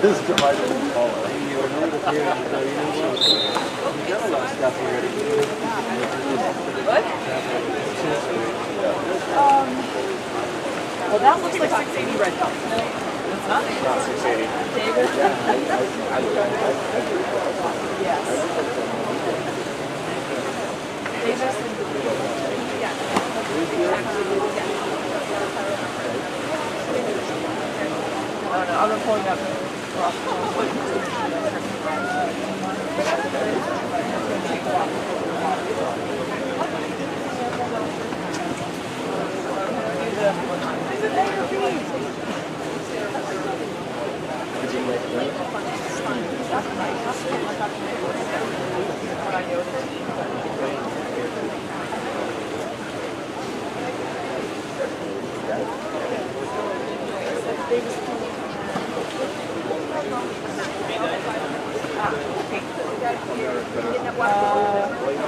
This is divided in Polo. What? Well, that looks like 680 red cup. It's not? Not 680. David? Yes. Davis and yeah. Oh no, I'm gonna pull it up.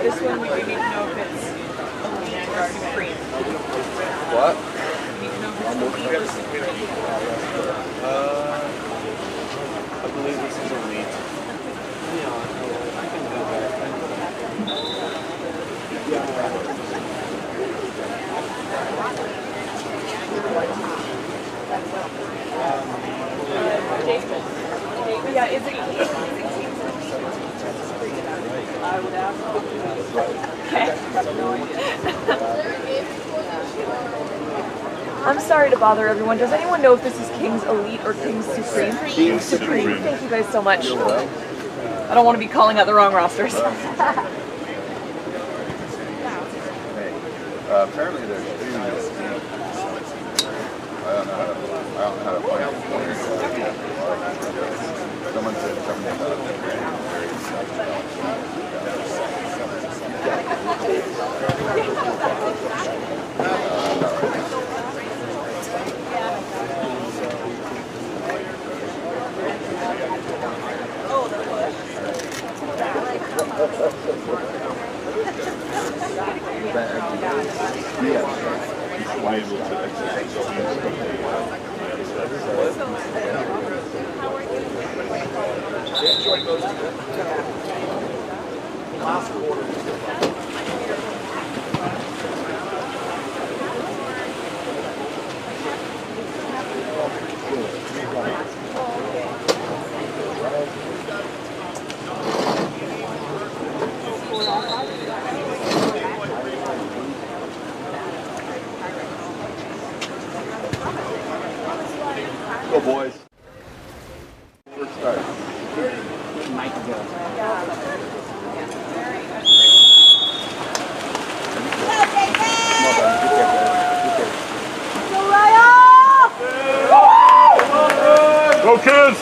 This one we do need to know if it's elite or supreme. What? We need to know if it's elite or supreme. I believe this is elite. Yeah, I can do Yeah, is it I would ask. Okay. I'm sorry to bother everyone. Does anyone know if this is King's Elite or King's Supreme? King's Supreme. Thank you guys so much. I don't want to be calling out the wrong rosters. Apparently there's two teams. I don't know how to find it. Someone said something about Go boys. First start. Go kids!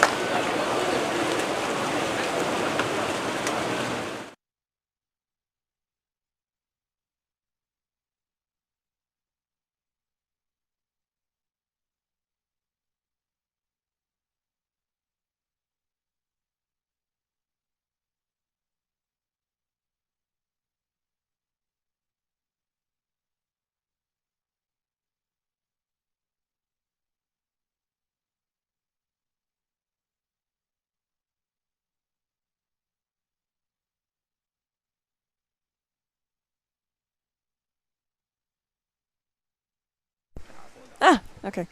Okay.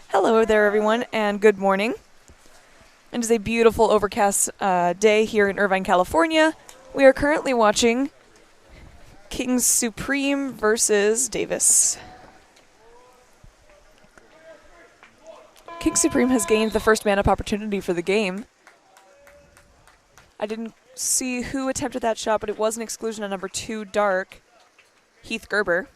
Hello there, everyone, and good morning. It is a beautiful overcast day here in Irvine, California. We are currently watching King's Supreme versus Davis. King Supreme has gained the first man-up opportunity for the game. I didn't see who attempted that shot, but it was an exclusion on number 2, Dark, Heath Gerber.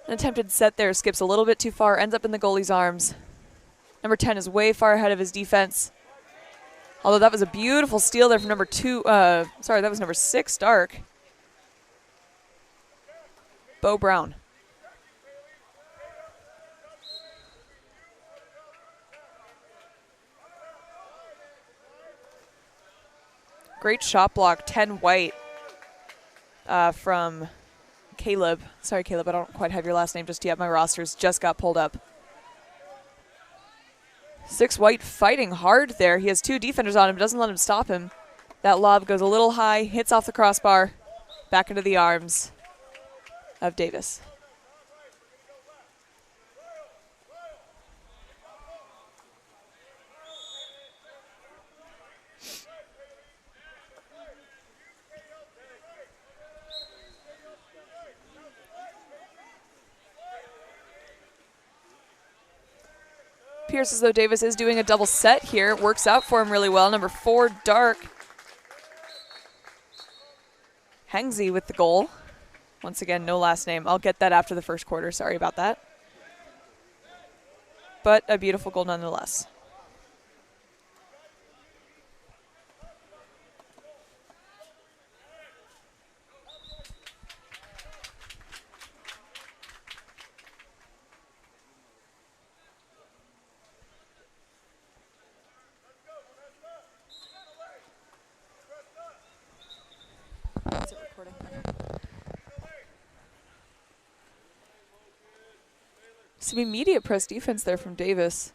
An attempted set there, skips a little bit too far, ends up in the goalie's arms. Number 10 is way far ahead of his defense. Although that was a beautiful steal there from number 2, sorry, that was number 6, Dark. Bo Brown. Great shot block, 10 white from Caleb. Sorry, Caleb, I don't quite have your last name just yet. My rosters just got pulled up. 6 white fighting hard there. He has 2 defenders on him, doesn't let him stop him. That lob goes a little high, hits off the crossbar, back into the arms of Davis. Appears as though Davis is doing a double set here. It works out for him really well. Number 4, Dark. Hengzi with the goal. Once again, no last name. I'll get that after the first quarter. Sorry about that. But a beautiful goal nonetheless. Is it recording? Some immediate press defense there from Davis.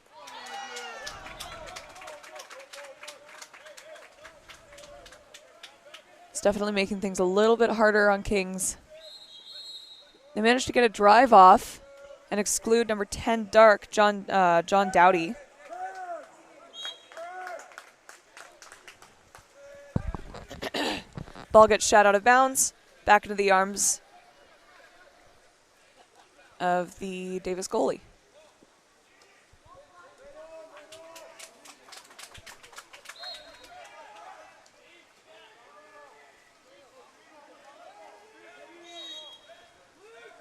It's definitely making things a little bit harder on Kings. They managed to get a drive off and exclude number 10 Dark, John Dowdy. Ball gets shot out of bounds, back into the arms of the Davis goalie.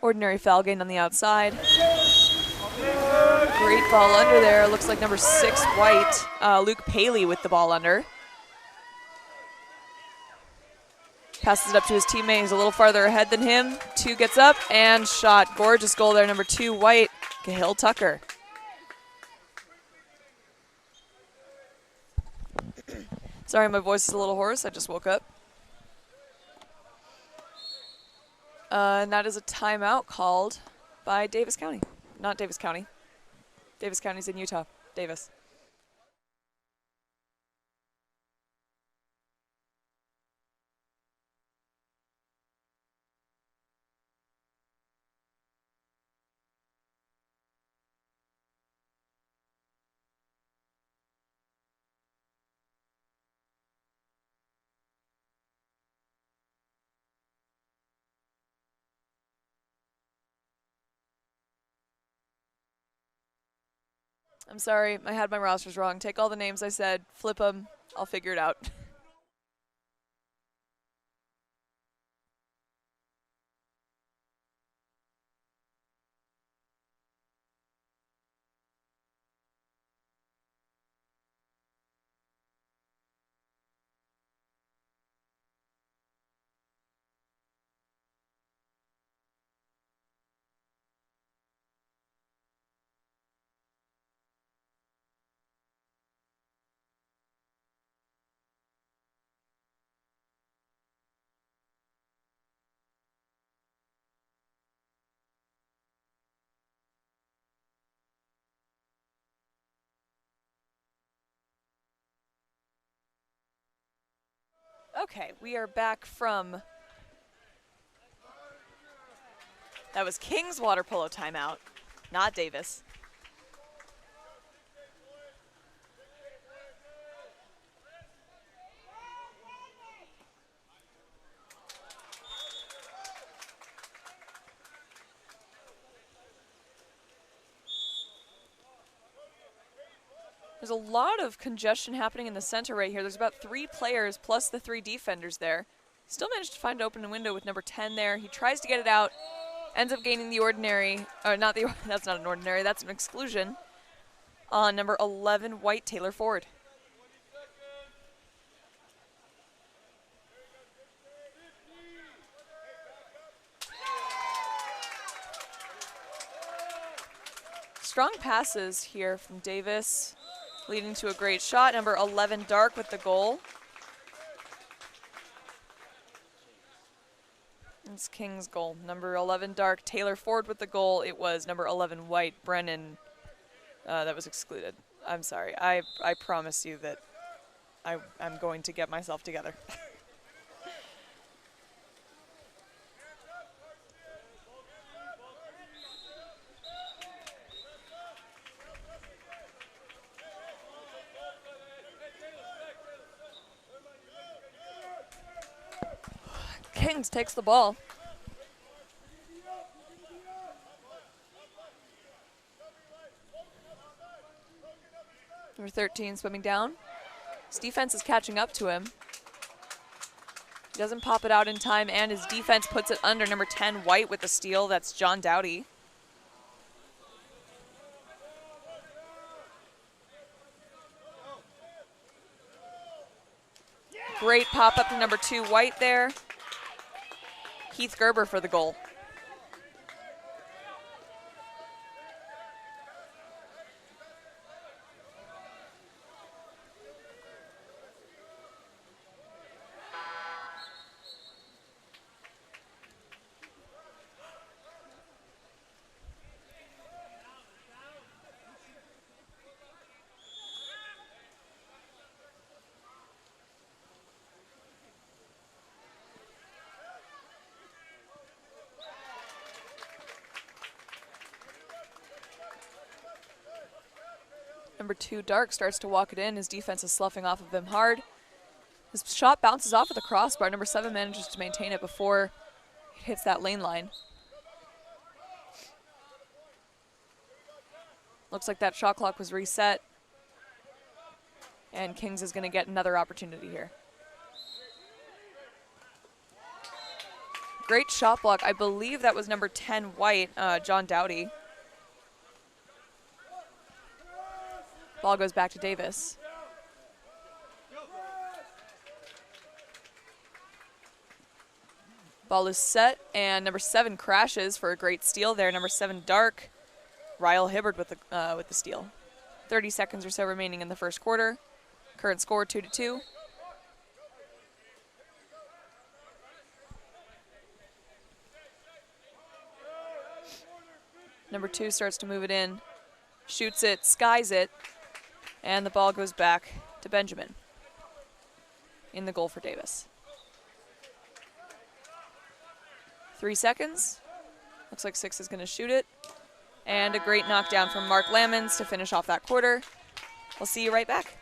Ordinary foul gained on the outside. Great ball under there. Looks like number 6 White, Luke Paley with the ball under. Passes it up to his teammate. He's a little farther ahead than him. 2 gets up and shot. Gorgeous goal there. Number 2 White, Cahill Tucker. Sorry, my voice is a little hoarse. I just woke up. And that is a timeout called by Davis County. Not Davis County. Davis County's in Utah. Davis. I'm sorry, I had my rosters wrong. Take all the names I said, flip them, I'll figure it out. Okay, we are back from, that was King's water polo timeout, not Davis. There's a lot of congestion happening in the center right here. There's about 3 players plus the 3 defenders there. Still managed to find an open window with number 10 there. He tries to get it out, ends up gaining the ordinary, or not the, that's not an ordinary, that's an exclusion on number 11, White Taylor Ford. strong passes here from Davis, leading to a great shot. Number 11, Dark with the goal. It's King's goal. Number 11, Dark, Taylor Ford with the goal. It was number 11, White, Brennan, that was excluded. I'm sorry. I promise you that I'm going to get myself together. Kings takes the ball. Number 13 swimming down. His defense is catching up to him. He doesn't pop it out in time, and his defense puts it under. Number 10, White with the steal. That's John Dowdy. Great pop up to number 2, White there. Keith Gerber for the goal. Number 2, Dark, starts to walk it in. His defense is sloughing off of him hard. His shot bounces off of the crossbar. Number 7 manages to maintain it before it hits that lane line. Looks like that shot clock was reset. And Kings is going to get another opportunity here. Great shot block. I believe that was number 10, White, John Dowdy. Ball goes back to Davis. Ball is set, and number 7 crashes for a great steal there. Number 7, Dark, Ryle Hibbard with the steal. 30 seconds or so remaining in the first quarter. Current score 2-2. Number 2 starts to move it in, shoots it, skies it, and the ball goes back to Benjamin in the goal for Davis. 3 seconds. Looks like 6 is going to shoot it. And a great knockdown from Mark Lammons to finish off that quarter. We'll see you right back.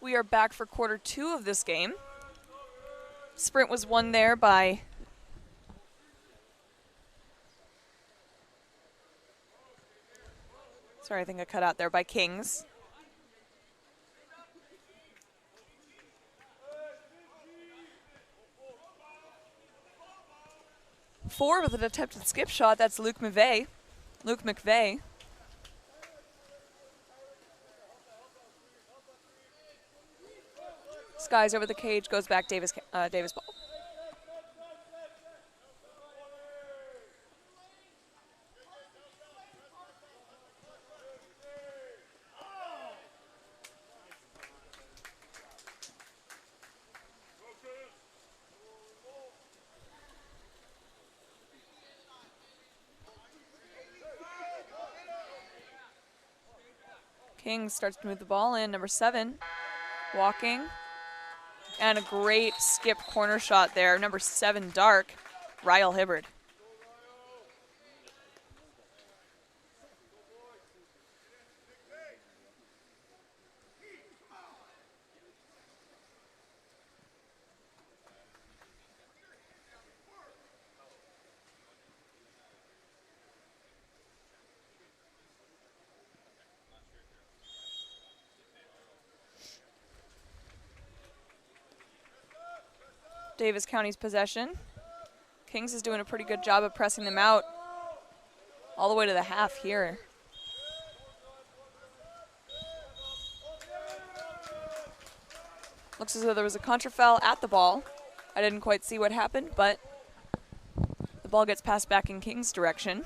we are back for quarter 2 of this game. Sprint was won there by sorry, I think I cut out there by Kings. Four with an attempted skip shot. That's Luke McVeigh. Skies over the cage, goes back Davis ball. Kings starts to move the ball in. Number 7, walking. And a great skip corner shot there. Number 7, Dark, Ryle Hibbard. Davis County's possession. Kings is doing a pretty good job of pressing them out all the way to the half here. Looks as though there was a contra foul at the ball. I didn't quite see what happened, but the ball gets passed back in Kings' direction.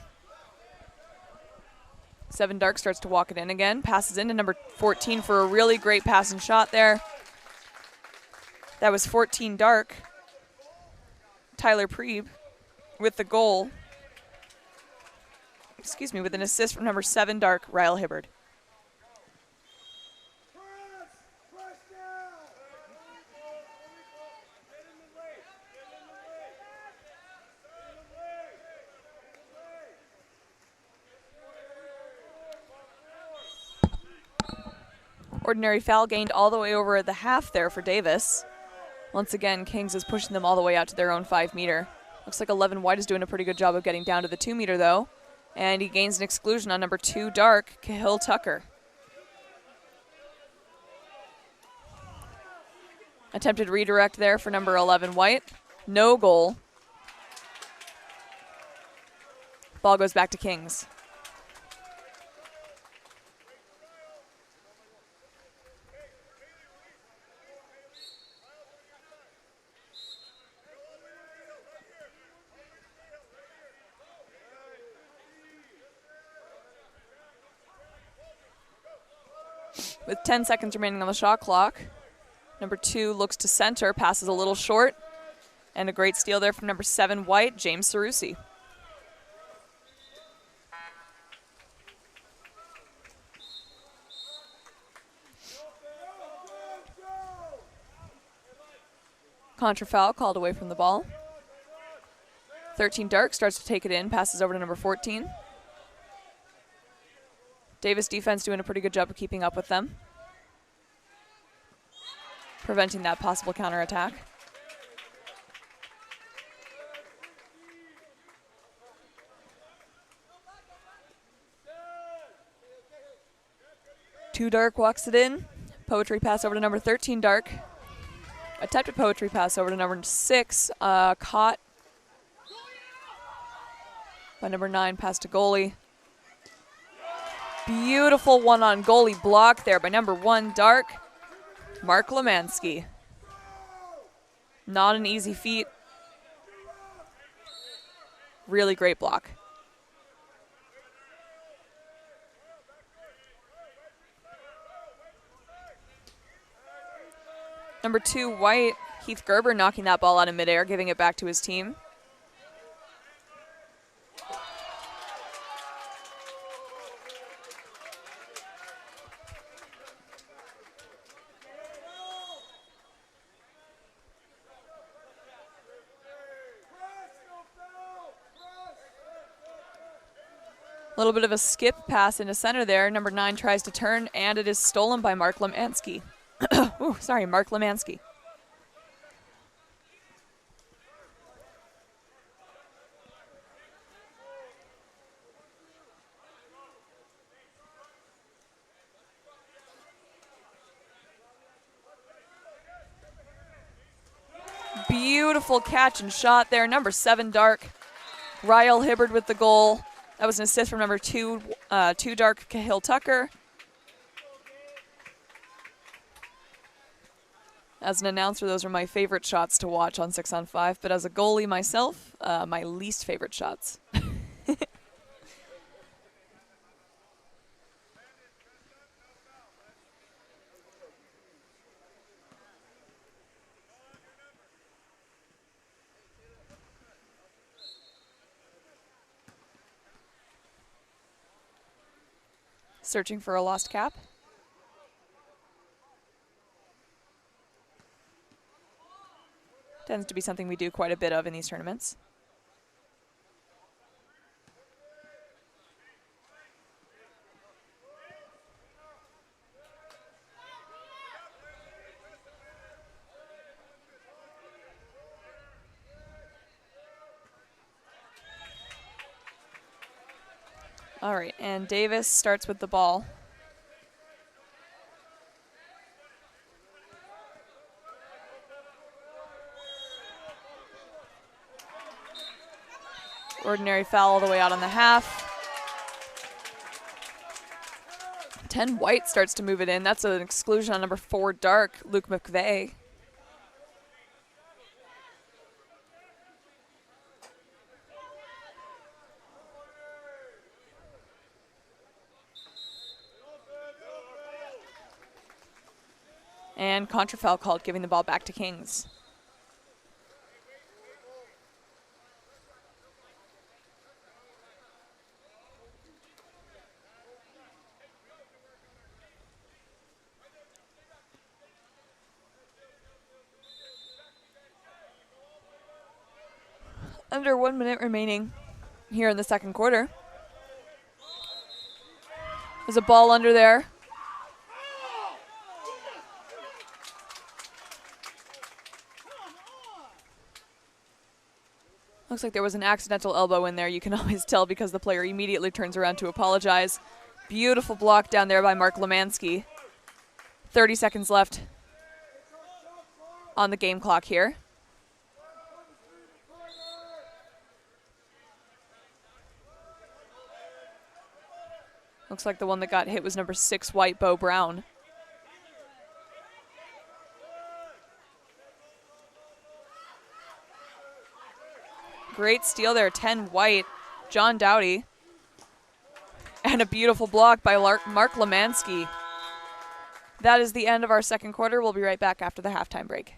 7 Dark starts to walk it in again, passes into number 14 for a really great pass and shot there. That was 14 Dark. Tyler Preeb with the goal. Excuse me, with an assist from number 7 Dark, Ryle Hibbard. Ordinary foul gained all the way over at the half there for Davis. Once again, Kings is pushing them all the way out to their own 5-meter. Looks like 11 White is doing a pretty good job of getting down to the 2-meter, though. And he gains an exclusion on number 2 Dark, Cahill Tucker. Attempted redirect there for number 11 White. No goal. Ball goes back to Kings. With 10 seconds remaining on the shot clock, number 2 looks to center, passes a little short, and a great steal there from number 7 White, James Cerusi. Contra foul called away from the ball. 13 Dark starts to take it in, passes over to number 14. Davis defense doing a pretty good job of keeping up with them, preventing that possible counterattack. Two Dark walks it in. Poetry pass over to number 13 Dark. Attempted poetry pass over to number 6. Caught by number 9, pass to goalie. Beautiful one on goalie block there by number 1 Dark, Mark Lemansky. Not an easy feat. Really great block. Number 2 White, Heath Gerber knocking that ball out of midair, giving it back to his team. A little bit of a skip pass into center there. Number 9 tries to turn, and it is stolen by Mark Lemansky. Ooh, sorry, Mark Lemansky. Beautiful catch and shot there. Number 7, Dark. Ryle Hibbard with the goal. That was an assist from number 2 Dark, Cahill Tucker. As an announcer, those are my favorite shots to watch on 6-on-5, but as a goalie myself, my least favorite shots. Searching for a lost cap. Tends to be something we do quite a bit of in these tournaments. All right, and Davis starts with the ball. Ordinary foul all the way out on the half. 10 White starts to move it in. That's an exclusion on number 4 Dark, Luke McVeigh. And contra foul called, giving the ball back to Kings. Under 1 minute remaining here in the second quarter. There's a ball under there. Looks like there was an accidental elbow in there. You can always tell because the player immediately turns around to apologize. Beautiful block down there by Mark Lemansky. 30 seconds left on the game clock here. Looks like the one that got hit was number 6 White, Bo Brown. Great steal there, 10 White, John Dowdy. And a beautiful block by Mark Lemansky. That is the end of our second quarter. We'll be right back after the halftime break.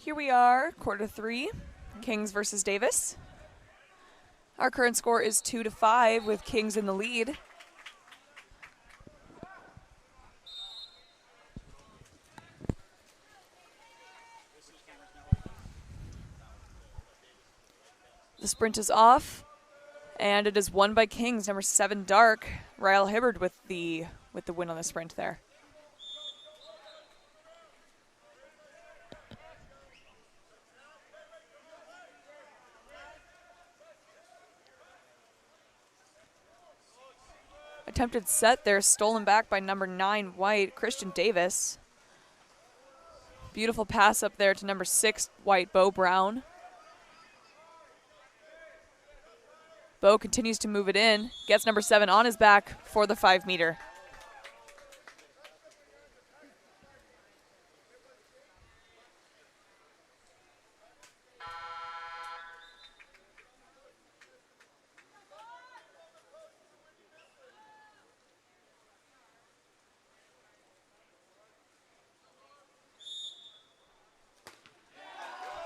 Here we are, quarter 3, Kings versus Davis. Our current score is 2-5 with Kings in the lead. The sprint is off, and it is won by Kings. Number 7, Dark, Ryle Hibbard with the win on the sprint there. Attempted set there, stolen back by number 9, White, Christian Davis. Beautiful pass up there to number 6, White, Bo Brown. Bo continues to move it in, gets number 7 on his back for the 5 meter.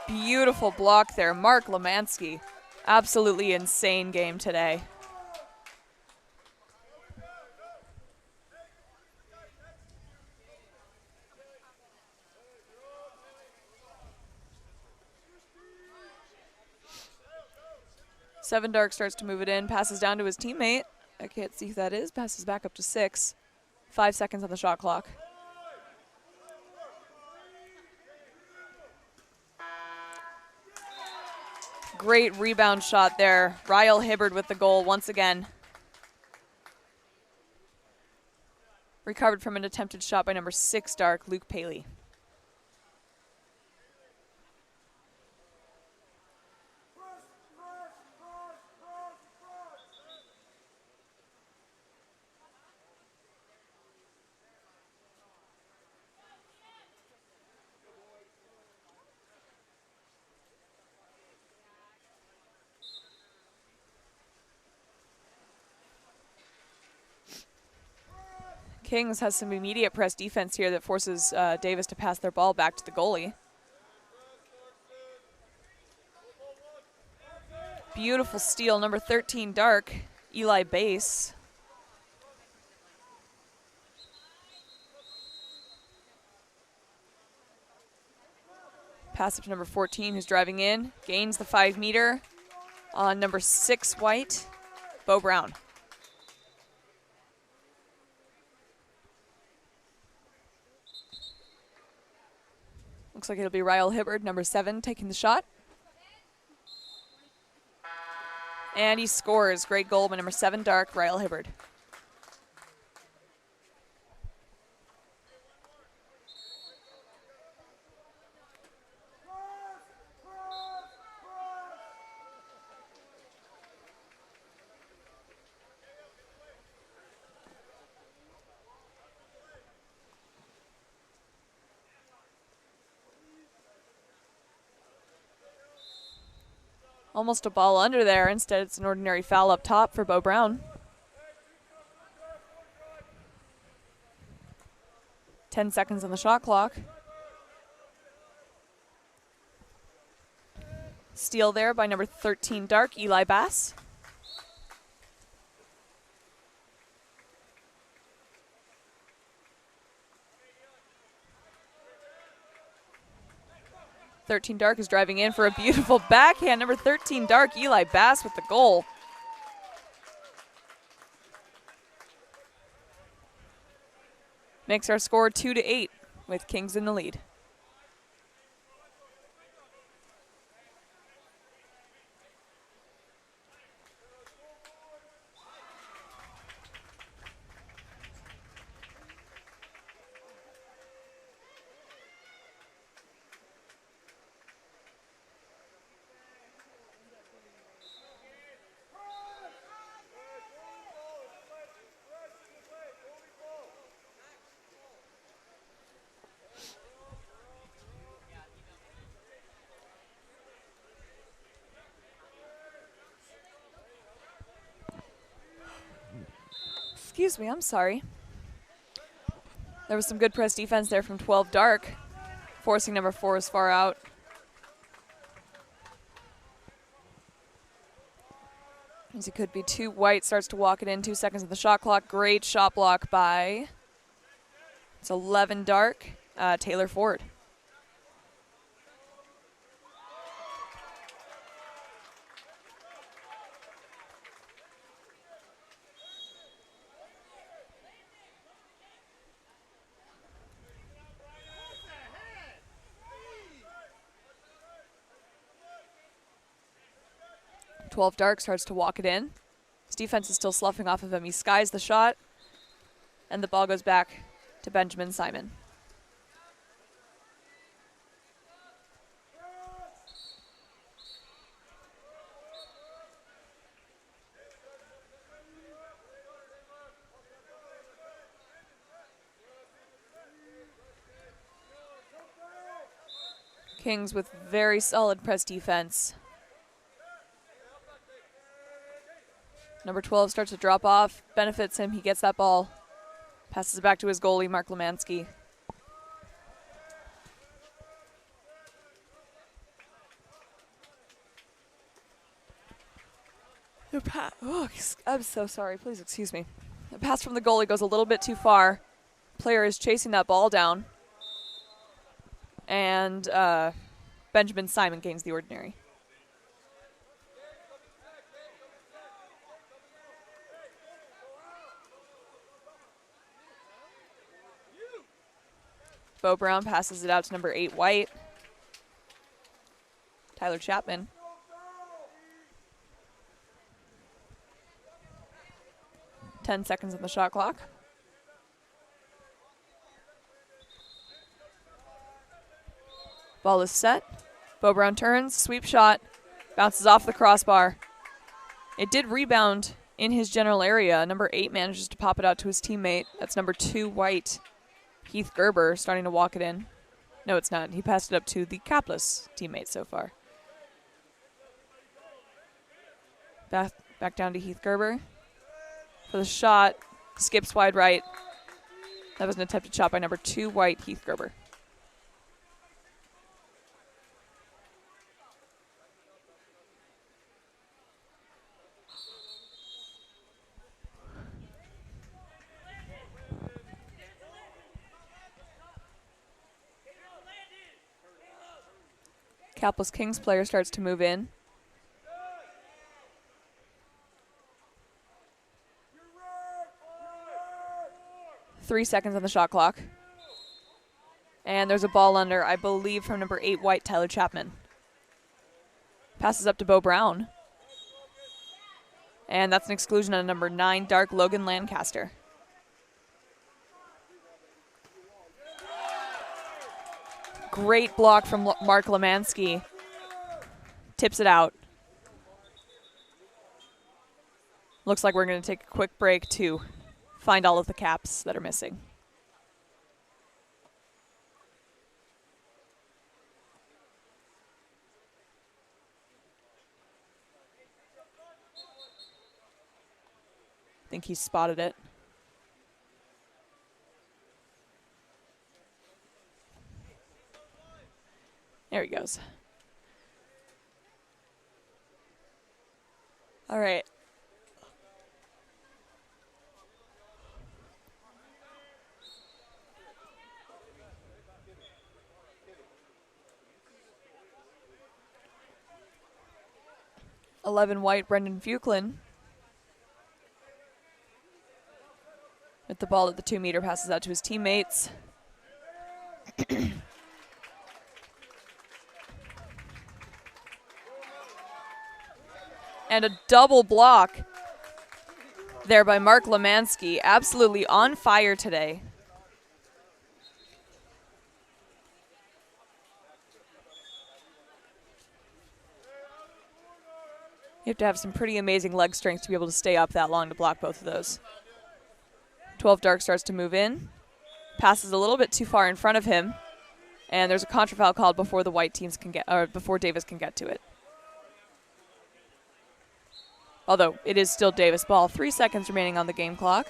Beautiful block there, Mark Lemansky. Absolutely insane game today. Seven Dark starts to move it in, passes down to his teammate. I can't see who that is, passes back up to 6. 5 seconds on the shot clock. Great rebound shot there. Ryle Hibbard with the goal once again. Recovered from an attempted shot by number 6 Dark, Luke Paley. Kings has some immediate press defense here that forces Davis to pass their ball back to the goalie. Beautiful steal, number 13 Dark, Eli Bass. Pass up to number 14 who's driving in, gains the 5 meter on number 6 White, Bo Brown. Looks like it'll be Ryle Hibbard, number 7, taking the shot. And he scores. Great goal by number 7 Dark, Ryle Hibbard. Almost a ball under there. Instead, it's an ordinary foul up top for Bo Brown. 10 seconds on the shot clock. Steal there by number 13 Dark, Eli Bass. Dark is driving in for a beautiful backhand. Number 13 Dark, Eli Bass with the goal. Makes our score 2-8 with Kings in the lead. Excuse me, I'm sorry. There was some good press defense there from 12 Dark, forcing number 4 as far out As it could be too. White starts to walk it in. 2 seconds of the shot clock. Great shot block by, it's 11 dark, Taylor Ford. Dark starts to walk it in. His defense is still sloughing off of him. He skies the shot, and the ball goes back to Benjamin Simon. Kings with very solid press defense. Number 12 starts to drop off, benefits him, he gets that ball. Passes it back to his goalie, Mark Lemansky. I'm so sorry, please excuse me. The pass from the goalie goes a little bit too far. Player is chasing that ball down. And Benjamin Simon gains the ordinary. Bo Brown passes it out to number 8, White. Tyler Chapman. Ten seconds on the shot clock. Ball is set. Bo Brown turns, sweep shot, bounces off the crossbar. It did rebound in his general area. Number 8 manages to pop it out to his teammate. That's number 2, White. Heath Gerber starting to walk it in. No, it's not. He passed it up to the capless teammate so far. Back down to Heath Gerber. For the shot, skips wide right. That was an attempted shot by number 2, White, Heath Gerber. Capless Kings player starts to move in. Three seconds on the shot clock. And there's a ball under, I believe, from number 8, White, Tyler Chapman. Passes up to Bo Brown. And that's an exclusion on number 9, Dark, Logan Lancaster. Great block from Mark Lemansky. Tips it out. Looks like we're going to take a quick break to find all of the caps that are missing. I think he spotted it. There he goes. All right. White, Brendan Fuklin. With the ball at the 2-meter, passes out to his teammates. And a double block there by Mark Lemansky. Absolutely on fire today. You have to have some pretty amazing leg strength to be able to stay up that long to block both of those. 12 Dark starts to move in. Passes a little bit too far in front of him. And there's a contra foul called before the white teams can get, or before Davis can get to it. Although it is still Davis ball. 3 seconds remaining on the game clock.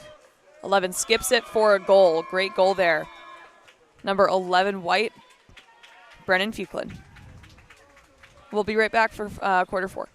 11 skips it for a goal. Great goal there. Number 11 White, Brennan Fuklin. We'll be right back for quarter 4.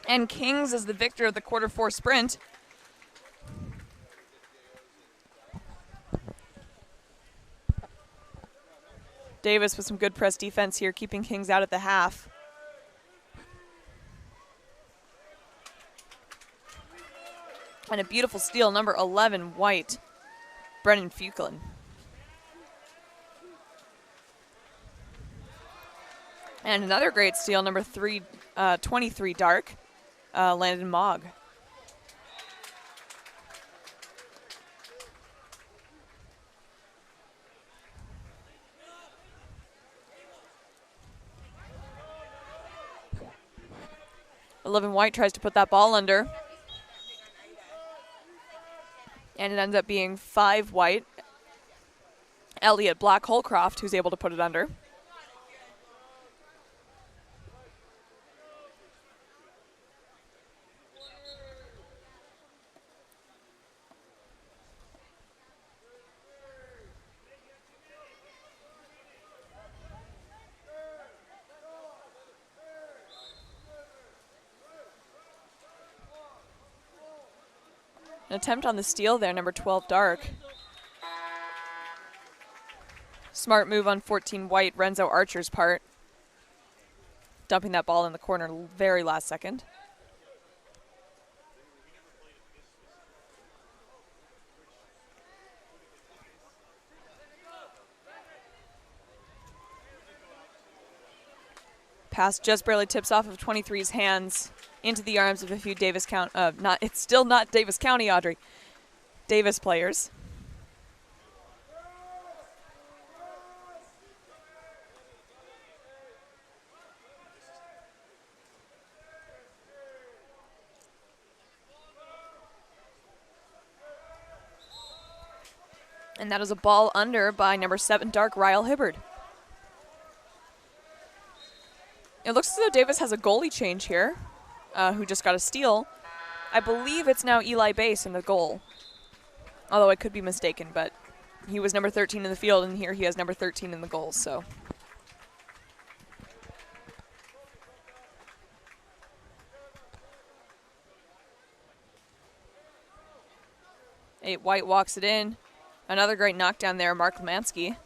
And Kings is the victor of the quarter 4 sprint. Davis with some good press defense here, keeping Kings out at the half. And a beautiful steal, number 11, White, Brennan Fuquelin. And another great steal, number 23, Dark, Landon Mogg. White tries to put that ball under. And it ends up being 5 White. Elliot Black-Holcroft who's able to put it under. An attempt on the steal there, number 12, Dark. Smart move on 14, White, Renzo Archer's part. Dumping that ball in the corner very last second. Pass just barely tips off of 23's hands into the arms of a few Davis County, it's still not Davis County, Audrey. Davis players. And that is a ball under by number 7, Dark, Ryle Hibbard. It looks as though Davis has a goalie change here, who just got a steal. I believe it's now Eli Bass in the goal. Although I could be mistaken, but he was number 13 in the field, and here he has number 13 in the goal, so. White walks it in. Another great knockdown there, Mark Lemansky.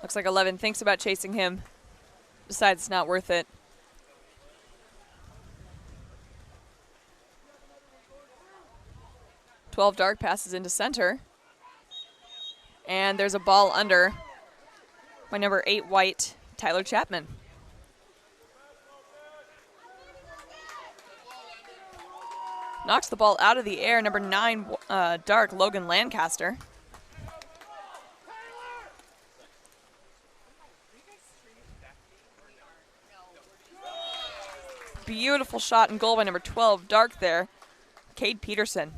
Looks like 11 thinks about chasing him. Decides it's not worth it. Dark passes into center. And there's a ball under by number 8, White, Tyler Chapman. Knocks the ball out of the air, number 9, Dark, Logan Lancaster. Beautiful shot and goal by number 12, Dark there, Cade Peterson.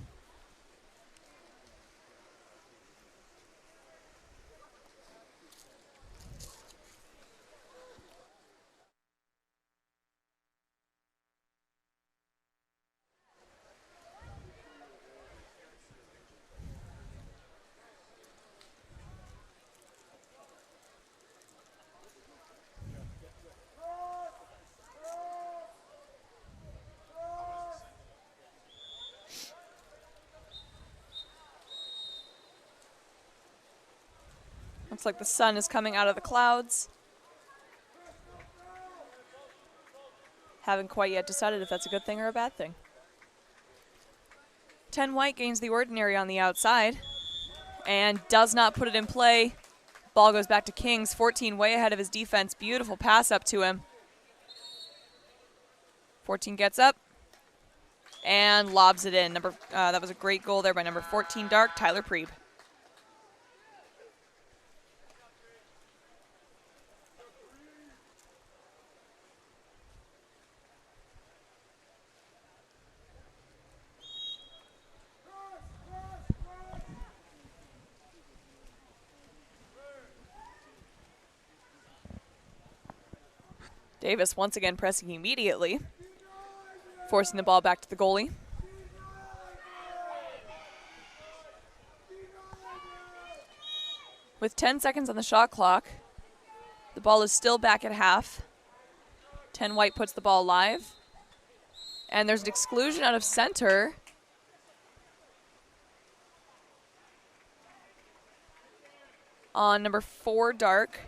Looks like the sun is coming out of the clouds. Haven't quite yet decided if that's a good thing or a bad thing. 10 White gains the ordinary on the outside and does not put it in play. Ball goes back to Kings. 14 way ahead of his defense. Beautiful pass up to him. 14 gets up and lobs it in. That was a great goal there by number 14, Dark, Tyler Preeb. Davis once again pressing immediately, forcing the ball back to the goalie. With 10 seconds on the shot clock, the ball is still back at half. 10 White puts the ball live. And there's an exclusion out of center. On number 4 dark,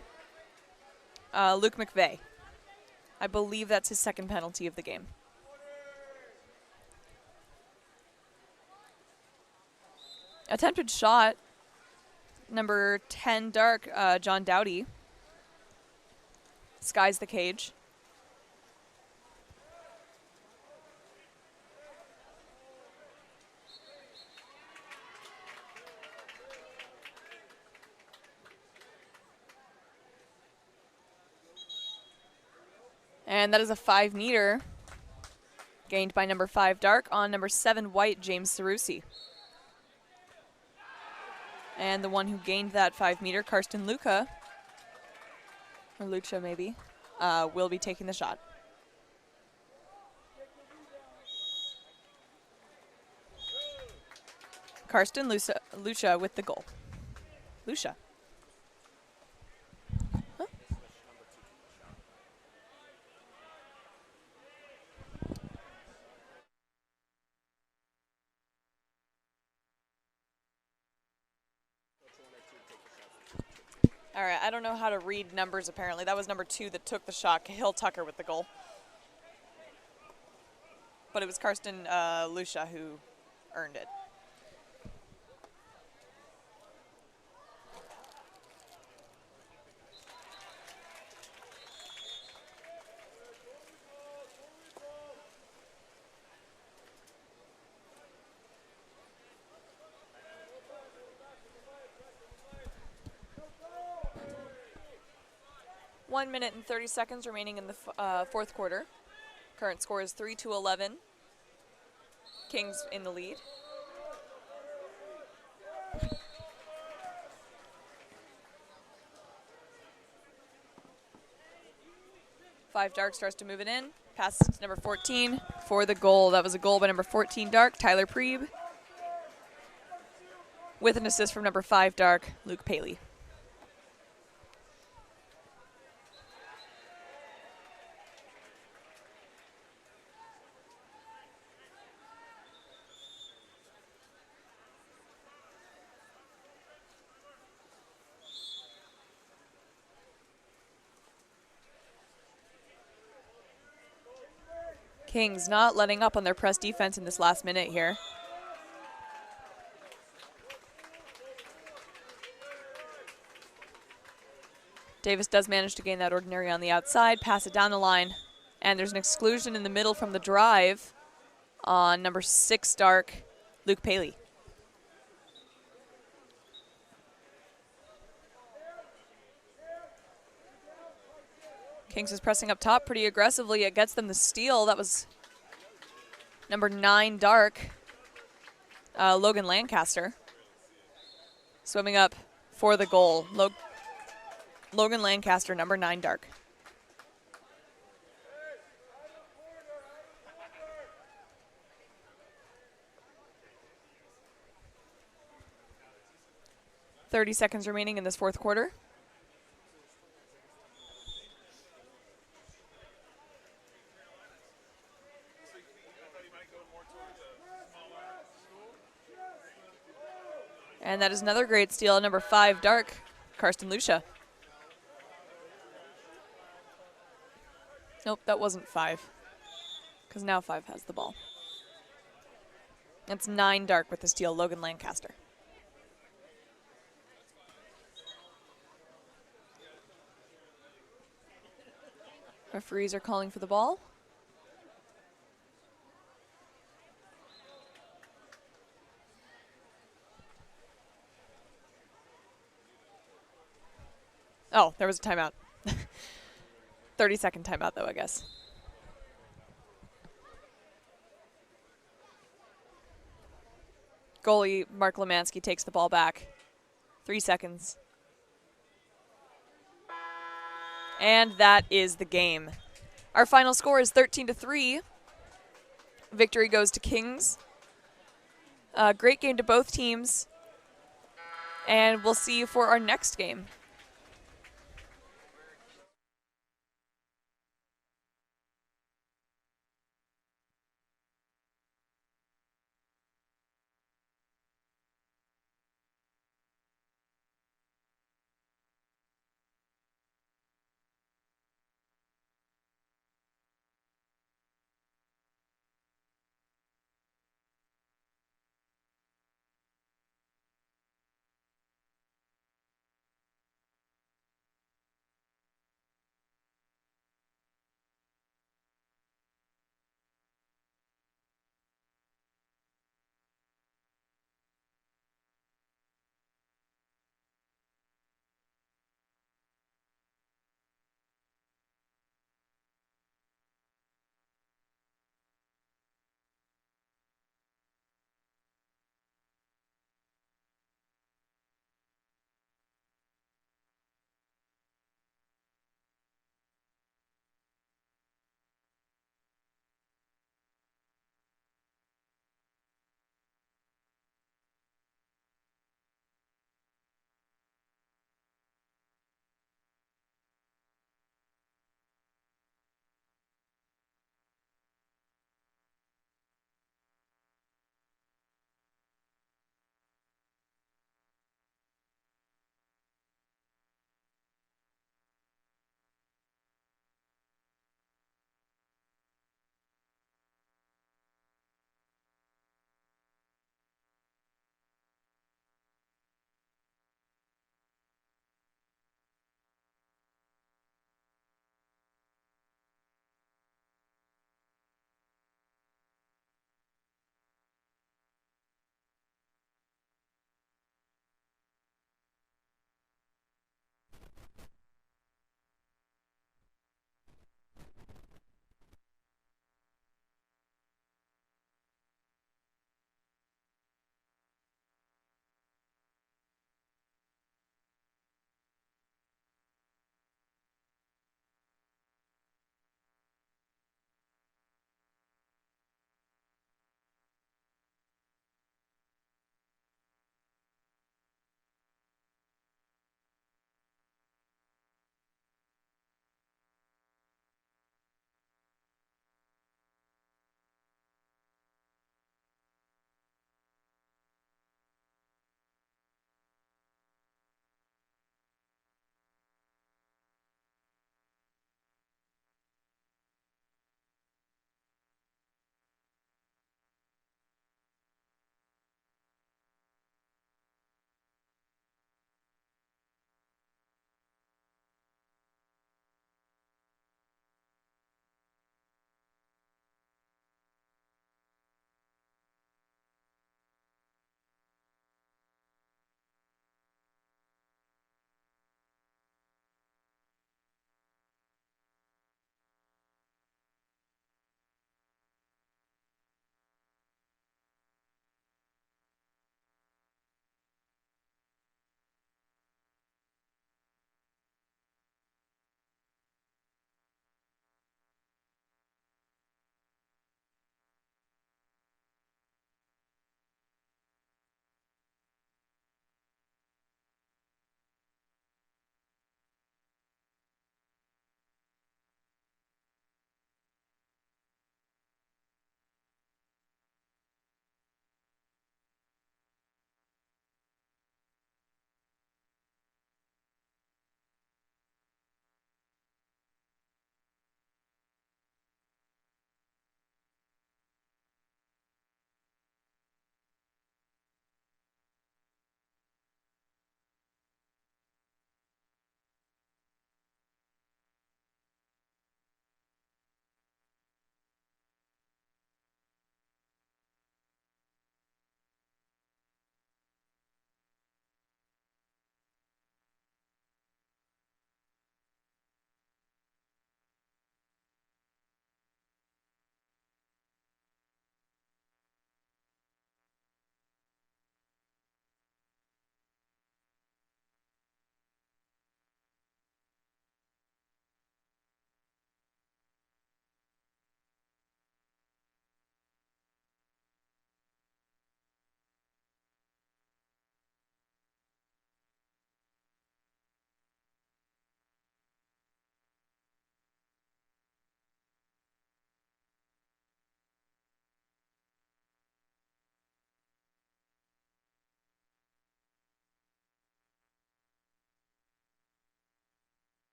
Luke McVeigh. I believe that's his second penalty of the game. Attempted shot, number 10 dark, John Dowdy. Skies the cage. And that is a 5-meter gained by number 5 dark on number 7 white, James Cerrusi. And the one who gained that 5-meter, Karsten Luca, or Lucha maybe, will be taking the shot. Karsten Lucha with the goal. Lucia. 2. All right, I don't know how to read numbers apparently. That was number 2 that took the shot, Cahill Tucker with the goal. But it was Karsten Lucia who earned it. One minute and 30 seconds remaining in the fourth quarter. Current score is 3-11. Kings in the lead. Five dark starts to move it in. Passes to number 14 for the goal. That was a goal by number 14 dark, Tyler Preeb. With an assist from number 5 dark, Luke Paley. Kings not letting up on their press defense in this last minute here. Davis does manage to gain that ordinary on the outside, pass it down the line, and there's an exclusion in the middle from the drive on number 6 dark, Luke Paley. Kings is pressing up top pretty aggressively. It gets them the steal. That was number 9 dark, Logan Lancaster. Swimming up for the goal. Logan Lancaster, number 9 dark. .30 seconds remaining in this fourth quarter. And that is another great steal, number 5 dark, Karsten Lucia. Nope, that wasn't 5, because now 5 has the ball. It's 9 dark with the steal, Logan Lancaster. Referees are calling for the ball. Oh, there was a timeout. 30-second timeout, though, I guess. Goalie Mark Lemansky takes the ball back. 3 seconds. And that is the game. Our final score is 13-3. Victory goes to Kings. Great game to both teams. And we'll see you for our next game.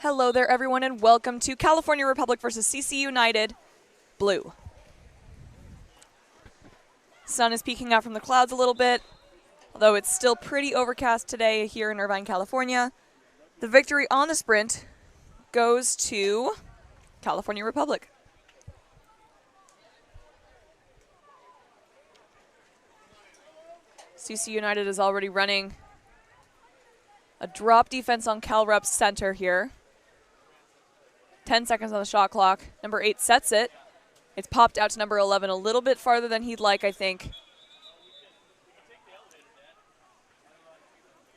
Hello there, everyone, and welcome to California Republic versus CC United Blue. Sun is peeking out from the clouds a little bit, although it's still pretty overcast today here in Irvine, California. The victory on the sprint goes to California Republic. CC United is already running a drop defense on Cal Rep's center here. 10 seconds on the shot clock. Number 8 sets it. It's popped out to number 11 a little bit farther than he'd like, I think.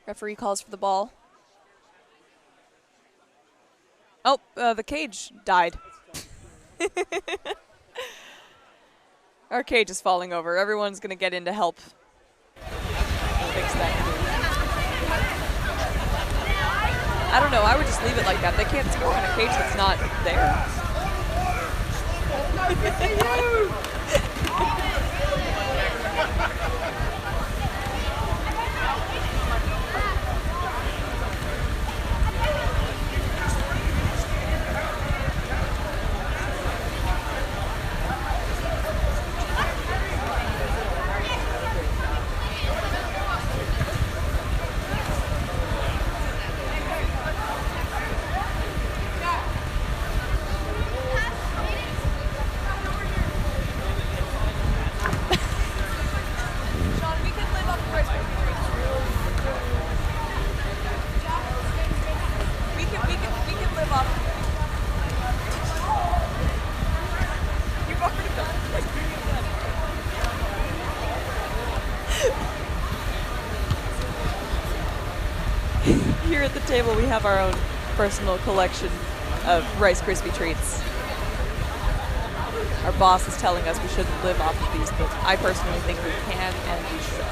Referee calls for the ball. Oh, the cage died. Our cage is falling over. Everyone's going to get in to help fix that. I don't know. I would just leave it like that. They can't score in a cage that's not there. Here at the table, we have our own personal collection of Rice Krispie treats. Our boss is telling us we shouldn't live off of these, but I personally think we can and we should.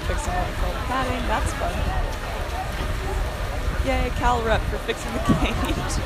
Fixing all the foam padding, that's fun. Yay, Cal Rep for fixing the cage.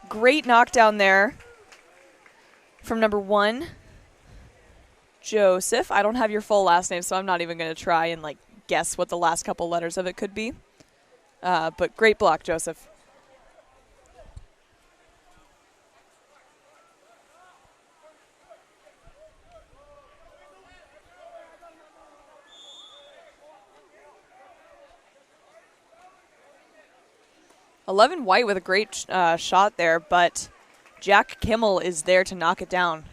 Great knockdown there from number 1, Joseph. I don't have your full last name, so I'm not even going to try and guess what the last couple letters of it could be. But great block, Joseph. Eleven White with a great shot there, but Jack Kimmel is there to knock it down.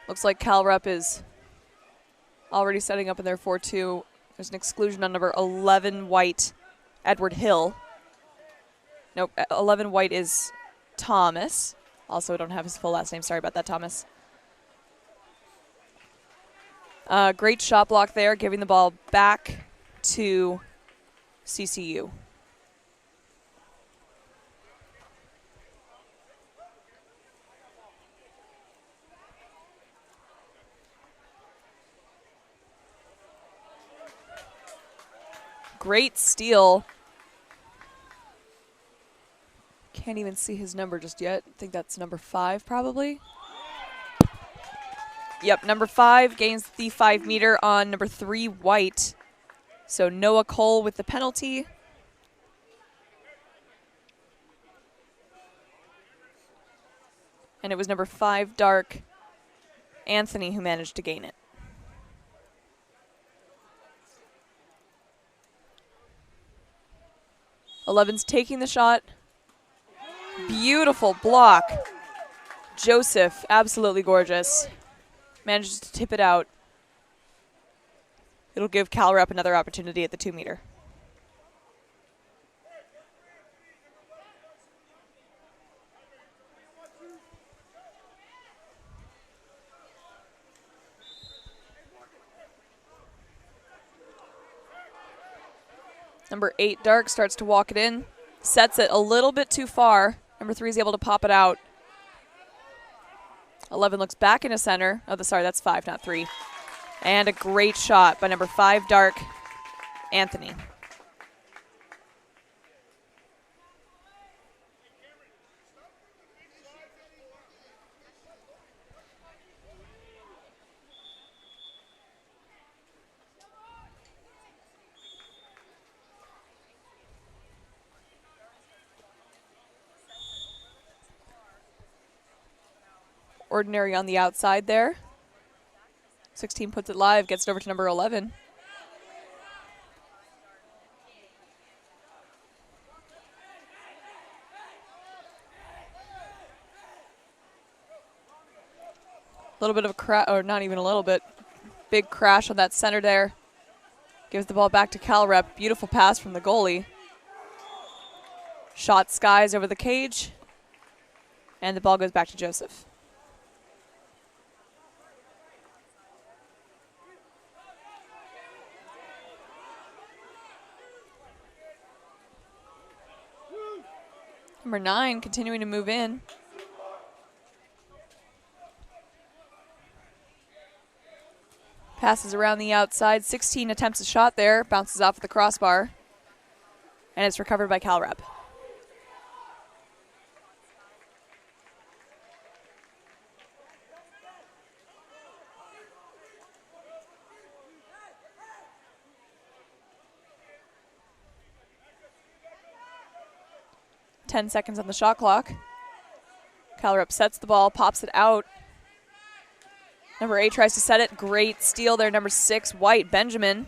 Looks like Cal Rep is already setting up in their 4-2. There's an exclusion on number 11 White, Edward Hill. Nope, 11 White is Thomas. Also, I don't have his full last name. Sorry about that, Thomas. Great shot block there, giving the ball back to CCU. Great steal. Can't even see his number just yet. I think that's number 5 probably. Yep, number 5 gains the 5 meter on number 3 White. So Noah Cole with the penalty. And it was number 5 Dark Anthony who managed to gain it. 11's taking the shot. Beautiful block. Joseph, absolutely gorgeous. Manages to tip it out. It'll give Cal Rep another opportunity at the 2-meter. Number 8, Dark, starts to walk it in. Sets it a little bit too far. Number 3 is able to pop it out. 11 looks back into center. Oh, sorry, that's 5, not 3. And a great shot by number 5, Dark, Anthony. Ordinary on the outside there. 16 puts it live, gets it over to number 11. A little bit of a crash, or not even a little bit. Big crash on that center there. Gives the ball back to Cal Rep. Beautiful pass from the goalie. Shot skies over the cage. And the ball goes back to Joseph. Number 9 continuing to move in. Passes around the outside. 16 attempts a shot there. Bounces off the crossbar. And it's recovered by Cal Rep. Ten seconds on the shot clock. Cal Rep sets the ball, pops it out. Number 8 tries to set it. Great steal there. Number 6, White, Benjamin.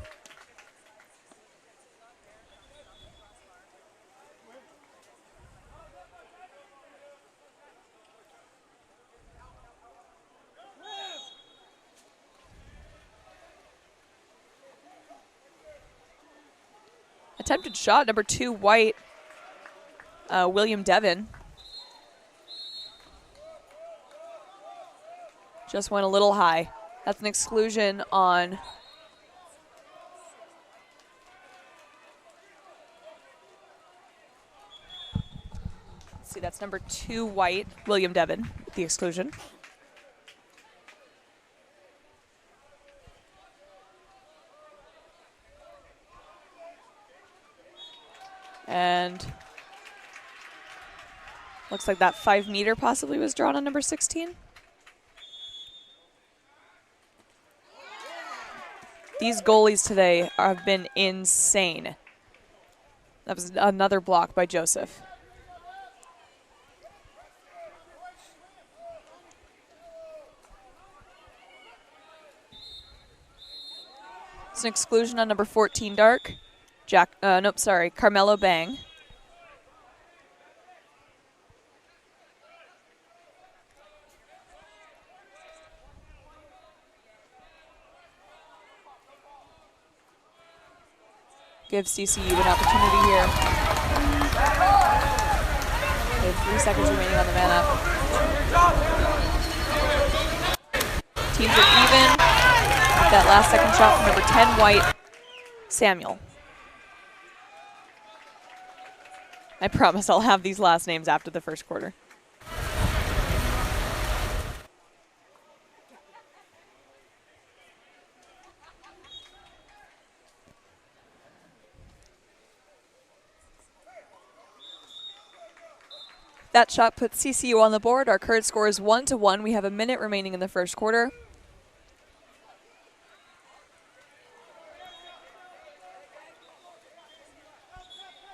Attempted shot, number 2, White. William Devon. Just went a little high. That's an exclusion on let's see, that's number 2, White, William Devon, the exclusion. And looks like that 5-meter possibly was drawn on number 16. These goalies today have been insane. That was another block by Joseph. It's an exclusion on number 14, Dark. Carmelo Bang. Give CCU an opportunity here. They have 3 seconds remaining on the man up. Teams are even. That last second shot from number 10, White, Samuel. I promise I'll have these last names after the first quarter. That shot puts CCU on the board. Our current score is 1-1. We have a minute remaining in the first quarter.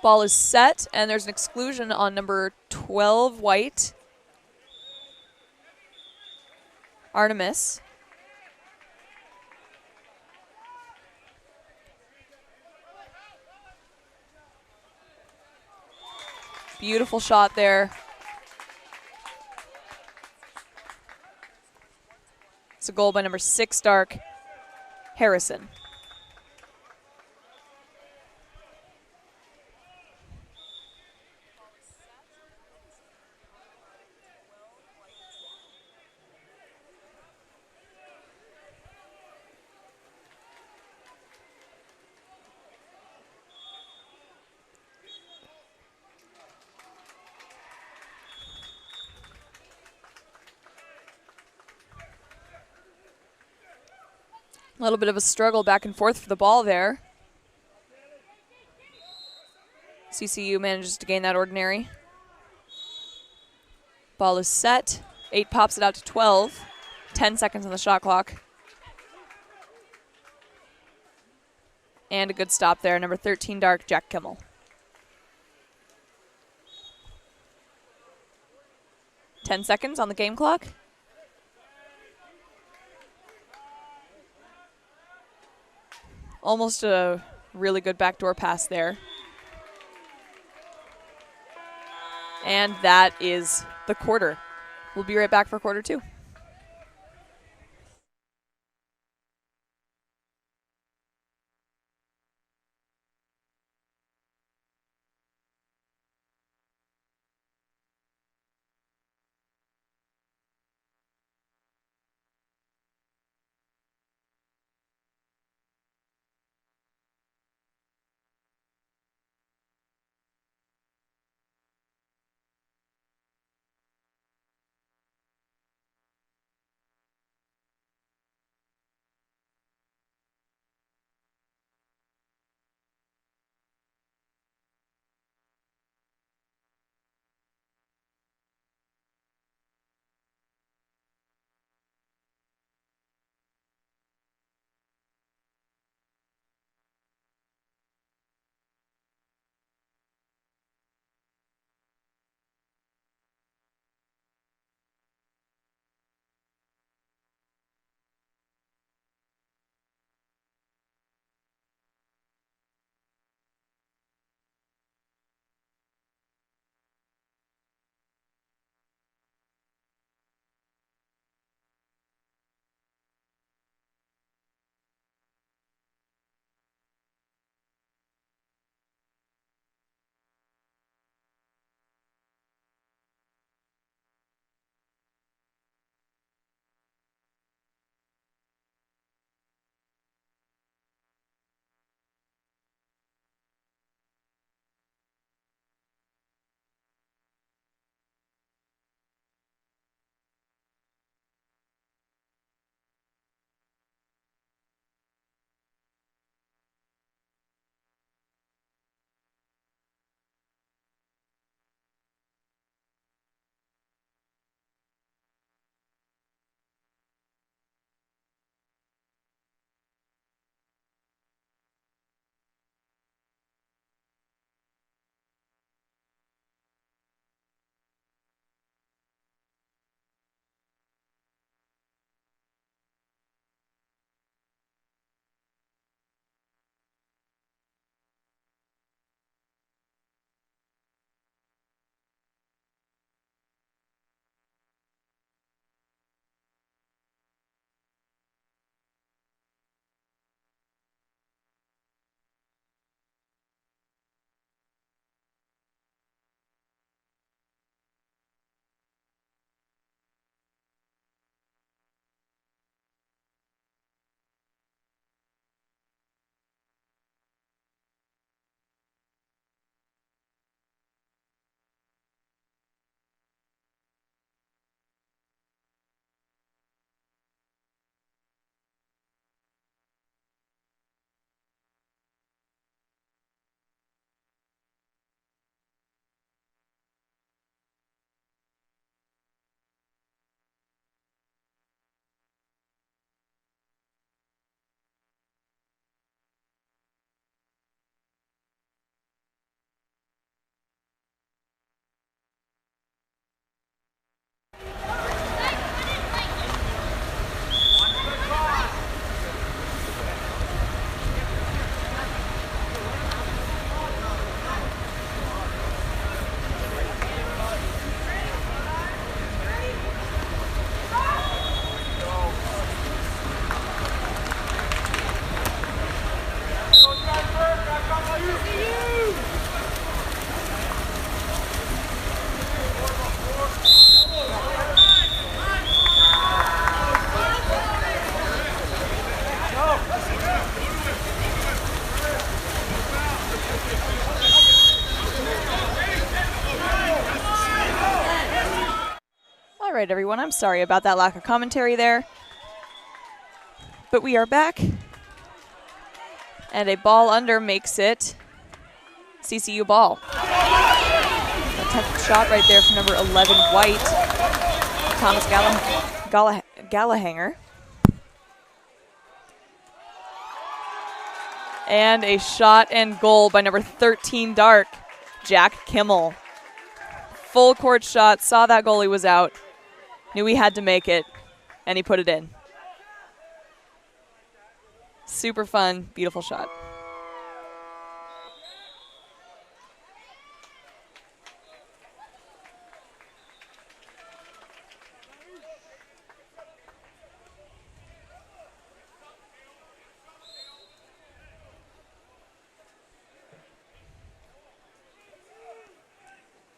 Ball is set, and there's an exclusion on number 12, White. Artemis. Beautiful shot there. It's a goal by number 6, Dark, Harrison. A little bit of a struggle back and forth for the ball there. CCU manages to gain that ordinary. Ball is set. 8 pops it out to 12. 10 seconds on the shot clock. And a good stop there. Number 13, Dark, Jack Kimmel. Ten seconds on the game clock. Almost a really good backdoor pass there. And that is the quarter. We'll be right back for quarter 2. All right, everyone, I'm sorry about that lack of commentary there. But we are back. And a ball under makes it CCU ball. Attempted shot right there from number 11, White. Thomas Gallahanger. And a shot and goal by number 13, Dark, Jack Kimmel. Full court shot, saw that goalie was out, knew he had to make it, and he put it in. Super fun, beautiful shot.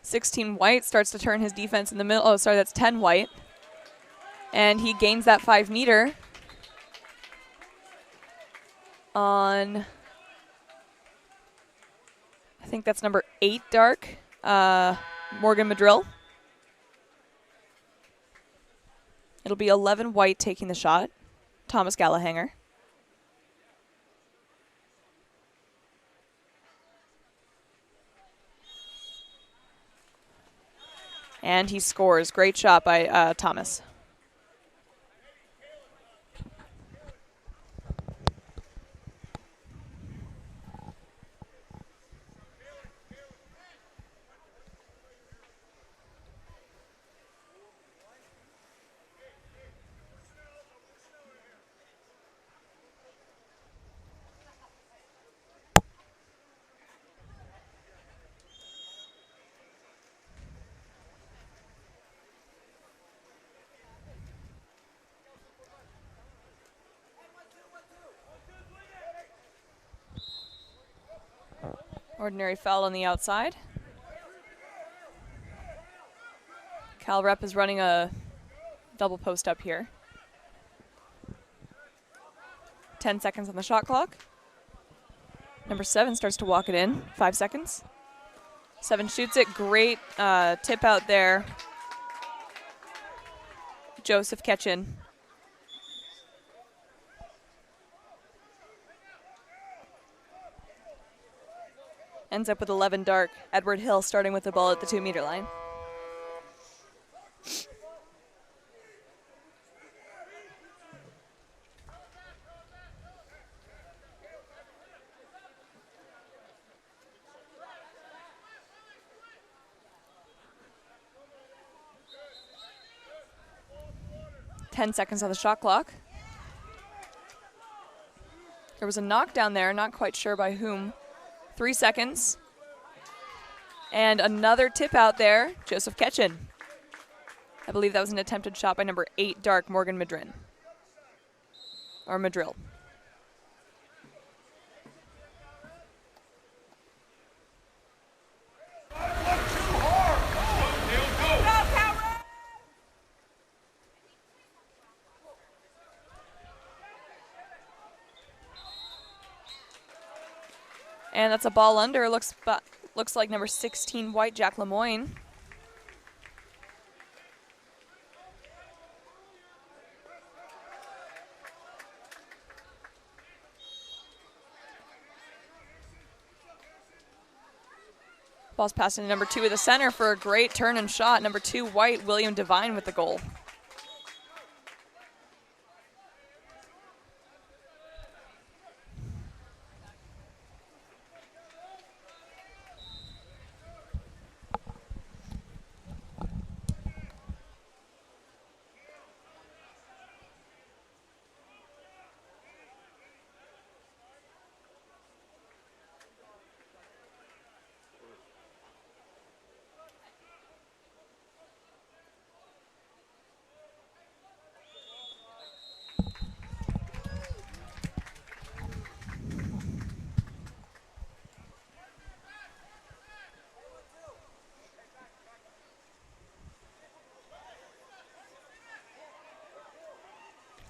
.16 White starts to turn his defense in the middle. Oh, sorry, that's 10 White. And he gains that 5 meter on, I think that's number 8 Dark, Morgan Madrill. It'll be 11 White taking the shot, Thomas Gallahanger. And he scores. Great shot by Thomas. Ordinary foul on the outside. Cal Rep is running a double post up here. 10 seconds on the shot clock. Number 7 starts to walk it in. 5 seconds. 7 shoots it. Great tip out there. Joseph Ketchin. Ends up with 11 Dark. Edward Hill starting with the ball at the 2 meter line. Ten seconds on the shot clock. There was a knockdown there, not quite sure by whom. 3 seconds. And another tip out there, Joseph Ketchin. I believe that was an attempted shot by number 8 Dark, Morgan Madrin. Or Madrill. And that's a ball under. Looks like number 16 White, Jack Lemoyne. Ball's passed into number 2 of the center for a great turn and shot. Number 2 White, William Devine with the goal.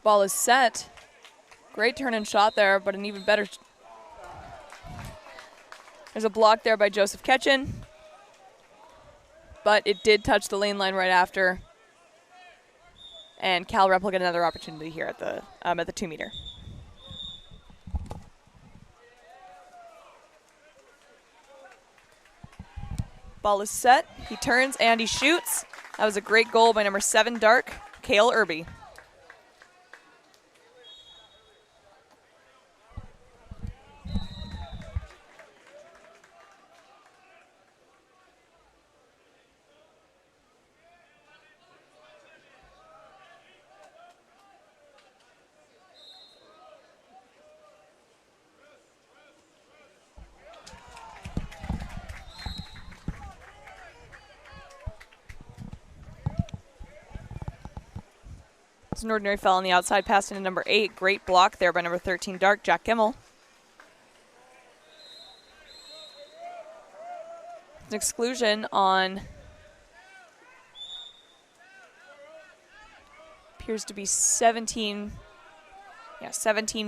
Ball is set. Great turn and shot there, but an even better. There's a block there by Joseph Ketchin, but it did touch the lane line right after. And Cal Rep will get another opportunity here at the 2 meter. Ball is set. He turns and he shoots. That was a great goal by number 7 Dark, Cale Irby. It's an ordinary foul on the outside, pass into number 8. Great block there by number 13 Dark, Jack Gimmel. An exclusion on, appears to be 17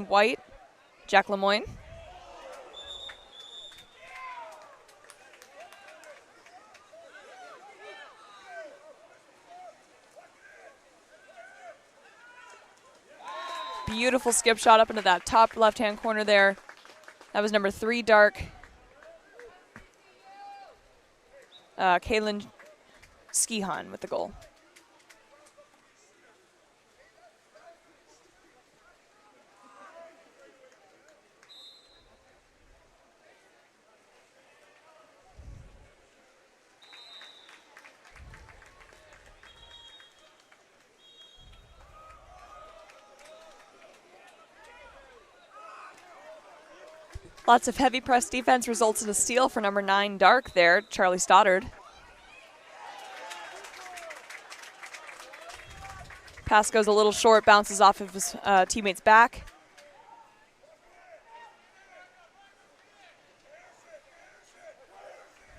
White, Jack Lemoyne. Beautiful skip shot up into that top left-hand corner there. That was number 3 Dark, Kaylin Skihan with the goal. Lots of heavy press defense results in a steal for number 9 Dark there, Charlie Stoddard. Pass goes a little short, bounces off of his teammate's back.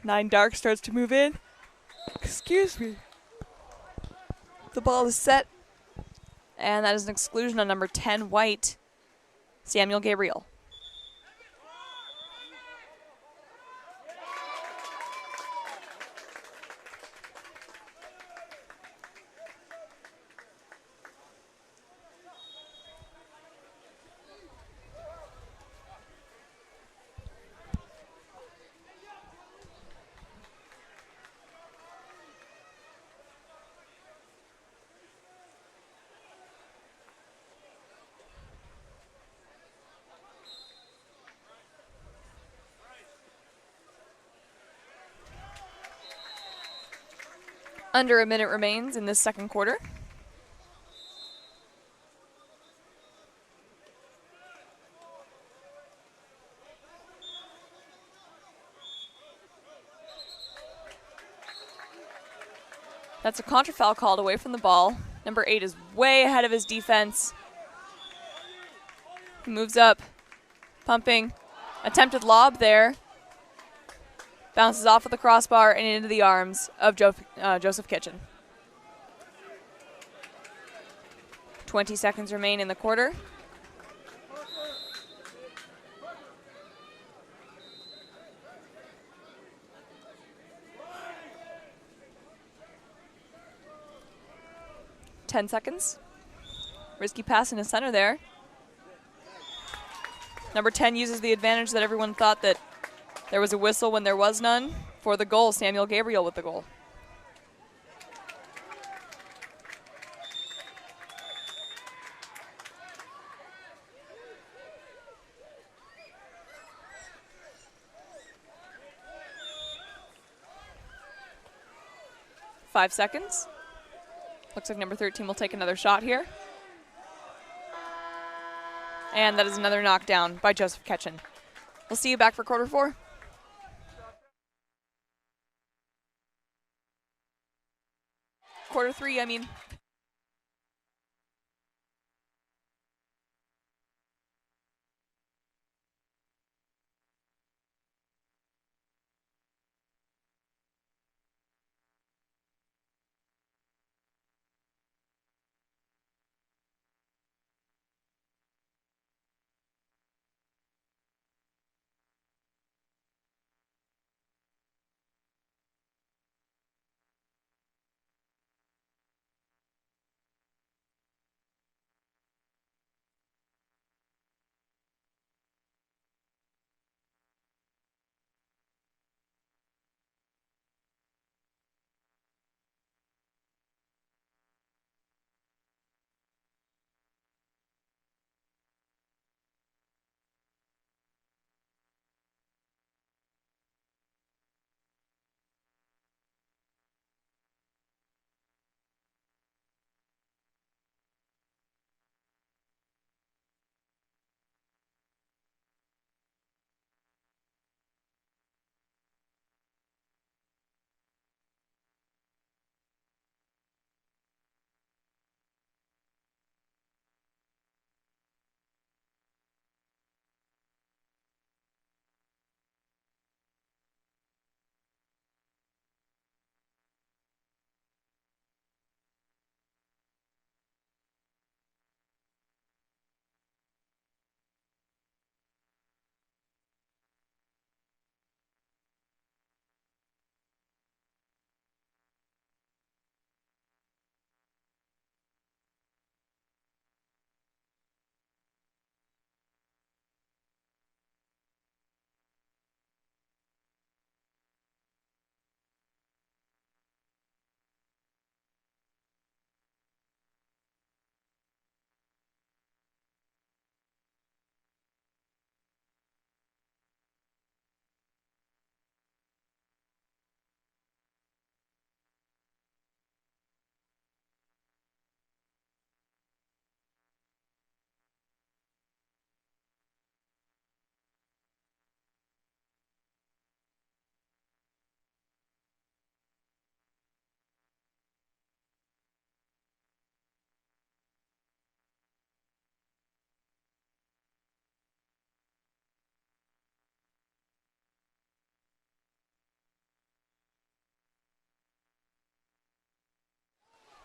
Nine Dark starts to move in. Excuse me. The ball is set. And that is an exclusion on number 10 White, Samuel Gabriel. Under a minute remains in this second quarter. That's a contra foul called away from the ball. Number 8 is way ahead of his defense. He moves up, pumping. Attempted lob there. Bounces off of the crossbar and into the arms of Joseph Kitchen. 20 seconds remain in the quarter. Ten seconds. Risky pass in the center there. Number 10 uses the advantage that everyone thought that there was a whistle when there was none for the goal. Samuel Gabriel with the goal. Five seconds. Looks like number 13 will take another shot here. And that is another knockdown by Joseph Ketchen. We'll see you back for quarter 4. Quarter 3, I mean.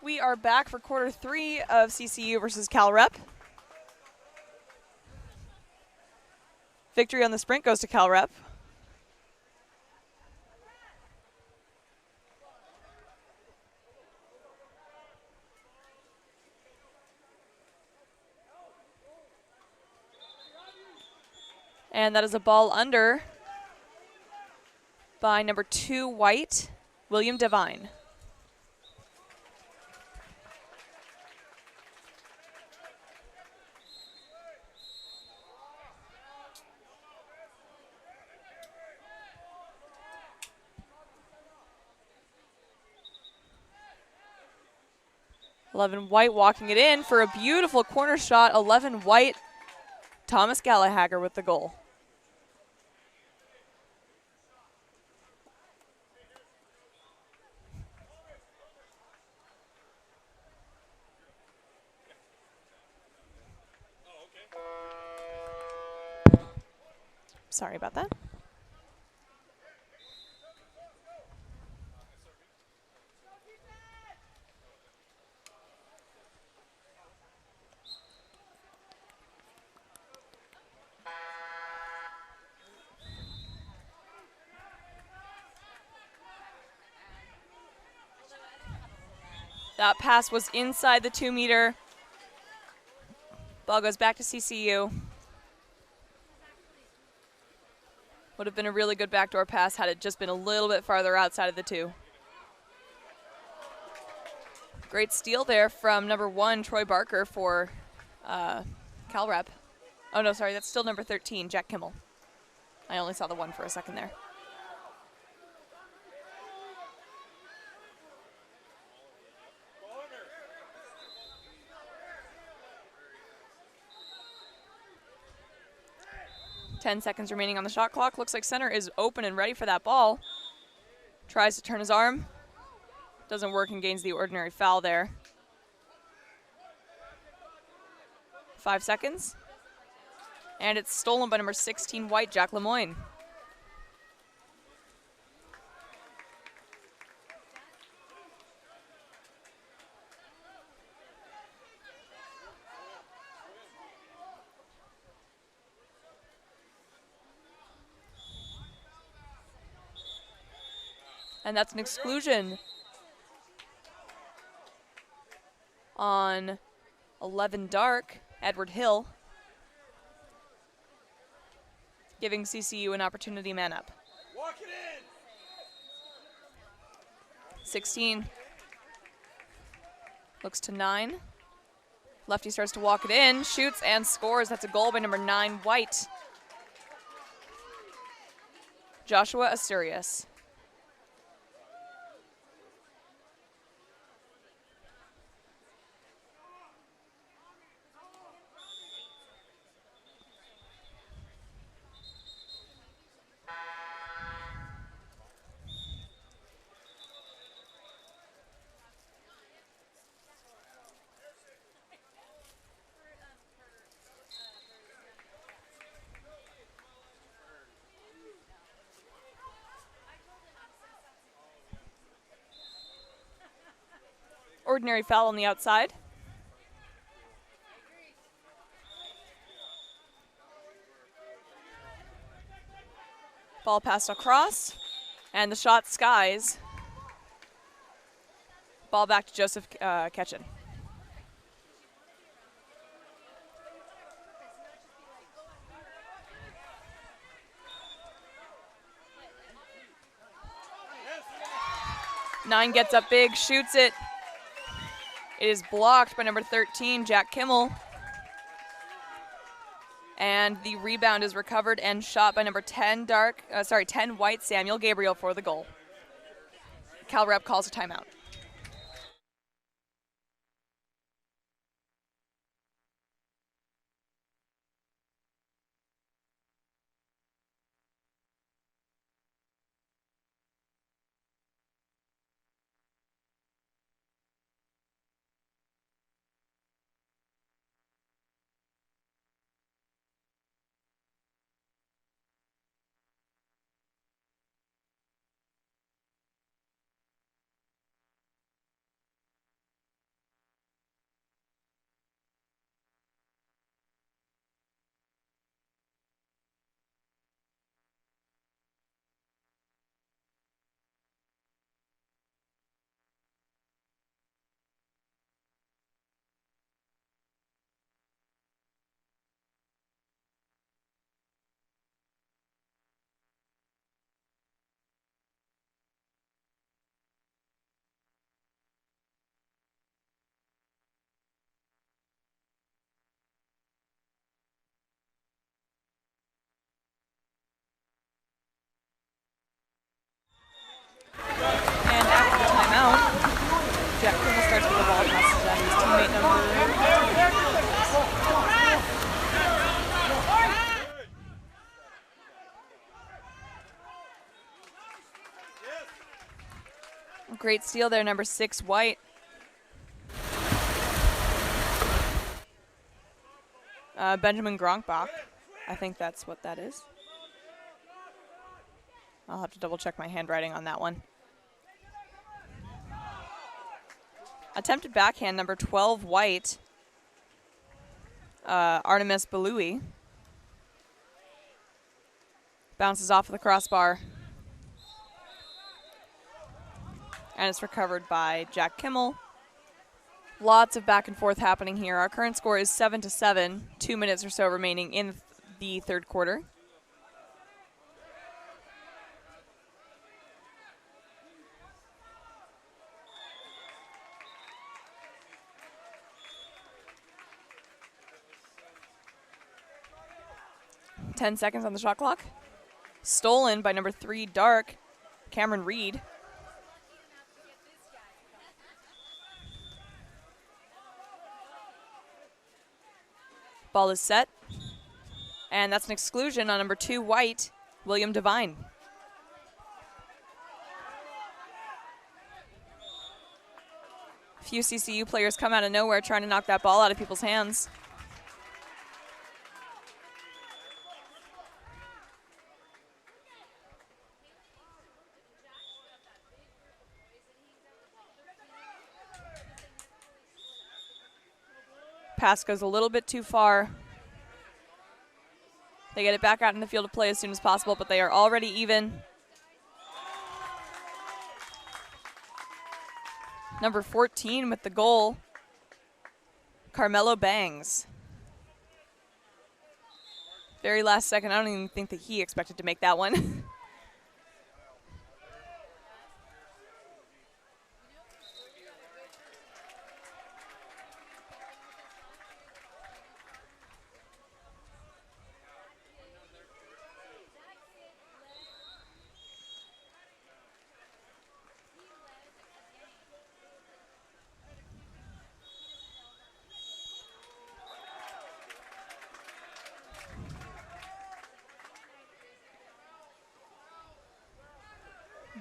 We are back for quarter 3 of CCU versus Cal Rep. Victory on the sprint goes to Cal Rep. And that is a ball under by number 2 white, William Devine. Eleven white walking it in for a beautiful corner shot. 11 white, Thomas Gallagher with the goal. Sorry about that. That pass was inside the 2-meter. Ball goes back to CCU. Would have been a really good backdoor pass had it just been a little bit farther outside of the 2. Great steal there from number 1, Troy Barker for Cal Rep. Oh, no, sorry, that's still number 13, Jack Kimmel. I only saw the 1 for a second there. Ten seconds remaining on the shot clock. Looks like center is open and ready for that ball. Tries to turn his arm. Doesn't work and gains the ordinary foul there. 5 seconds. And it's stolen by number 16 white, Jack Lemoyne. And that's an exclusion on 11 dark, Edward Hill, giving CCU an opportunity man up. Walk it in. 16 looks to 9. Lefty starts to walk it in, shoots and scores. That's a goal by number 9 white, Joshua Asturias. Ordinary foul on the outside. Ball passed across, and the shot skies. Ball back to Joseph Ketchen. Nine gets up big, shoots it. It is blocked by number 13, Jack Kimmel. And the rebound is recovered and shot by number 10 white, Samuel Gabriel for the goal. Cal Rep calls a timeout. Great steal there, number 6, White. Benjamin Gronkbach. I think that's what that is. I'll have to double check my handwriting on that one. Attempted backhand, number 12, White. Artemis Balui. Bounces off of the crossbar. And it's recovered by Jack Kimmel. Lots of back and forth happening here. Our current score is 7-7, 2 minutes or so remaining in the third quarter. Ten seconds on the shot clock. Stolen by number 3, Dark, Cameron Reed. Ball is set. And that's an exclusion on number 2, White, William Devine. A few CCU players come out of nowhere trying to knock that ball out of people's hands. Pass goes a little bit too far. They get it back out in the field of play as soon as possible, but they are already even. Number 14 with the goal, Carmelo Bangs. Very last second, I don't even think that he expected to make that one.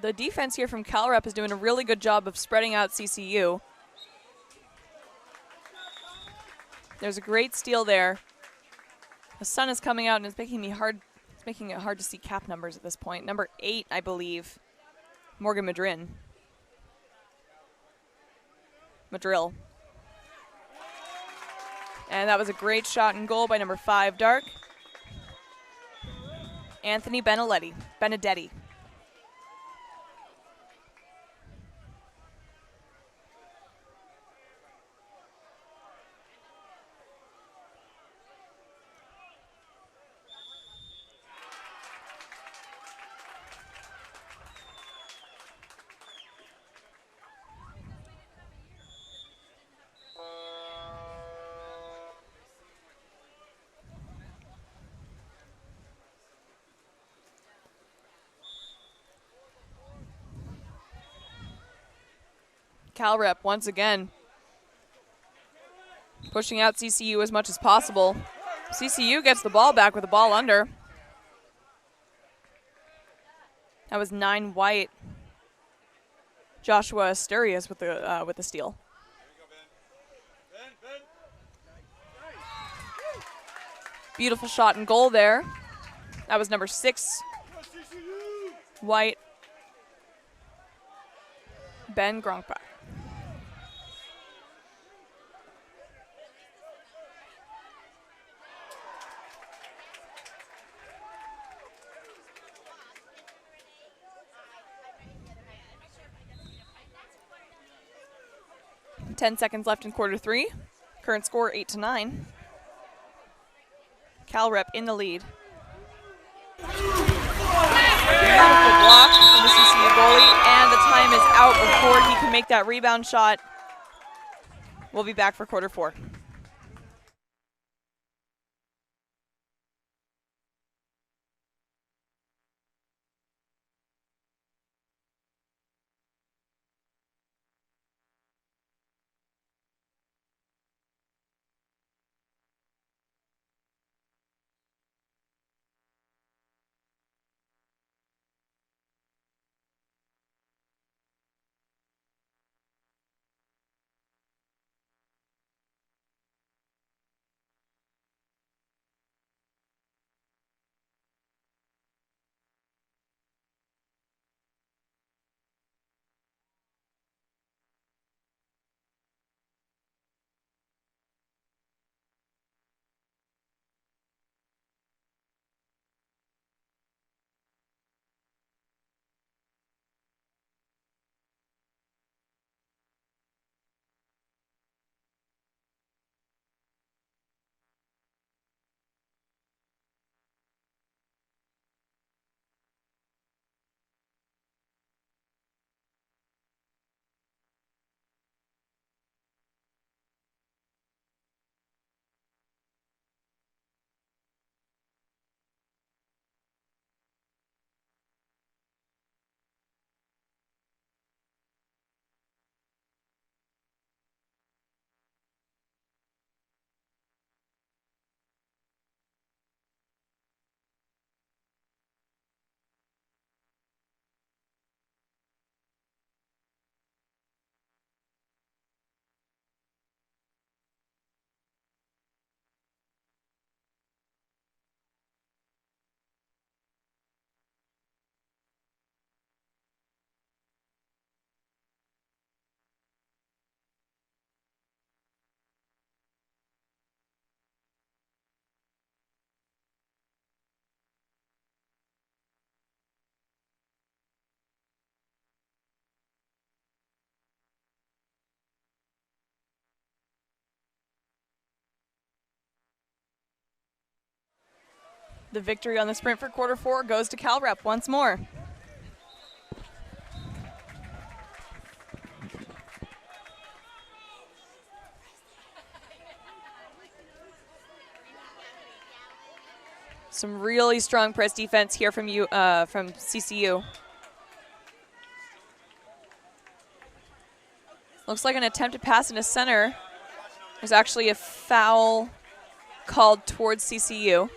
The defense here from Cal Rep is doing a really good job of spreading out CCU. There's a great steal there. The sun is coming out and it's making it hard to see cap numbers at this point. Number 8, I believe, Morgan Madrill. And that was a great shot and goal by number 5, Dark. Anthony Benedetti. Cal Rep once again pushing out CCU as much as possible. CCU gets the ball back with the ball under. That was 9, White. Joshua Asturias with the steal. Beautiful shot and goal there. That was number 6, White. Ben Gronkbach. Ten seconds left in quarter 3. Current score 8-9. Cal Rep in the lead. Beautiful block from the CCU goalie, and the time is out before he can make that rebound shot. We'll be back for quarter 4. The victory on the sprint for quarter 4 goes to Cal Rep once more. Some really strong press defense here from CCU. Looks like an attempted pass into center. There's actually a foul called towards CCU.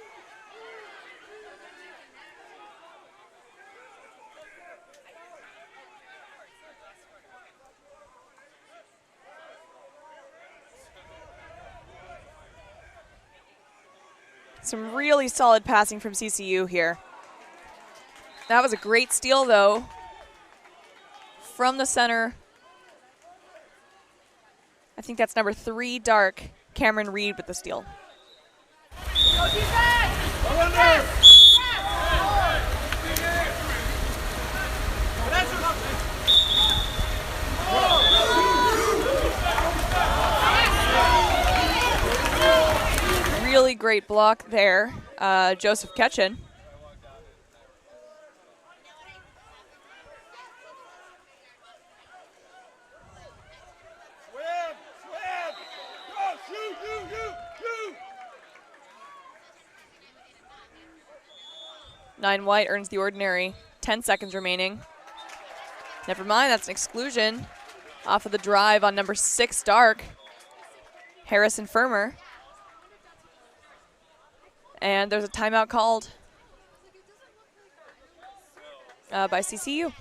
Some really solid passing from CCU here. That was a great steal, though, from the center. I think that's number 3, Dark, Cameron Reed with the steal. Really great block there, Joseph Ketchen. Nine White earns the ordinary. 10 seconds remaining. Never mind, that's an exclusion. Off of the drive on number 6, Dark. Harrison Firmer. And there's a timeout called by CCU.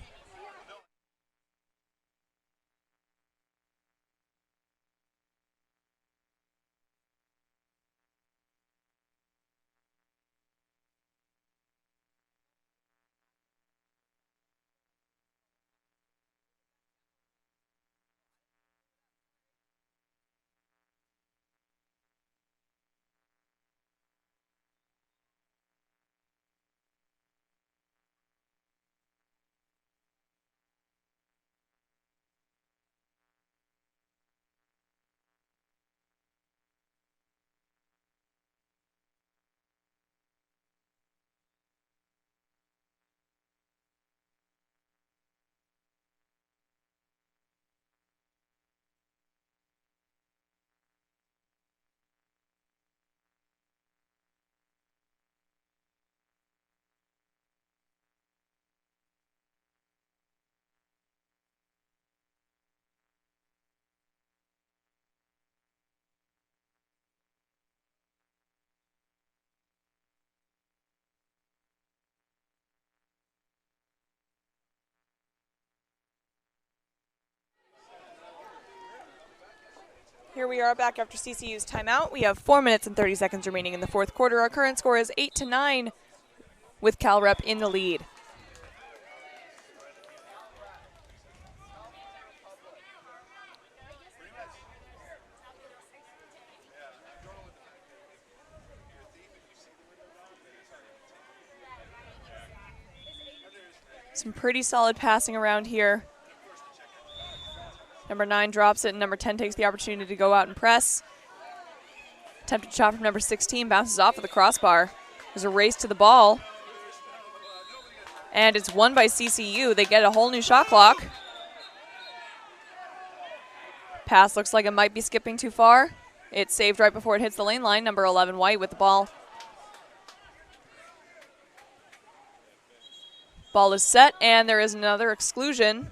Here we are back after CCU's timeout. We have 4 minutes and 30 seconds remaining in the fourth quarter. Our current score is 8-9 with Cal Rep in the lead. Some pretty solid passing around here. Number 9 drops it, and number 10 takes the opportunity to go out and press. Attempted shot from number 16, bounces off of the crossbar. There's a race to the ball. And it's won by CCU. They get a whole new shot clock. Pass looks like it might be skipping too far. It's saved right before it hits the lane line. Number 11, White, with the ball. Ball is set, and there is another exclusion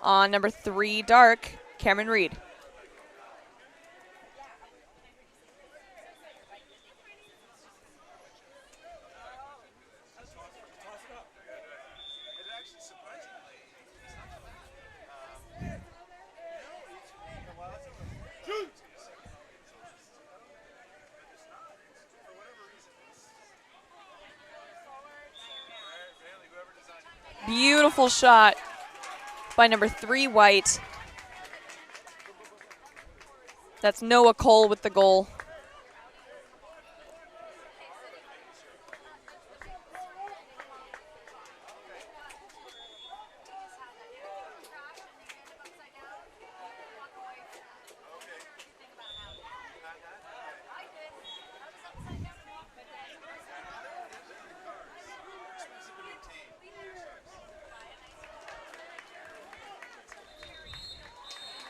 on number 3, Dark, Cameron Reed. Beautiful shot by number 3, White. That's Noah Cole with the goal.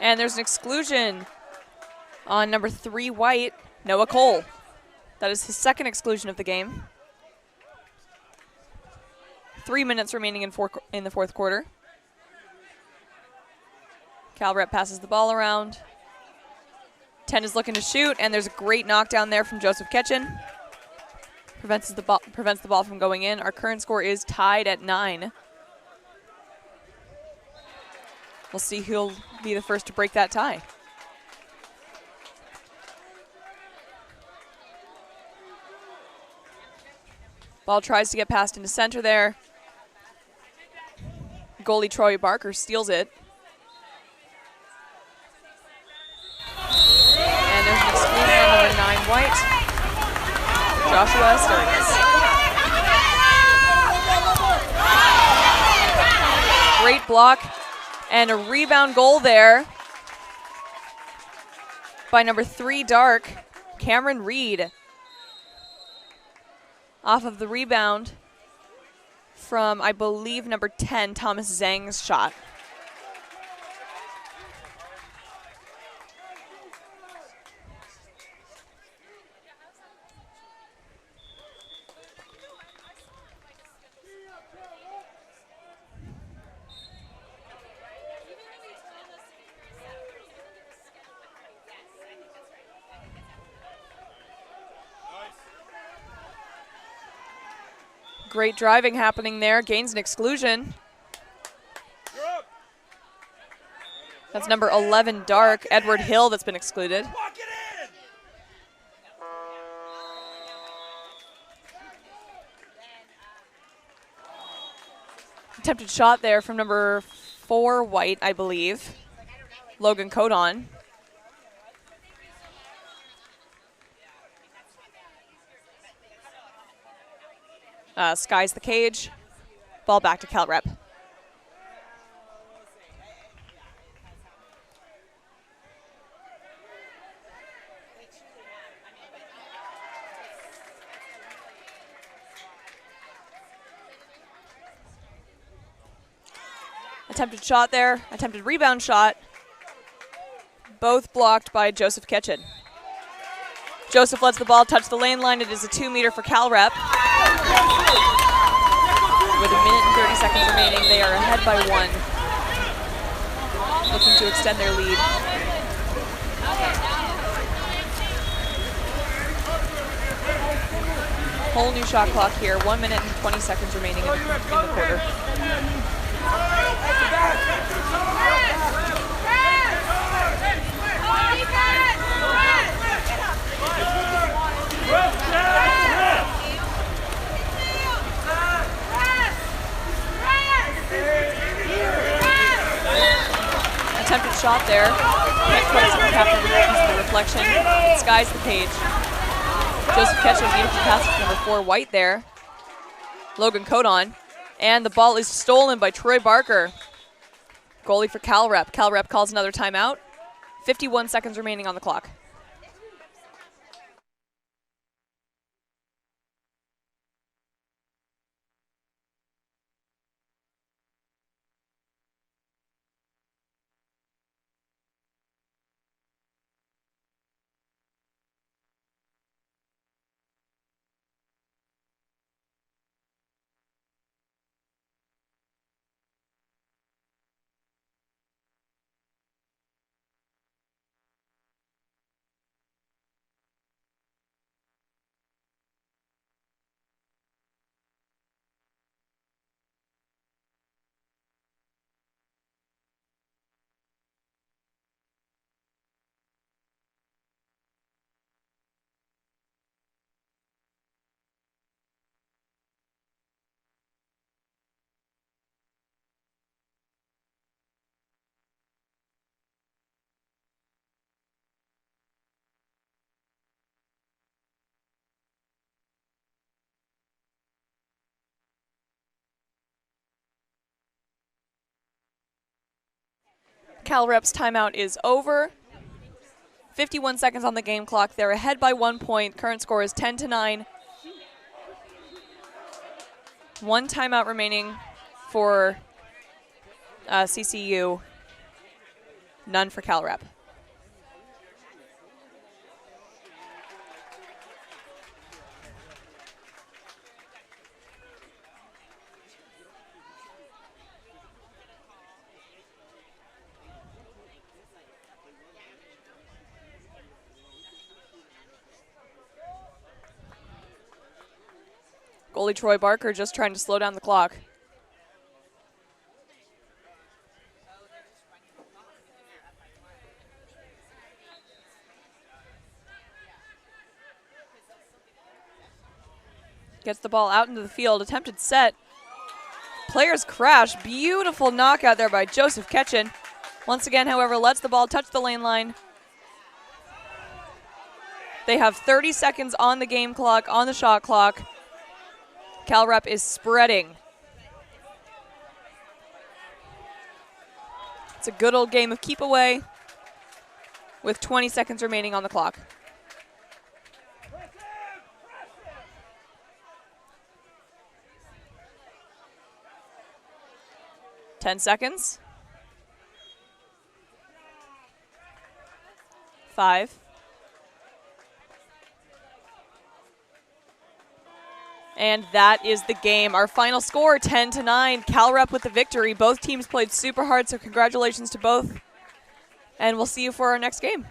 And there's an exclusion on number 3 white, Noah Cole. That is his second exclusion of the game. 3 minutes remaining in the fourth quarter. Cal Rep passes the ball around. 10 is looking to shoot, and there's a great knockdown there from Joseph Ketchen. Prevents the ball from going in. Our current score is tied at 9. We'll see who'll be the first to break that tie. Ball tries to get passed into center there. Goalie Troy Barker steals it. And there's an exclusion on number 9 white, Joshua Stearns. Great block and a rebound goal there by number 3 dark, Cameron Reed. Off of the rebound from, I believe, number 10, Thomas Zhang's shot. Great driving happening there. Gains an exclusion. That's number 11, dark, Edward Hill, that's been excluded. Attempted shot there from number 4, white, I believe. Logan Codon. Skies the cage. Ball back to Cal Rep. Attempted shot there. Attempted rebound shot. Both blocked by Joseph Ketchen. Joseph lets the ball touch the lane line. It is a 2-meter for Cal Rep. With a minute and 30 seconds remaining, they are ahead by 1. Looking to extend their lead. Whole new shot clock here. 1 minute and 20 seconds remaining in the quarter. Attempted shot there. Can't quite capture the reflection. It skies the cage. Joseph Ketchen, beautiful pass from number 4 white there. Logan Codon. And the ball is stolen by Troy Barker. Goalie for Cal Rep. Cal Rep calls another timeout. 51 seconds remaining on the clock. Cal Rep's timeout is over. 51 seconds on the game clock. They're ahead by 1 point. Current score is 10-9. 1 timeout remaining for CCU. None for Cal Rep. Goalie Troy Barker just trying to slow down the clock. Gets the ball out into the field. Attempted set. Players crash. Beautiful knockout there by Joseph Ketchin. Once again, however, lets the ball touch the lane line. They have 30 seconds on the game clock, on the shot clock. Cal Rep is spreading. It's a good old game of keep away with 20 seconds remaining on the clock. Ten seconds. 5. And that is the game. Our final score, 10-9. Cal Rep with the victory. Both teams played super hard, so congratulations to both. And we'll see you for our next game.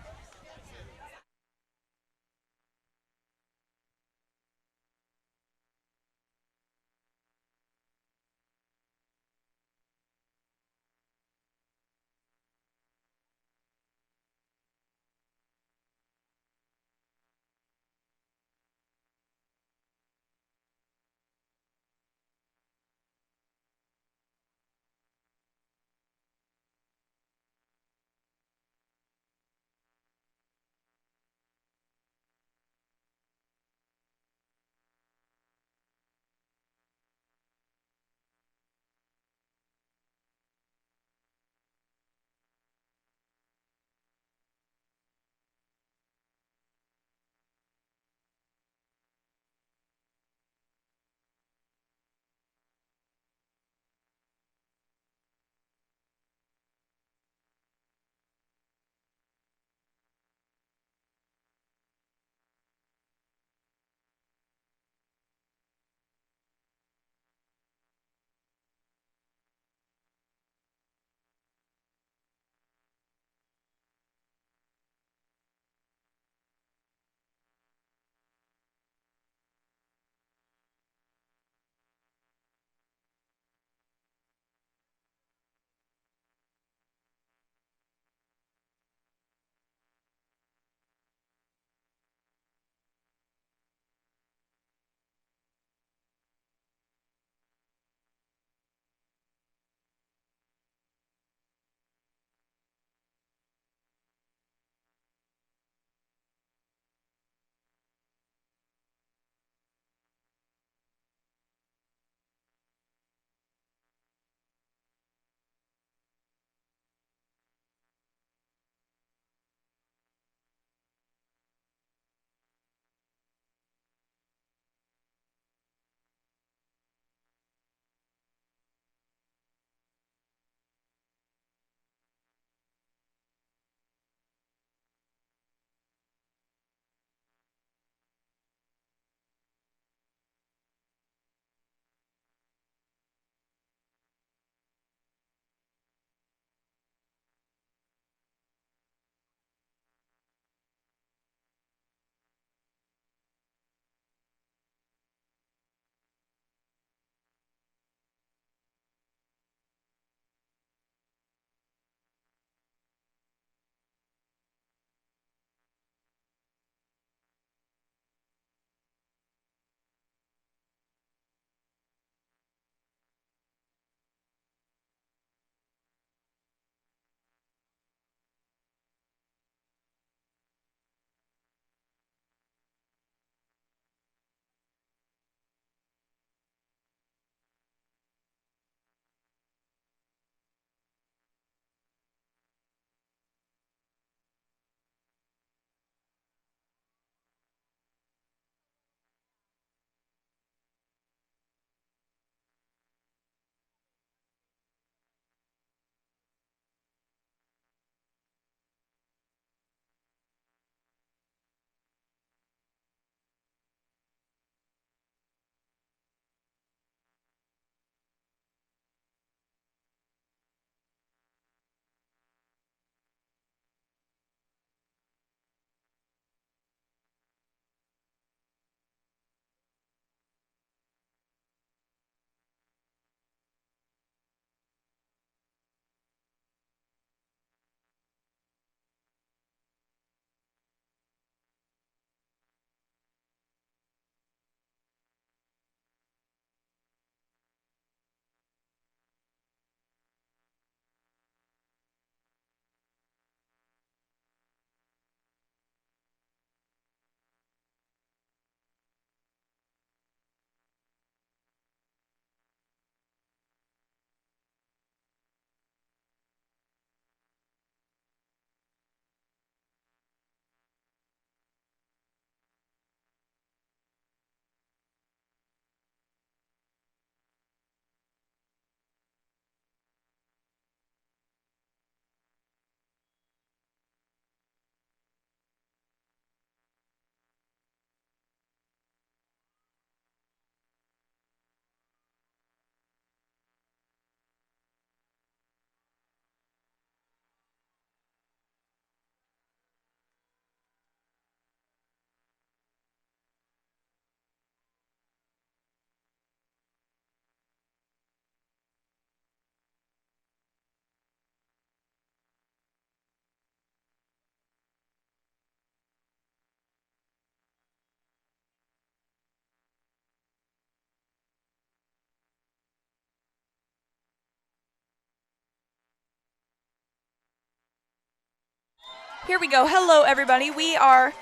Here we go. Hello, everybody. We are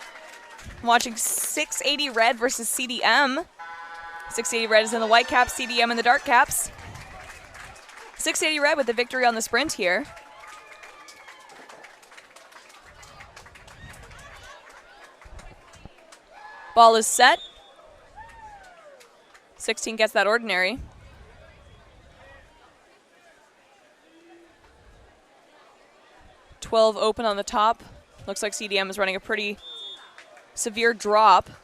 watching 680 Red versus CDM. 680 Red is in the white caps, CDM in the dark caps. 680 Red with the victory on the sprint here. Ball is set. 16 gets that ordinary. .12 open on the top. Looks like CDM is running a pretty severe drop. It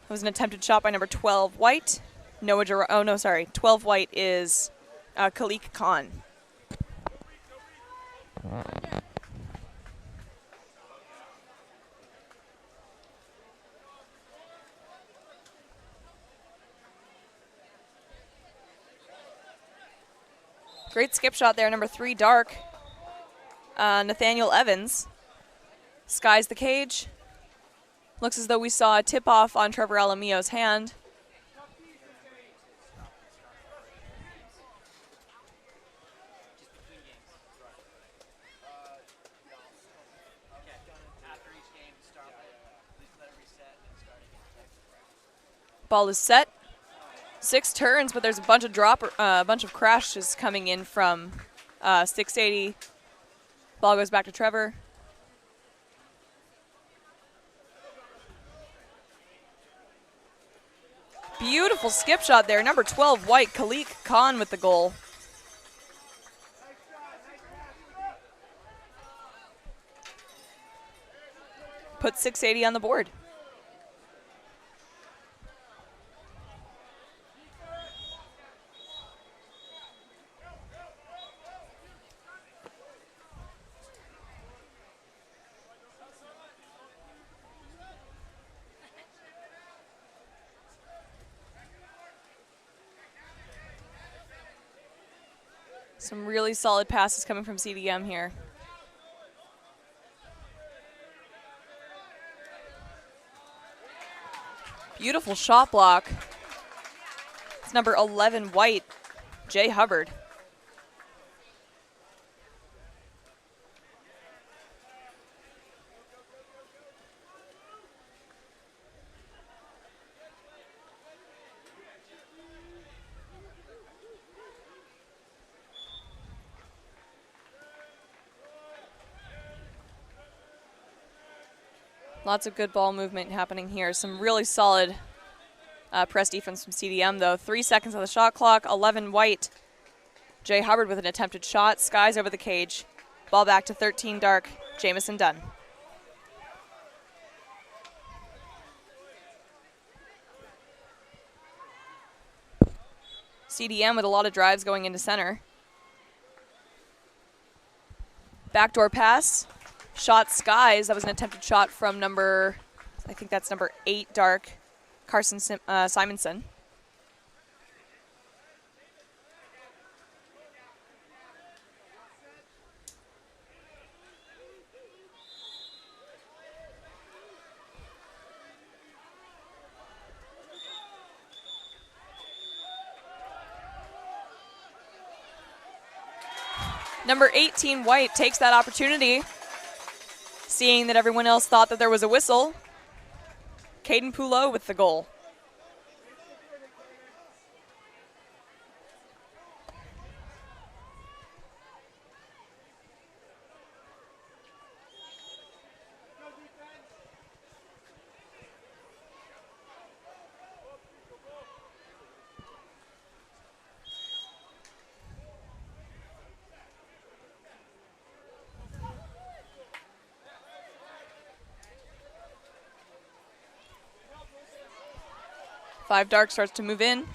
was an attempted shot by number 12 white. Noah 12 white is Khalik Khan. Great skip shot there, number 3 dark. Nathaniel Evans skies the cage. Looks as though we saw a tip-off on Trevor Alamio's hand. Ball is set. 6 turns, but there's a bunch of crashes coming in from 680. Ball goes back to Trevor. Beautiful skip shot there. Number 12 white, Khalik Khan with the goal. Put 680 on the board. Some really solid passes coming from CDM here. Beautiful shot block. It's number 11 white, Jay Hubbard. Lots of good ball movement happening here. Some really solid press defense from CDM, though. 3 seconds on the shot clock. 11 white. Jay Hubbard with an attempted shot. Skies over the cage. Ball back to 13 dark. Jamison Dunn. CDM with a lot of drives going into center. Backdoor pass. Shot skies. That was an attempted shot from number 8 dark, Carson Simonson. Number 18 white takes that opportunity. Seeing that everyone else thought that there was a whistle, Caden Polo with the goal. Five dark starts to move in.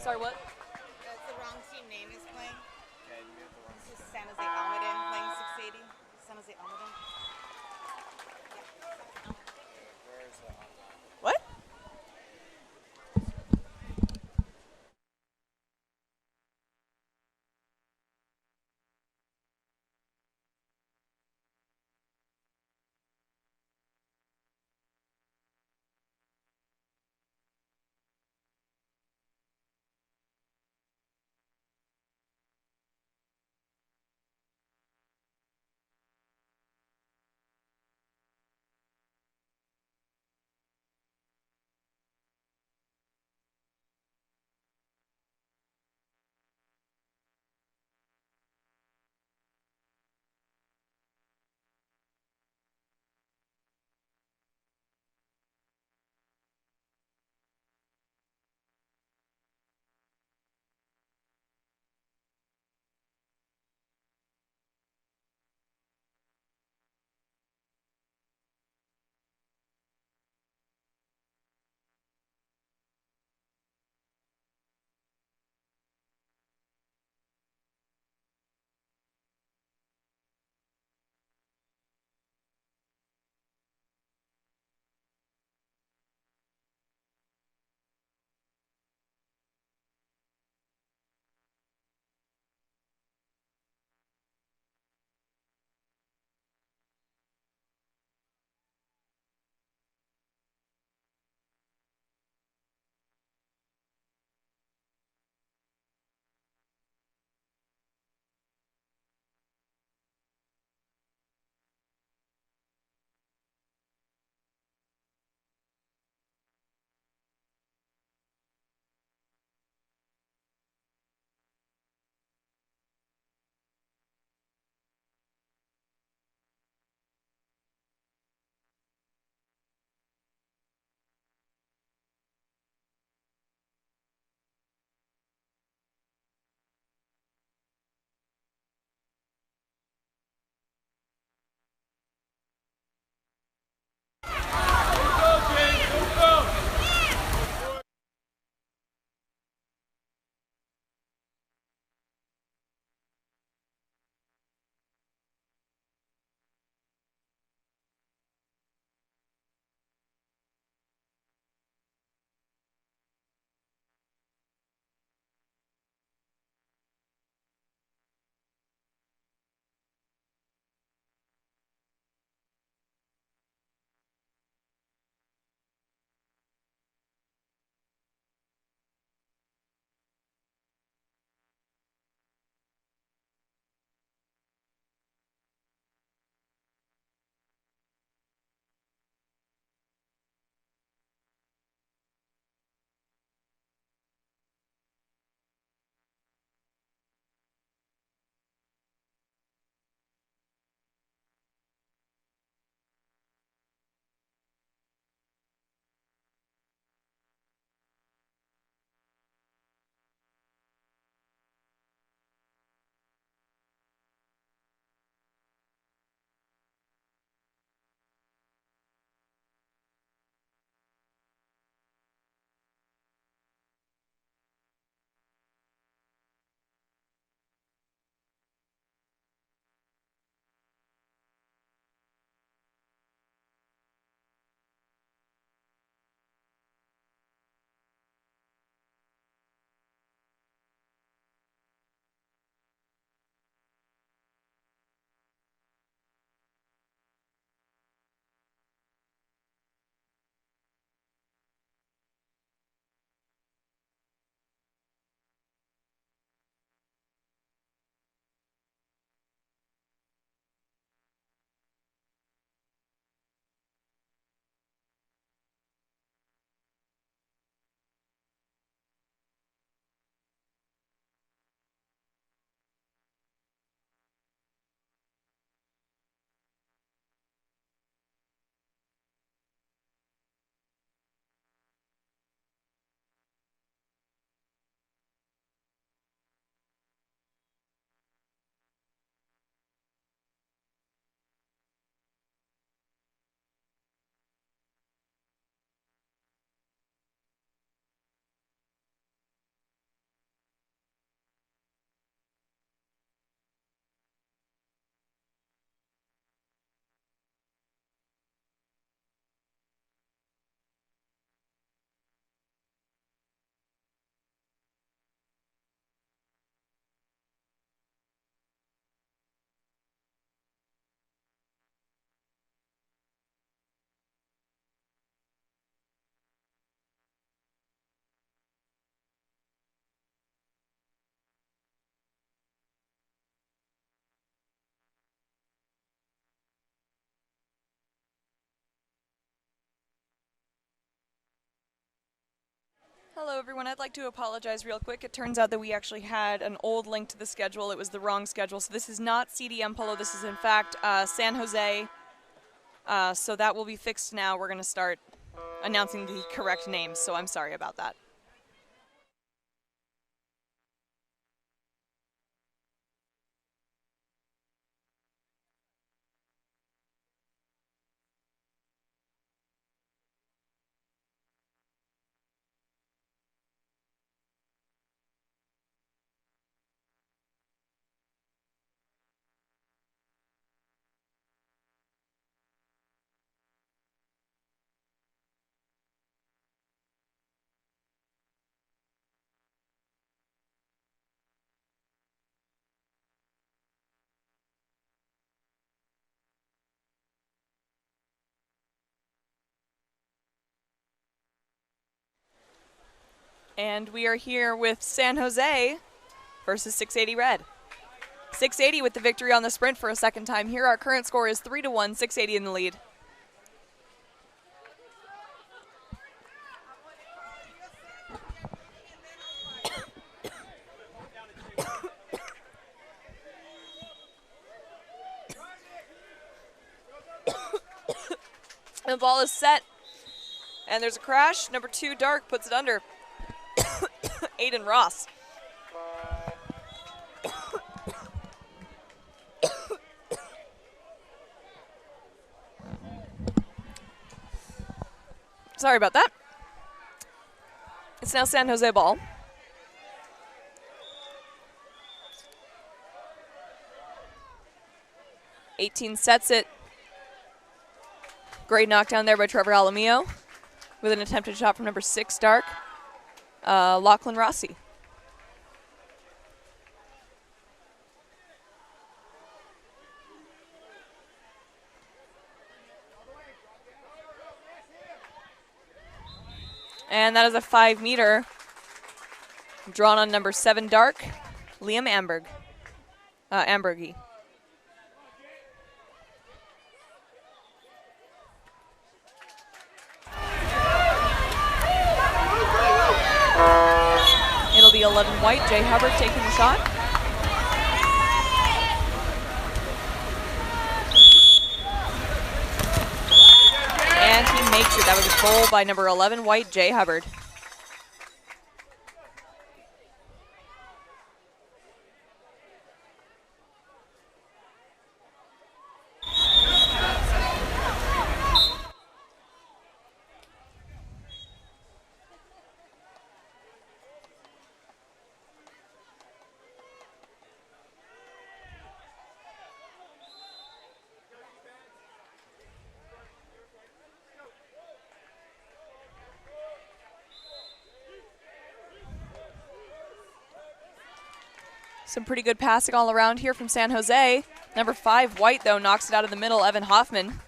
Sorry, what? That's the wrong team name is playing. This is San Jose Almaden playing 680. San Jose Almaden. What? Hello everyone, I'd like to apologize real quick. It turns out that we actually had an old link to the schedule. It was the wrong schedule. So this is not CDM Polo, this is in fact San Jose. So that will be fixed now. We're going to start announcing the correct names, so I'm sorry about that. And we are here with San Jose versus 680 Red. 680 with the victory on the sprint for a second time here. Our current score is 3-1, 680 in the lead. The ball is set, and there's a crash. Number 2, Dark, puts it under. Aiden Ross. Sorry about that. It's now San Jose ball. '18 sets it. Great knockdown there by Trevor Alamillo with an attempted shot from number 6, Dark, Lachlan Rossi. And that is a 5-meter drawn on number 7, Dark, Liam Ambergy. It'll be 11 white, Jay Hubbard taking the shot. And he makes it. That was a goal by number 11 white, Jay Hubbard. Some pretty good passing all around here from San Jose. Number 5, White, though, knocks it out of the middle, Evan Hoffman.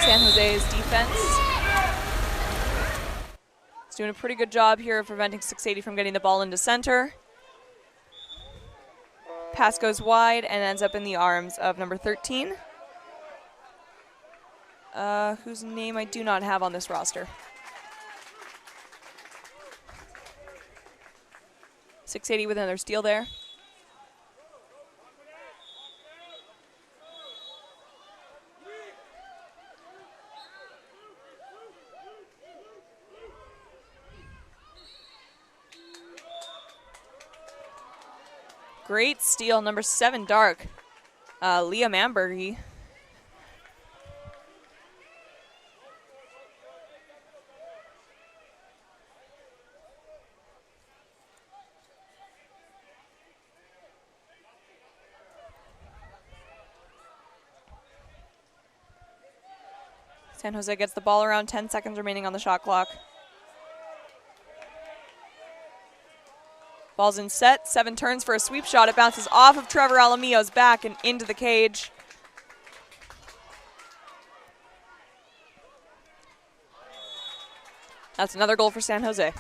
San Jose's defense is doing a pretty good job here of preventing 680 from getting the ball into center. Pass goes wide and ends up in the arms of number 13, whose name I do not have on this roster. 680 with another steal there. Great steal, number 7, Dark, Liam Ambergy. San Jose gets the ball around, 10 seconds remaining on the shot clock. Ball's in set, 7 turns for a sweep shot. It bounces off of Trevor Alamillo's back and into the cage. That's another goal for San Jose.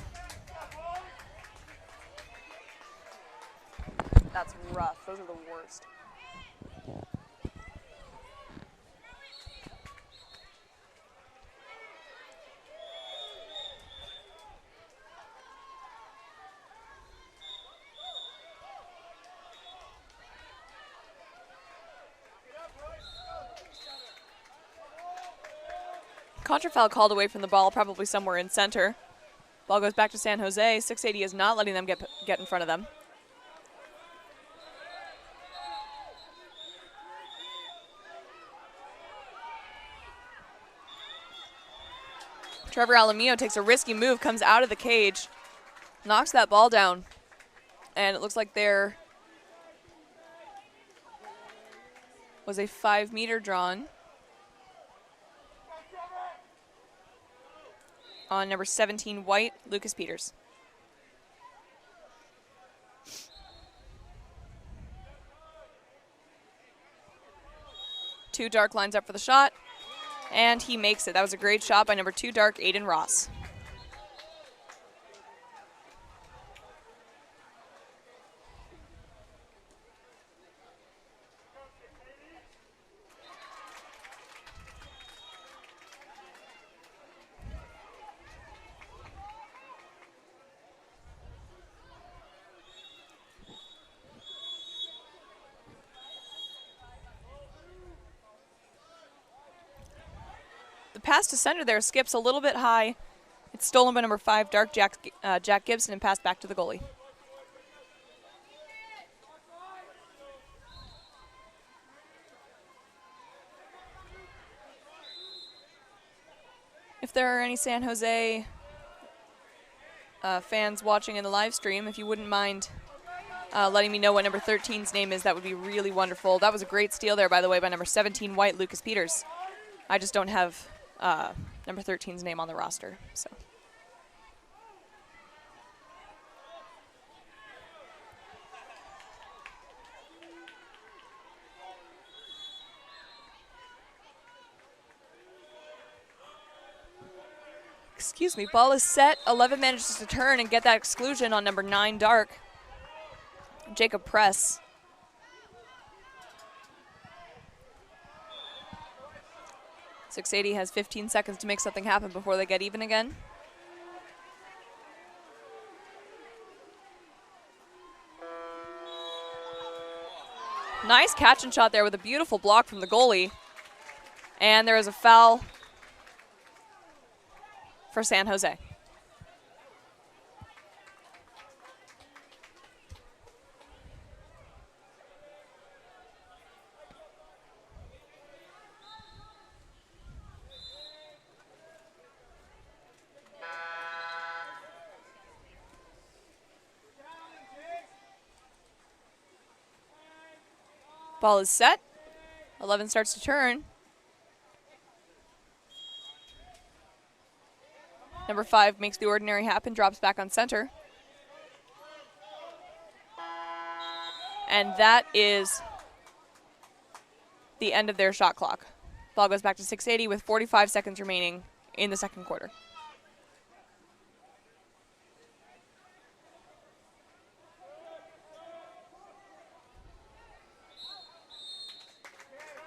That's rough. Those are the worst. Contra foul called away from the ball, probably somewhere in center. Ball goes back to San Jose. 680 is not letting them get in front of them. Trevor Alamillo takes a risky move, comes out of the cage, knocks that ball down, and it looks like there was a 5-meter drawn on number 17 white, Lucas Peters. Two dark lines up for the shot, and he makes it. That was a great shot by number 2 dark, Aiden Ross. Pass to center there skips a little bit high. It's stolen by number 5, Dark Jack Gibson, and passed back to the goalie. If there are any San Jose fans watching in the live stream, if you wouldn't mind letting me know what number 13's name is, that would be really wonderful. That was a great steal there, by the way, by number 17 white, Lucas Peters. I just don't have number 13's name on the roster. So. Excuse me, ball is set. 11 manages to turn and get that exclusion on number 9 dark, Jacob Press. .680 has 15 seconds to make something happen before they get even again. Nice catch and shot there with a beautiful block from the goalie. And there is a foul for San Jose. Ball is set. 11 starts to turn. Number 5 makes the ordinary happen, drops back on center. And that is the end of their shot clock. Ball goes back to 680 with 45 seconds remaining in the second quarter.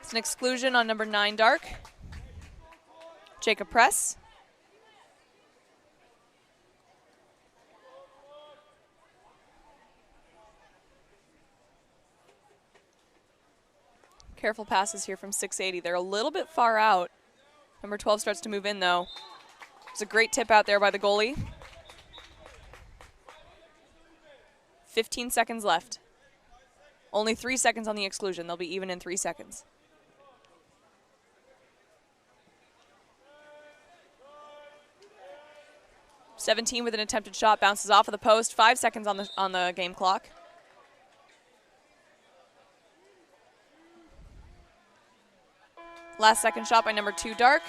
It's an exclusion on number 9 dark, Jacob Press. Careful passes here from 680. They're a little bit far out. Number 12 starts to move in, though. There's a great tip out there by the goalie. 15 seconds left. Only 3 seconds on the exclusion. They'll be even in 3 seconds. .17 with an attempted shot, bounces off of the post. 5 seconds on the game clock. Last second shot by number 2 dark,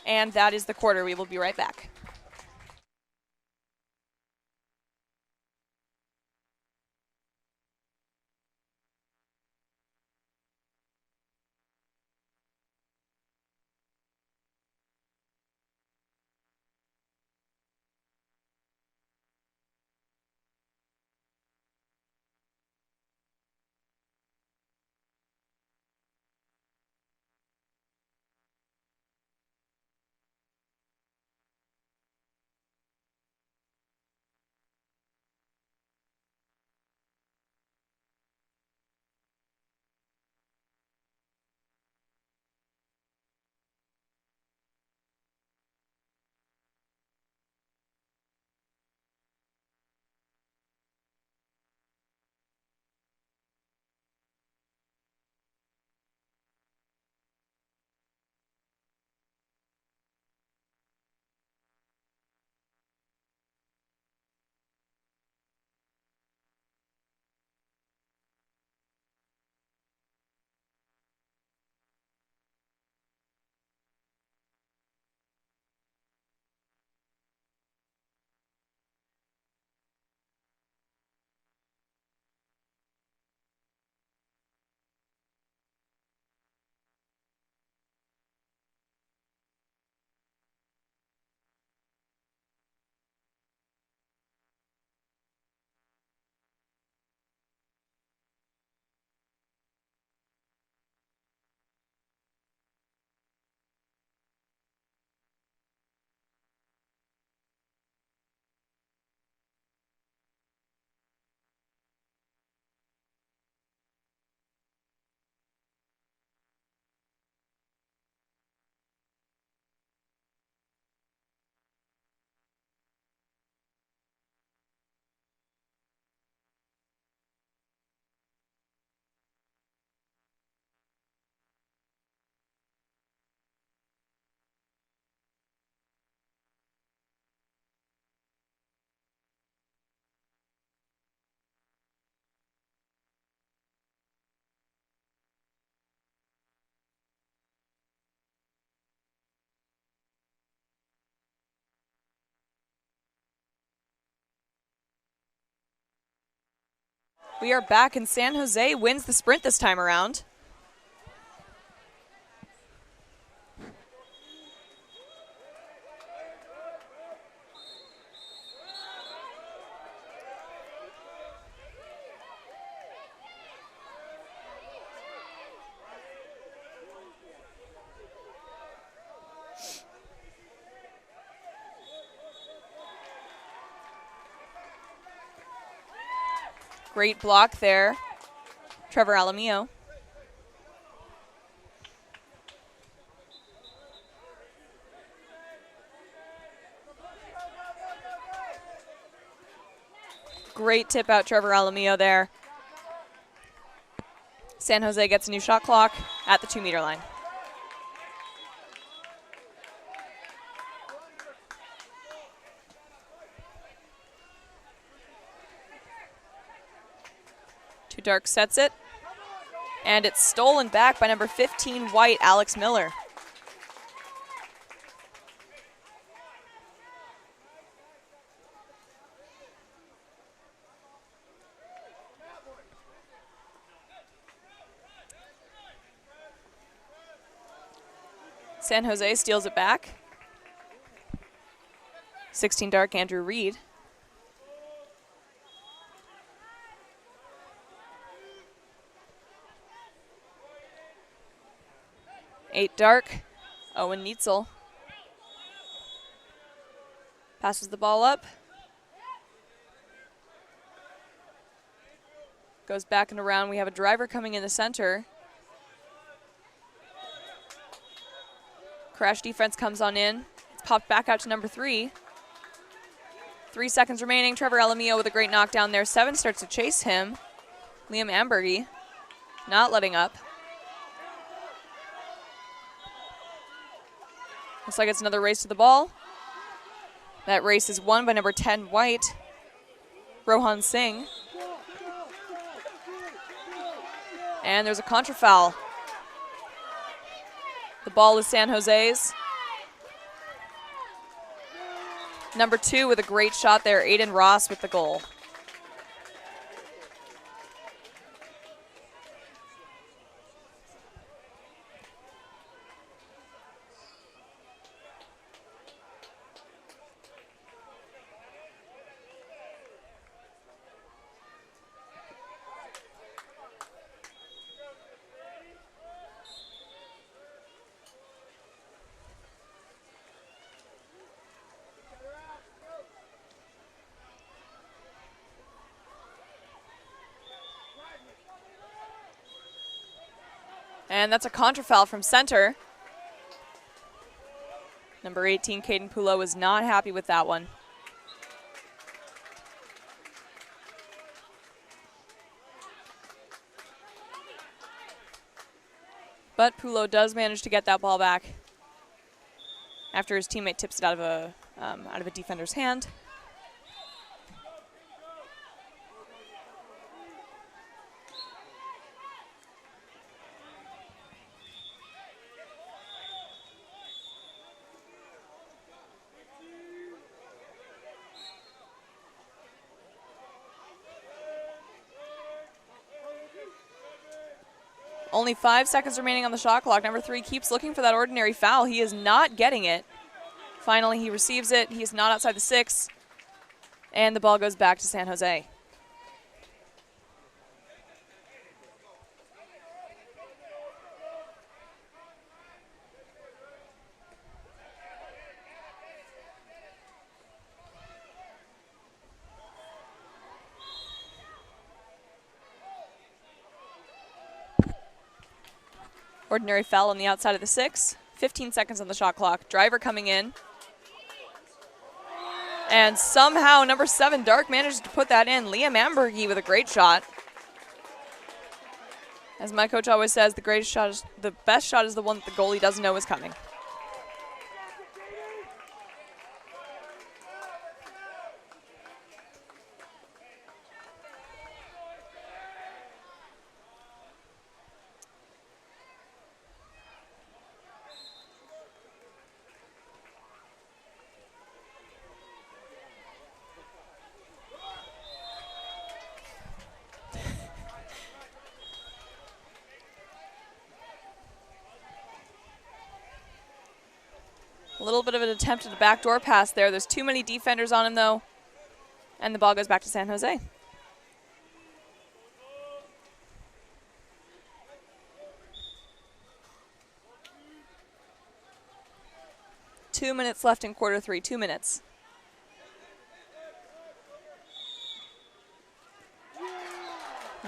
and that is the quarter. We will be right back. We are back, and San Jose wins the sprint this time around. Great block there, Trevor Alamillo. Great tip out, Trevor Alamillo there. San Jose gets a new shot clock at the 2-meter line. Too Dark sets it, and it's stolen back by number 15 white, Alex Miller. San Jose steals it back. 16 Dark, Andrew Reed. Eight Dark, Owen Neitzel. Passes the ball up. Goes back and around. We have a driver coming in the center. Crash defense comes on in. It's popped back out to number 3. 3 seconds remaining. Trevor Alamillo with a great knockdown there. 7 starts to chase him. Liam Ambergy not letting up. Looks like it's another race to the ball. That race is won by number 10 white, Rohan Singh. And there's a contra foul. The ball is San Jose's. Number 2 with a great shot there, Aiden Ross with the goal. And that's a contra foul from center. Number 18, Caden Polo, is not happy with that one. But Polo does manage to get that ball back after his teammate tips it out of a defender's hand. Only 5 seconds remaining on the shot clock. Number 3 keeps looking for that ordinary foul. He is not getting it. Finally, he receives it. He is not outside the 6. And the ball goes back to San Jose. Ordinary foul on the outside of the 6. 15 seconds on the shot clock. Driver coming in. And somehow number 7, Dark, managed to put that in. Liam Ambergy with a great shot. As my coach always says, the best shot is the one that the goalie doesn't know is coming. A little bit of an attempt at a backdoor pass there. There's too many defenders on him, though. And the ball goes back to San Jose. Two minutes left in quarter three. 2 minutes.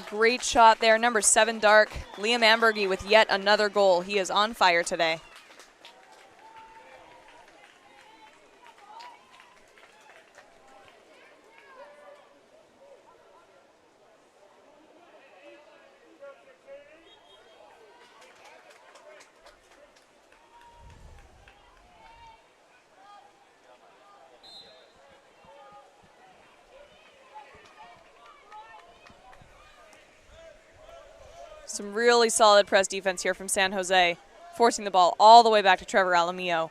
Great shot there. Number 7, Dark. Liam Ambergy with yet another goal. He is on fire today. Some really solid press defense here from San Jose, forcing the ball all the way back to Trevor Alamillo.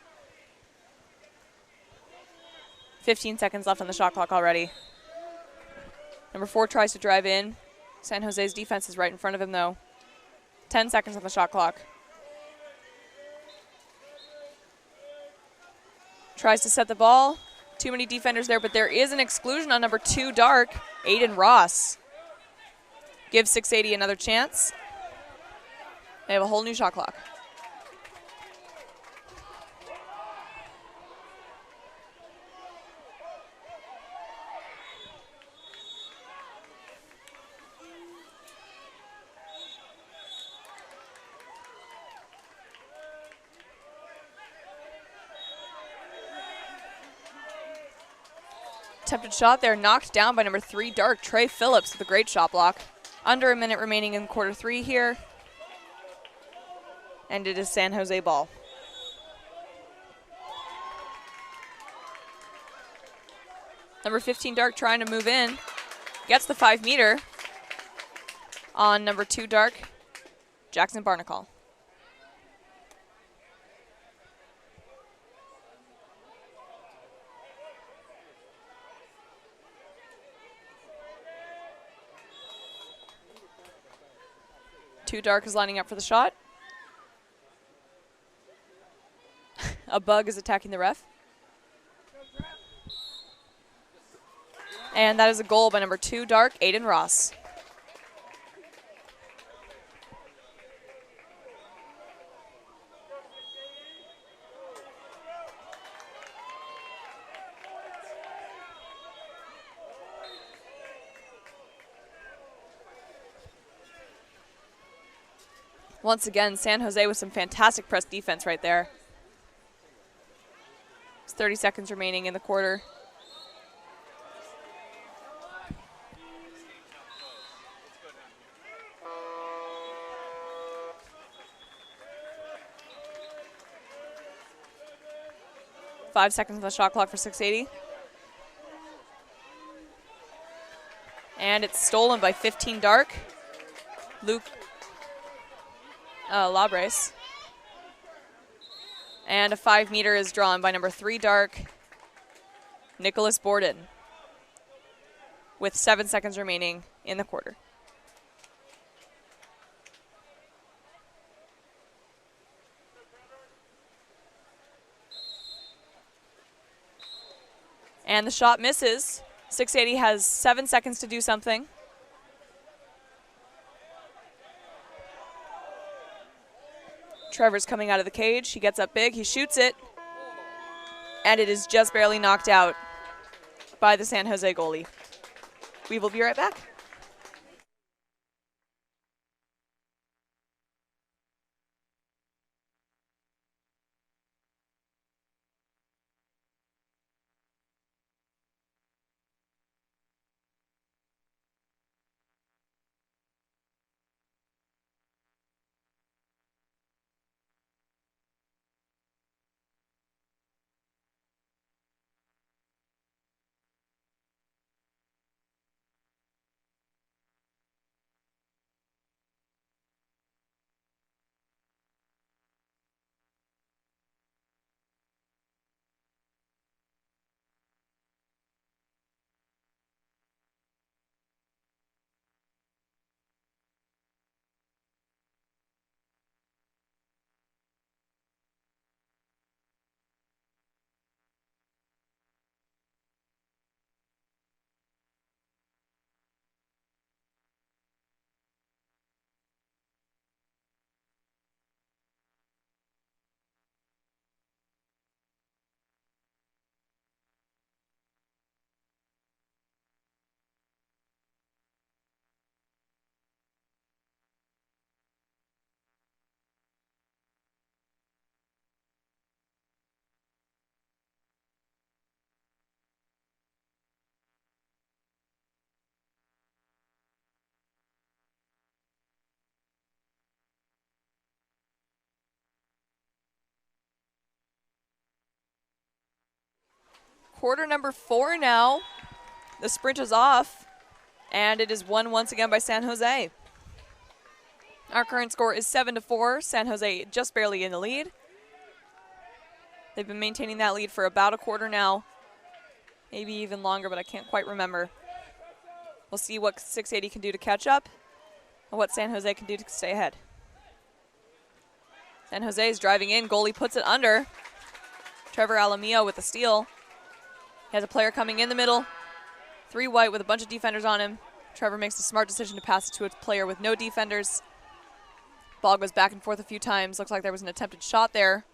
15 seconds left on the shot clock already. Number 4 tries to drive in. San Jose's defense is right in front of him, though. 10 seconds on the shot clock. Tries to set the ball. Too many defenders there, but there is an exclusion on number 2, Dark. Aiden Ross. Gives 680 another chance. They have a whole new shot clock. Attempted shot there, knocked down by number 3, Dark. Trey Phillips with a great shot block. Under a minute remaining in quarter 3 here. And it is San Jose ball. Number 15, Dark, trying to move in. Gets the 5-meter on number 2, Dark, Jackson Barnacle. Two Dark is lining up for the shot. A bug is attacking the ref. And that is a goal by number 2, Dark, Aiden Ross. Once again, San Jose with some fantastic press defense right there. There's 30 seconds remaining in the quarter. Five seconds on the shot clock for 680. And it's stolen by 15 Dark. Luke Labres. And a 5-meter is drawn by number 3 Dark, Nicholas Borden, with 7 seconds remaining in the quarter. And the shot misses. 680 has 7 seconds to do something. Trevor's coming out of the cage. He gets up big. He shoots it. And it is just barely knocked out by the San Jose goalie. We will be right back. quarter number 4 now. The sprint is off, and it is won once again by San Jose. Our current score is 7-4. San Jose just barely in the lead. They've been maintaining that lead for about a quarter now. Maybe even longer, but I can't quite remember. We'll see what 680 can do to catch up and what San Jose can do to stay ahead. San Jose is driving in. Goalie puts it under. Trevor Alamillo with the steal. He has a player coming in the middle. 3 white with a bunch of defenders on him. Trevor makes the smart decision to pass it to a player with no defenders. Ball goes back and forth a few times. Looks like there was an attempted shot there.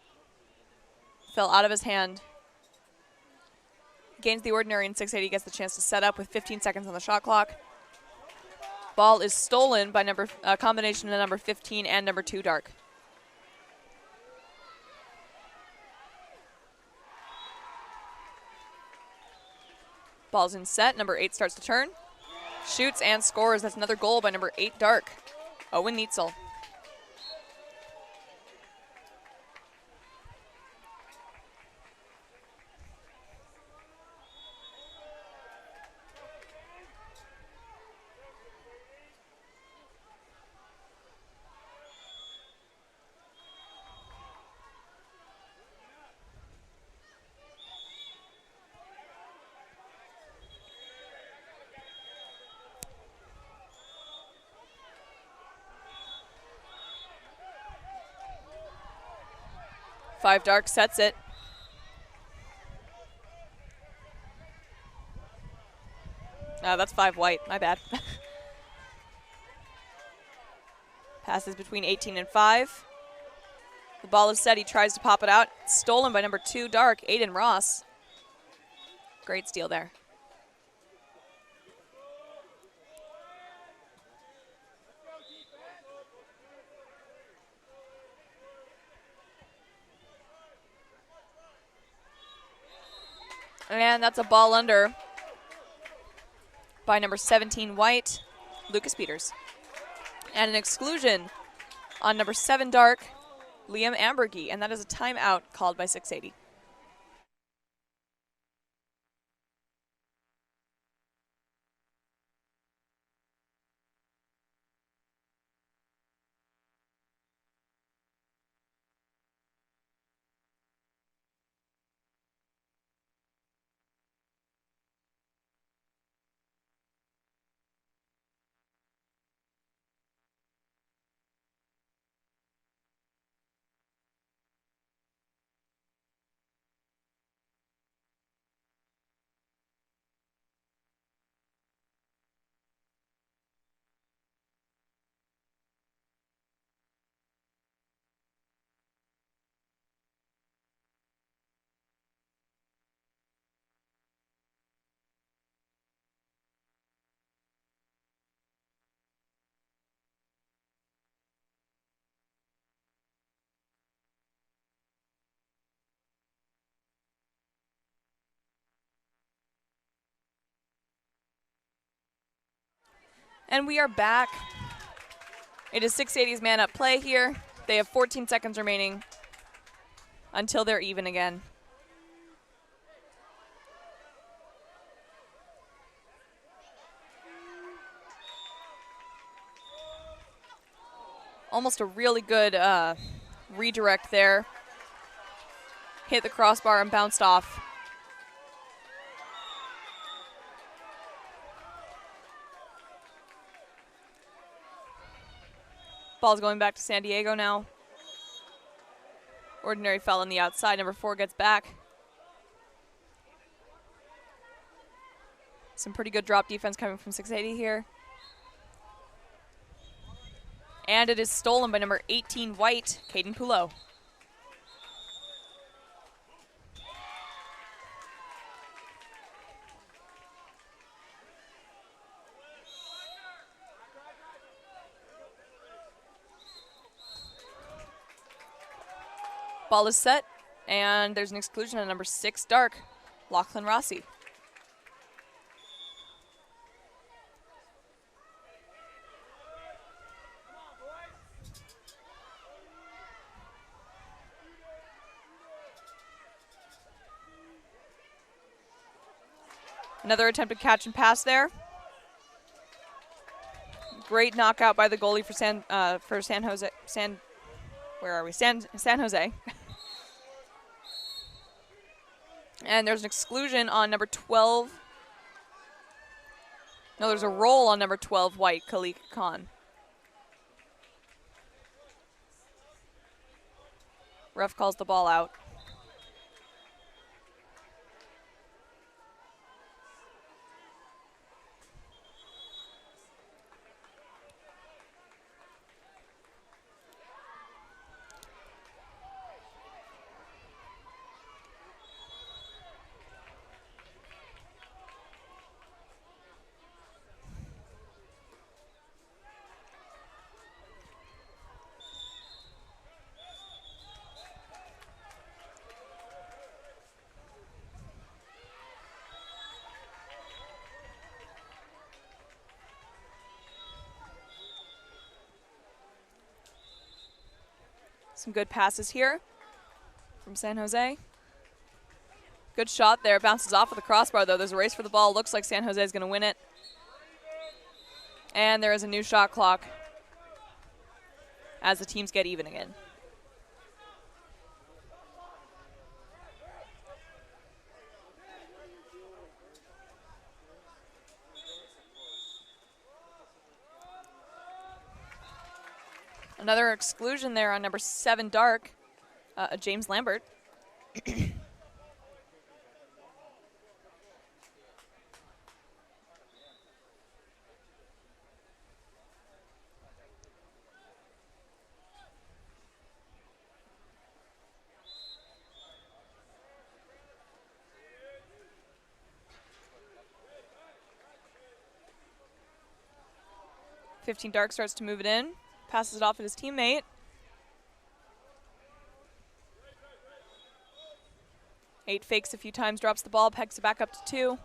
Fell out of his hand. Gains the ordinary, and 680 gets the chance to set up with 15 seconds on the shot clock. Ball is stolen by combination of number 15 and number 2 Dark. Ball's in set. Number 8 starts to turn. Shoots and scores. That's another goal by number 8 Dark. Owen Neitzel. Five Dark sets it. That's 5 white, my bad. Passes between 18 and 5. The ball is set, he tries to pop it out. Stolen by number 2 Dark, Aiden Ross. Great steal there. And that's a ball under by number 17 White, Lucas Peters. And an exclusion on number 7 Dark, Liam Ambergy, and that is a timeout called by 680. And we are back. It is 680's man up play here. They have 14 seconds remaining until they're even again. Almost a really good redirect there. Hit the crossbar and bounced off. Ball's going back to San Diego now. Ordinary fell on the outside. Number 4 gets back. Some pretty good drop defense coming from 680 here. And it is stolen by number 18 White, Caden Polo. Ball is set, and there's an exclusion on number 6 Dark, Lachlan Rossi. Another attempted catch and pass there. Great knockout by the goalie for San Jose. Where are we? San Jose. And there's an exclusion on number 12. No, there's a roll on number 12, white, Khalik Khan. Ref calls the ball out. Some good passes here from San Jose. Good shot there. Bounces off of the crossbar, though. There's a race for the ball. Looks like San Jose is going to win it. And there is a new shot clock as the teams get even again. Another exclusion there on number 7, Dark, James Lambert. 15 Dark starts to move it in. Passes it off at his teammate. Eight fakes a few times, drops the ball, pegs it back up to 2.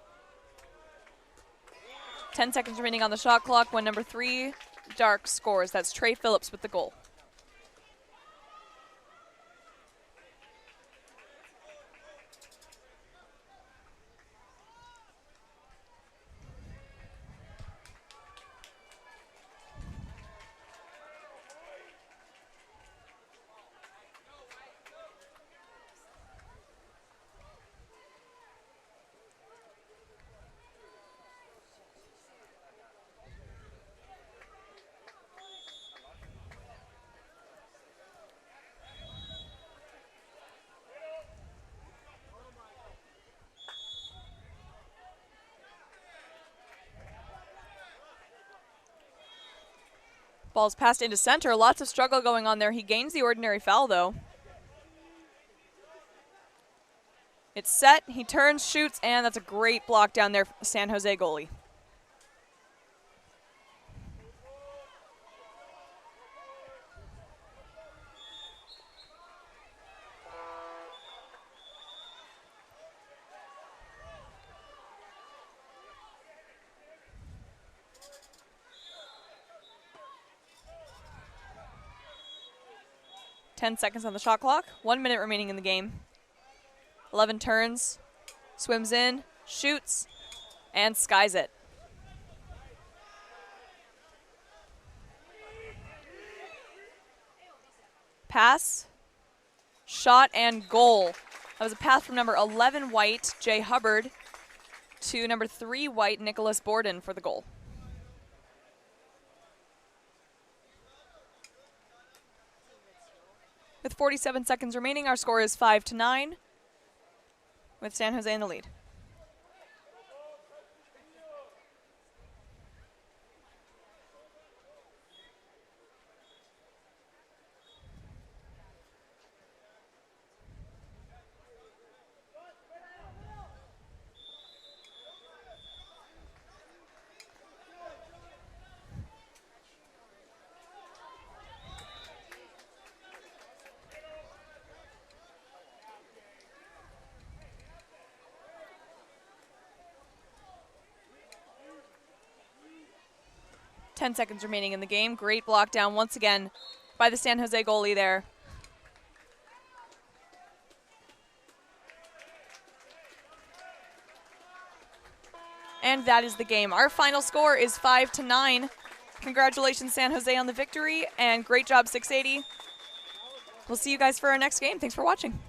10 seconds remaining on the shot clock when number 3, Dark, scores. That's Trey Phillips with the goal. Ball's passed into center. Lots of struggle going on there. He gains the ordinary foul, though. It's set. He turns, shoots, and that's a great block down there, San Jose goalie. Seconds on the shot clock. 1 minute remaining in the game. 11 turns, swims in, shoots, and skies it. Pass, shot, and goal. That was a pass from number 11 white, Jay Hubbard, to number 3 white, Nicholas Borden for the goal. With 47 seconds remaining, our score is 5-9, with San Jose in the lead. Seconds remaining in the game. Great block down once again by the San Jose goalie there. that is the game. Our final score is 5-9. Congratulations, San Jose, on the victory, and great job, 680. We'll see you guys for our next game. Thanks for watching.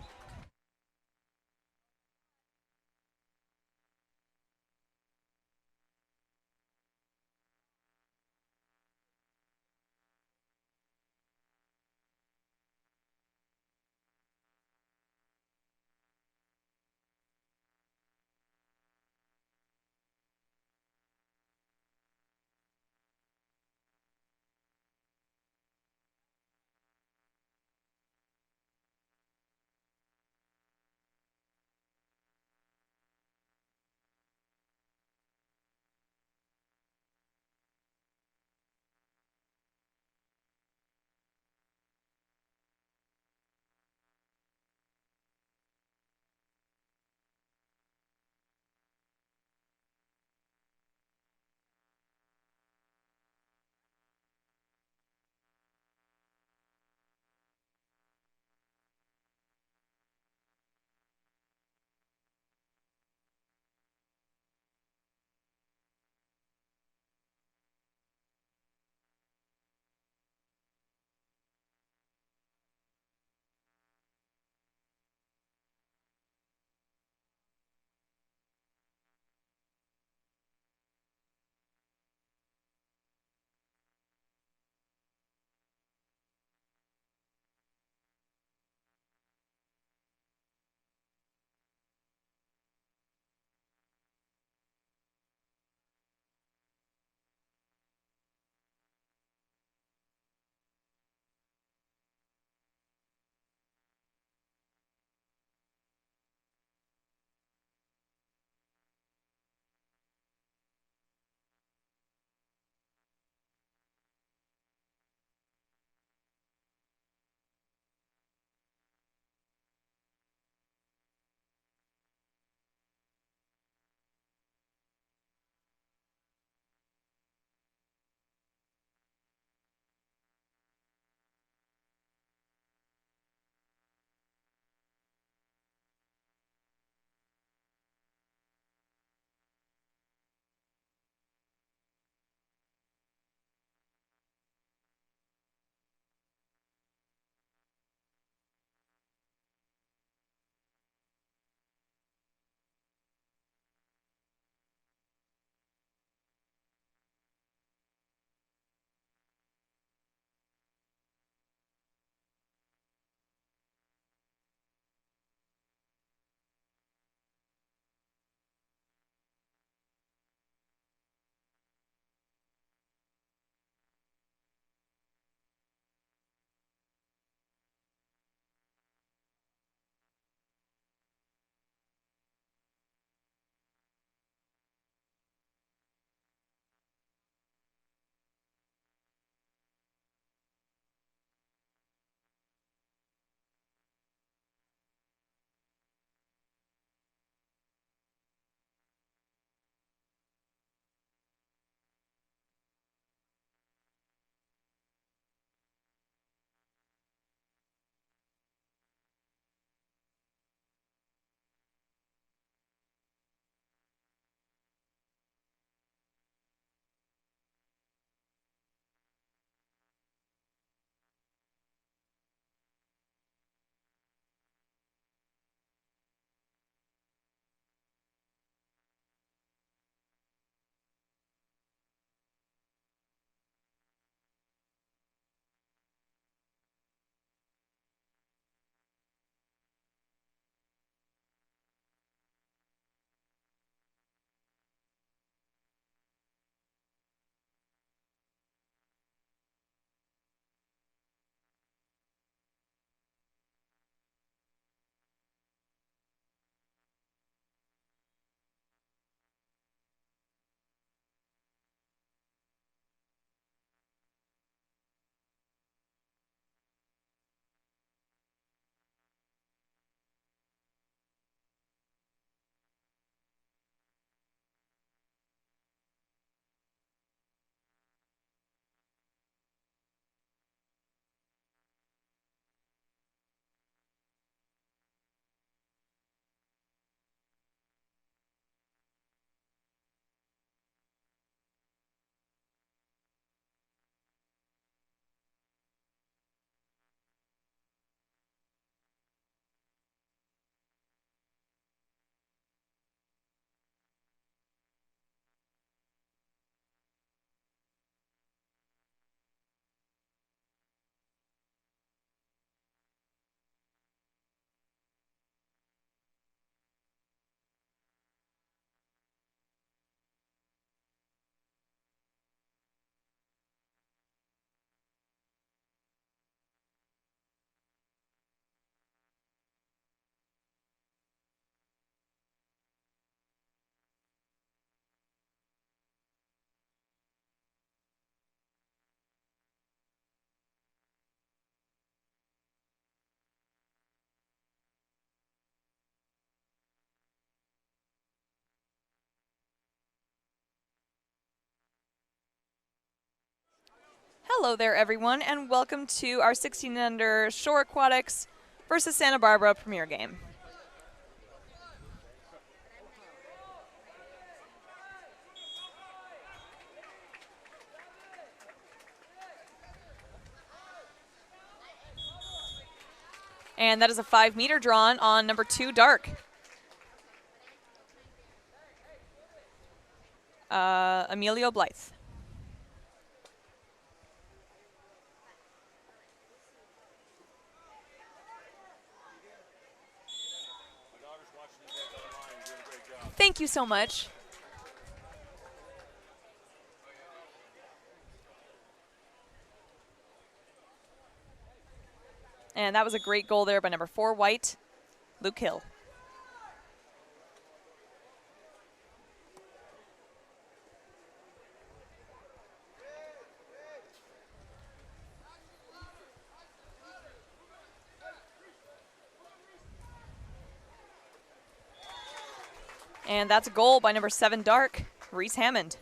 Hello there, everyone, and welcome to our 16 under Shore Aquatics versus Santa Barbara Premier game. And that is a 5-meter drawn on number 2, Dark. Emilio Blythe. Thank you so much. And that was a great goal there by number 4, White, Luke Hill. And that's a goal by number 7, Dark, Reese Hammond.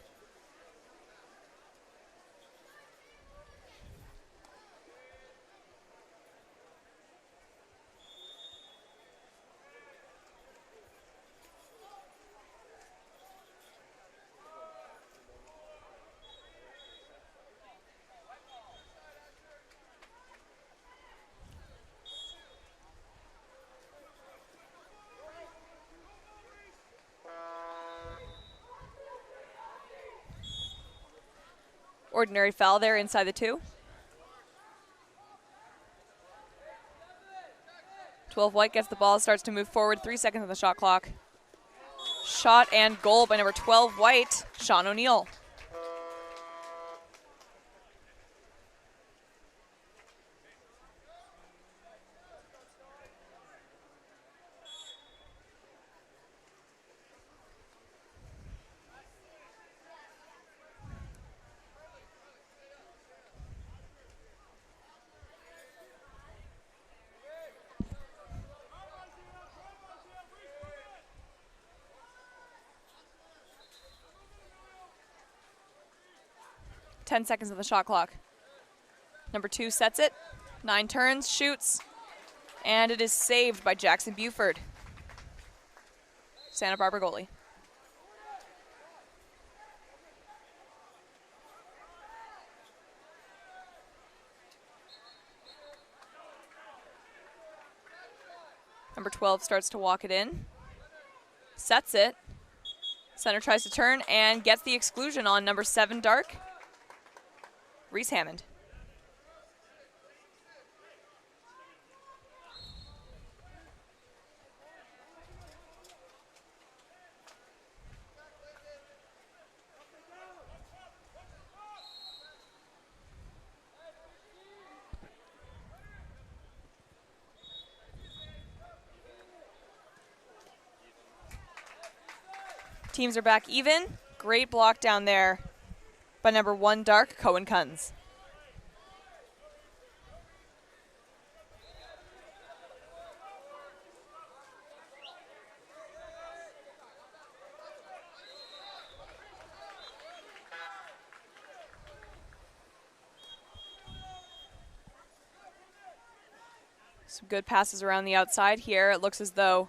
Ordinary foul there inside the 2. 12 White gets the ball, starts to move forward, 3 seconds on the shot clock. Shot and goal by number 12 White, Sean O'Neill. Ten seconds of the shot clock. Number 2 sets it, 9 turns, shoots, and it is saved by Jackson Buford, Santa Barbara goalie. Number 12 starts to walk it in, sets it, center tries to turn and gets the exclusion on number 7, Dark, Reese Hammond. Teams are back even. Great block down there by number 1, Dark, Cohen Kunz. Some good passes around the outside here. It looks as though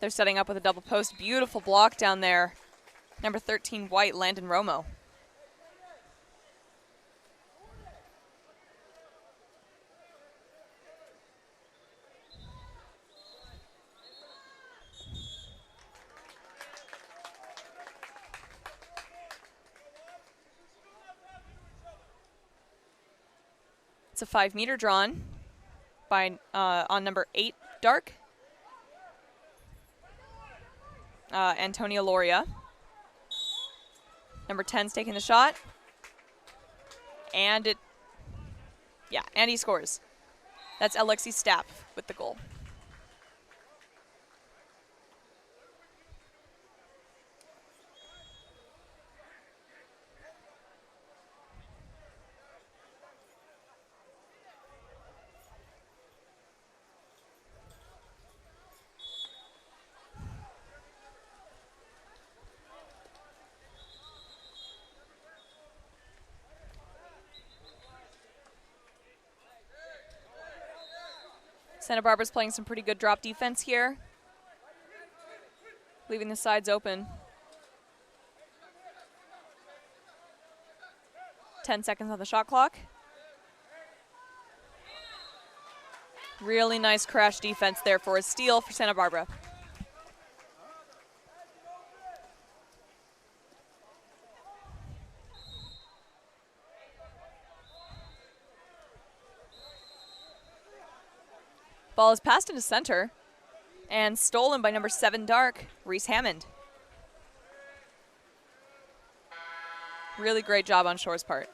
they're setting up with a double post. Beautiful block down there. Number 13, White, Landon Romo. It's a 5-meter drawn by on number 8, Dark, Antonia Loria. Number 10's taking the shot. And and he scores. That's Alexi Stapp with the goal. Santa Barbara's playing some pretty good drop defense here, leaving the sides open. 10 seconds on the shot clock. Really nice crash defense there for a steal for Santa Barbara. Ball is passed into center and stolen by number 7 Dark, Reese Hammond. Really great job on Shore's part.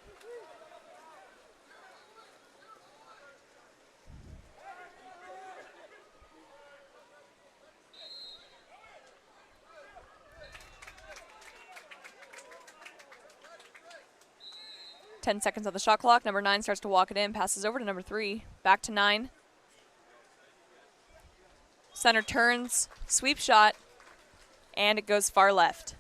Ten seconds on the shot clock. Number 9 starts to walk it in, passes over to number 3. Back to 9. Center turns, sweep shot, and it goes far left.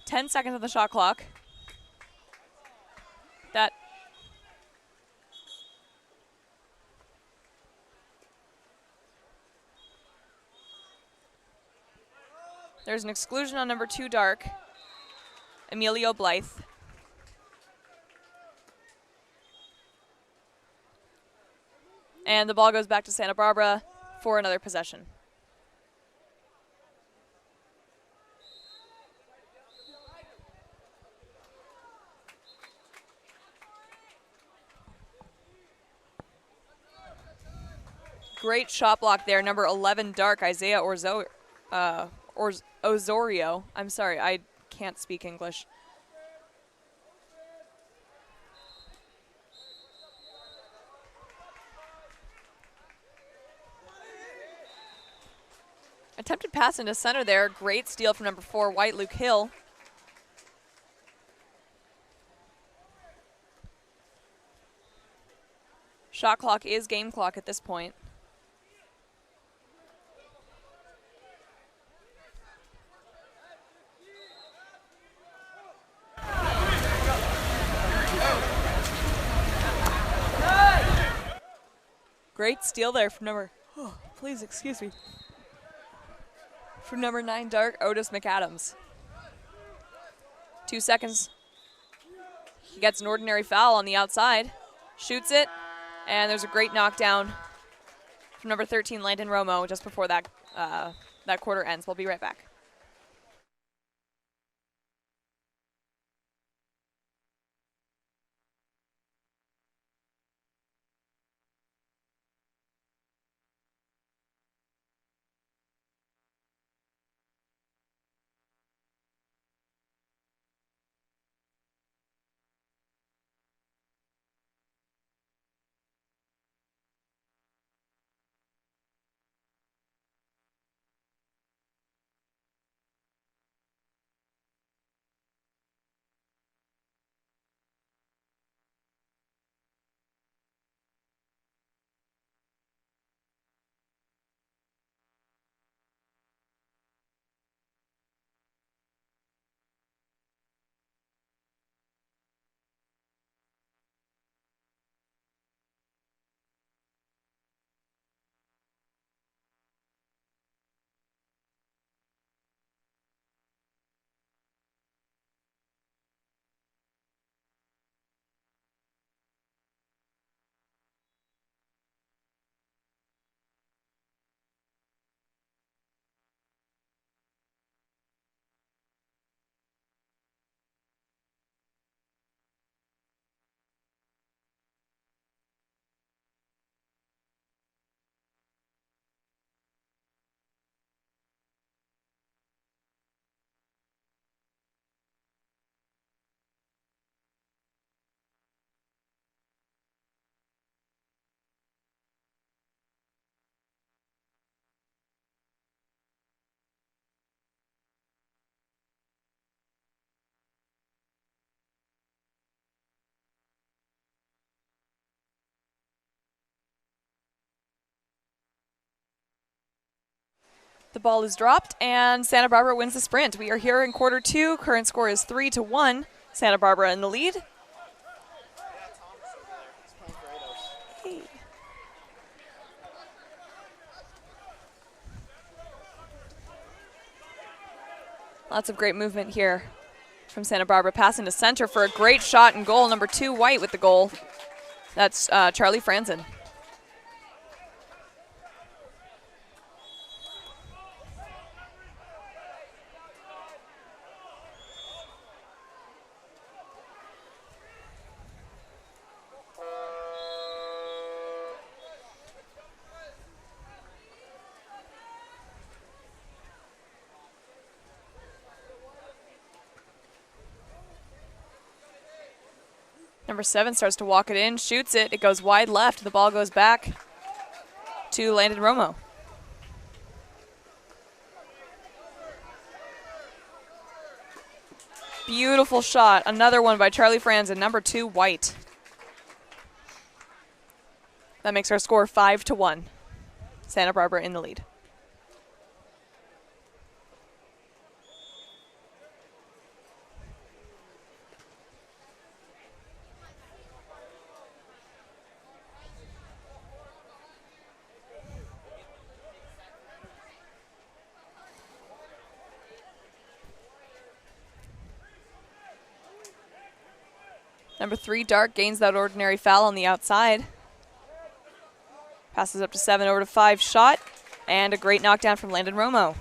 Ten seconds on the shot clock. There's an exclusion on number 2 Dark, Emilio Blythe. And the ball goes back to Santa Barbara for another possession. Great shot block there, number 11 Dark, Isaiah Osorio. I'm sorry, I can't speak English. Attempted pass into center there. Great steal from number 4, White Luke Hill. Shot clock is game clock at this point. Great steal there from number, please excuse me, from number 9 Dark, Otis McAdams. 2 seconds. He gets an ordinary foul on the outside, shoots it, and there's a great knockdown from number 13 Landon Romo just before that that quarter ends. We'll be right back. The ball is dropped, and Santa Barbara wins the sprint. We are here in quarter 2. Current score is 3-1. Santa Barbara in the lead. Hey. Lots of great movement here from Santa Barbara. Passing to center for a great shot and goal. Number 2, White with the goal. That's Charlie Franzen. Number 7 starts to walk it in, shoots it. It goes wide left. The ball goes back to Landon Romo. Beautiful shot. Another one by Charlie Franzen, number 2, White. That makes our score 5-1. Santa Barbara in the lead. Number 3, Dark, gains that ordinary foul on the outside. Passes up to 7, over to 5, shot, and a great knockdown from Landon Romo.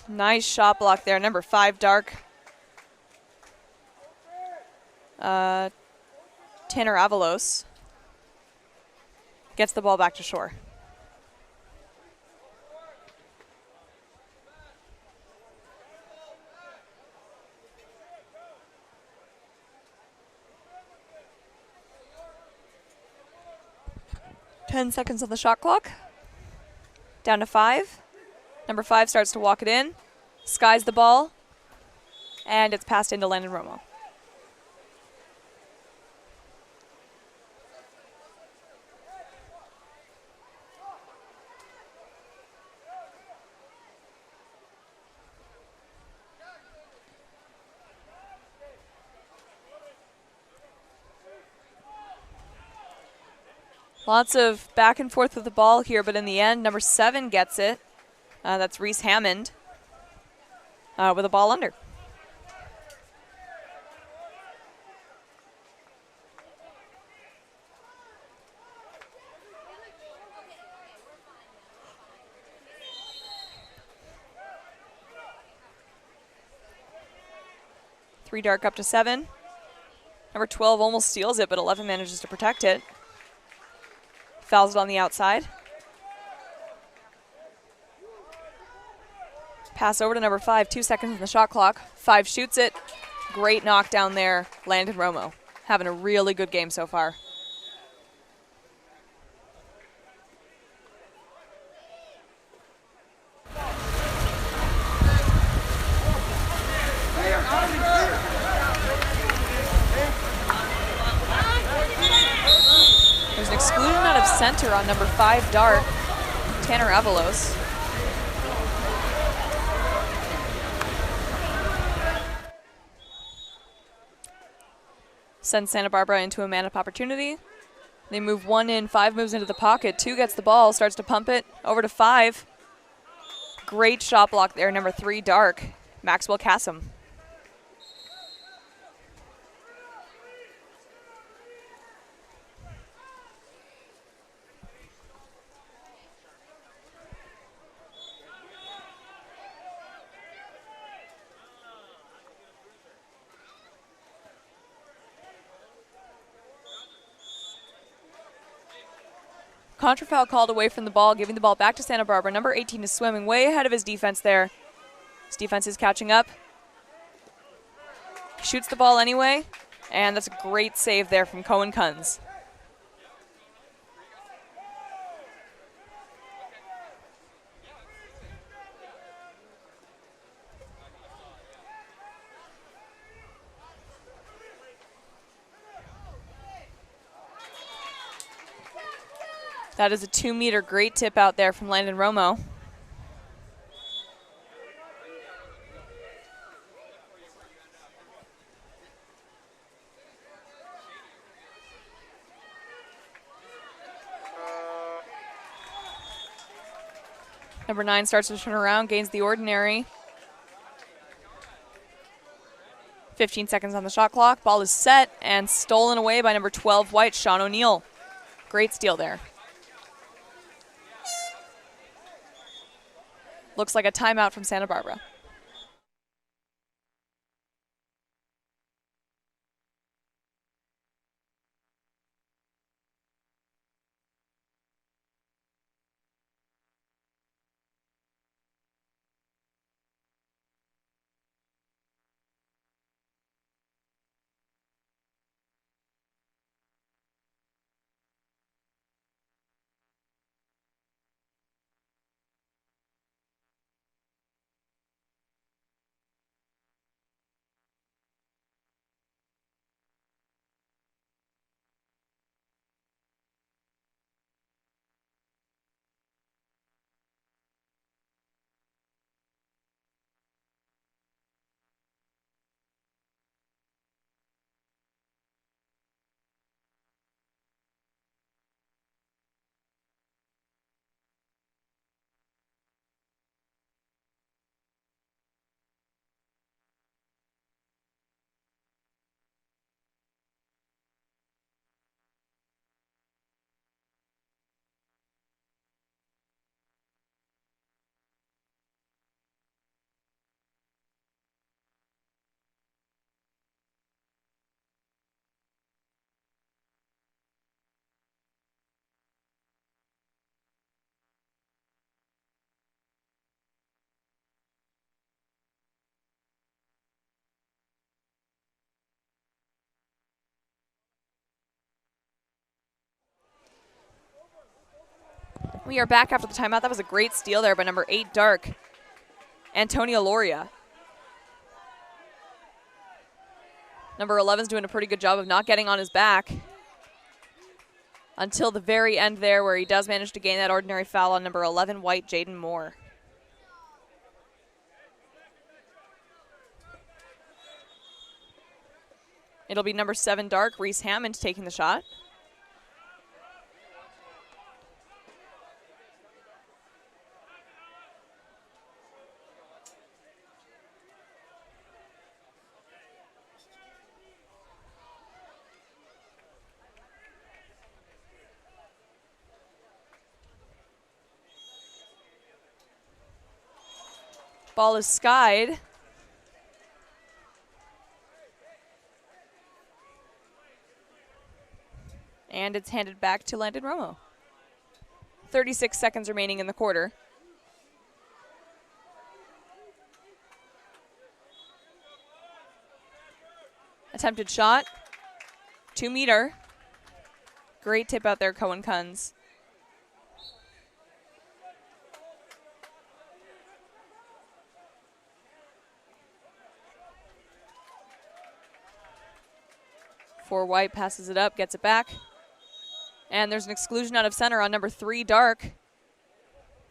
Nice shot block there. Number 5, Dark. Tanner Avalos gets the ball back to shore. Ten seconds on the shot clock. Down to 5. Number 5 starts to walk it in, skies the ball, and it's passed into Landon Romo. Lots of back and forth with the ball here, but in the end, number 7 gets it. That's Reese Hammond with a ball under. Three Dark up to 7. Number 12 almost steals it, but 11 manages to protect it. Fouls it on the outside. Pass over to number 5, 2 seconds on the shot clock. 5 shoots it. Great knockdown there, Landon Romo. Having a really good game so far. There's an exclusion out of center on number 5, Dark, Tanner Avalos. Sends Santa Barbara into a man-up opportunity. They move 1 in, 5 moves into the pocket. 2 gets the ball, starts to pump it over to 5. Great shot block there, number 3, Dark, Maxwell Kassam. Contra foul called away from the ball, giving the ball back to Santa Barbara. Number 18 is swimming way ahead of his defense there. His defense is catching up. He shoots the ball anyway, and that's a great save there from Cohen Kunz. That is a 2-meter great tip out there from Landon Romo. Number 9 starts to turn around, gains the ordinary. 15 seconds on the shot clock. Ball is set and stolen away by number 12 white, Sean O'Neill. Great steal there. Looks like a timeout from Santa Barbara. We are back after the timeout. That was a great steal there by number 8 Dark, Antonio Loria. Number 11's doing a pretty good job of not getting on his back until the very end there, where he does manage to gain that ordinary foul on number 11 white, Jaden Moore. It'll be number 7 Dark, Reese Hammond, taking the shot. Ball is skied. And it's handed back to Landon Romo. 36 seconds remaining in the quarter. Attempted shot. 2-meter. Great tip out there, Cohen Kunz. For white, passes it up, gets it back. And there's an exclusion out of center on number 3 Dark,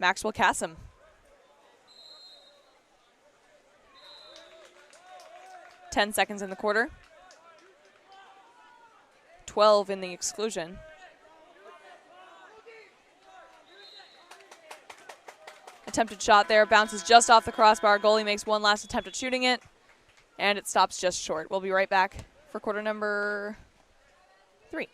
Maxwell Cassim. Ten seconds in the quarter. 12 in the exclusion. Attempted shot there, bounces just off the crossbar. Goalie makes one last attempt at shooting it, and it stops just short. We'll be right back for quarter number 3.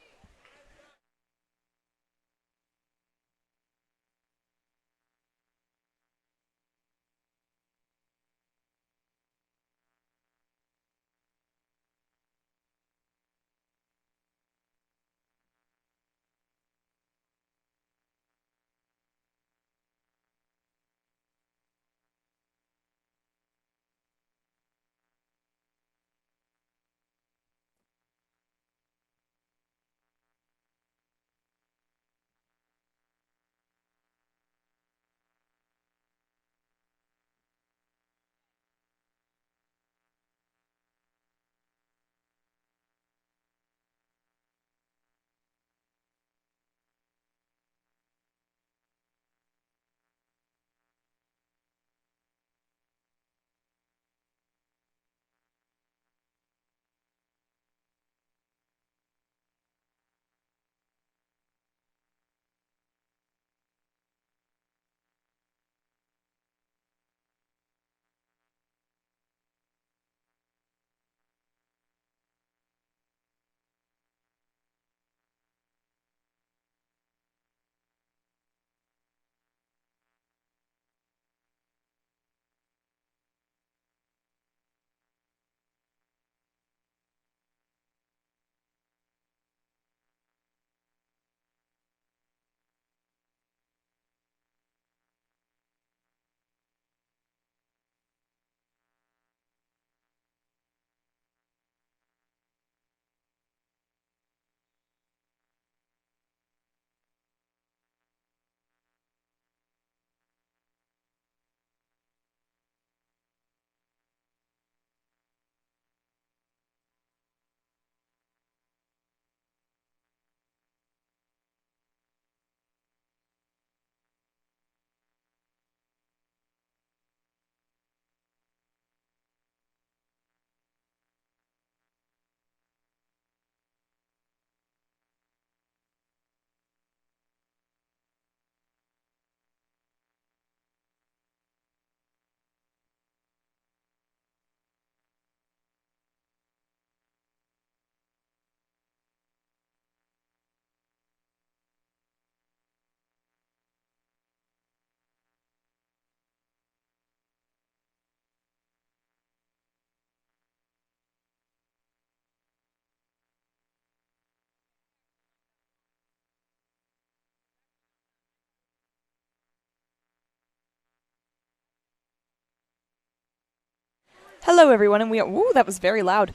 Hello, everyone, and ooh, that was very loud.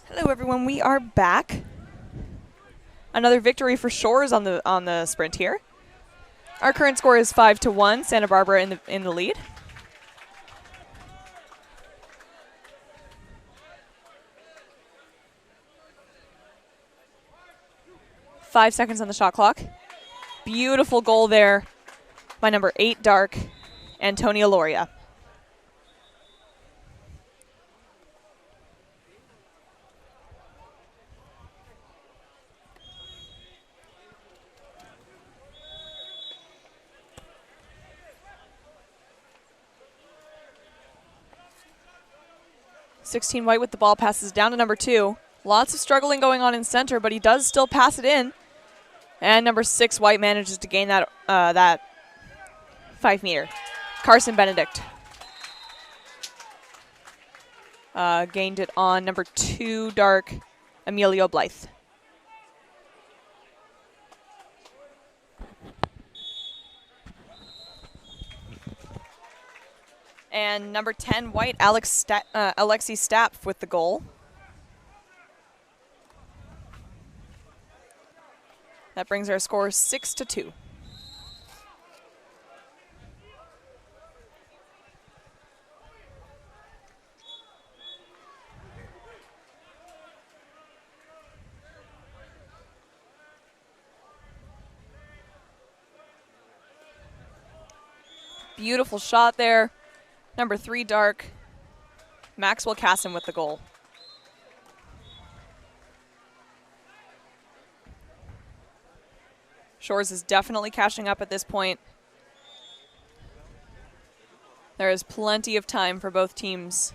Hello, everyone. We are back. Another victory for Shores on the sprint here. Our current score is 5-1. Santa Barbara in the lead. Five seconds on the shot clock. Beautiful goal there by number 8 Dark, Antonia Loria. (16) White with the ball, passes down to number 2. Lots of struggling going on in center, but he does still pass it in. And number 6 White manages to gain that 5 meter. Carson Benedict gained it on number 2 Dark, Emilio Blythe. And number 10 White, Alexi Stapp with the goal. That brings our score 6-2. Beautiful shot there. Number 3 Dark, Maxwell Casson with the goal. Shores is definitely cashing up at this point. There is plenty of time for both teams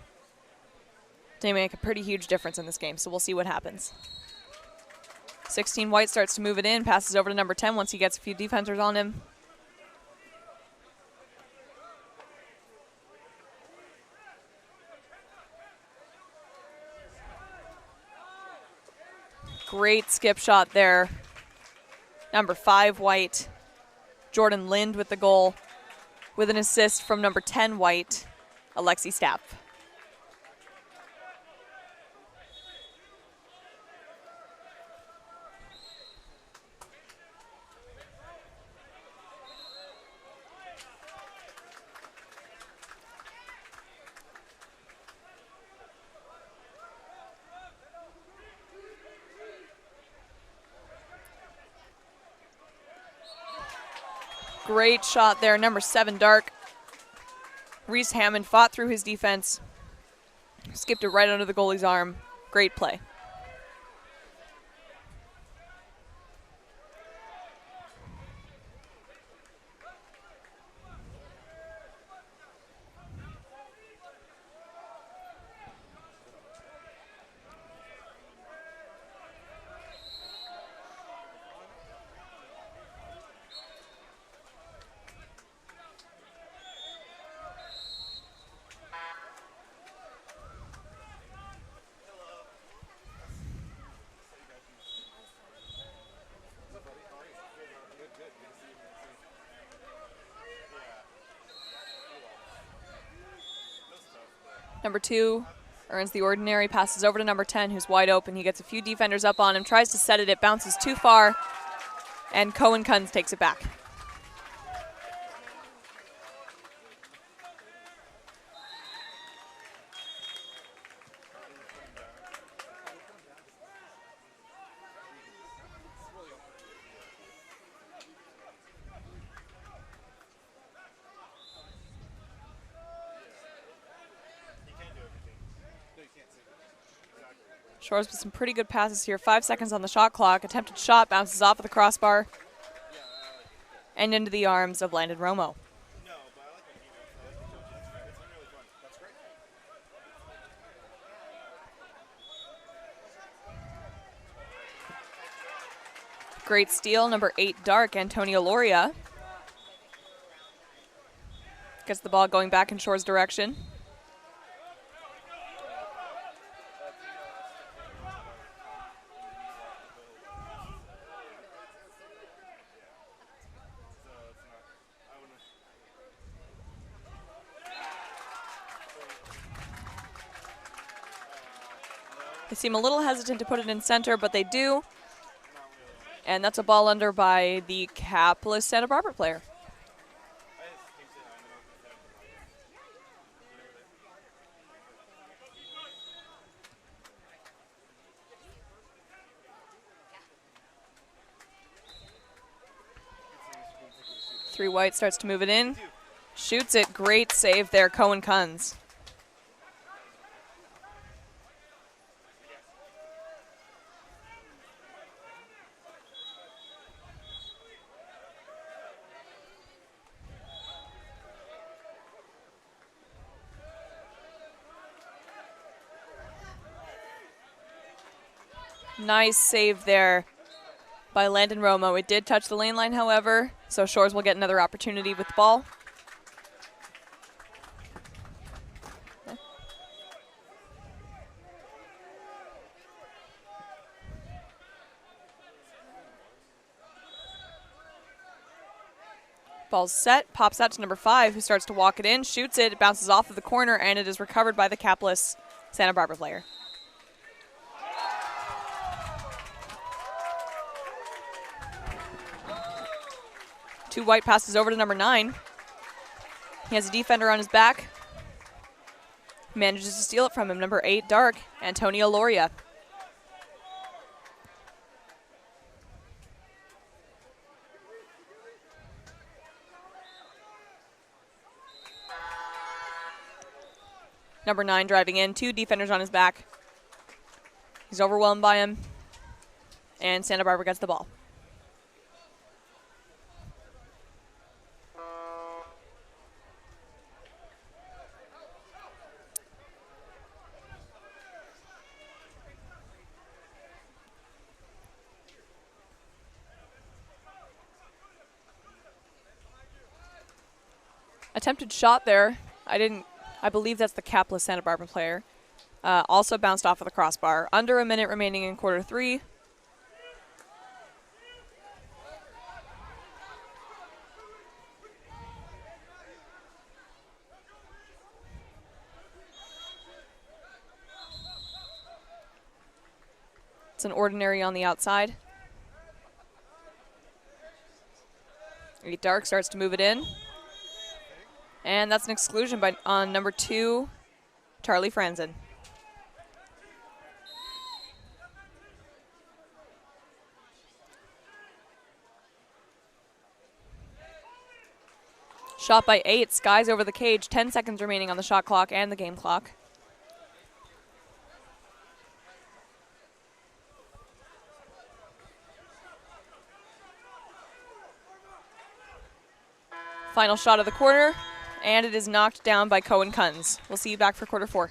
to make a pretty huge difference in this game, so we'll see what happens. 16 White starts to move it in, passes over to number 10 once he gets a few defenders on him. Great skip shot there. Number 5 White, Jordan Lind with the goal, with an assist from number 10 White, Alexi Stapp. Great shot there, number 7 Dark. Reese Hammond fought through his defense, skipped it right under the goalie's arm. Great play. Number 2 earns the ordinary, passes over to number 10, who's wide open. He gets a few defenders up on him, tries to set it, it bounces too far, and Cohen Kunz takes it back. Shores with some pretty good passes here. 5 seconds on the shot clock. Attempted shot, bounces off of the crossbar and into the arms of Landon Romo. Great steal, number 8 Dark, Antonia Loria. Gets the ball going back in Shores' direction. They seem a little hesitant to put it in center, but they do. And that's a ball under by the capless Santa Barbara player. Three white starts to move it in. Shoots it. Great save there, Cohen Kunz. Nice save there by Landon Romo. It did touch the lane line, however, so Shores will get another opportunity with the ball. Ball's set, pops out to number 5, who starts to walk it in, shoots it, it bounces off of the corner, and it is recovered by the capless Santa Barbara player. Two white passes over to number 9. He has a defender on his back. Manages to steal it from him. Number 8, Dark, Antonio Loria. Number 9 driving in, 2 defenders on his back. He's overwhelmed by him, and Santa Barbara gets the ball. Attempted shot there. I believe that's the capless Santa Barbara player. Also bounced off of the crossbar. Under a minute remaining in quarter 3. It's an ordinary on the outside. 8 Dark starts to move it in. And that's an exclusion on number 2, Charlie Franzen. Shot by 8, skies over the cage, 10 seconds remaining on the shot clock and the game clock. Final shot of the quarter, and it is knocked down by Cohen Kunz. We'll see you back for quarter 4.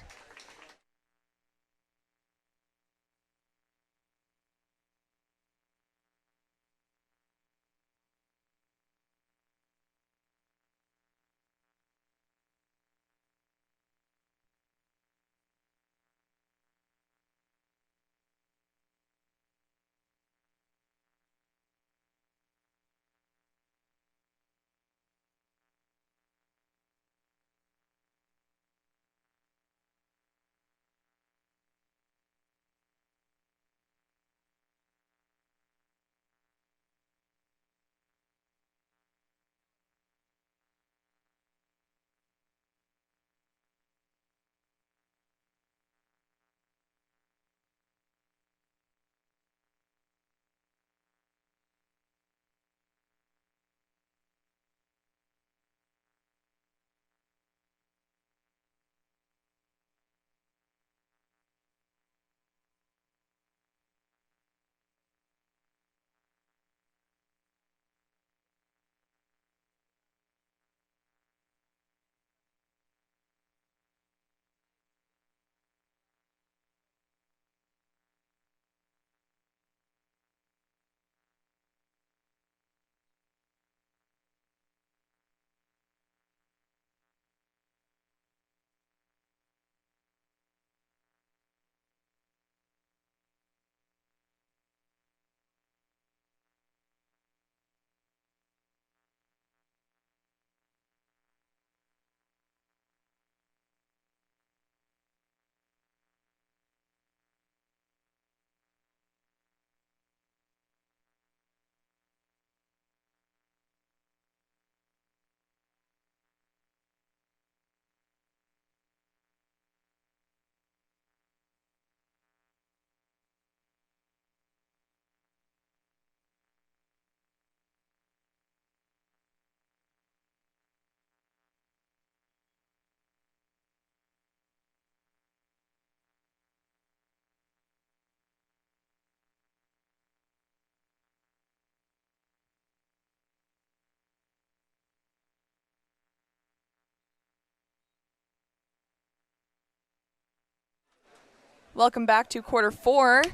Welcome back to quarter 4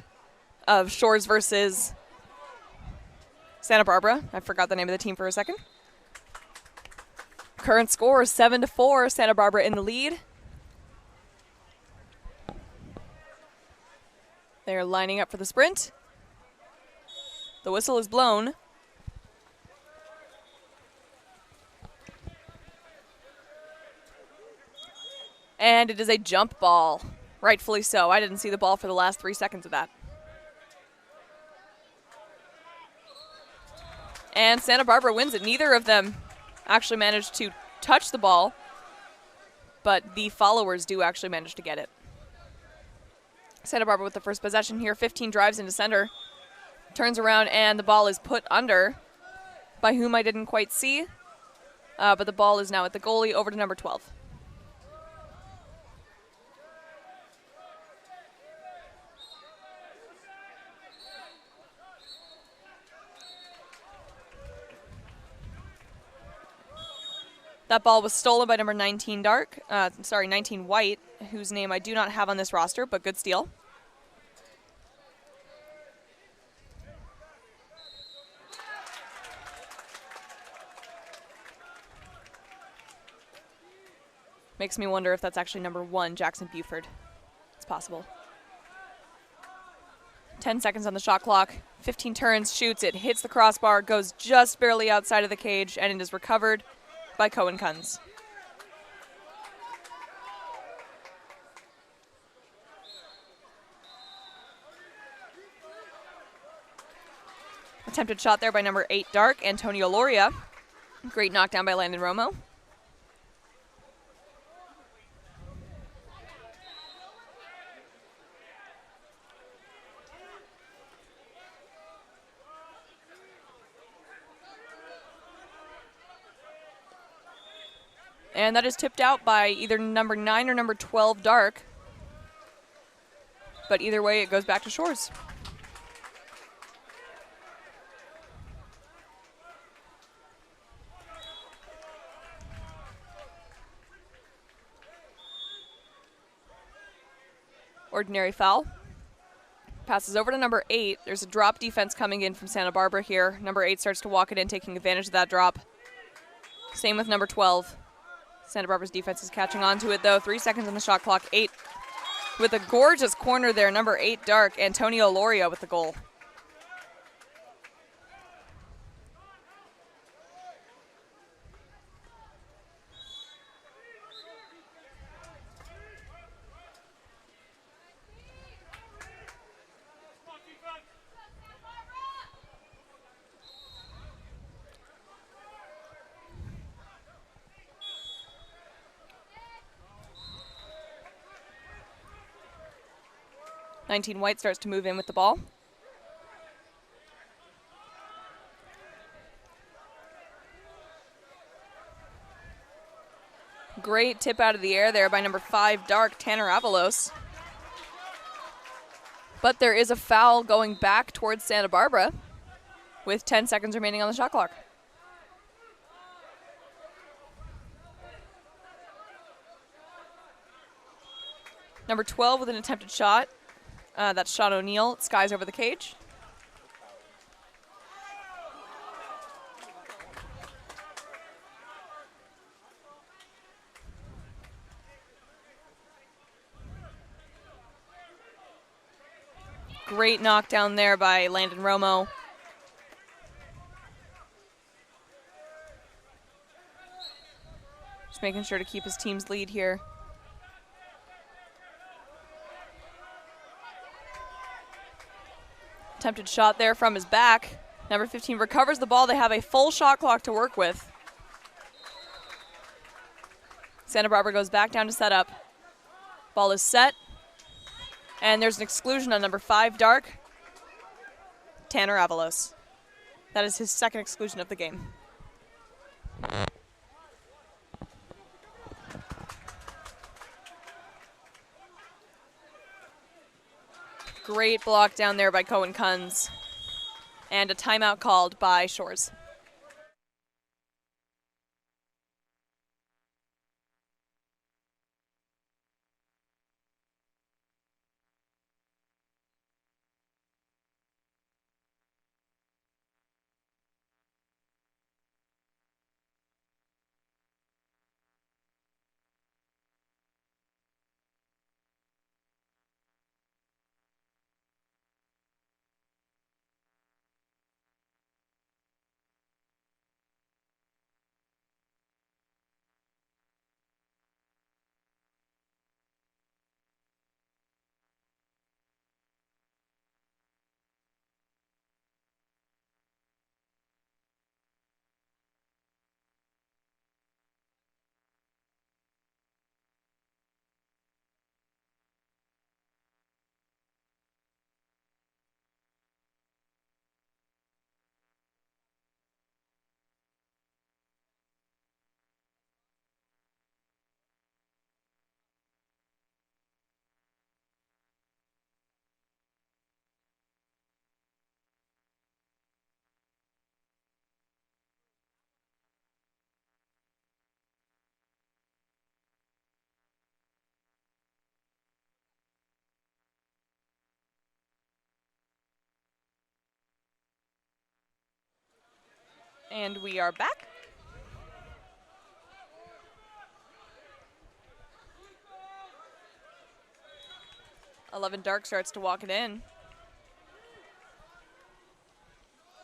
of Shores versus Santa Barbara. I forgot the name of the team for a second. Current score 7-4, Santa Barbara in the lead. They're lining up for the sprint. The whistle is blown. And it is a jump ball. Rightfully so. I didn't see the ball for the last 3 seconds of that. And Santa Barbara wins it. Neither of them actually managed to touch the ball, but the followers do actually manage to get it. Santa Barbara with the first possession here. 15 drives into center. Turns around and the ball is put under by whom I didn't quite see. But the ball is now at the goalie over to number 12. That ball was stolen by number 19 19 White, whose name I do not have on this roster, but good steal. Makes me wonder if that's actually number 1, Jackson Buford. It's possible. 10 seconds on the shot clock. 15 turns, shoots it, hits the crossbar, goes just barely outside of the cage, and it is recovered by Cohen Kunz. Attempted shot there by number 8, Dark, Antonio Loria. Great knockdown by Landon Romo. And that is tipped out by either number 9 or number 12, Dark. But either way, it goes back to Shores. Ordinary foul. Passes over to number 8. There's a drop defense coming in from Santa Barbara here. Number 8 starts to walk it in, taking advantage of that drop. Same with number 12. Santa Barbara's defense is catching on to it, though. 3 seconds on the shot clock. 8 with a gorgeous corner there. Number 8, Dark, Antonio Loria with the goal. White starts to move in with the ball. Great tip out of the air there by number 5, Dark, Tanner Avalos. But there is a foul going back towards Santa Barbara with 10 seconds remaining on the shot clock. Number 12 with an attempted shot. That's Sean O'Neill. Skies over the cage. Great knockdown there by Landon Romo. Just making sure to keep his team's lead here. Attempted shot there from his back. Number 15 recovers the ball. They have a full shot clock to work with. Santa Barbara goes back down to set up. Ball is set. And there's an exclusion on number 5, Dark, Tanner Avalos. That is his second exclusion of the game. Great block down there by Cohen Kunz. And a timeout called by Shores. And we are back. Eleven Dark starts to walk it in.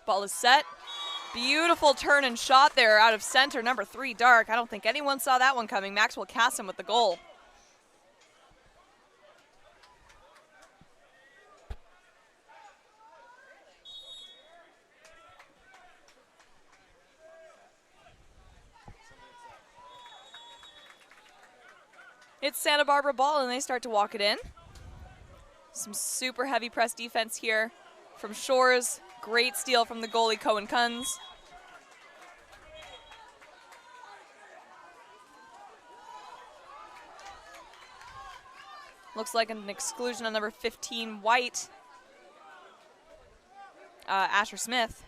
Ball is set. Beautiful turn and shot there out of center, number 3 Dark. I don't think anyone saw that one coming. Maxwell Cassim with the goal. It's Santa Barbara ball, and they start to walk it in. Some super heavy press defense here from Shores. Great steal from the goalie, Cohen Kunz. Looks like an exclusion on number 15, White. Asher Smith.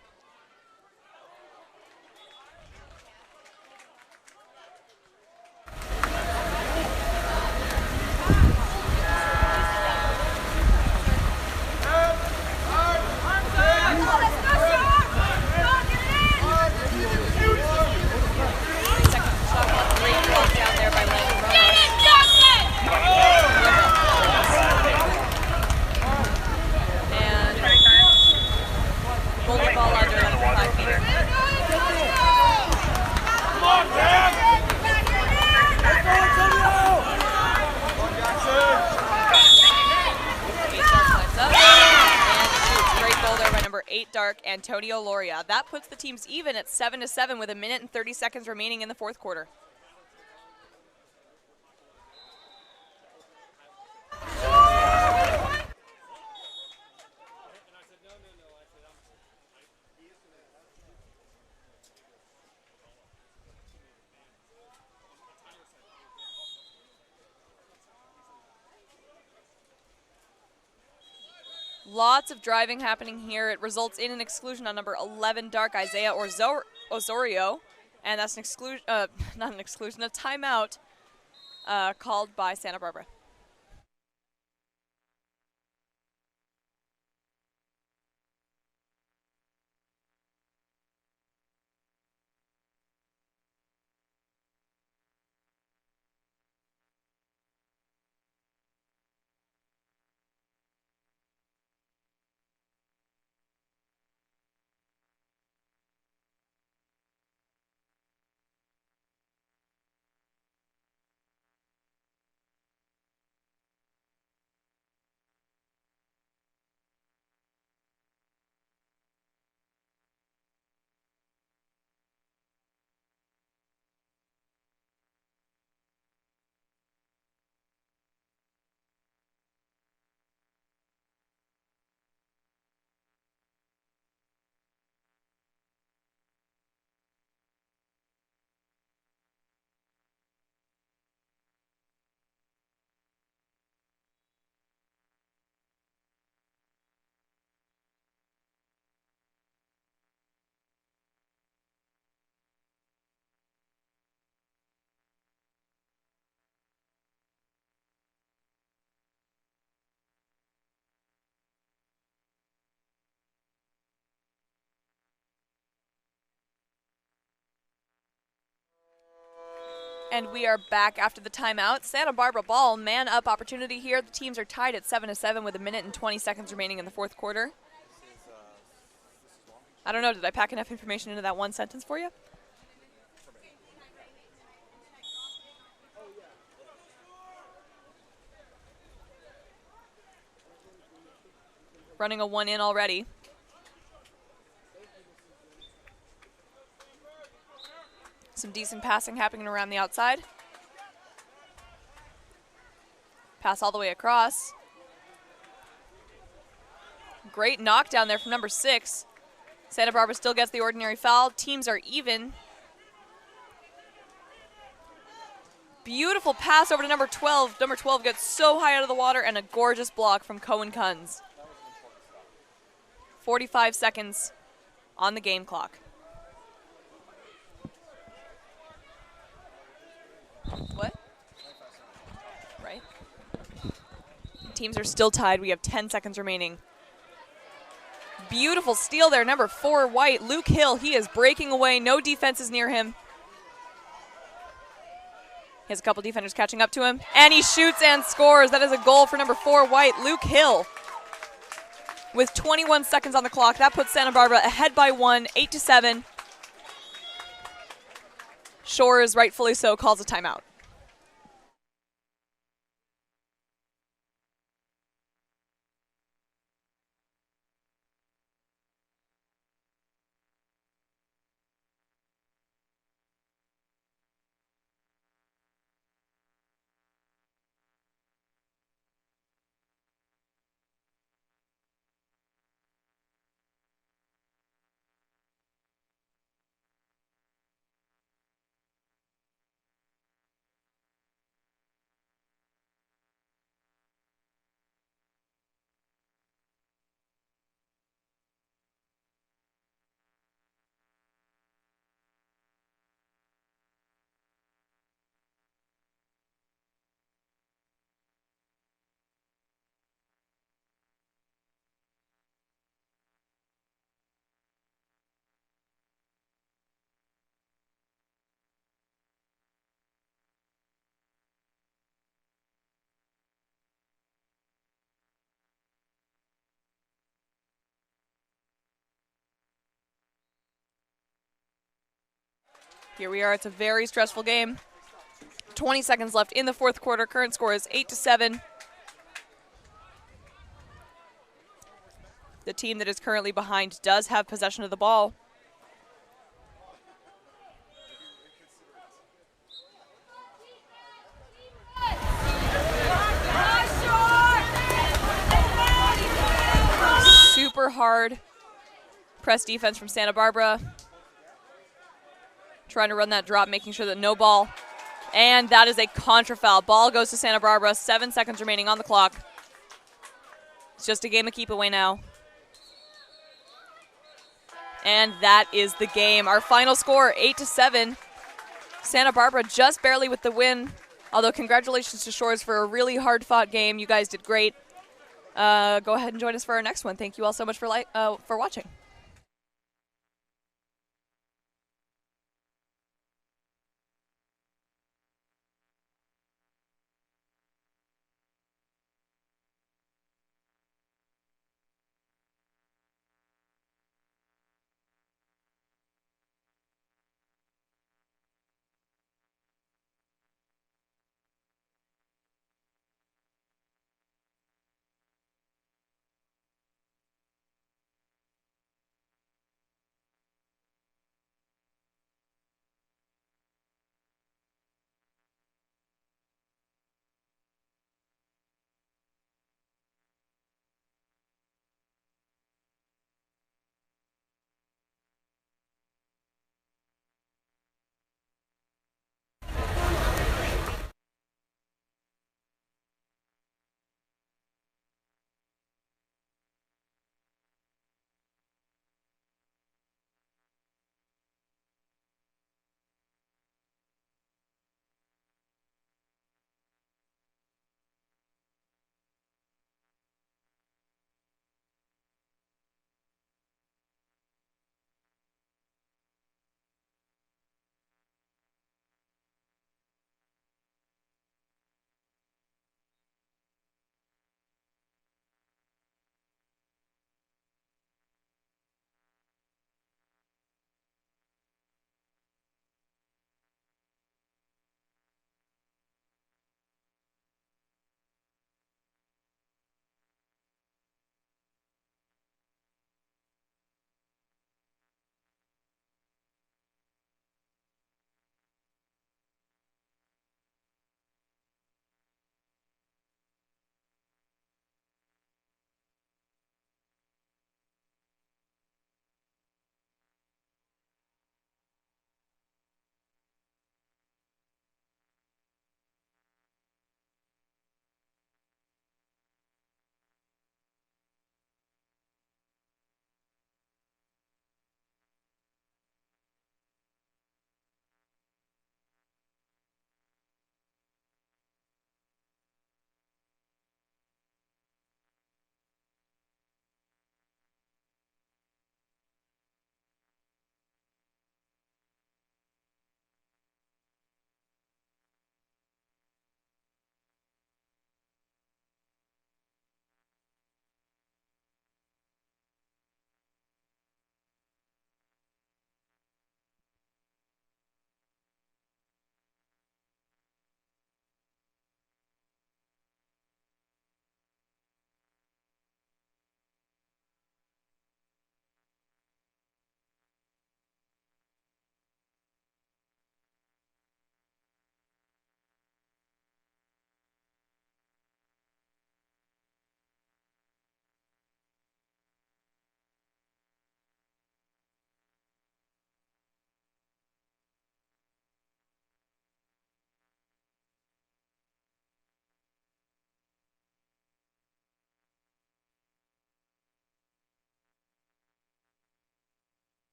Antonio Loria. That puts the teams even at 7-7 with 1 minute and 30 seconds remaining in the fourth quarter. Lots of driving happening here. It results in an exclusion on number 11 Dark, Isaiah Osorio. And that's an exclusion, not an exclusion, a timeout called by Santa Barbara. And we are back after the timeout. Santa Barbara ball, man up opportunity here. The teams are tied at 7-7 with 1 minute and 20 seconds remaining in the fourth quarter. I don't know, did I pack enough information into that one sentence for you? Running a 1 in already. Some decent passing happening around the outside. Pass all the way across. Great knockdown there from number 6. Santa Barbara still gets the ordinary foul. Teams are even. Beautiful pass over to number 12. Number 12 gets so high out of the water, and a gorgeous block from Cohen Kunz. 45 seconds on the game clock. What? Right. Teams are still tied. We have 10 seconds remaining. Beautiful steal there, number 4 white, Luke Hill. He is breaking away. No defenses near him. He has a couple defenders catching up to him, and he shoots and scores. That is a goal for number 4 white, Luke Hill. With 21 seconds on the clock, that puts Santa Barbara ahead by 1, 8-7. Shores, rightfully so, calls a timeout. Here we are. It's a very stressful game. 20 seconds left in the fourth quarter. Current score is 8-7. The team that is currently behind does have possession of the ball. Super hard press defense from Santa Barbara. Trying to run that drop, making sure that no ball. And that is a contra foul. Ball goes to Santa Barbara. 7 seconds remaining on the clock. It's just a game of keep away now. And that is the game. Our final score, 8-7. Santa Barbara just barely with the win. Although congratulations to Shores for a really hard-fought game. You guys did great. Go ahead and join us for our next one. Thank you all so much for watching.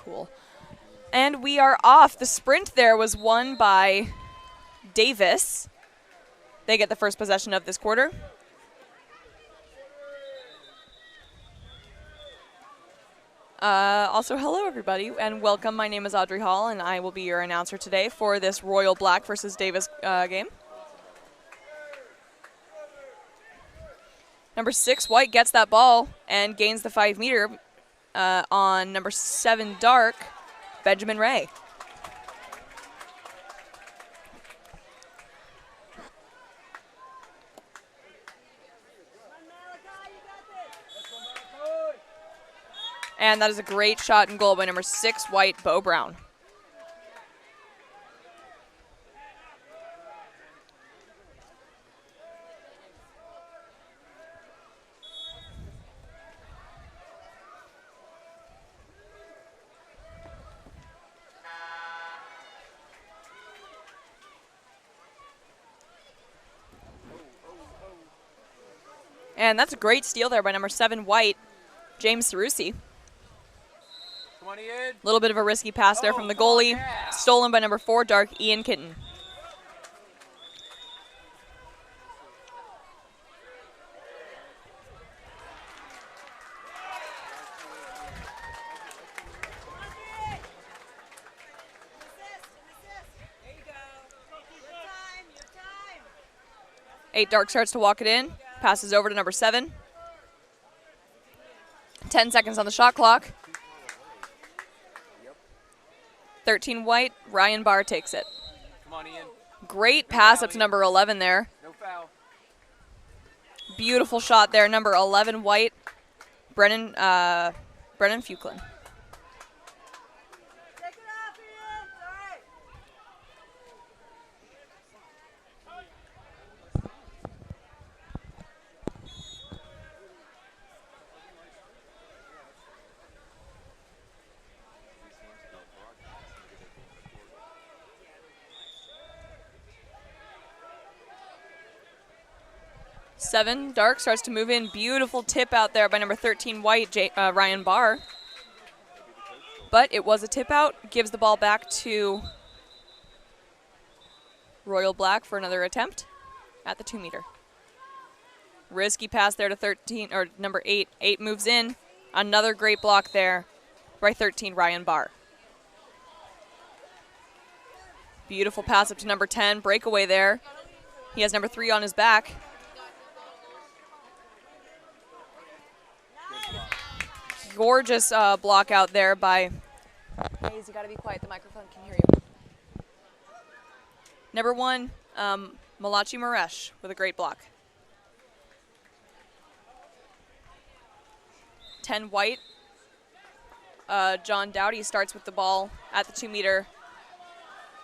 cool. And we are off. The sprint there was won by Davis. They get the first possession of this quarter. Also, hello everybody, and welcome. My name is Audrey Hall, and I will be your announcer today for this Royal Black versus Davis game. Number 6, White, gets that ball and gains the 5 meter on number 7, Dark, Benjamin Ray. And that is a great shot and goal by number 6, White, Bo Brown. And that's a great steal there by number 7, White, James Cerrusi. A little bit of a risky pass there from the goalie. Stolen by number 4, Dark, Ian Kitten. Eight, Dark starts to walk it in. Passes over to number 7. 10 seconds on the shot clock. 13, White, Ryan Barr takes it. Come on, Ian. Great pass up to number 11 there. No foul. Beautiful shot there, number 11, White, Brennan Fucklin. Seven, Dark starts to move in. Beautiful tip out there by number 13, White, Ryan Barr. But it was a tip out. Gives the ball back to Royal Black for another attempt at the 2 meter. Risky pass there to 13, or number 8. 8 moves in. Another great block there by 13, Ryan Barr. Beautiful pass up to number 10. Breakaway there. He has number 3 on his back. Gorgeous block out there by Hayes. You gotta be quiet, the microphone can hear you. Number 1, Malachi Maresh with a great block. 10, White. John Dowdy starts with the ball at the 2 meter.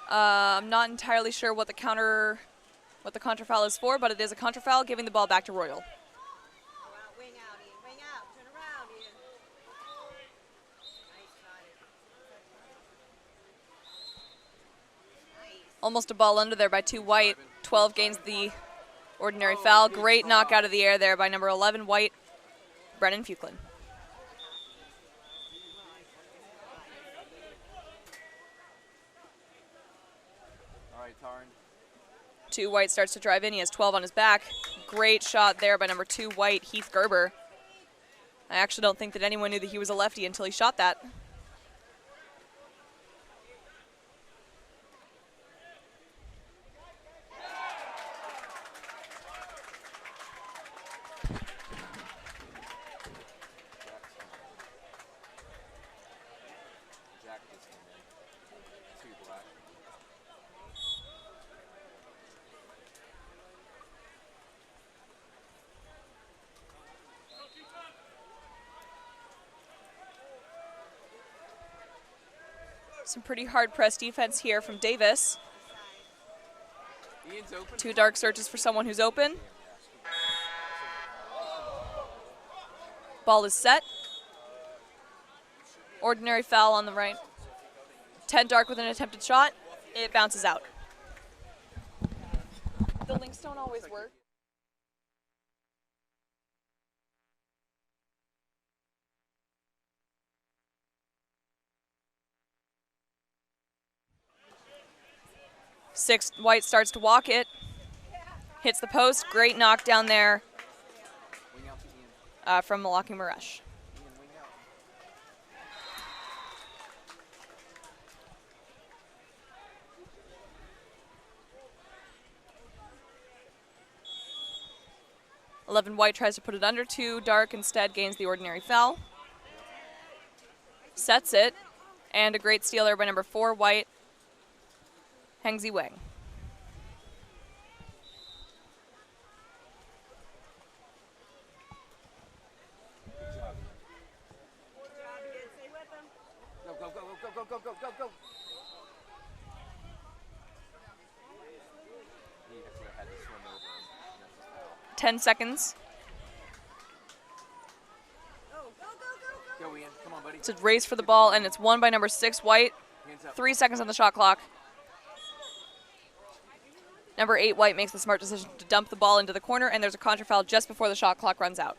I'm not entirely sure what the contra foul is for, but it is a contra foul, giving the ball back to Royal. Almost a ball under there by 2, White. 12 gains the ordinary foul. Great knock out of the air there by number 11, White, Brennan Fucklin. All right, Tarn. 2, White starts to drive in. He has 12 on his back. Great shot there by number 2, White, Heath Gerber. I actually don't think that anyone knew that he was a lefty until he shot that. Some pretty hard-pressed defense here from Davis. 2 Dark searches for someone who's open. Ball is set. Ordinary foul on the right. 10 Dark with an attempted shot. It bounces out. The links don't always work. 6 white starts to walk it. Hits the post. Great knockdown there from Malaki Maresh. Eleven white tries to put it under 2. Dark instead gains the ordinary foul. Sets it. And a great steal there by number 4 white, Hengzi Wang. Go. 10 seconds. Go, Ian. Come on, buddy. It's a race for the ball, and it's won by number 6 white. 3 seconds on the shot clock. Number 8 white makes the smart decision to dump the ball into the corner, and there's a contra foul just before the shot clock runs out.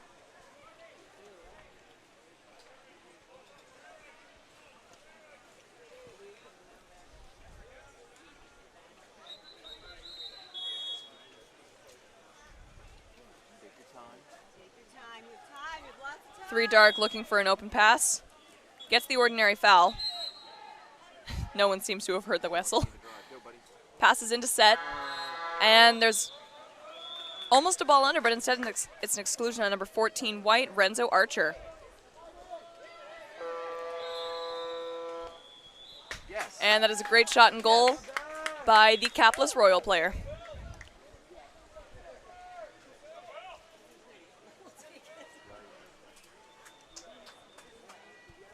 Three dark looking for an open pass. Gets the ordinary foul. No one seems to have heard the whistle. Passes into set. And there's almost a ball under, but instead it's an exclusion on number 14 white, Renzo Archer. Yes. And that is a great shot and goal by the capless Royal player.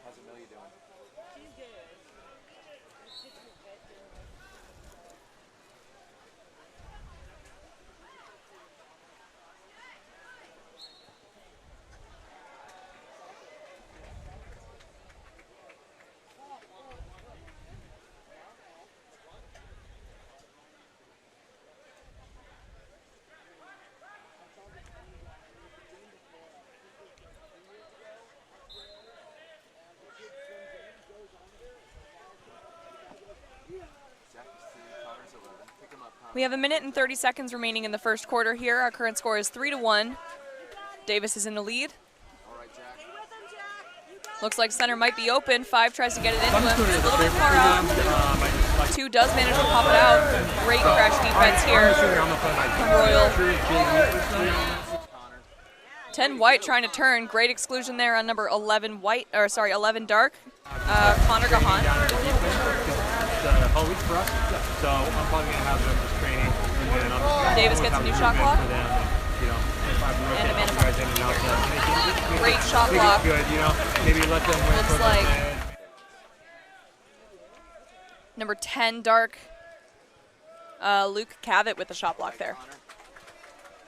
How's Amelia doing? We have 1 minute and 30 seconds remaining in the first quarter here. Our current score is 3-1. Davis is in the lead. All right, Jack. Looks like center might be open. 5 tries to get it into him. A little bit far out. 2 does manage to pop it out. Great crash defense here from Royal. 10 white trying to turn. Great exclusion there on number 11 white, or sorry, 11 dark. Connor Gahan. Whole week for us, so I'm probably going to have them just training. And then Davis gets a new shot clock. For them, you know, if I And a man you guys in and out, Great shot make it block. good, you know, maybe let them win. Looks like number 10 dark, Luke Cavett with the shot block there.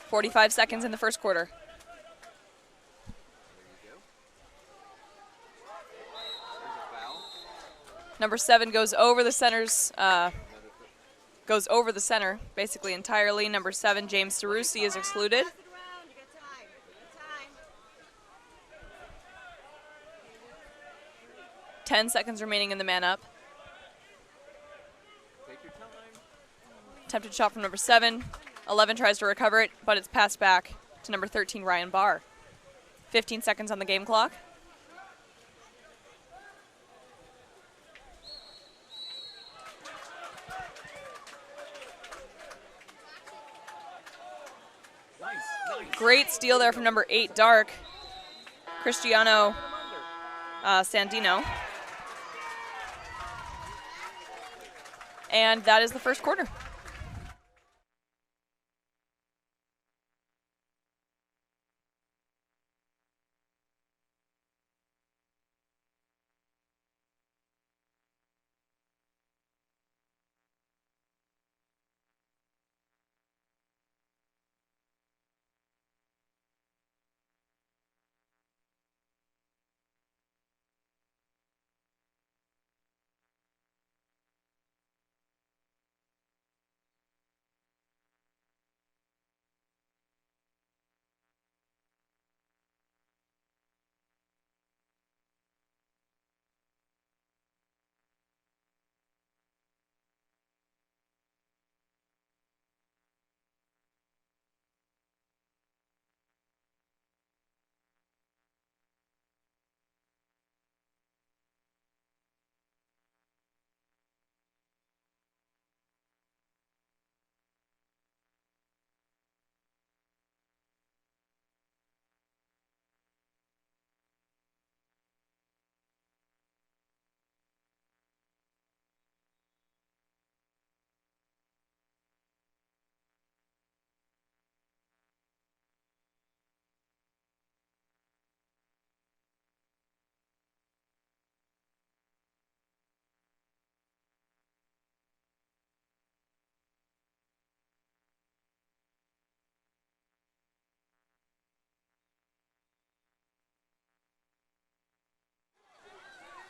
45 seconds in the first quarter. Number 7 goes over the center's, goes over the center basically entirely. Number 7, James Cerrusi, is excluded. 10 seconds remaining in the man up. Take your time. Attempted shot from number 7. 11 tries to recover it, but it's passed back to number 13, Ryan Barr. 15 seconds on the game clock. Great steal there from number 8, Dark, Cristiano Sandino. And that is the first quarter.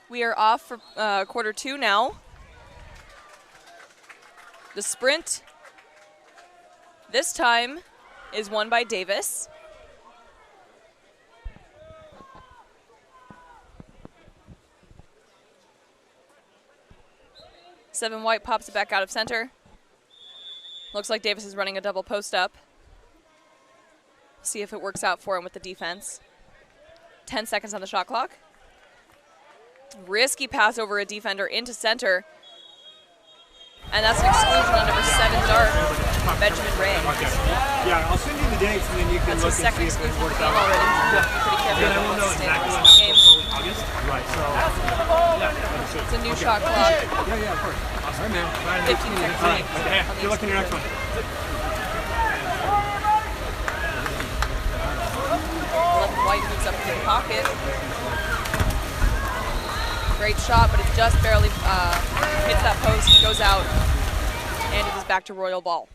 We are off for quarter 2 now. The sprint this time is won by Davis. Seven White pops it back out of center. Looks like Davis is running a double post up. See if it works out for him with the defense. 10 seconds on the shot clock. Risky pass over a defender into center. And that's an exclusion on number 7 Dark, Benjamin Ray. Okay. Yeah, I'll send you the dates and then you can That's look his and second see if it exclusion of works the game out. already. Yeah. Pretty careful Then I about will know what's staying exactly in when this that's game. probably August. Right, so. Yeah. It's a new shot clock. Yeah, of course. Awesome. All right, man. 15 seconds. All right. Okay. Good luck in your next one. White moves up into the pocket. Great shot, but it just barely hits that post, goes out, and it is back to Royal ball.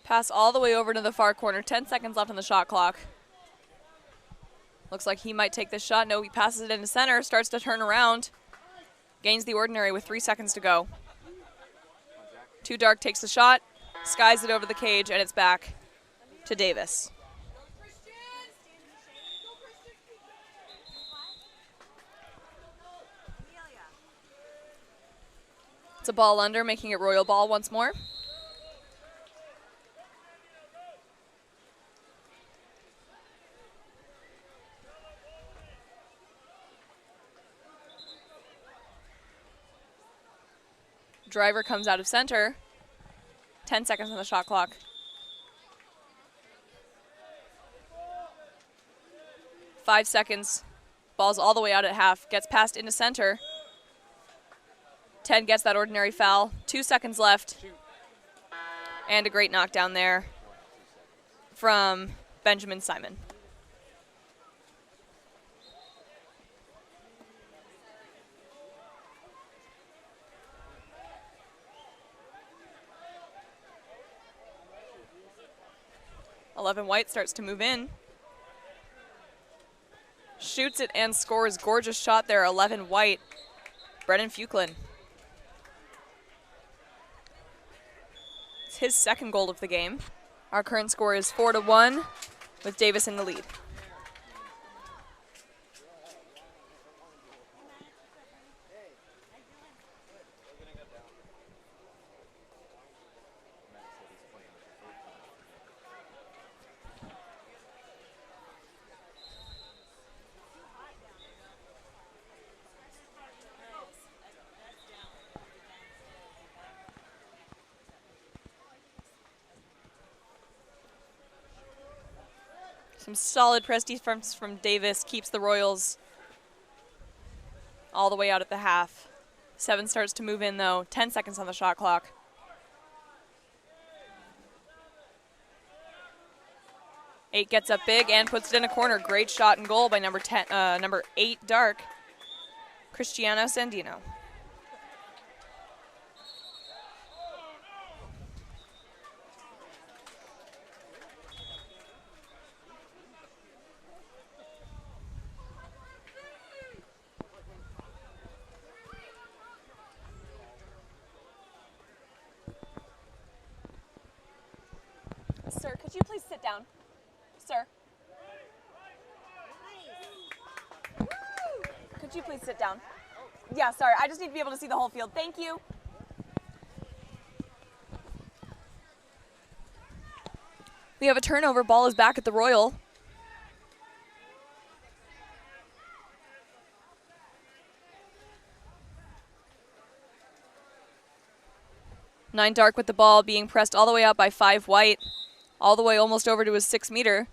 Pass all the way over to the far corner. 10 seconds left on the shot clock. Looks like he might take this shot. No, he passes it into center, starts to turn around. Gains the ordinary with 3 seconds to go. Too Dark takes the shot, skies it over the cage, and it's back to Davis. It's a ball under, making it Royal ball once more. Driver comes out of center. 10 seconds on the shot clock. Five seconds. Ball's all the way out at half. Gets passed into center. 10 gets that ordinary foul. 2 seconds left. And a great knockdown there from Benjamin Simon. White starts to move in. Shoots it and scores. Gorgeous shot there, 11 White. Brennan Fuquelin. It's his second goal of the game. Our current score is 4-1 with Davis in the lead. Some solid press defense from Davis keeps the Royals all the way out at the half. 7 starts to move in though. 10 seconds on the shot clock. Eight gets up big and puts it in a corner. Great shot and goal by number 8 Dark, Cristiano Sandino. Sir, could you please sit down? Sir. Could you please sit down? Yeah, sorry, I just need to be able to see the whole field. Thank you. We have a turnover. Ball is back at the Royal. Nine Dark with the ball, being pressed all the way out by 5 White. All the way almost over to his 6 meter.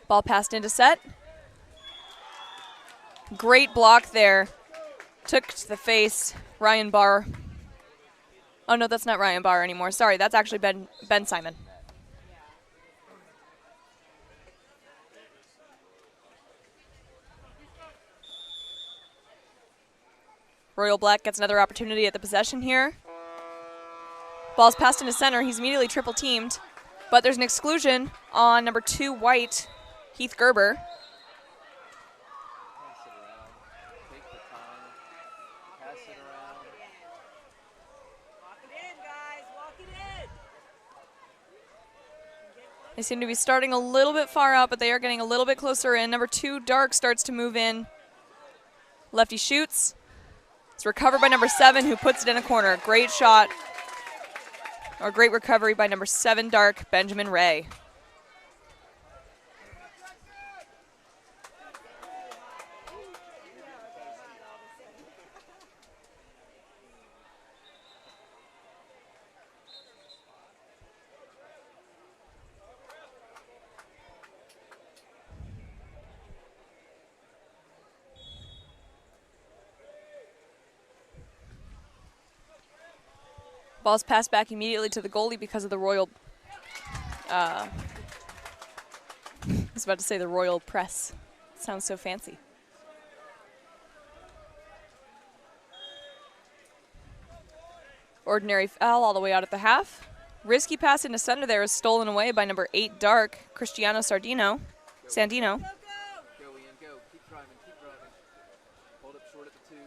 Ball passed into set. Great block there. Took to the face, Ryan Barr. Oh, no, that's not Ryan Barr anymore. Sorry, that's actually Ben Simon. Royal Black gets another opportunity at the possession here. Ball's passed into center. He's immediately triple teamed. But there's an exclusion on number 2 White, Heath Gerber. Pass it around. Take the time. Pass it around. Walk it in, guys. Walk it in. They seem to be starting a little bit far out, but they are getting a little bit closer in. Number 2 Dark starts to move in. Lefty shoots. It's recovered by number 7, who puts it in a corner. Great shot. Or great recovery by number 7 Dark, Benjamin Ray. Ball's passed back immediately to the goalie because of the Royal... I was about to say the Royal Press. Sounds so fancy. Ordinary foul all the way out at the half. Risky pass into center there is stolen away by number 8 Dark, Cristiano Sandino. Go, Ian, go. Keep driving, keep driving. Hold up short at the 2.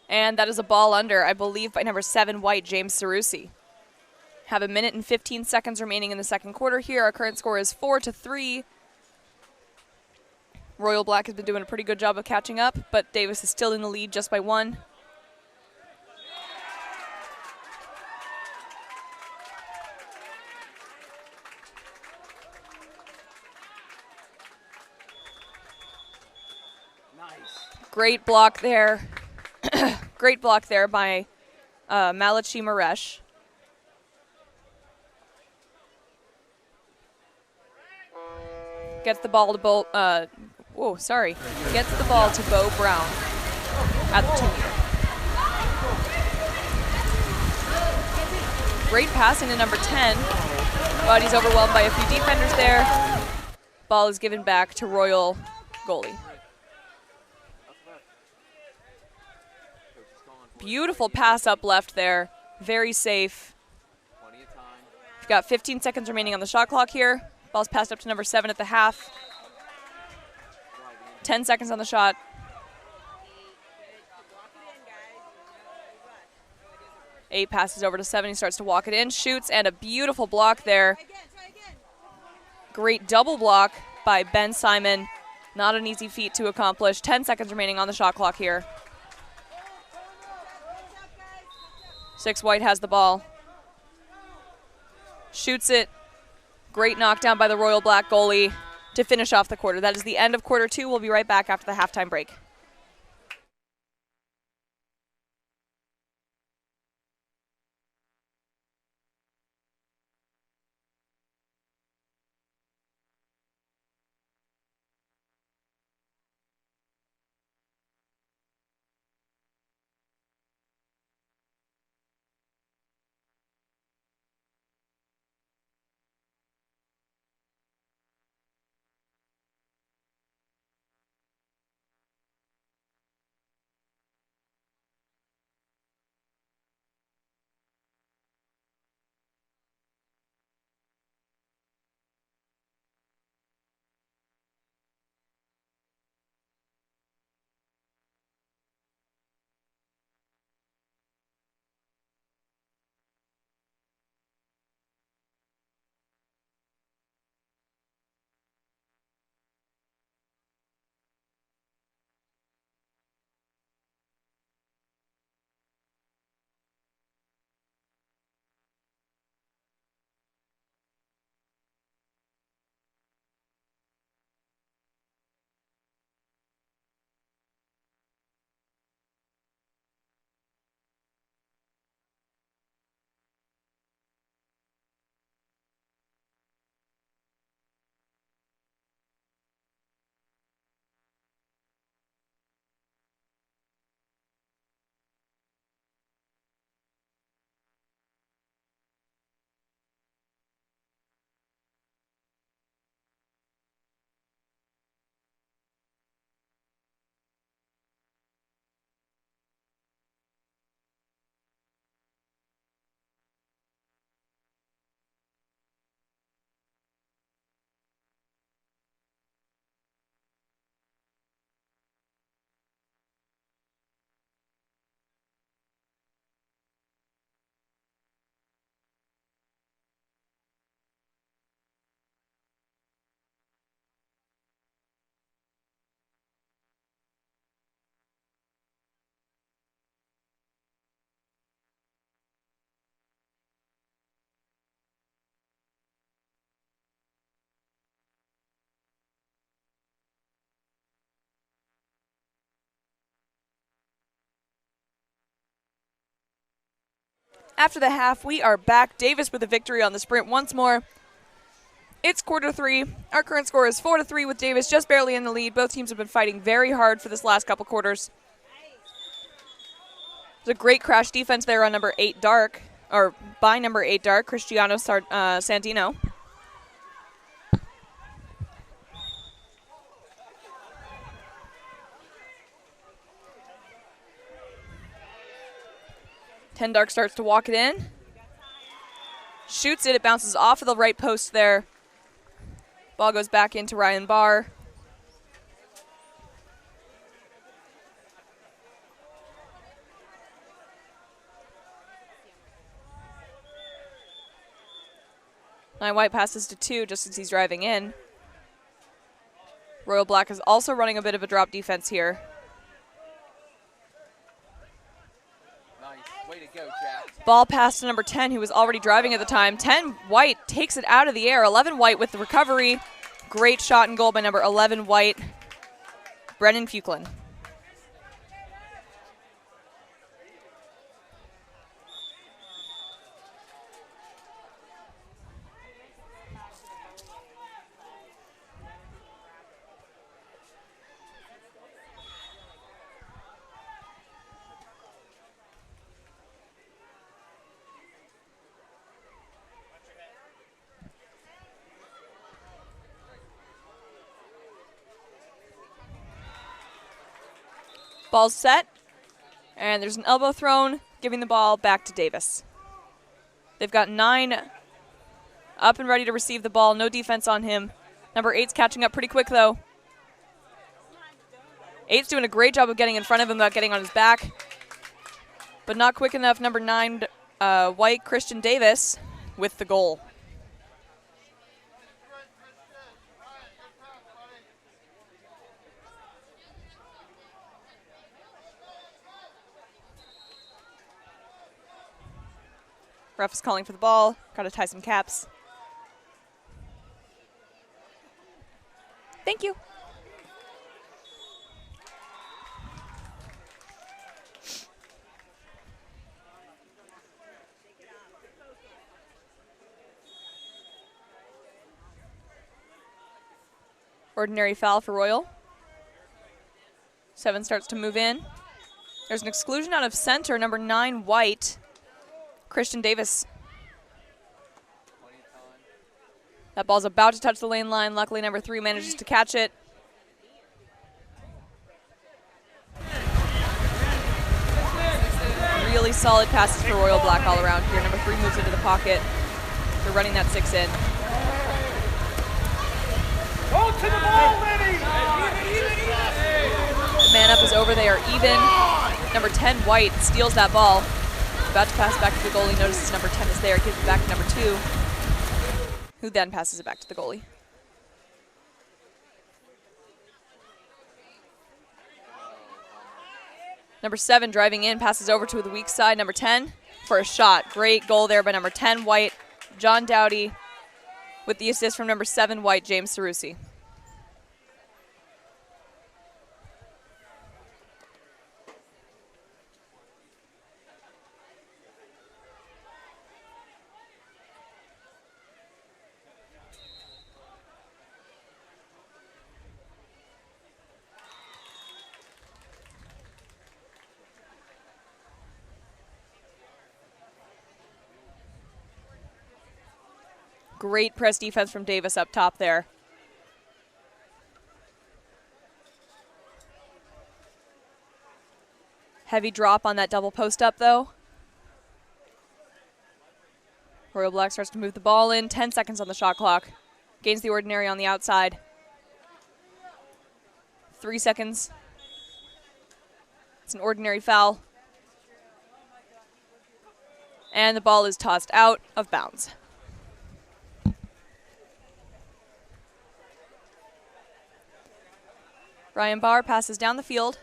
And that is a ball under, I believe, by number 7 White, James Cerusi. Have a minute and 15 seconds remaining in the second quarter here. Our current score is 4-3. Royal Black has been doing a pretty good job of catching up, but Davis is still in the lead just by 1. Nice. Great block there. Great block there by Malachi Maresh. Gets the ball to Bo. Gets the ball to Bo Brown at the 2-meter. Great passing to number 10, but he's overwhelmed by a few defenders there. Ball is given back to Royal goalie. Beautiful pass up left there. Very safe. Plenty of time. We've got 15 seconds remaining on the shot clock here. Ball's passed up to number 7 at the half. 10 seconds on the shot. 8 passes over to 7. He starts to walk it in, shoots, and a beautiful block there. Great double block by Ben Simon. Not an easy feat to accomplish. 10 seconds remaining on the shot clock here. 6 White has the ball. Shoots it. Great knockdown by the Royal Black goalie to finish off the quarter. That is the end of quarter 2. We'll be right back after the halftime break. After the half, we are back. Davis with a victory on the sprint once more. It's quarter 3. Our current score is 4-3 with Davis just barely in the lead. Both teams have been fighting very hard for this last couple quarters. There's a great crash defense there on number 8 Dark, or by number 8 Dark, Cristiano Santino. Dark starts to walk it in. Shoots it. It bounces off of the right post there. Ball goes back into Ryan Barr. White passes to 2 just as he's driving in. Royal Black is also running a bit of a drop defense here. Way to go, Jack. Ball pass to number 10, who was already driving at the time. 10 White takes it out of the air. 11 White with the recovery. Great shot and goal by number 11 White, Brennan Fucklin. Ball's set, and there's an elbow thrown, giving the ball back to Davis. They've got 9 up and ready to receive the ball. No defense on him. Number 8's catching up pretty quick, though. 8's doing a great job of getting in front of him without getting on his back, but not quick enough. Number 9, White, Christian Davis, with the goal. Ref is calling for the ball. Got to tie some caps. Thank you. Ordinary foul for Royal. 7 starts to move in. There's an exclusion out of center, number 9 White, Christian Davis. That ball's about to touch the lane line. Luckily, number 3 manages to catch it. Really solid passes for Royal Black all around here. Number 3 moves into the pocket. They're running that 6 in. Go to the ball, Lenny! The man up is over. They are even. Number 10 White steals that ball. About to pass back to the goalie. Notices number 10 is there. Gives it back to number 2, who then passes it back to the goalie. Number 7 driving in, passes over to the weak side. Number 10 for a shot. Great goal there by number 10 White, John Dowdy, with the assist from number 7 White, James Cerrusi. Great press defense from Davis up top there. Heavy drop on that double post up, though. Royal Black starts to move the ball in. 10 seconds on the shot clock. Gains the ordinary on the outside. 3 seconds. It's an ordinary foul. And the ball is tossed out of bounds. Ryan Barr passes down the field.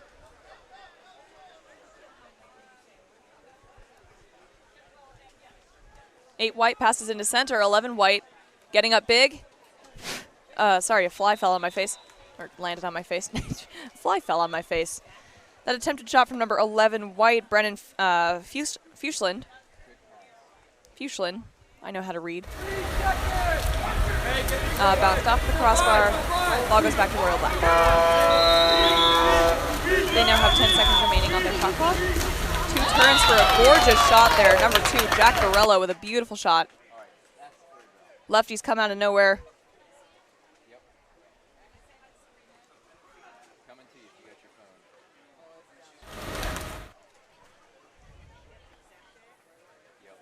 Eight White passes into center. 11 White getting up big. Sorry, a fly fell on my face. Or landed on my face. A fly fell on my face. That attempted shot from number 11 White, Brennan Fuchsland. Fuchslin. I know how to read. Bounced off the crossbar. Ball goes back to Royal Black. They now have 10 seconds remaining on their shot clock. 2 turns for a gorgeous shot there. Number 2, Jack Varela with a beautiful shot. Lefties come out of nowhere. Coming to you if you got your phone. Yep.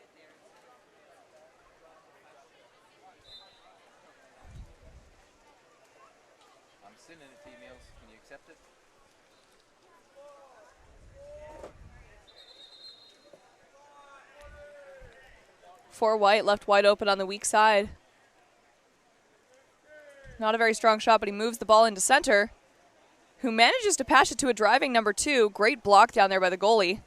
I'm sending it to emails. Can you accept it? For White, left wide open on the weak side. Not a very strong shot, but he moves the ball into center, who manages to pass it to a driving number 2. Great block down there by the goalie.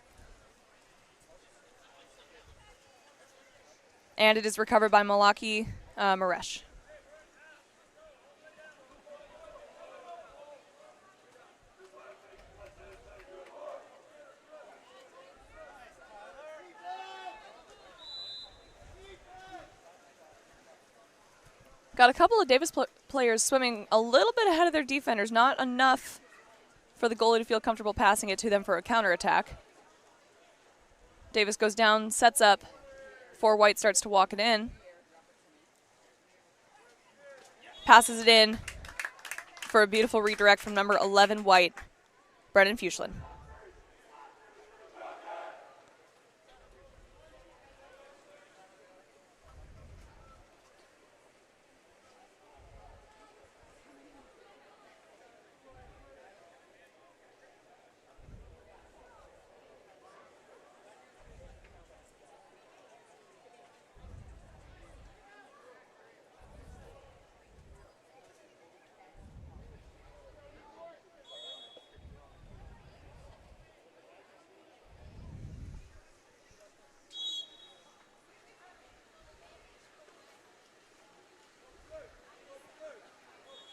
And it is recovered by Malaki Maresh. Got a couple of Davis players swimming a little bit ahead of their defenders, not enough for the goalie to feel comfortable passing it to them for a counterattack. Davis goes down, sets up. For White starts to walk it in. Passes it in for a beautiful redirect from number 11 White, Brennan Fuchslin.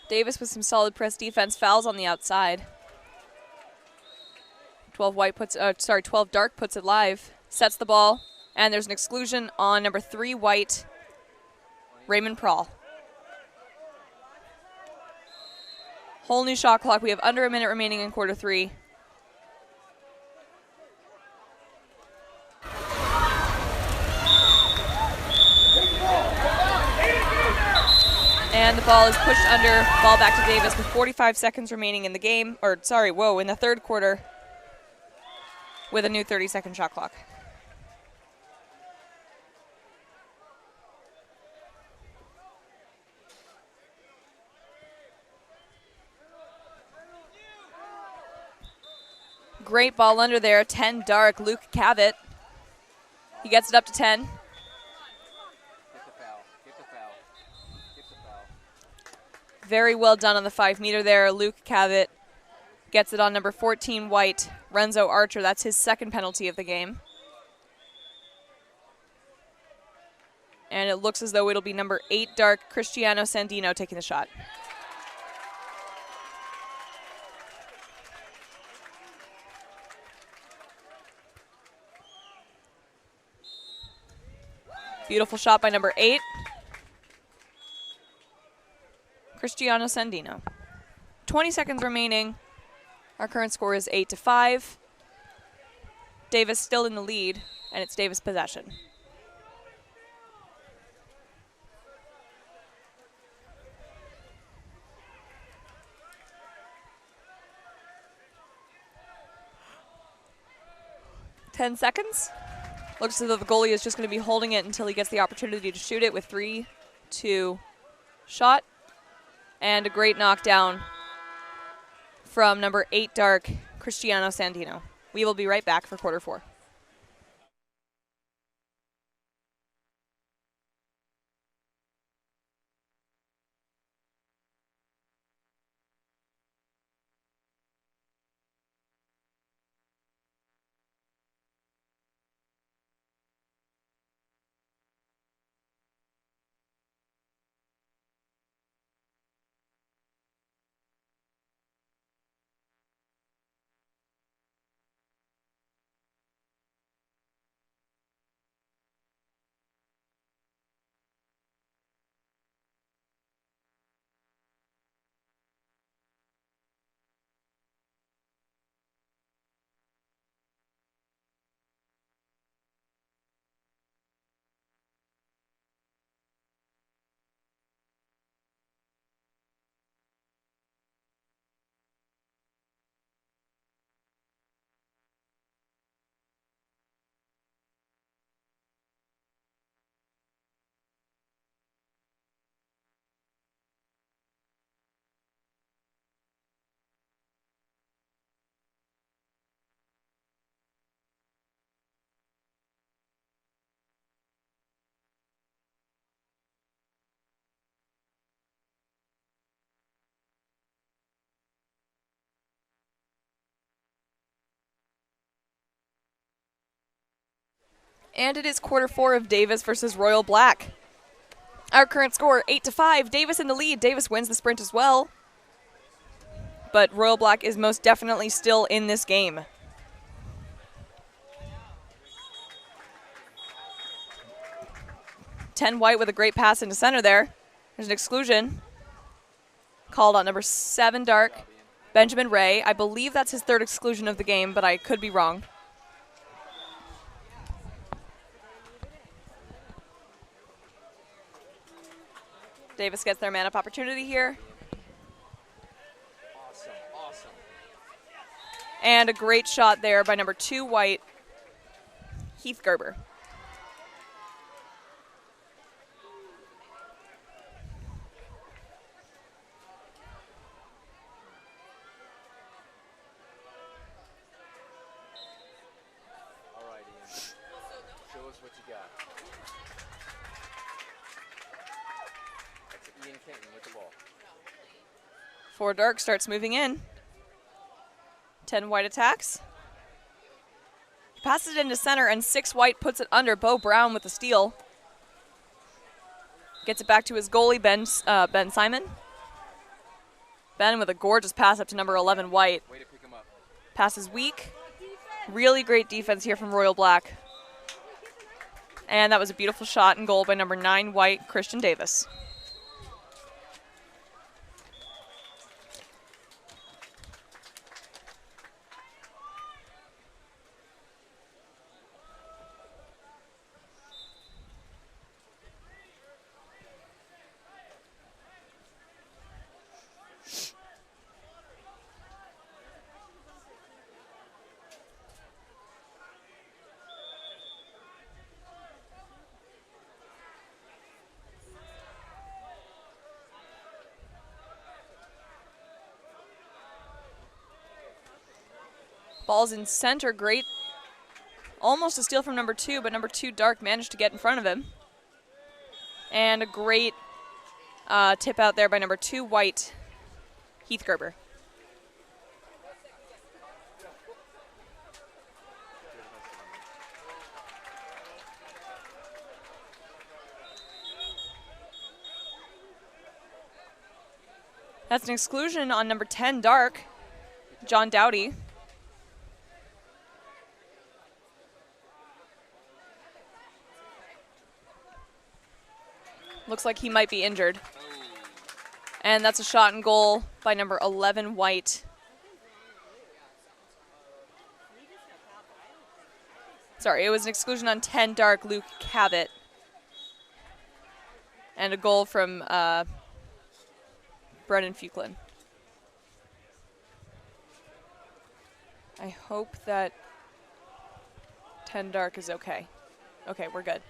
Davis with some solid press defense, fouls on the outside. 12 Dark puts it live, sets the ball, and there's an exclusion on number 3 White, Raymond Prawl. Whole new shot clock. We have under a minute remaining in quarter 3. And the ball is pushed under, ball back to Davis with 45 seconds remaining in the game, in the third quarter with a new 30-second shot clock. Great ball under there, 10 Dark, Luke Cavett. He gets it up to 10. Very well done on the 5-meter there. Luke Cavett gets it on number 14 White, Renzo Archer. That's his second penalty of the game. And it looks as though it'll be number 8 Dark, Cristiano Sandino taking the shot. Beautiful shot by number 8. Cristiano Sandino. 20 seconds remaining. Our current score is 8-5. Davis still in the lead, and it's Davis possession. Ten seconds. Looks as though the goalie is just going to be holding it until he gets the opportunity to shoot it with 3, 2, shot. And a great knockdown from number 8 Dark, Cristiano Sandino. We will be right back for quarter 4. And it is quarter 4 of Davis versus Royal Black. Our current score, 8-5. Davis in the lead. Davis wins the sprint as well. But Royal Black is most definitely still in this game. Ten white with a great pass into center there. There's an exclusion called on number 7 dark, Benjamin Ray. I believe that's his 3rd exclusion of the game, but I could be wrong. Davis gets their man-up opportunity here. Awesome, awesome. And a great shot there by number 2 white, Heath Gerber. All right, Ian. Show us what you got. That's Ian Kenton with the ball. 4 dark starts moving in. 10 white attacks. Passes it into center, and 6 white puts it under. Bo Brown with the steal. Gets it back to his goalie, Ben Simon. Ben with a gorgeous pass up to number 11 white. Way to pick him up. Pass is weak. Really great defense here from Royal Black. And that was a beautiful shot and goal by number 9 white, Christian Davis. Ball's in center, great. Almost a steal from number 2, but number 2 dark managed to get in front of him. And a great tip out there by number 2 white, Heath Gerber. That's an exclusion on number 10 dark, John Dowdy. Looks like he might be injured. And that's a shot and goal by number 11 white. Sorry, it was an exclusion on 10 dark, Luke Cavett. And a goal from Brennan Fucklin. I hope that 10 dark is okay. Okay, we're good.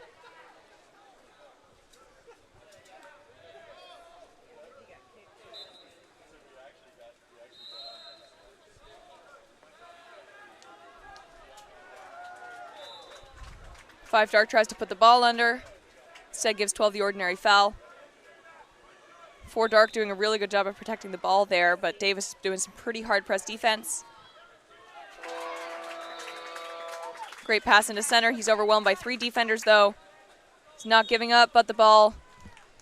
Five dark tries to put the ball under. Instead gives 12 the ordinary foul. 4 dark doing a really good job of protecting the ball there, but Davis doing some pretty hard press defense. Great pass into center. He's overwhelmed by 3 defenders though. He's not giving up, but the ball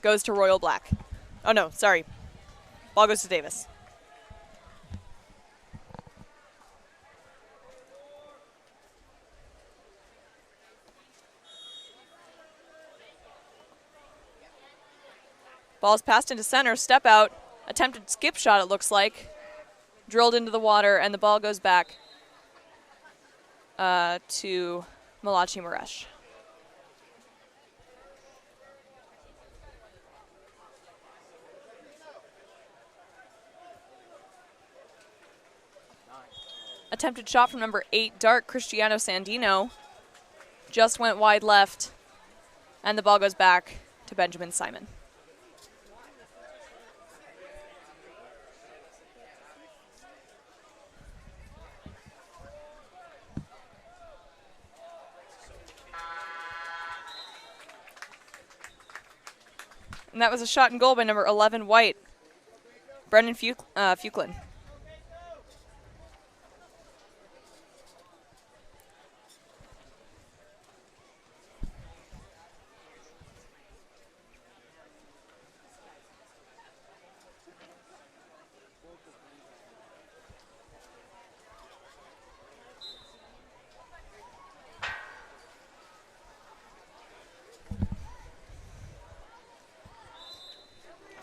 goes to Royal Black. Oh no, sorry. Ball goes to Davis. Ball's passed into center, step out, attempted skip shot it looks like. Drilled into the water, and the ball goes back to Malachi Maresh. Attempted shot from number 8 dark, Cristiano Sandino. Just went wide left, and the ball goes back to Benjamin Simon. And that was a shot and goal by number 11 white, Brendan Fucklin.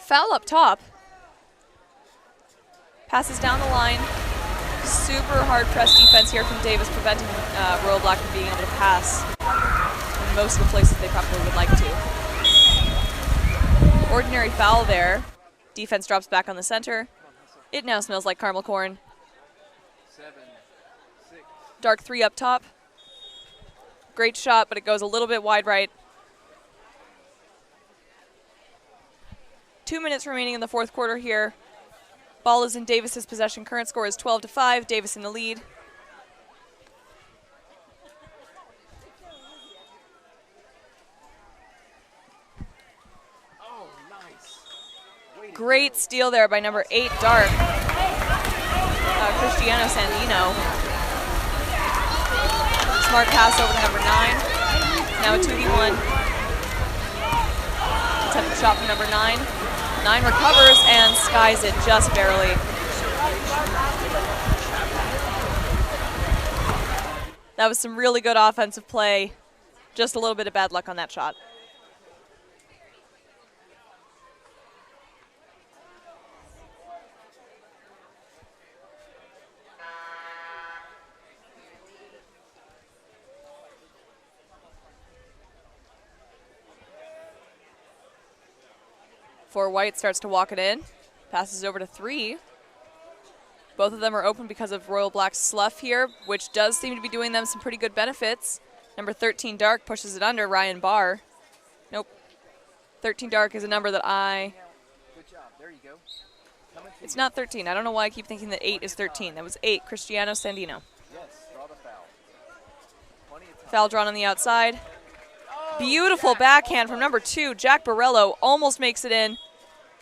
Foul up top. Passes down the line. Super hard press defense here from Davis, preventing Royal Black from being able to pass in most of the places they probably would like to. Ordinary foul there. Defense drops back on the center. It now smells like caramel corn. 7, 6. Dark 3 up top. Great shot, but it goes a little bit wide right. 2 minutes remaining in the fourth quarter here. Ball is in Davis's possession. Current score is 12-5. Davis in the lead. Oh, nice. Great steal there by number 8, Dark. Cristiano Sandino. Smart pass over to number 9. Now a 2v1. Attempted shot from number 9. 9 recovers and skies it just barely. That was some really good offensive play. Just a little bit of bad luck on that shot. For White starts to walk it in. Passes over to 3. Both of them are open because of Royal Black's slough here, which does seem to be doing them some pretty good benefits. Number 13 Dark pushes it under, Ryan Barr. Nope. 13 Dark is a number that Good job. There you go. It's not 13. I don't know why I keep thinking that 8 is 13. That was 8, Cristiano Sandino. Yes, draw the foul. Plenty of time. Foul drawn on the outside. Beautiful backhand from number 2, Jack Borello, almost makes it in.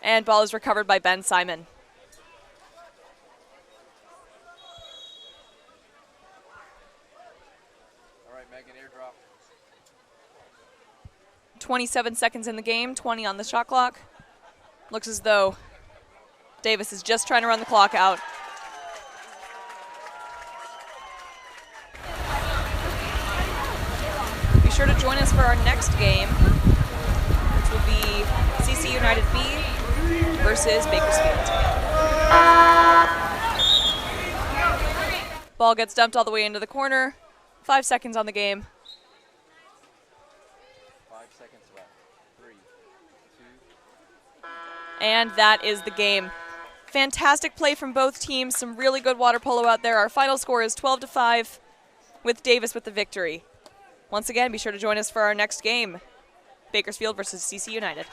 And ball is recovered by Ben Simon. All right, Megan, airdrop. 27 seconds in the game, 20 on the shot clock. Looks as though Davis is just trying to run the clock out. Be sure to join us for our next game, which will be CC United B versus Bakersfield. Ball gets dumped all the way into the corner. 5 seconds on the game. 5 seconds left. 3, 2. And that is the game. Fantastic play from both teams. Some really good water polo out there. Our final score is 12-5 with Davis with the victory. Once again, be sure to join us for our next game, Bakersfield versus CC United.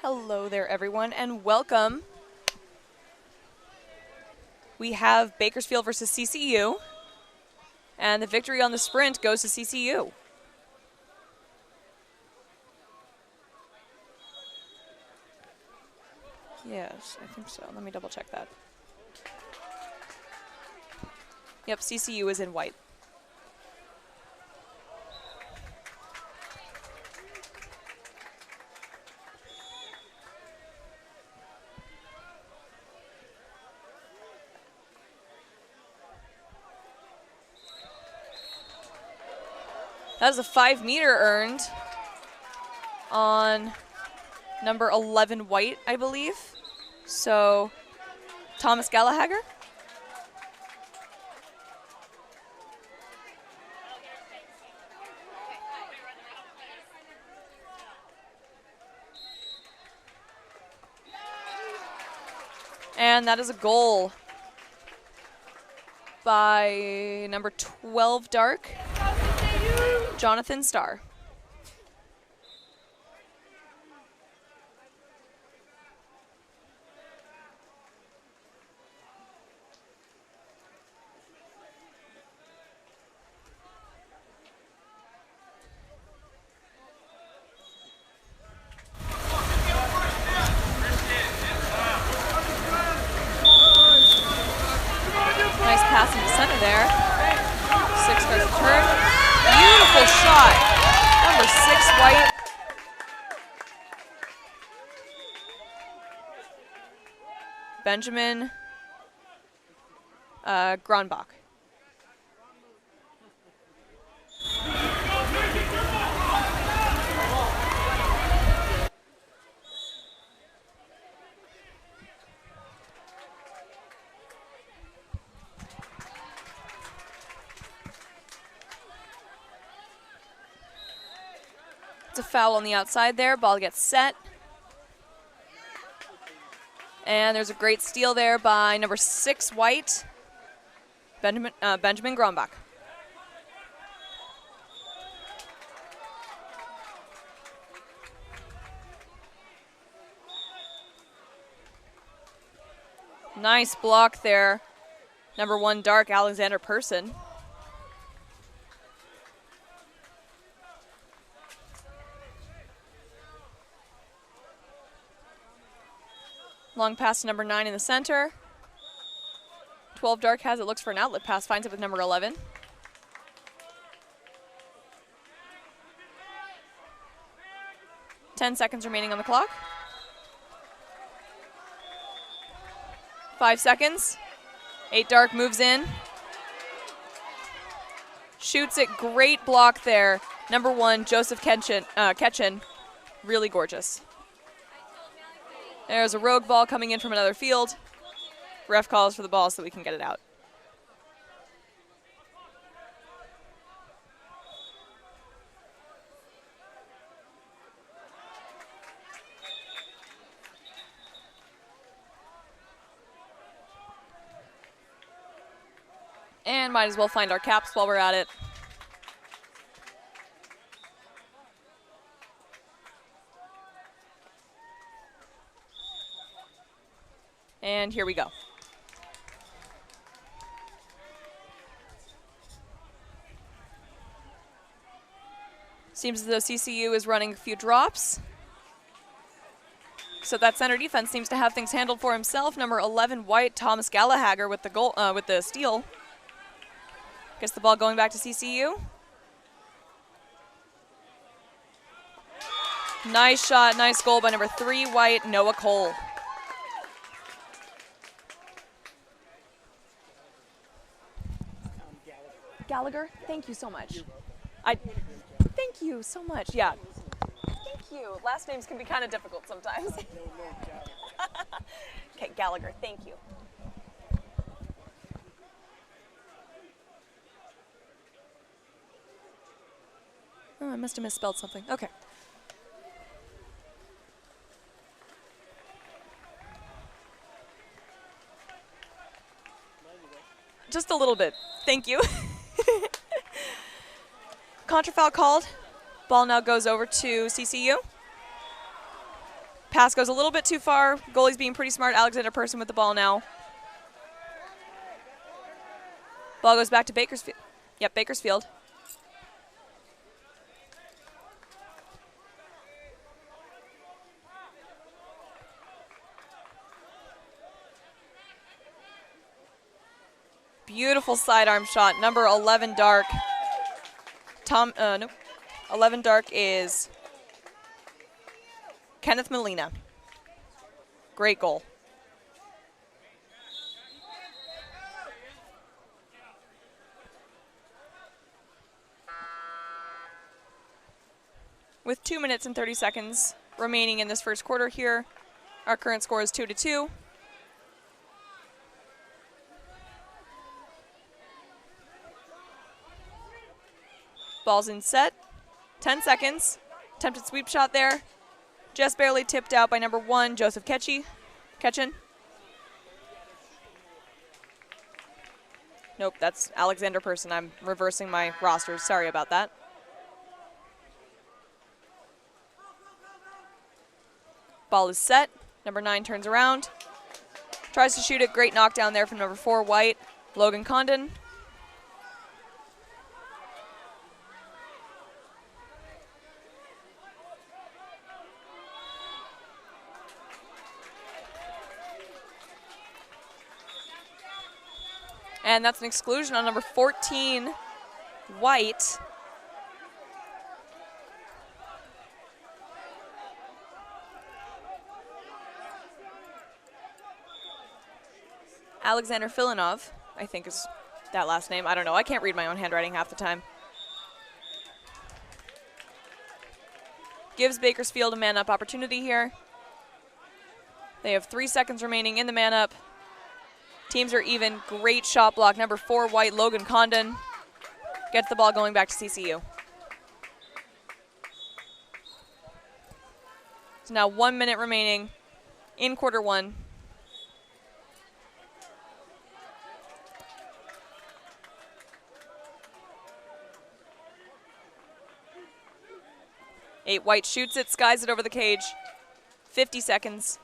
Hello there, everyone, and welcome. We have Bakersfield versus CCU, and the victory on the sprint goes to CCU. Yes, I think so. Let me double check that. Yep, CCU is in white. That is a 5-meter earned on number 11 white, I believe. So, Thomas Gallagher. And that is a goal by number 12 dark, Jonathan Starr. Nice pass into center there. 6 starts to turn. Beautiful shot. Number 6 white. Benjamin Gronbach. It's a foul on the outside there. Ball gets set. And there's a great steal there by number 6 white, Benjamin Grombach. Nice block there. Number 1 dark, Alexander Person. Long pass to number 9 in the center. 12 dark has it, looks for an outlet pass, finds it with number 11. $10 remaining on the clock. 5 seconds. 8 dark moves in. Shoots it, great block there. Number 1, Joseph Ketchen, really gorgeous. There's a rogue ball coming in from another field. Ref calls for the ball so we can get it out. And might as well find our caps while we're at it. And here we go. Seems as though CCU is running a few drops. So that center defense seems to have things handled for himself. Number 11 white, Thomas Gallagher with the goal, with the steal. Gets the ball going back to CCU. Nice shot, nice goal by number 3 white, Noah Cole. Gallagher, thank you so much. Thank you so much. Yeah. Thank you. Last names can be kind of difficult sometimes. Okay, Gallagher, thank you. Oh, I must have misspelled something. Okay. Just a little bit. Thank you. Contra foul called. Ball now goes over to CCU. Pass goes a little bit too far. Goalie's being pretty smart. Alexander Person with the ball now. Ball goes back to Bakersfield. Yep, Bakersfield. Beautiful sidearm shot. Number 11 Dark. Nope. 11 Dark is Kenneth Molina. Great goal. With 2 minutes and 30 seconds remaining in this first quarter here, our current score is 2-2. Ball's in set. 10 seconds. Attempted sweep shot there. Just barely tipped out by number 1, Joseph Ketchen. Nope, that's Alexander Person. I'm reversing my rosters. Sorry about that. Ball is set. Number 9 turns around. Tries to shoot it. Great knockdown there from number 4, White, Logan Condon. And that's an exclusion on number 14, White. Alexander Filinov, I think is that last name. I don't know. I can't read my own handwriting half the time. Gives Bakersfield a man-up opportunity here. They have 3 seconds remaining in the man-up. Teams are even. Great shot block. Number 4, White, Logan Condon. Gets the ball going back to CCU. So now 1 minute remaining in quarter 1. White shoots it, skies it over the cage. 50 seconds.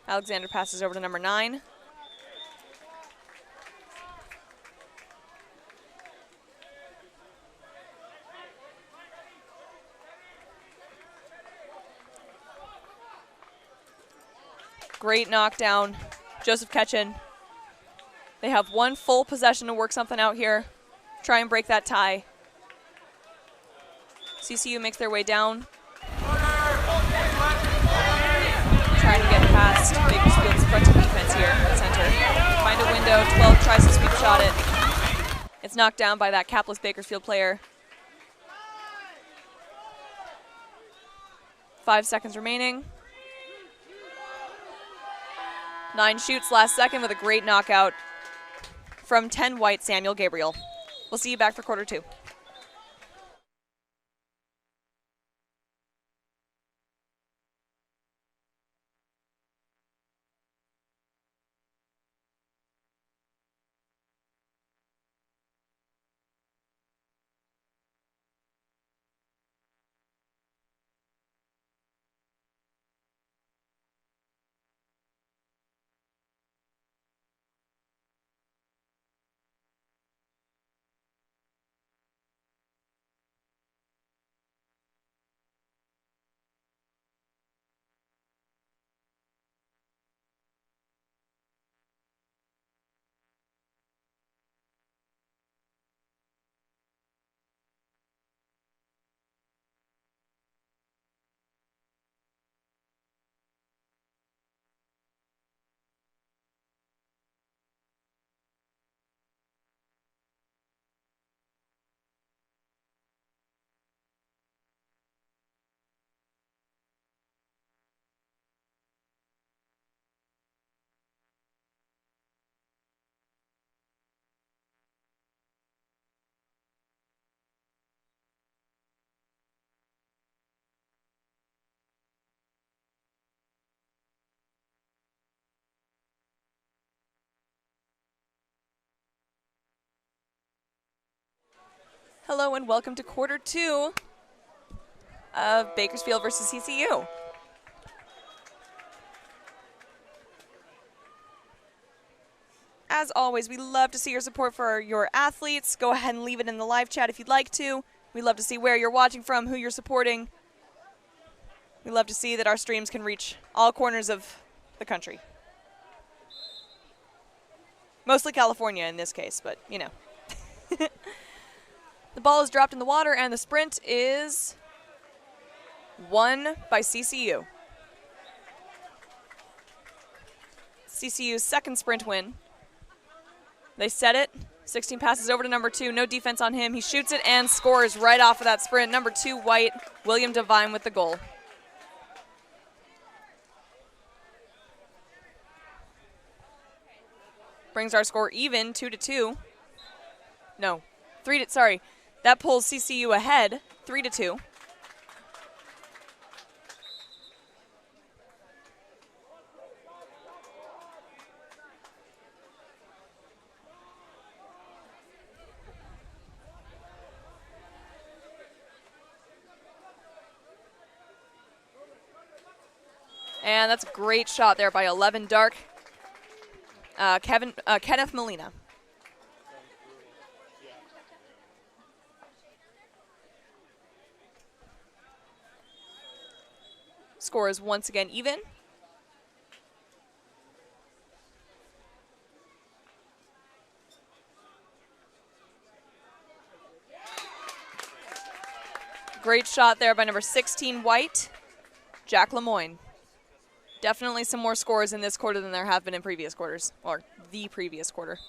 Alexander passes over to number 9. Great knockdown. Joseph Ketchen. They have 1 full possession to work something out here. Try and break that tie. CCU makes their way down. Trying to get past Bakersfield's frontal defense here at center. Find a window. 12 tries to sweep shot it. It's knocked down by that capless Bakersfield player. 5 seconds remaining. 9 shoots last second with a great knockout from 10 White, Samuel Gabriel. We'll see you back for quarter 2. Hello and welcome to quarter 2 of Bakersfield versus CCU. As always, we love to see your support for your athletes. Go ahead and leave it in the live chat if you'd like to. We love to see where you're watching from, who you're supporting. We love to see that our streams can reach all corners of the country. Mostly California in this case, but you know. The ball is dropped in the water, and the sprint is won by CCU. CCU's second sprint win. They set it. 16 passes over to number 2. No defense on him. He shoots it and scores right off of that sprint. Number 2, White, William Devine with the goal. Brings our score even, 2-2. No, 3 to, sorry. That pulls CCU ahead, 3-2. And that's a great shot there by 11 Dark. Kenneth Molina. Score is once again even. Great shot there by number 16, White, Jack Lemoyne. Definitely some more scores in this quarter than there have been in previous quarters, or the previous quarter.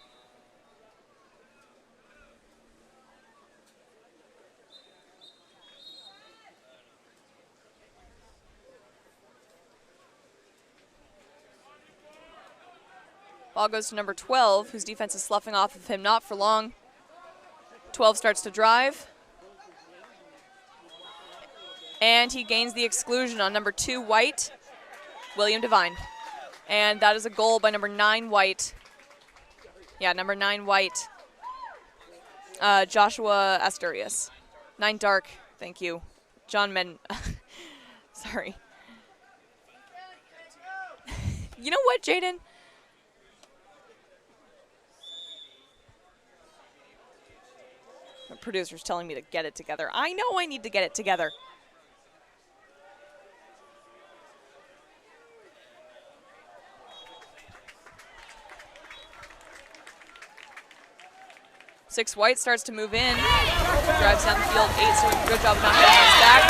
Ball goes to number 12, whose defense is sloughing off of him not for long. 12 starts to drive. And he gains the exclusion on number 2, White, William Devine. And that is a goal by number 9, White. Yeah, number 9, White. Joshua Asturias. 9 Dark, thank you. John Men. Sorry. You know what, Jaden? The producer's telling me to get it together. I know I need to get it together. Six White starts to move in. Drives down the field. 8 doing a good job of not getting his back.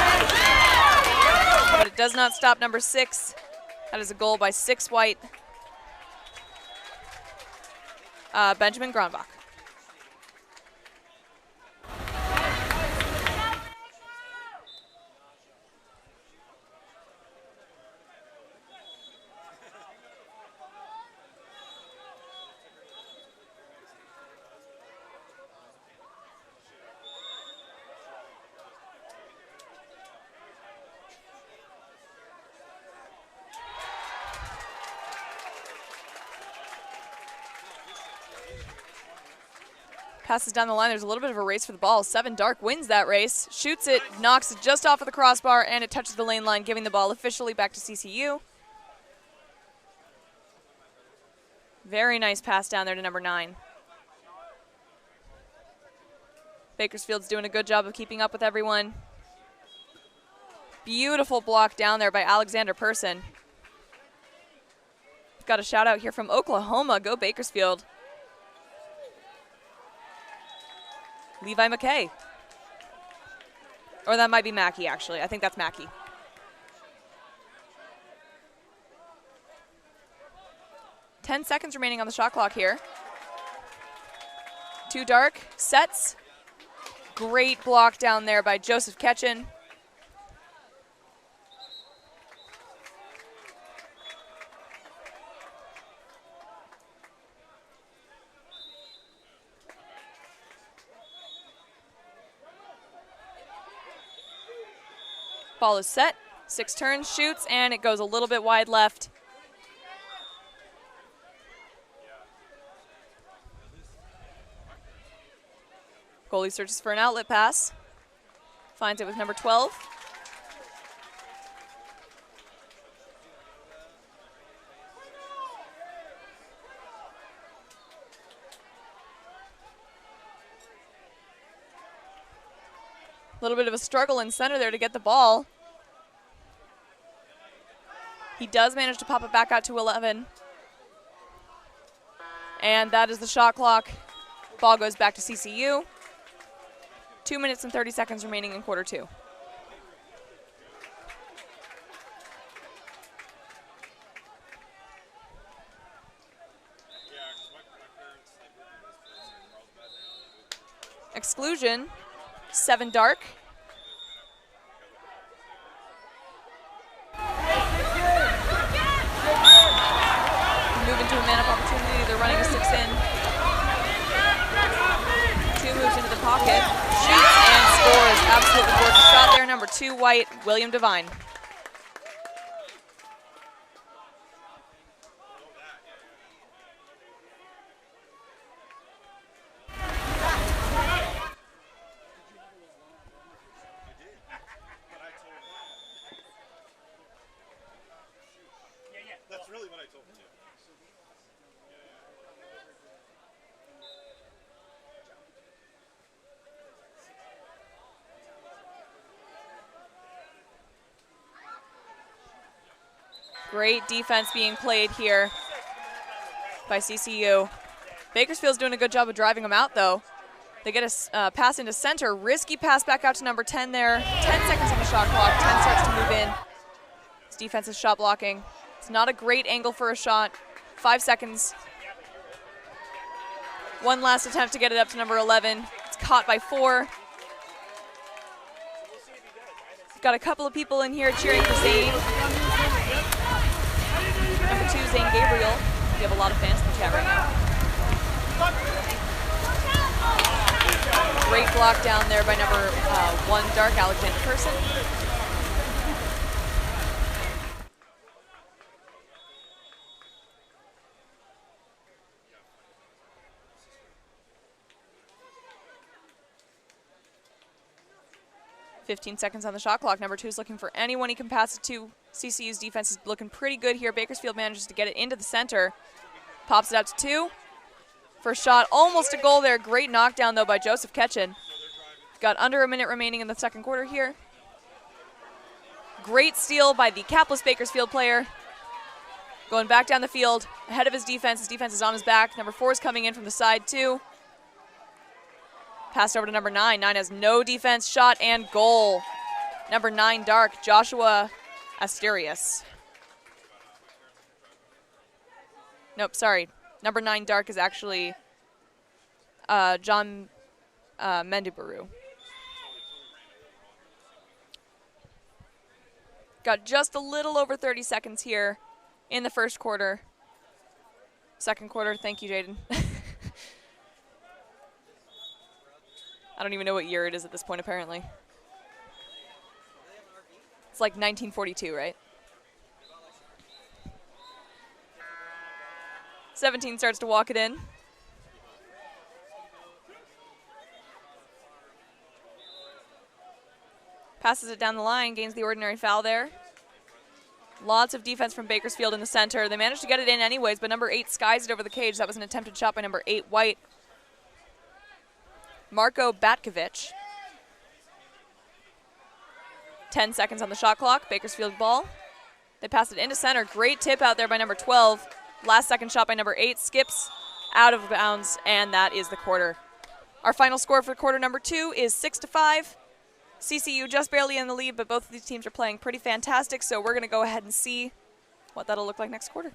But it does not stop number 6. That is a goal by 6 White. Benjamin Gronbach. Passes down the line. There's a little bit of a race for the ball. 7 Dark wins that race. Shoots it, knocks it just off of the crossbar, and it touches the lane line, giving the ball officially back to CCU. Very nice pass down there to number 9. Bakersfield's doing a good job of keeping up with everyone. Beautiful block down there by Alexander Person. Got a shout out here from Oklahoma. Go Bakersfield. Levi McKay. Or that might be Mackey, actually. I think that's Mackey. Ten seconds remaining on the shot clock here. 2 Dark, sets. Great block down there by Joseph Ketchen. Ball is set, 6 turns, shoots, and it goes a little bit wide left. Goalie searches for an outlet pass. Finds it with number 12. A little bit of a struggle in center there to get the ball. He does manage to pop it back out to 11. And that is the shot clock. Ball goes back to CCU. 2 minutes and 30 seconds remaining in quarter two. Exclusion, 7 dark. Move into a man-up opportunity. They're running a 6-in. 2 moves into the pocket. Shoots and scores. Absolutely gorgeous shot there. Number 2 white, William Devine. That's really what I told him to. 'Great defense being played here by CCU. Bakersfield's doing a good job of driving them out, though. They get a pass into center. Risky pass back out to number 10 there. 10 seconds on the shot clock. 10 starts to move in. His defense is shot blocking. It's not a great angle for a shot. 5 seconds. One last attempt to get it up to number 11. It's caught by 4. Got a couple of people in here cheering for Zane. Number 2, Zane Gabriel. We have a lot of fans in the chat right now. Great block down there by number 1, Dark, Alexander Person. .15 seconds on the shot clock. Number 2 is looking for anyone he can pass it to. CCU's defense is looking pretty good here. Bakersfield manages to get it into the center. Pops it out to 2. First shot, almost a goal there. Great knockdown, though, by Joseph Ketchin. Got under a minute remaining in the second quarter here. Great steal by the capless Bakersfield player. Going back down the field, ahead of his defense. His defense is on his back. Number 4 is coming in from the side, too. Passed over to number 9. 9 has no defense, shot, and goal. Number 9, Dark, Joshua Asterius. Nope, sorry. Number 9, Dark, is actually John Mendibaru. Got just a little over 30 seconds here in the first quarter. Second quarter, thank you, Jaden. I don't even know what year it is at this point, apparently. It's like 1942, right? 17 starts to walk it in. Passes it down the line, gains the ordinary foul there. Lots of defense from Bakersfield in the center. They managed to get it in anyways, but number 8 skies it over the cage. That was an attempted shot by number 8, White. Marko Batkovic. 10 seconds on the shot clock. Bakersfield ball. They pass it into center. Great tip out there by number 12. Last second shot by number 8. Skips out of bounds, and that is the quarter. Our final score for quarter number 2 is 6-5. CCU just barely in the lead, but both of these teams are playing pretty fantastic, so we're going to go ahead and see what that'll look like next quarter.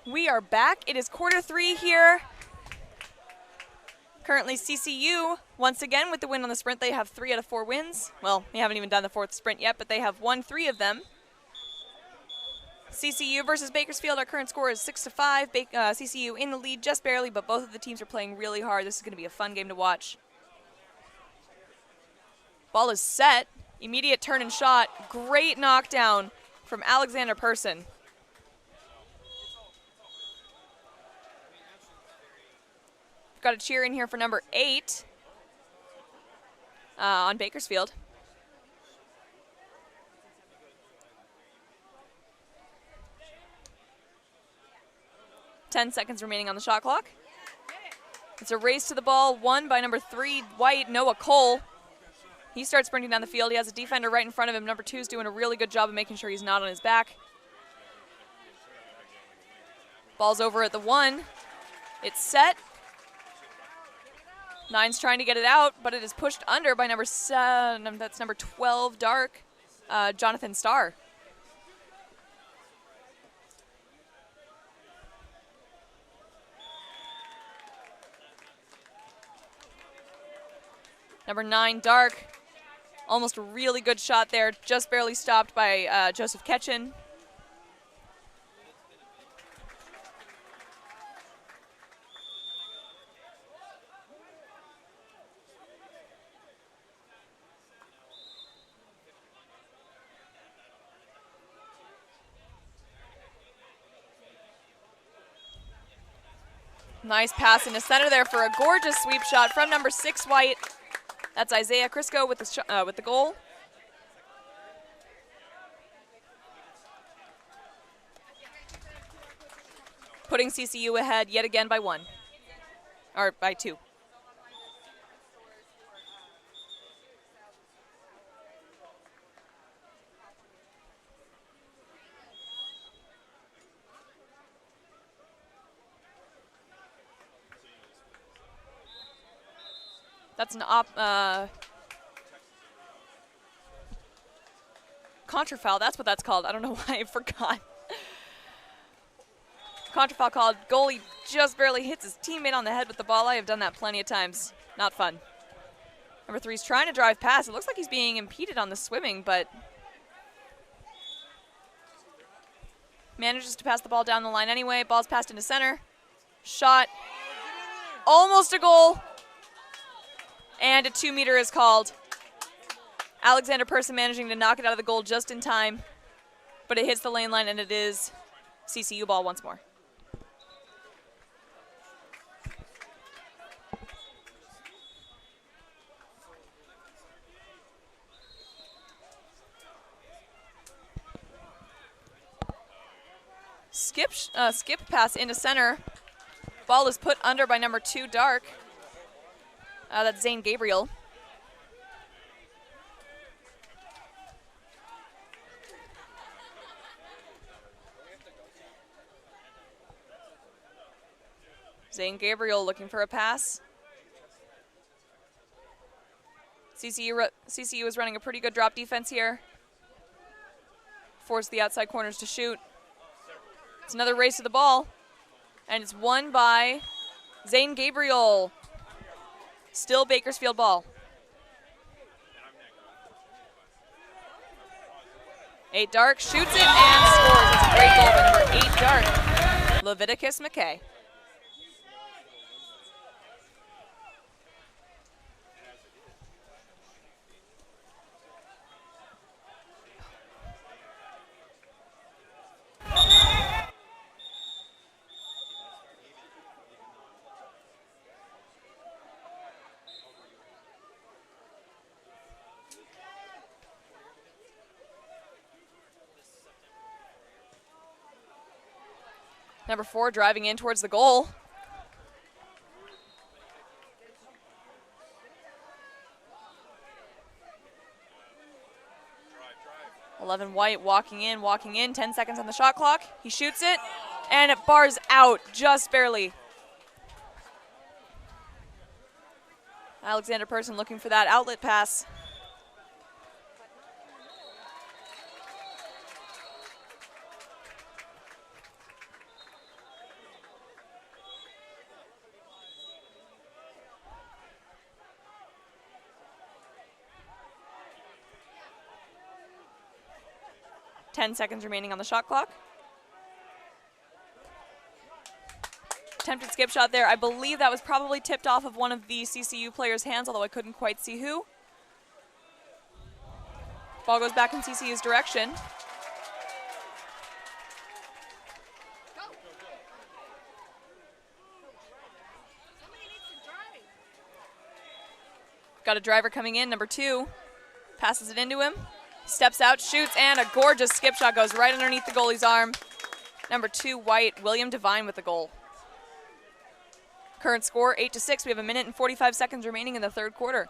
We are back. It is quarter 3 here. Currently CCU, once again with the win on the sprint. They have 3 out of 4 wins. Well, they haven't even done the 4th sprint yet, but they have won 3 of them. CCU versus Bakersfield, our current score is 6-5. CCU in the lead just barely, but both of the teams are playing really hard. This is going to be a fun game to watch. Ball is set. Immediate turn and shot. Great knockdown from Alexander Person. Got a cheer in here for number 8 on Bakersfield. Ten seconds remaining on the shot clock. It's a race to the ball, won by number 3, White, Noah Cole. He starts sprinting down the field. He has a defender right in front of him. Number 2 is doing a really good job of making sure he's not on his back. Ball's over at the 1. It's set. 9's trying to get it out, but it is pushed under by number 7. That's number 12, Dark, Jonathan Starr. Number 9, Dark, almost a really good shot there, just barely stopped by Joseph Ketchen. Nice pass into center there for a gorgeous sweep shot from number 6, White. That's Isaiah Crisco with the goal. Putting CCU ahead yet again by 1, or by 2. That's an contra foul. That's what that's called. I don't know why I forgot. Contra foul called. Goalie just barely hits his teammate on the head with the ball. I have done that plenty of times. Not fun. Number 3's trying to drive past. It looks like he's being impeded on the swimming, but manages to pass the ball down the line anyway. Ball's passed into center. Shot. Almost a goal. And a 2-meter is called. Alexander Person managing to knock it out of the goal just in time, but it hits the lane line, and it is CCU ball once more. Skip pass into center. Ball is put under by number 2, Dark. That's Zane Gabriel. Zane Gabriel looking for a pass. CCU is running a pretty good drop defense here. Force the outside corners to shoot. It's another race to the ball, and it's won by Zane Gabriel. Still Bakersfield ball. 8 Dark shoots it and scores. It's a great goal by number 8 Dark, Leviticus McKay. Number 4 driving in towards the goal. White walking in, 10 seconds on the shot clock. He shoots it, and it bars out just barely. Alexander Person looking for that outlet pass. 10 seconds remaining on the shot clock. Attempted skip shot there. I believe that was probably tipped off of one of the CCU players' hands, although I couldn't quite see who. Ball goes back in CCU's direction. Got a driver coming in, number 2. Passes it into him. Steps out, shoots, and a gorgeous skip shot goes right underneath the goalie's arm. Number 2, White, William Devine with the goal. Current score, 8-6. We have 1 minute and 45 seconds remaining in the third quarter.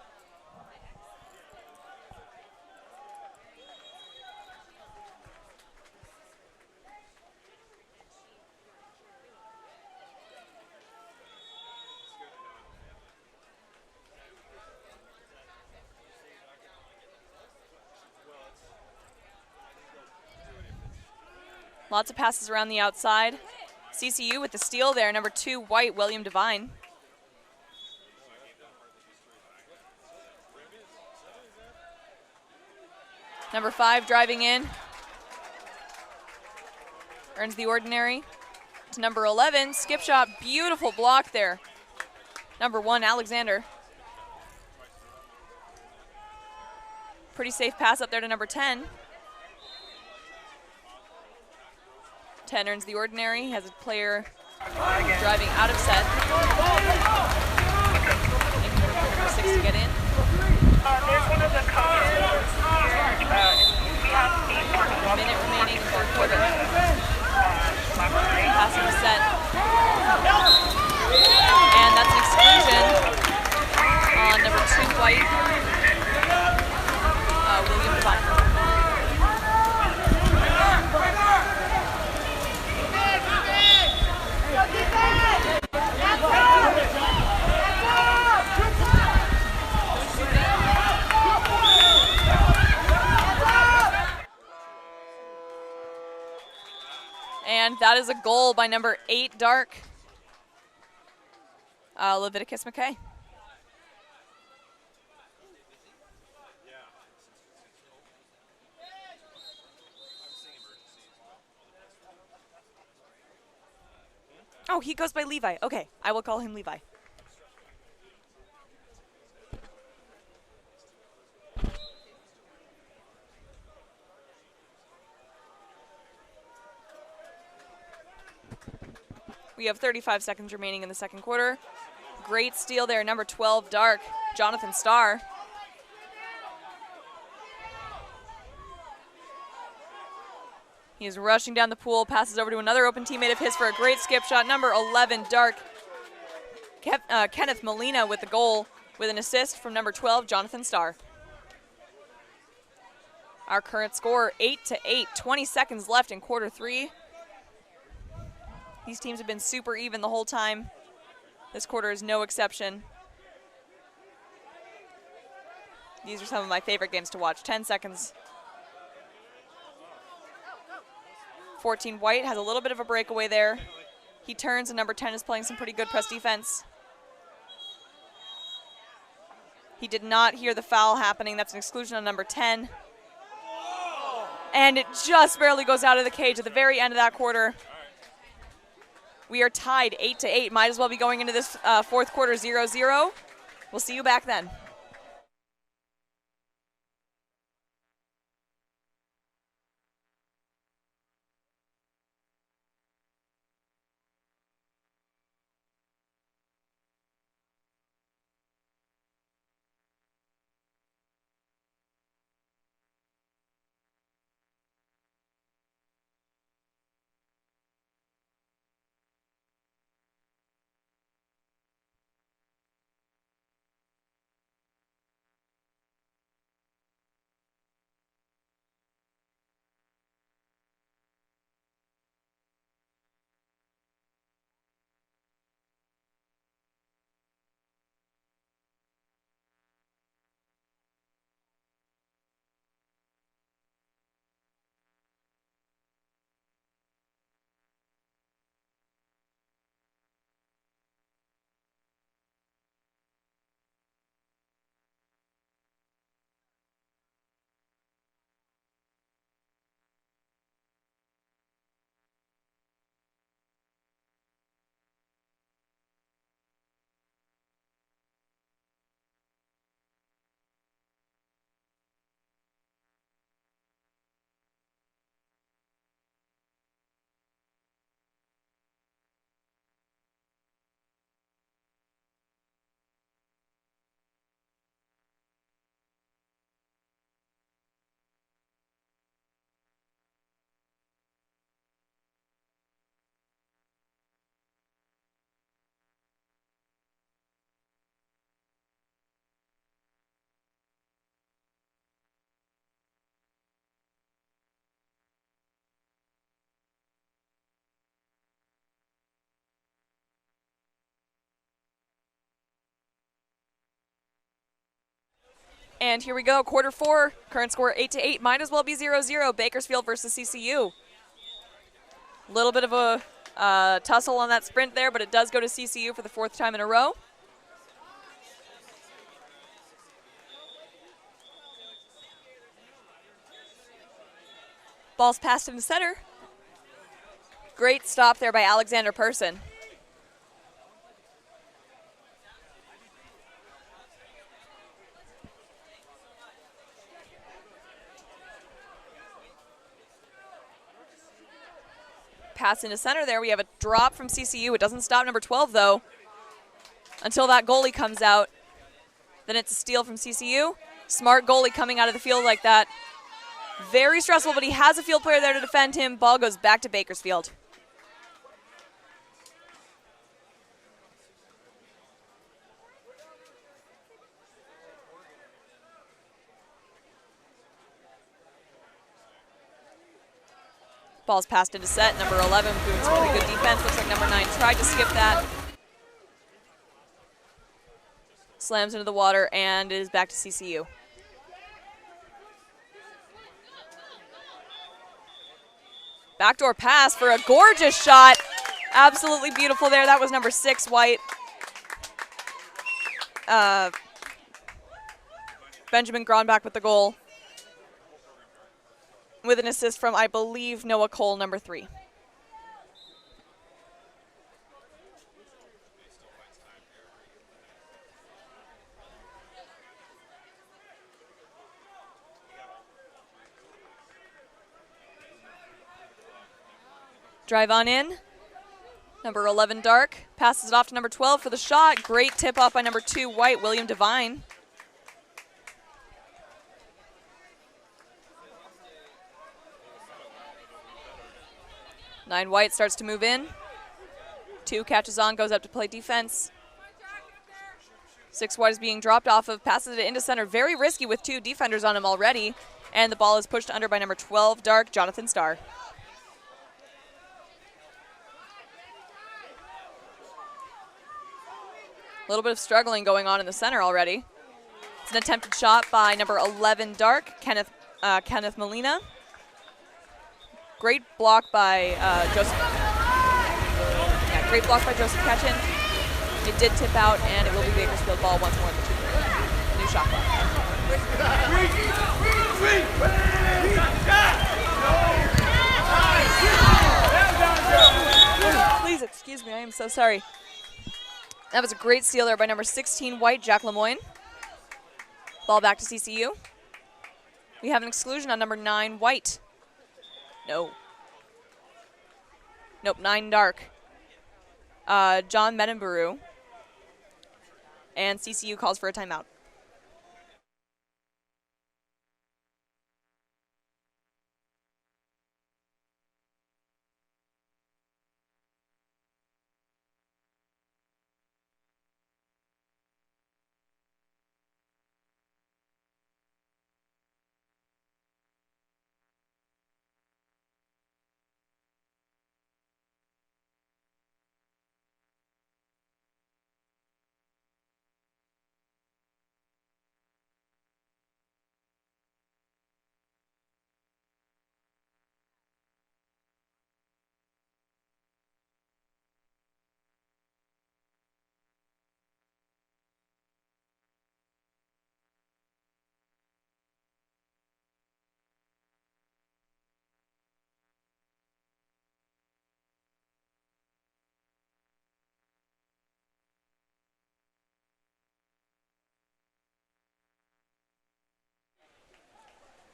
Lots of passes around the outside. CCU with the steal there. Number 2, White, William Devine. Number 5 driving in. Earns the ordinary. To number 11, skip shot, beautiful block there. Number 1, Alexander. Pretty safe pass up there to number 10. 10 earns the ordinary, has a player driving out of set. Number 6 to get in. There's one of the comments. We have 1 minute remaining in the third quarter. Passing the set. And that's an exclusion on number 2, White, William Devine. And that is a goal by number 8, Dark, Leviticus McKay. Oh, he goes by Levi. Okay, I will call him Levi. We have 35 seconds remaining in the second quarter. Great steal there, number 12, Dark, Jonathan Starr. He is rushing down the pool, passes over to another open teammate of his for a great skip shot. Number 11, Dark, Kenneth Molina with the goal, with an assist from number 12, Jonathan Starr. Our current score, 8-8, 20 seconds left in quarter 3. These teams have been super even the whole time. This quarter is no exception. These are some of my favorite games to watch. 10 seconds. 14, White has a little bit of a breakaway there. He turns, and number 10 is playing some pretty good press defense. He did not hear the foul happening. That's an exclusion on number 10. And it just barely goes out of the cage at the very end of that quarter. We are tied 8-8. Might as well be going into this fourth quarter 0-0. We'll see you back then. And here we go, quarter 4. Current score 8-8. Might as well be 0-0. Bakersfield versus CCU. A little bit of a tussle on that sprint there, but it does go to CCU for the 4th time in a row. Ball's passed into center. Great stop there by Alexander Person. Pass into center there. We have a drop from CCU. It doesn't stop number 12, though, until that goalie comes out. Then it's a steal from CCU. Smart goalie coming out of the field like that. Very stressful, but he has a field player there to defend him. Ball goes back to Bakersfield. Ball's passed into set. Number 11, Boone's really good defense. Looks like number 9 tried to skip that. Slams into the water, and it is back to CCU. Backdoor pass for a gorgeous shot. Absolutely beautiful there. That was number 6, White. Benjamin Gronbach with the goal, with an assist from, I believe, Noah Cole, number 3. Drive on in. Number 11, Dark, passes it off to number 12 for the shot. Great tip off by number 2, White, William Devine. Nine White starts to move in. 2 catches on, goes up to play defense. 6 White is being dropped off of, passes it into center. Very risky with 2 defenders on him already. And the ball is pushed under by number 12, Dark, Jonathan Starr. A little bit of struggling going on in the center already. It's an attempted shot by number 11, Dark, Kenneth Molina. Great block by Joseph. Yeah, great block by Joseph Ketchin. It did tip out, and it will be Bakersfield ball once more in the 2-3. New shot clock. Please excuse me, I am so sorry. That was a great steal there by number 16, White, Jack Lemoyne. Ball back to CCU. We have an exclusion on number 9, White. No. Nope, 9, Dark. John Medinbaru. And CCU calls for a timeout.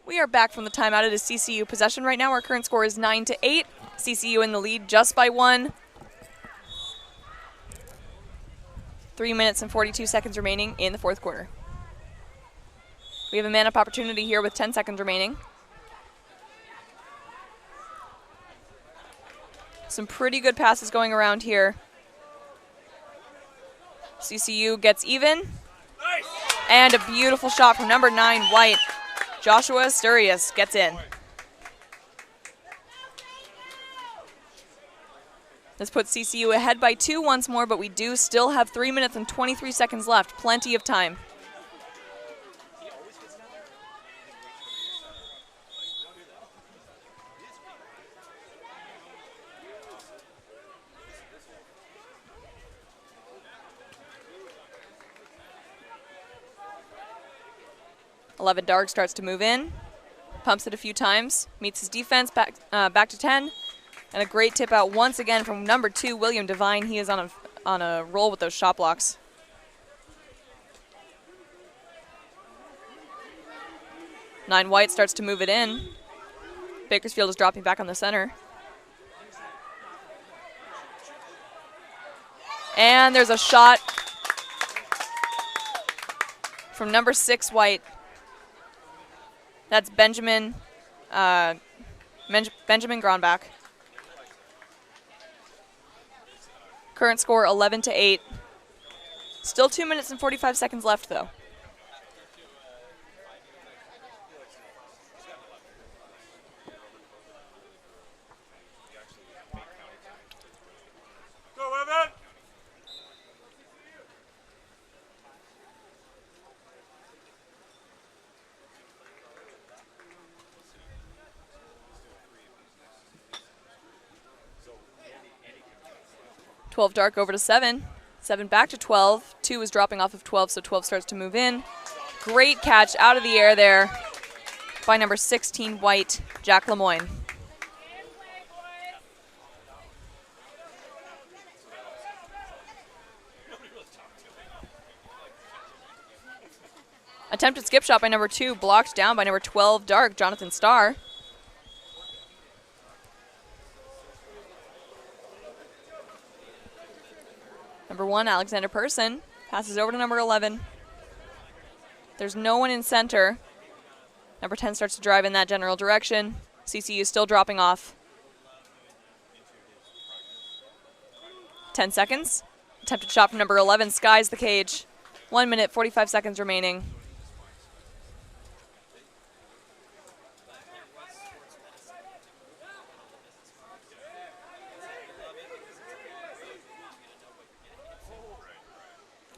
We are back from the timeout. It is CCU possession right now. Our current score is 9-8. CCU in the lead just by 1. 3 minutes and 42 seconds remaining in the 4th quarter. We have a man-up opportunity here with 10 seconds remaining. Some pretty good passes going around here. CCU gets even. And a beautiful shot from number 9, White. Joshua Asturias gets in. This puts CCU ahead by 2 once more, but we do still have 3 minutes and 23 seconds left. Plenty of time. 11 Dark starts to move in. Pumps it a few times. Meets his defense. Back to 10. And a great tip out once again from number 2, William Devine. He is on a roll with those shot blocks. Nine White starts to move it in. Bakersfield is dropping back on the center. And there's a shot from number 6 White. That's Benjamin Gronbach. Current score 11-8. Still 2 minutes and 45 seconds left though. Go, Evan! $12 Dark over to 7. 7 back to 12. 2 is dropping off of 12, so 12 starts to move in. Great catch out of the air there by number 16 White, Jack Lemoyne. Attempted skip shot by number 2, blocked down by number 12 Dark, Jonathan Starr. Number 1, Alexander Person, passes over to number 11. There's no one in center. Number 10 starts to drive in that general direction. CCU is still dropping off. 10 seconds. Attempted shot from number 11, skies the cage. 1 minute, 45 seconds remaining.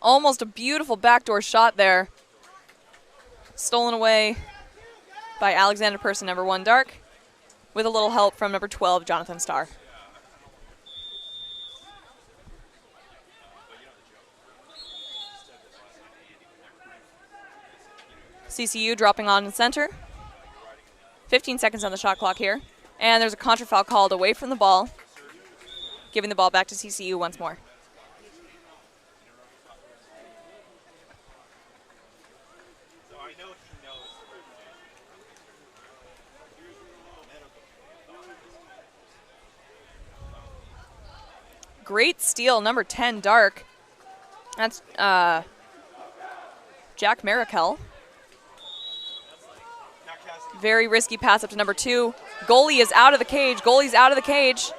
Almost a beautiful backdoor shot there. Stolen away by Alexander Person, number 1 Dark, with a little help from number 12, Jonathan Starr. CCU dropping on in center. 15 seconds on the shot clock here. And there's a contra foul called away from the ball, giving the ball back to CCU once more. Great steal, number 10, Dark. That's Jack Marikel. Very risky pass up to number 2. Goalie is out of the cage. Goalie's out of the cage.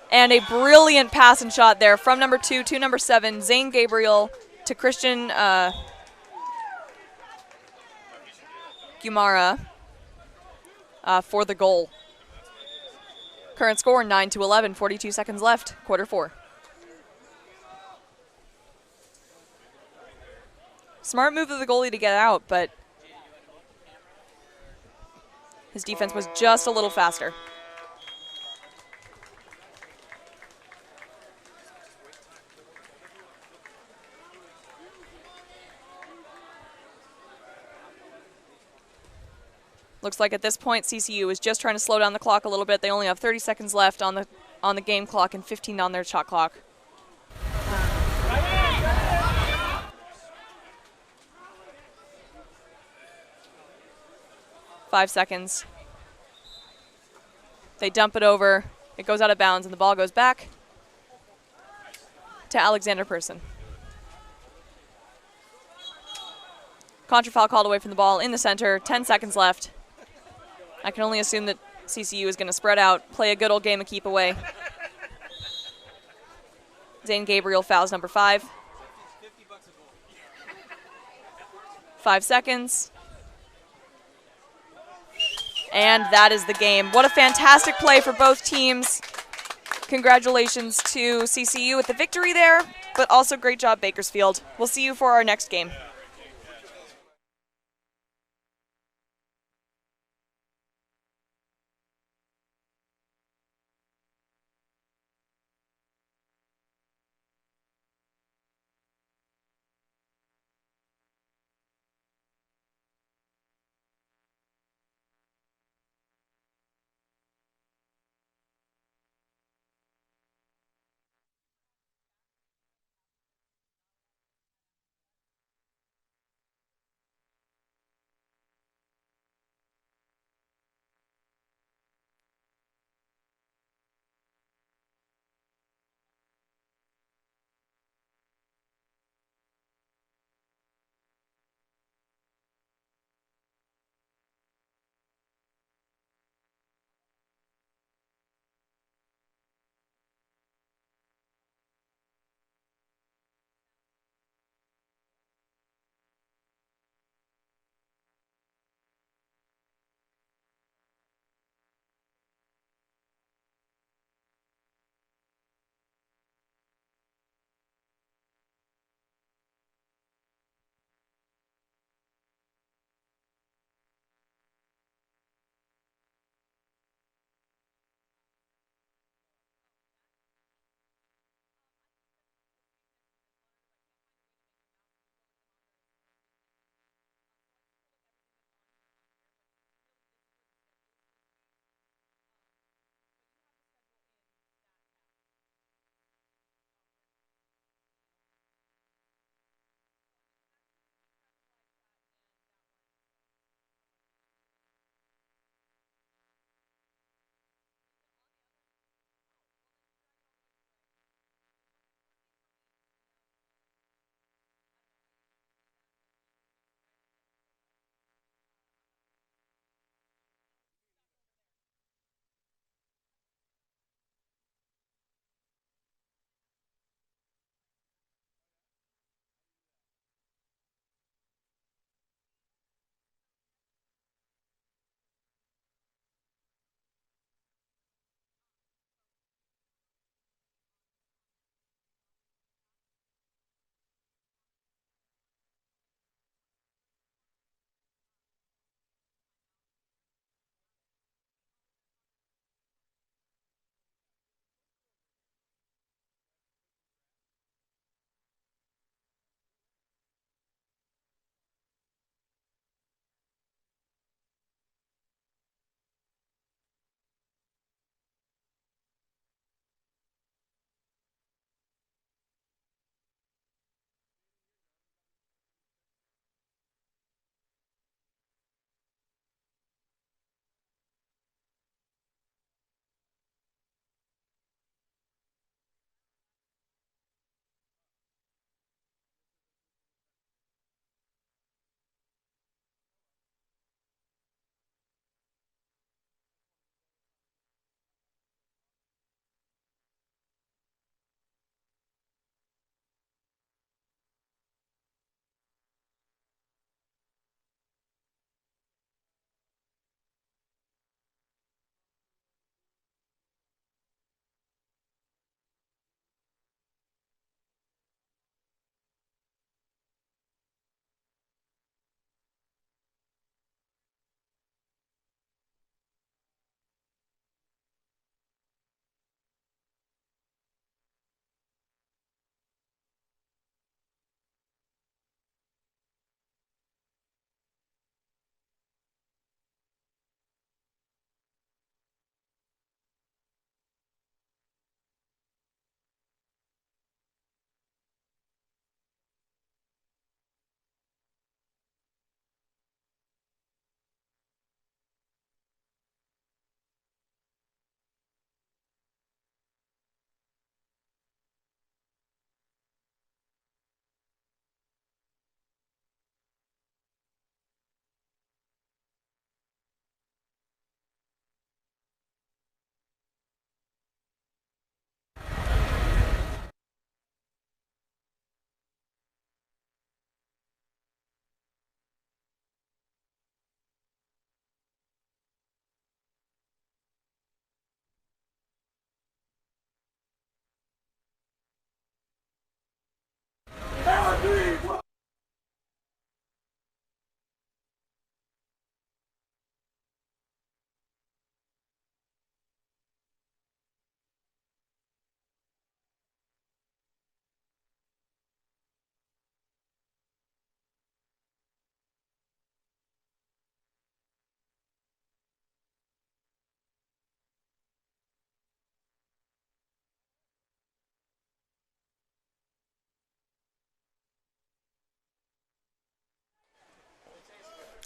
And a brilliant pass and shot there from number 2 to number 7, Zane Gabriel to Christian Gumara for the goal. Current score 9-11, 42 seconds left, quarter 4. Smart move of the goalie to get out, but his defense was just a little faster. Looks like at this point CCU is just trying to slow down the clock a little bit. They only have 30 seconds left on the game clock and 15 on their shot clock. Five seconds. They dump it over. It goes out of bounds and the ball goes back to Alexander Person. Contra foul called away from the ball in the center. 10 seconds left. I can only assume that CCU is going to spread out, play a good old game of keep away. Zane Gabriel fouls number 5. 5 seconds. And that is the game. What a fantastic play for both teams. Congratulations to CCU with the victory there, but also great job, Bakersfield. We'll see you for our next game.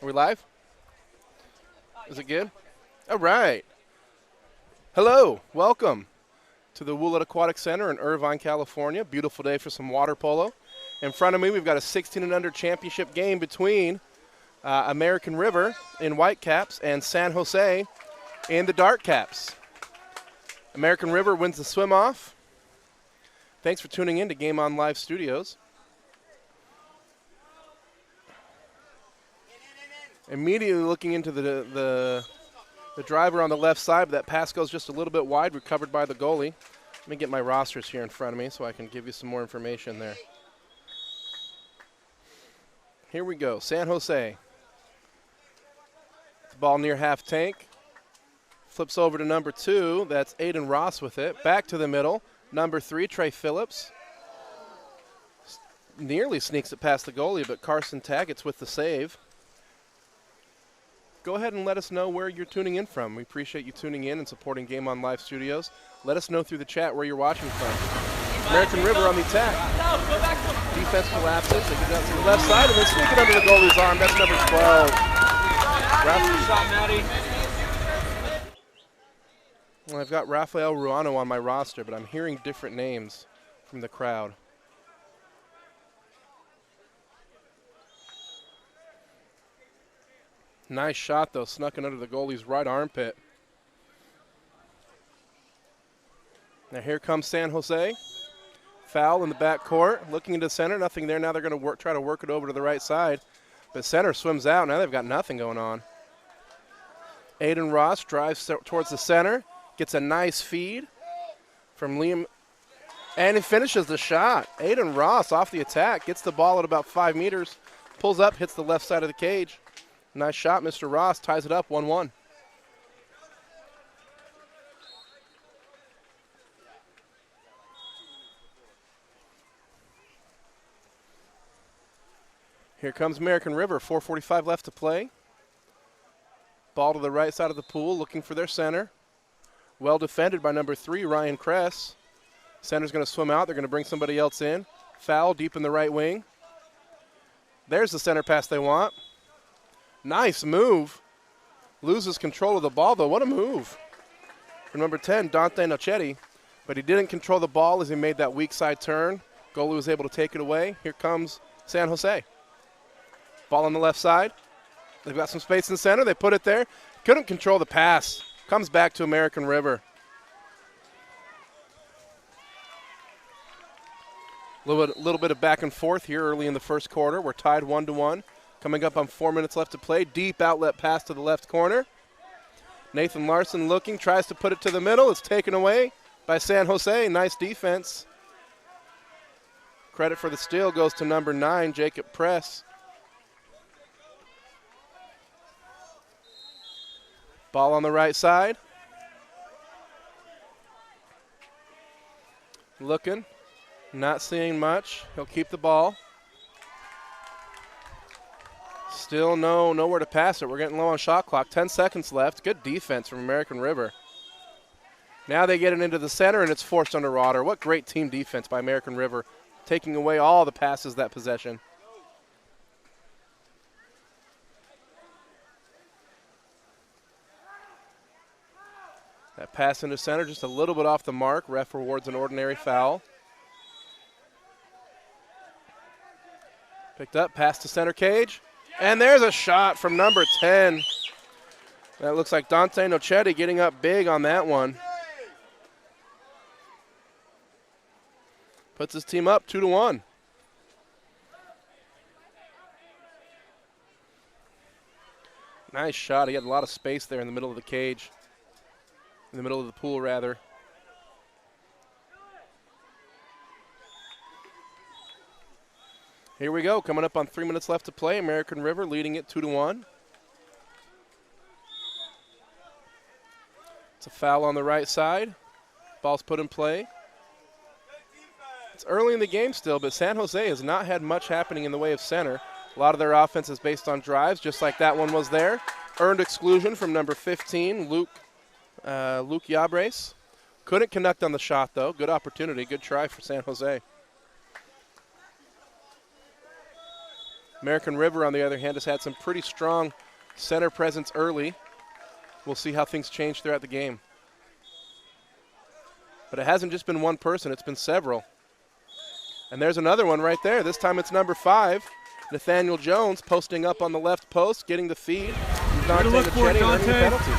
Are we live? Is it good? All right. Hello. Welcome to the Woollett Aquatic Center in Irvine, California. Beautiful day for some water polo. In front of me, we've got a 16 and under championship game between American River in white caps and San Jose in the dark caps. American River wins the swim off. Thanks for tuning in to Game On Live Studios. Immediately looking into the driver on the left side, but that pass goes just a little bit wide, recovered by the goalie. Let me get my rosters here in front of me so I can give you some more information there. Here we go, San Jose. The ball near half tank. Flips over to number 2, that's Aiden Ross with it. Back to the middle, number 3, Trey Phillips. Nearly sneaks it past the goalie, but Carson Taggart's with the save. Go ahead and let us know where you're tuning in from. We appreciate you tuning in and supporting Game On Live Studios. Let us know through the chat where you're watching from. American River on the attack. Defense collapses. They get out to the left side and then sneak it under the goalie's arm. That's number 12. Well, I've got Rafael Ruano on my roster, but I'm hearing different names from the crowd. Nice shot, though, snuck in under the goalie's right armpit. Now here comes San Jose. Foul in the back court, looking into center, nothing there. Now they're going to try to work it over to the right side. But center swims out, now they've got nothing going on. Aiden Ross drives towards the center, gets a nice feed from Liam, and he finishes the shot. Aiden Ross off the attack, gets the ball at about 5 meters, pulls up, hits the left side of the cage. Nice shot, Mr. Ross ties it up 1-1. Here comes American River, 4:45 left to play. Ball to the right side of the pool, looking for their center. Well defended by number 3, Ryan Kress. Center's going to swim out. They're going to bring somebody else in. Foul deep in the right wing. There's the center pass they want. Nice move. Loses control of the ball, though. What a move from number 10, Dante Nochetti. But he didn't control the ball as he made that weak side turn. Goalie was able to take it away. Here comes San Jose. Ball on the left side. They've got some space in the center. They put it there. Couldn't control the pass. Comes back to American River. A little bit of back and forth here early in the first quarter. We're tied 1-1. Coming up on 4 minutes left to play. Deep outlet pass to the left corner. Nathan Larson looking, tries to put it to the middle. It's taken away by San Jose. Nice defense. Credit for the steal goes to number 9, Jacob Press. Ball on the right side. Looking, not seeing much. He'll keep the ball. Still nowhere to pass it. We're getting low on shot clock. 10 seconds left. Good defense from American River. Now they get it into the center, and it's forced underwater. What great team defense by American River, taking away all the passes that possession. That pass into center, just a little bit off the mark. Ref rewards an ordinary foul. Picked up, pass to center cage. And there's a shot from number 10. That looks like Dante Nochetti getting up big on that one. Puts his team up 2-1. Nice shot. He had a lot of space there in the middle of the cage. In the middle of the pool, rather. Here we go, coming up on 3 minutes left to play. American River leading it 2-1. It's a foul on the right side. Ball's put in play. It's early in the game still, but San Jose has not had much happening in the way of center. A lot of their offense is based on drives, just like that one was there. Earned exclusion from number 15, Luke Yabres. Couldn't connect on the shot, though. Good opportunity, good try for San Jose. American River, on the other hand, has had some pretty strong center presence early. We'll see how things change throughout the game. But it hasn't just been one person, it's been several. And there's another one right there. This time it's number 5, Nathaniel Jones, posting up on the left post, getting the feed. Dante Nichetti earning the penalty.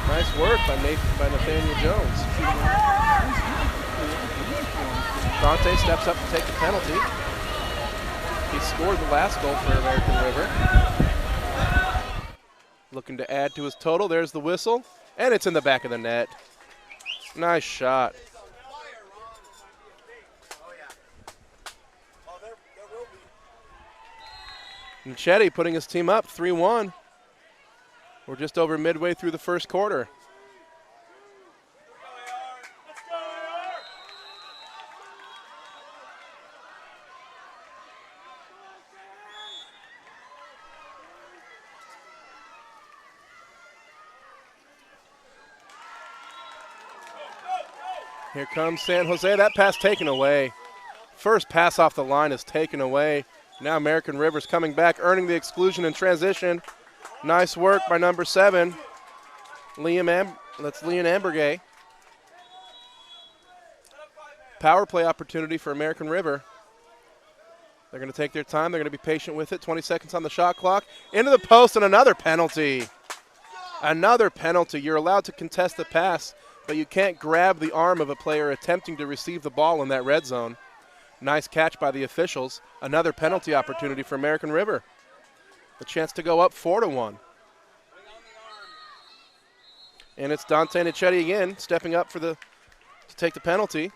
Nice work by Nathaniel Jones. Dante steps up to take the penalty. He scored the last goal for American River. Looking to add to his total. There's the whistle, and it's in the back of the net. Nice shot. Nichetti putting his team up 3-1. We're just over midway through the first quarter. Here comes San Jose. That pass taken away. First pass off the line is taken away. Now American River's coming back, earning the exclusion in transition. Nice work by number 7, that's Leon Ambergay. Power play opportunity for American River. They're going to take their time. They're going to be patient with it. 20 seconds on the shot clock. Into the post and another penalty. Another penalty. You're allowed to contest the pass, but you can't grab the arm of a player attempting to receive the ball in that red zone. Nice catch by the officials. Another penalty opportunity for American River. A chance to go up 4-1. And it's Dante Nichetti again, stepping up to take the penalty.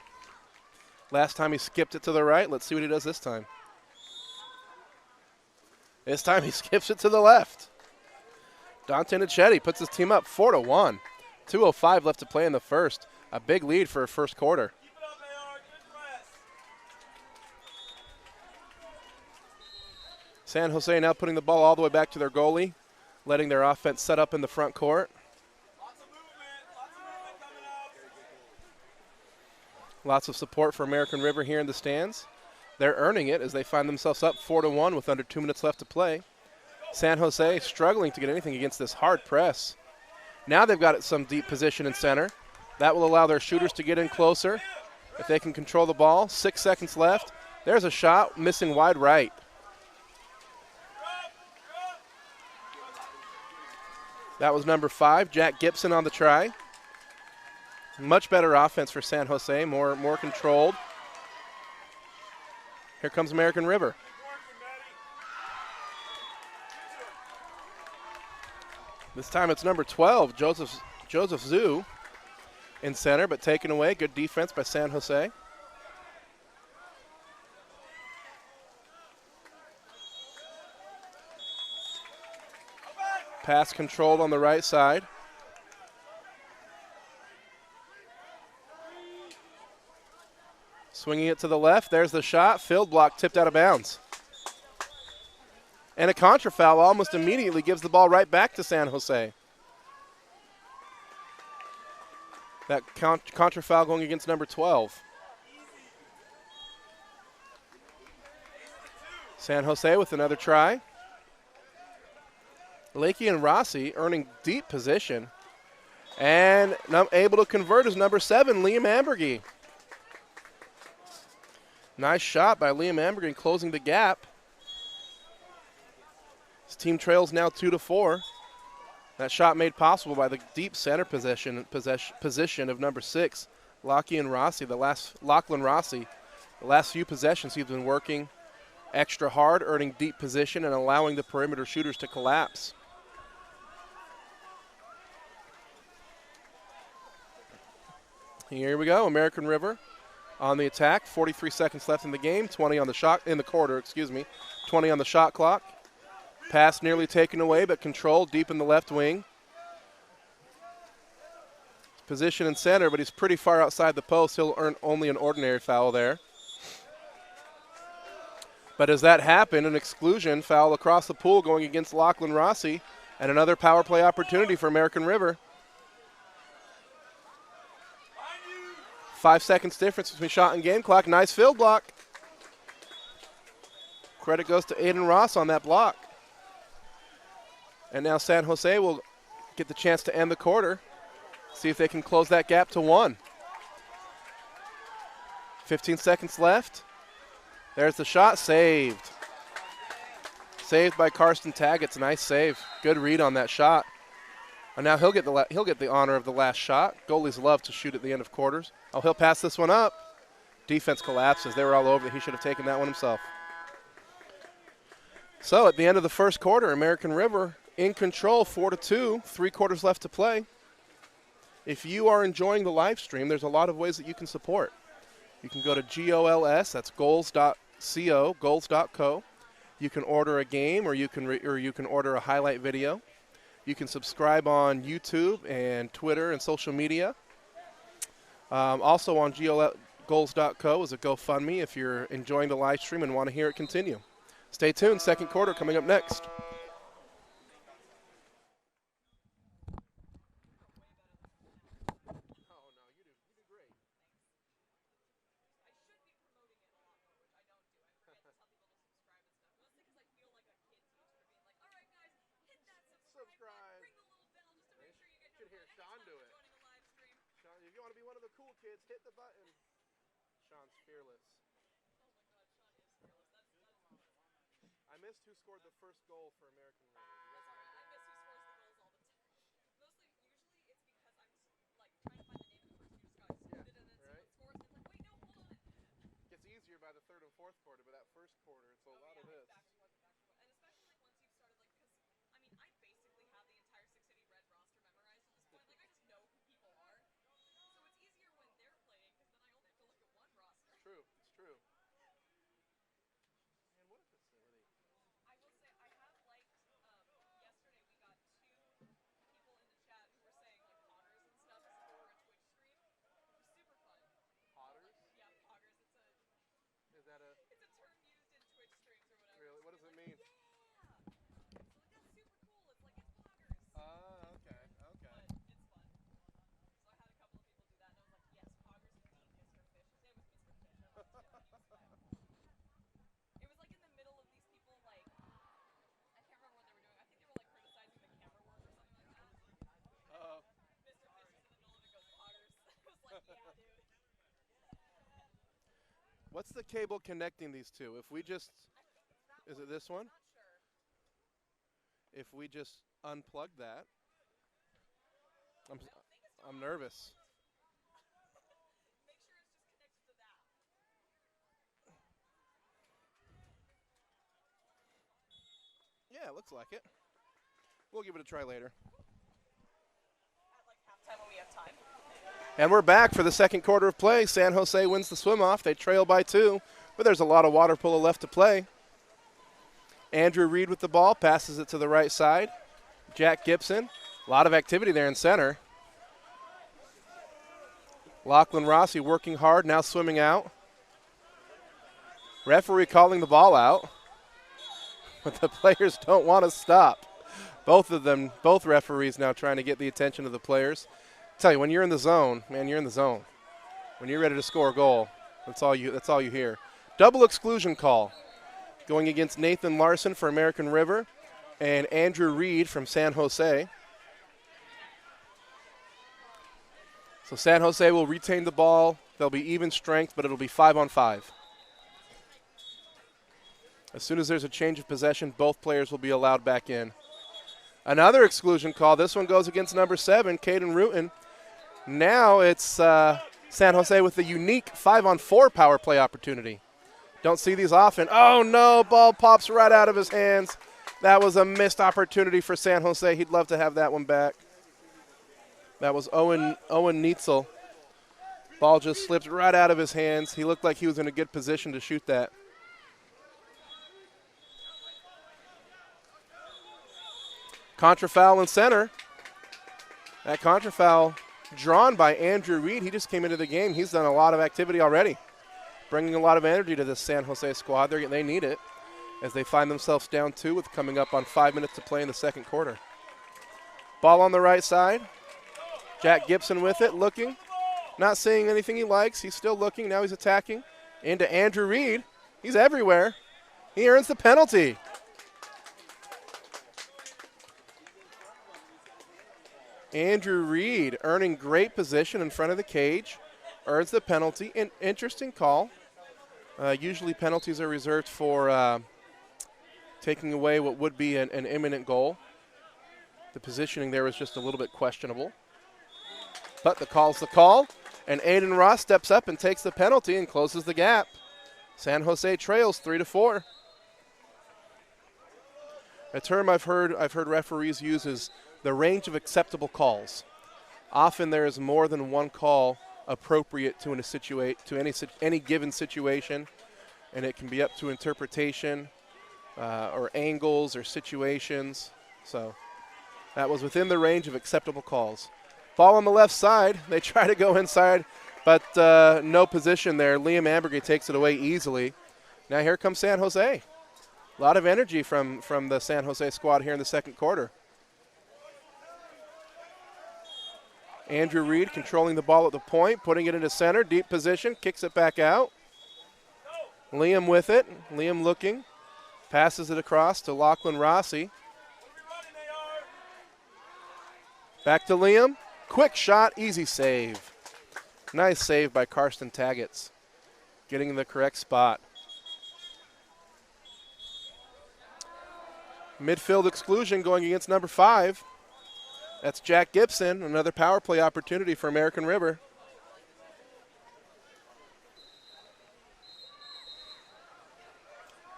Last time he skipped it to the right. Let's see what he does this time. This time he skips it to the left. Dante Nichetti puts his team up 4-1. 2:05 left to play in the first. A big lead for a first quarter. San Jose now putting the ball all the way back to their goalie, letting their offense set up in the front court. Lots of support for American River here in the stands. They're earning it as they find themselves up 4-1 with under 2 minutes left to play. San Jose struggling to get anything against this hard press. Now they've got some deep position in center. That will allow their shooters to get in closer if they can control the ball. 6 seconds left. There's a shot missing wide right. That was number 5, Jack Gibson on the try. Much better offense for San Jose, more controlled. Here comes American River. This time it's number 12, Joseph Zhu in center, but taken away. Good defense by San Jose. Pass controlled on the right side. Swinging it to the left. There's the shot. Field block tipped out of bounds. And a contra foul almost immediately gives the ball right back to San Jose. That contra foul going against number 12. San Jose with another try. Lakey and Rossi earning deep position. And able to convert is number 7, Liam Ambergy. Nice shot by Liam Ambergy closing the gap. His team trails now 2-4. That shot made possible by the deep center position of number 6, Lachlan Rossi. The last few possessions he's been working extra hard, earning deep position and allowing the perimeter shooters to collapse. Here we go, American River on the attack. 43 seconds left in the game. 20 on the shot in the quarter. 20 on the shot clock. Pass nearly taken away, but controlled deep in the left wing. Position in center, but he's pretty far outside the post. He'll earn only an ordinary foul there. But as that happened, an exclusion foul across the pool going against Lachlan Rossi, and another power play opportunity for American River. 5 seconds difference between shot and game clock. Nice field block. Credit goes to Aiden Ross on that block. And now San Jose will get the chance to end the quarter. See if they can close that gap to 1. 15 seconds left. There's the shot, saved. Saved by Karsten Taggart's a nice save. Good read on that shot. And now he'll get the honor of the last shot. Goalies love to shoot at the end of quarters. Oh, he'll pass this one up. Defense collapses. They were all over it. He should have taken that one himself. So at the end of the first quarter, American River in control, 4-2, 3 quarters left to play. If you are enjoying the live stream, there's a lot of ways that you can support. You can go to GOLS, that's goals.co, goals.co. You can order a game, or you can order a highlight video. You can subscribe on YouTube and Twitter and social media. Also on goals.co is a GoFundMe if you're enjoying the live stream and want to hear it continue. Stay tuned, second quarter coming up next. Kids, hit the button. Sean's fearless. I missed who scored the first goal for American River. I miss who scores the goals all the time. Usually it's because I'm like trying to find the name of the person who just got excluded and then Right. someone scores and it's like, wait, no, hold on. Gets easier by the third and fourth quarter, but that first quarter, it's a lot of this. Back to what. And especially like once you've started like, because I mean I basically have the entire 6 City Red roster memorized at this point. Like I just know who people are. So it's easier when they're playing because then I only have to look at one roster. True, it's true. Man, what a facility. I will say I have liked. Yesterday we got 2 people in the chat who were saying like poggers and stuff as if it were a Twitch stream. It was super fun. Potters? Yeah, poggers. Is that a, It's a term used in Twitch streams or whatever. really, what does it mean? Yeah. So like that's super cool. It's like it's poggers. Okay, okay. But it's fun. So I had a couple of people do that, and I was like, yes, poggers indeed, Mr. Fish. His name was Mr. Fish. I don't know what he was It was like in the middle of these people, like, I can't remember what they were doing. I think they were like criticizing the camera work or something like that. Uh-oh. Mr. Fish is in the middle of it, goes poggers. I was like, yeah, dude. What's the cable connecting these two? If we just, is it this one? Not sure. If we just unplug that, I'm nervous. Make sure it's just connected to that. Yeah, it looks like it. We'll give it a try later. At like halftime when we have time. And we're back for the second quarter of play. San Jose wins the swim-off. They trail by 2, but there's a lot of water polo left to play. Andrew Reed with the ball, passes it to the right side. Jack Gibson, a lot of activity there in center. Lachlan Rossi working hard, now swimming out. Referee calling the ball out, but the players don't want to stop. Both referees now trying to get the attention of the players. Tell you, when you're in the zone, man, you're in the zone. When you're ready to score a goal, that's all you hear. Double exclusion call going against Nathan Larson for American River and Andrew Reed from San Jose. So San Jose will retain the ball. They'll be even strength, but it'll be 5-on-5. As soon as there's a change of possession, both players will be allowed back in. Another exclusion call. This one goes against number 7, Caden Rutan. Now it's San Jose with the unique 5-on-4 power play opportunity. Don't see these often. Oh, no, ball pops right out of his hands. That was a missed opportunity for San Jose. He'd love to have that one back. That was Owen Neitzel. Ball just slipped right out of his hands. He looked like he was in a good position to shoot that. Contra foul in center. That contra foul drawn by Andrew Reed. He just came into the game. He's done a lot of activity already, bringing a lot of energy to this San Jose squad. They need it as they find themselves down 2 with coming up on 5 minutes to play in the second quarter. Ball on the right side. Jack Gibson with it, looking. Not seeing anything he likes. He's still looking. Now he's attacking. Into Andrew Reed. He's everywhere. He earns the penalty. Andrew Reed earning great position in front of the cage. Earns the penalty. An interesting call. Usually penalties are reserved for taking away what would be an imminent goal. The positioning there was just a little bit questionable. But the call's the call. And Aiden Ross steps up and takes the penalty and closes the gap. San Jose trails 3-4. A term I've heard referees use is the range of acceptable calls. Often there is more than one call appropriate to any given situation, and it can be up to interpretation or angles or situations. So that was within the range of acceptable calls. Ball on the left side. They try to go inside, but no position there. Liam Ambergy takes it away easily. Now here comes San Jose. A lot of energy from the San Jose squad here in the second quarter. Andrew Reed controlling the ball at the point, putting it into center, deep position, kicks it back out. Liam with it. Liam looking. Passes it across to Lachlan Rossi. Back to Liam. Quick shot, easy save. Nice save by Karsten Taggets, getting in the correct spot. Midfield exclusion going against number 5. That's Jack Gibson, another power play opportunity for American River.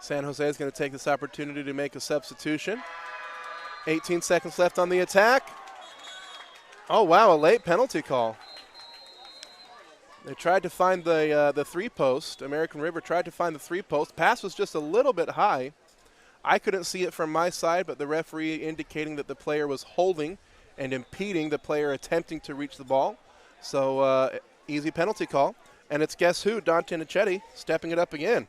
San Jose is going to take this opportunity to make a substitution. 18 seconds left on the attack. Oh, wow, a late penalty call. They tried to find the three-post. American River tried to find the three-post. Pass was just a little bit high. I couldn't see it from my side, but the referee indicating that the player was holding and impeding the player attempting to reach the ball. So easy penalty call. And it's guess who? Dante Nichetti stepping it up again.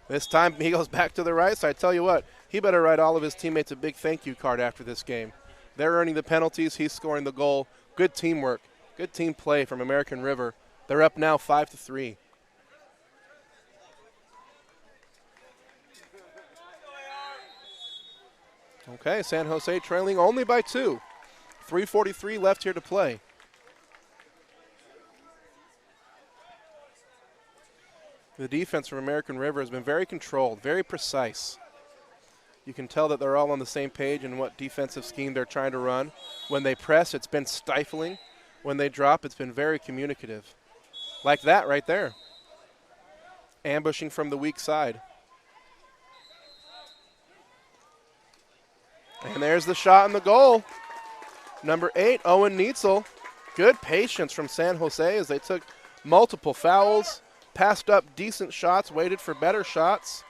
This time he goes back to the right side. Tell you what, he better write all of his teammates a big thank you card after this game. They're earning the penalties. He's scoring the goal. Good teamwork. Good team play from American River. They're up now 5-3. Okay, San Jose trailing only by 2. 3:43 left here to play. The defense from American River has been very controlled, very precise. You can tell that they're all on the same page in what defensive scheme they're trying to run. When they press, it's been stifling. When they drop, it's been very communicative. Like that right there. Ambushing from the weak side. And there's the shot and the goal. Number 8, Owen Neitzel. Good patience from San Jose as they took multiple fouls, passed up decent shots, waited for better shots.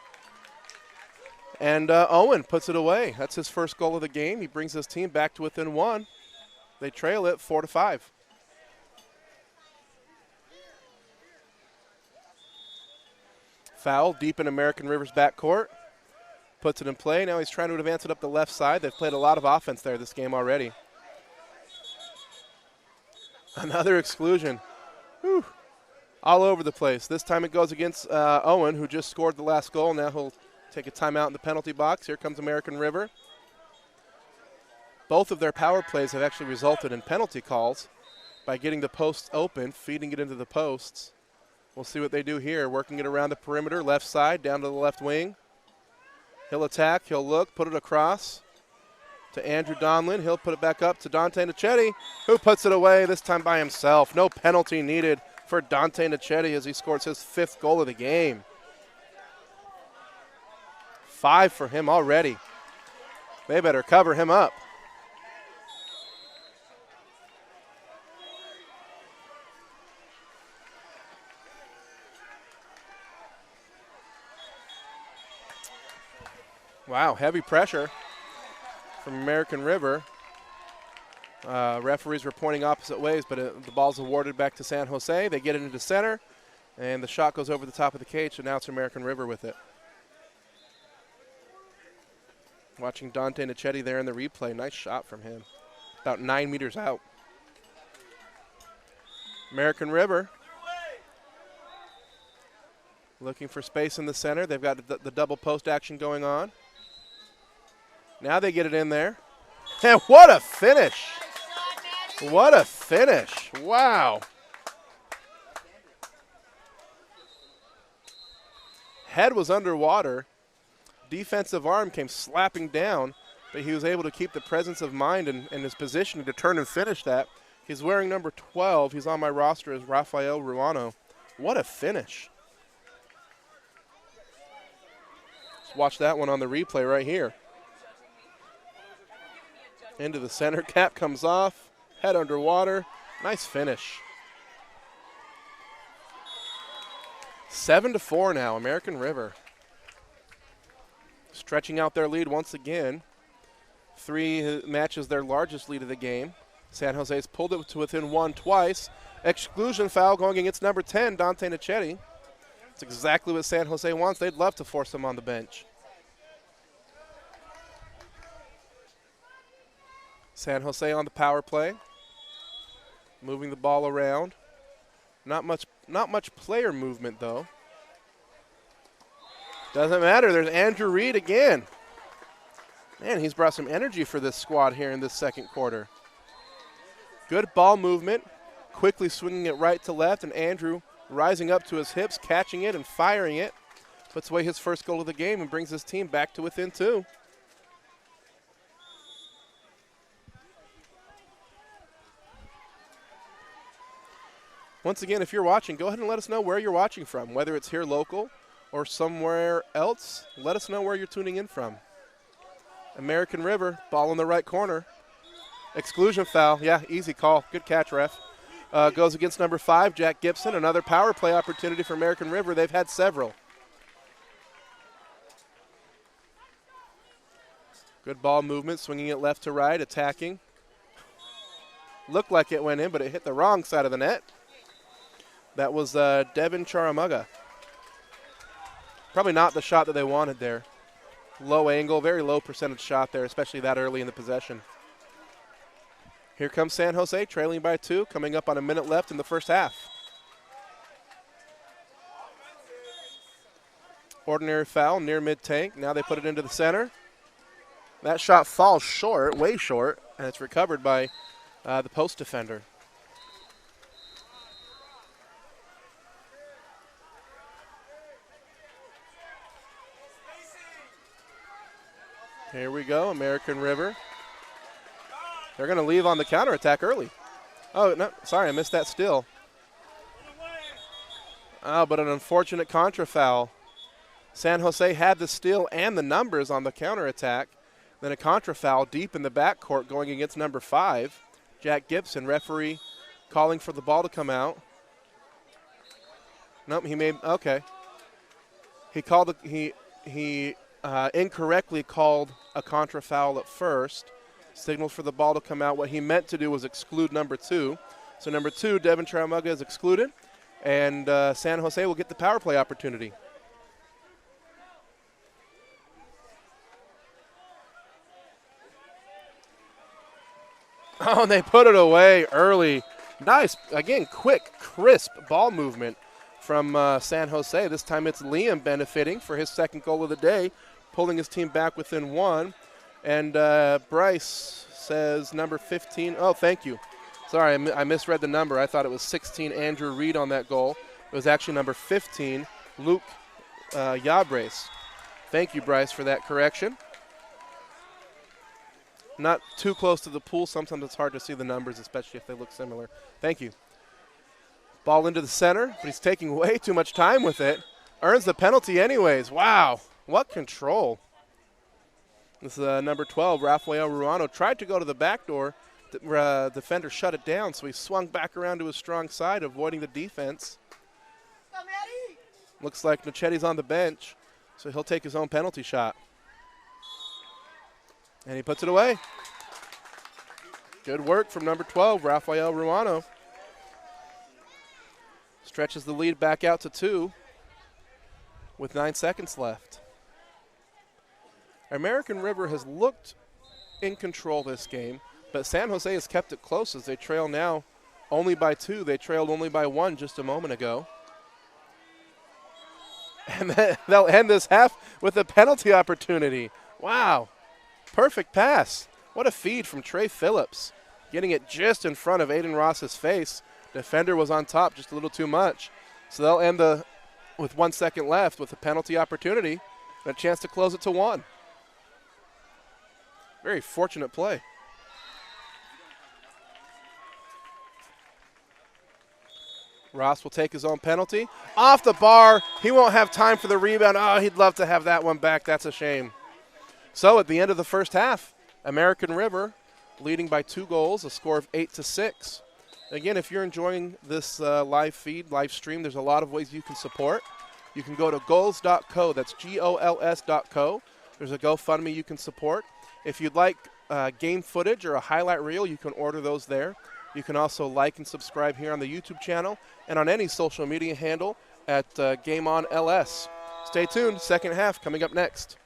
And Owen puts it away. That's his first goal of the game. He brings his team back to within 1. They trail it 4-5. Foul deep in American River's backcourt. Puts it in play. Now he's trying to advance it up the left side. They've played a lot of offense there this game already. Another exclusion. Whew. All over the place. This time it goes against Owen, who just scored the last goal. Now he'll take a timeout in the penalty box. Here comes American River. Both of their power plays have actually resulted in penalty calls by getting the posts open, feeding it into the posts. We'll see what they do here. Working it around the perimeter, left side, down to the left wing. He'll attack, he'll look, put it across to Andrew Donlin. He'll put it back up to Dante Nichetti, who puts it away, this time by himself. No penalty needed for Dante Nichetti as he scores his 5th goal of the game. 5 for him already. They better cover him up. Wow, heavy pressure from American River. Referees were pointing opposite ways, but the ball's awarded back to San Jose. They get it into center, and the shot goes over the top of the cage, so now it's American River with it. Watching Dante Nichetti there in the replay. Nice shot from him. about 9 meters out. American River looking for space in the center. They've got the double post action going on. Now they get it in there. And what a finish. What a finish. Wow. Head was underwater. Defensive arm came slapping down, but he was able to keep the presence of mind and his positioning to turn and finish that. He's wearing number 12. He's on my roster as Rafael Ruano. What a finish. Let's watch that one on the replay right here. Into the center, cap comes off, head underwater. Nice finish. 7-4 now, American River. Stretching out their lead once again. 3 matches their largest lead of the game. San Jose's pulled it to within 1 twice. Exclusion foul going against number 10, Dante Nichetti. It's exactly what San Jose wants. They'd love to force him on the bench. San Jose on the power play. Moving the ball around. Not much player movement, though. Doesn't matter. There's Andrew Reed again. Man, he's brought some energy for this squad here in this second quarter. Good ball movement. Quickly swinging it right to left, and Andrew rising up to his hips, catching it and firing it. Puts away his first goal of the game and brings his team back to within 2. Once again, if you're watching, go ahead and let us know where you're watching from, whether it's here local or somewhere else. Let us know where you're tuning in from. American River, ball in the right corner. Exclusion foul. Yeah, easy call. Good catch, ref. Goes against number 5, Jack Gibson. Another power play opportunity for American River. They've had several. Good ball movement, swinging it left to right, attacking. Looked like it went in, but it hit the wrong side of the net. That was Devin Charamuga. Probably not the shot that they wanted there. Low angle, very low percentage shot there, especially that early in the possession. Here comes San Jose, trailing by 2, coming up on a minute left in the first half. Ordinary foul near mid-tank. Now they put it into the center. That shot falls short, way short, and it's recovered by the post defender. Here we go, American River. They're going to leave on the counterattack early. Oh, no, sorry, I missed that steal. Oh, but an unfortunate contra foul. San Jose had the steal and the numbers on the counterattack. Then a contra foul deep in the backcourt going against number 5, Jack Gibson. Referee calling for the ball to come out. Nope, he made, okay. He called, he incorrectly called a contra foul at first. Signaled for the ball to come out. What he meant to do was exclude number 2. So number 2, Devin Charamuga, is excluded, and San Jose will get the power play opportunity. Oh, and they put it away early. Nice, again, quick, crisp ball movement from San Jose. This time it's Liam benefiting for his second goal of the day, pulling his team back within 1. And Bryce says number 15. Oh, thank you. Sorry, I misread the number. I thought it was 16, Andrew Reed, on that goal. It was actually number 15, Luke Yabres. Thank you, Bryce, for that correction. Not too close to the pool. Sometimes it's hard to see the numbers, especially if they look similar. Thank you. Ball into the center, but he's taking way too much time with it. Earns the penalty anyways. Wow, what control. This is number 12, Rafael Ruano. Tried to go to the back door. The defender shut it down, so he swung back around to his strong side, avoiding the defense. Looks like Nichetti's on the bench, so he'll take his own penalty shot. And he puts it away. Good work from number 12, Rafael Ruano. Stretches the lead back out to 2 with 9 seconds left. American River has looked in control this game, But San Jose has kept it close as they trail now only by 2. They trailed only by 1 just a moment ago. And they'll end this half with a penalty opportunity. Wow. Perfect pass. What a feed from Trey Phillips. Getting it just in front of Aiden Ross's face. Defender was on top just a little too much. So they'll end with 1 second left with a penalty opportunity and a chance to close it to 1. Very fortunate play. Ross will take his own penalty. Off the bar. He won't have time for the rebound. Oh, he'd love to have that one back. That's a shame. So at the end of the first half, American River leading by 2 goals, a score of 8-6. Again, if you're enjoying this live feed, live stream, there's a lot of ways you can support. You can go to goals.co. That's GOLS.co. There's a GoFundMe you can support. If you'd like game footage or a highlight reel, you can order those there. You can also like and subscribe here on the YouTube channel and on any social media handle at GameOnLS. Stay tuned. Second half coming up next.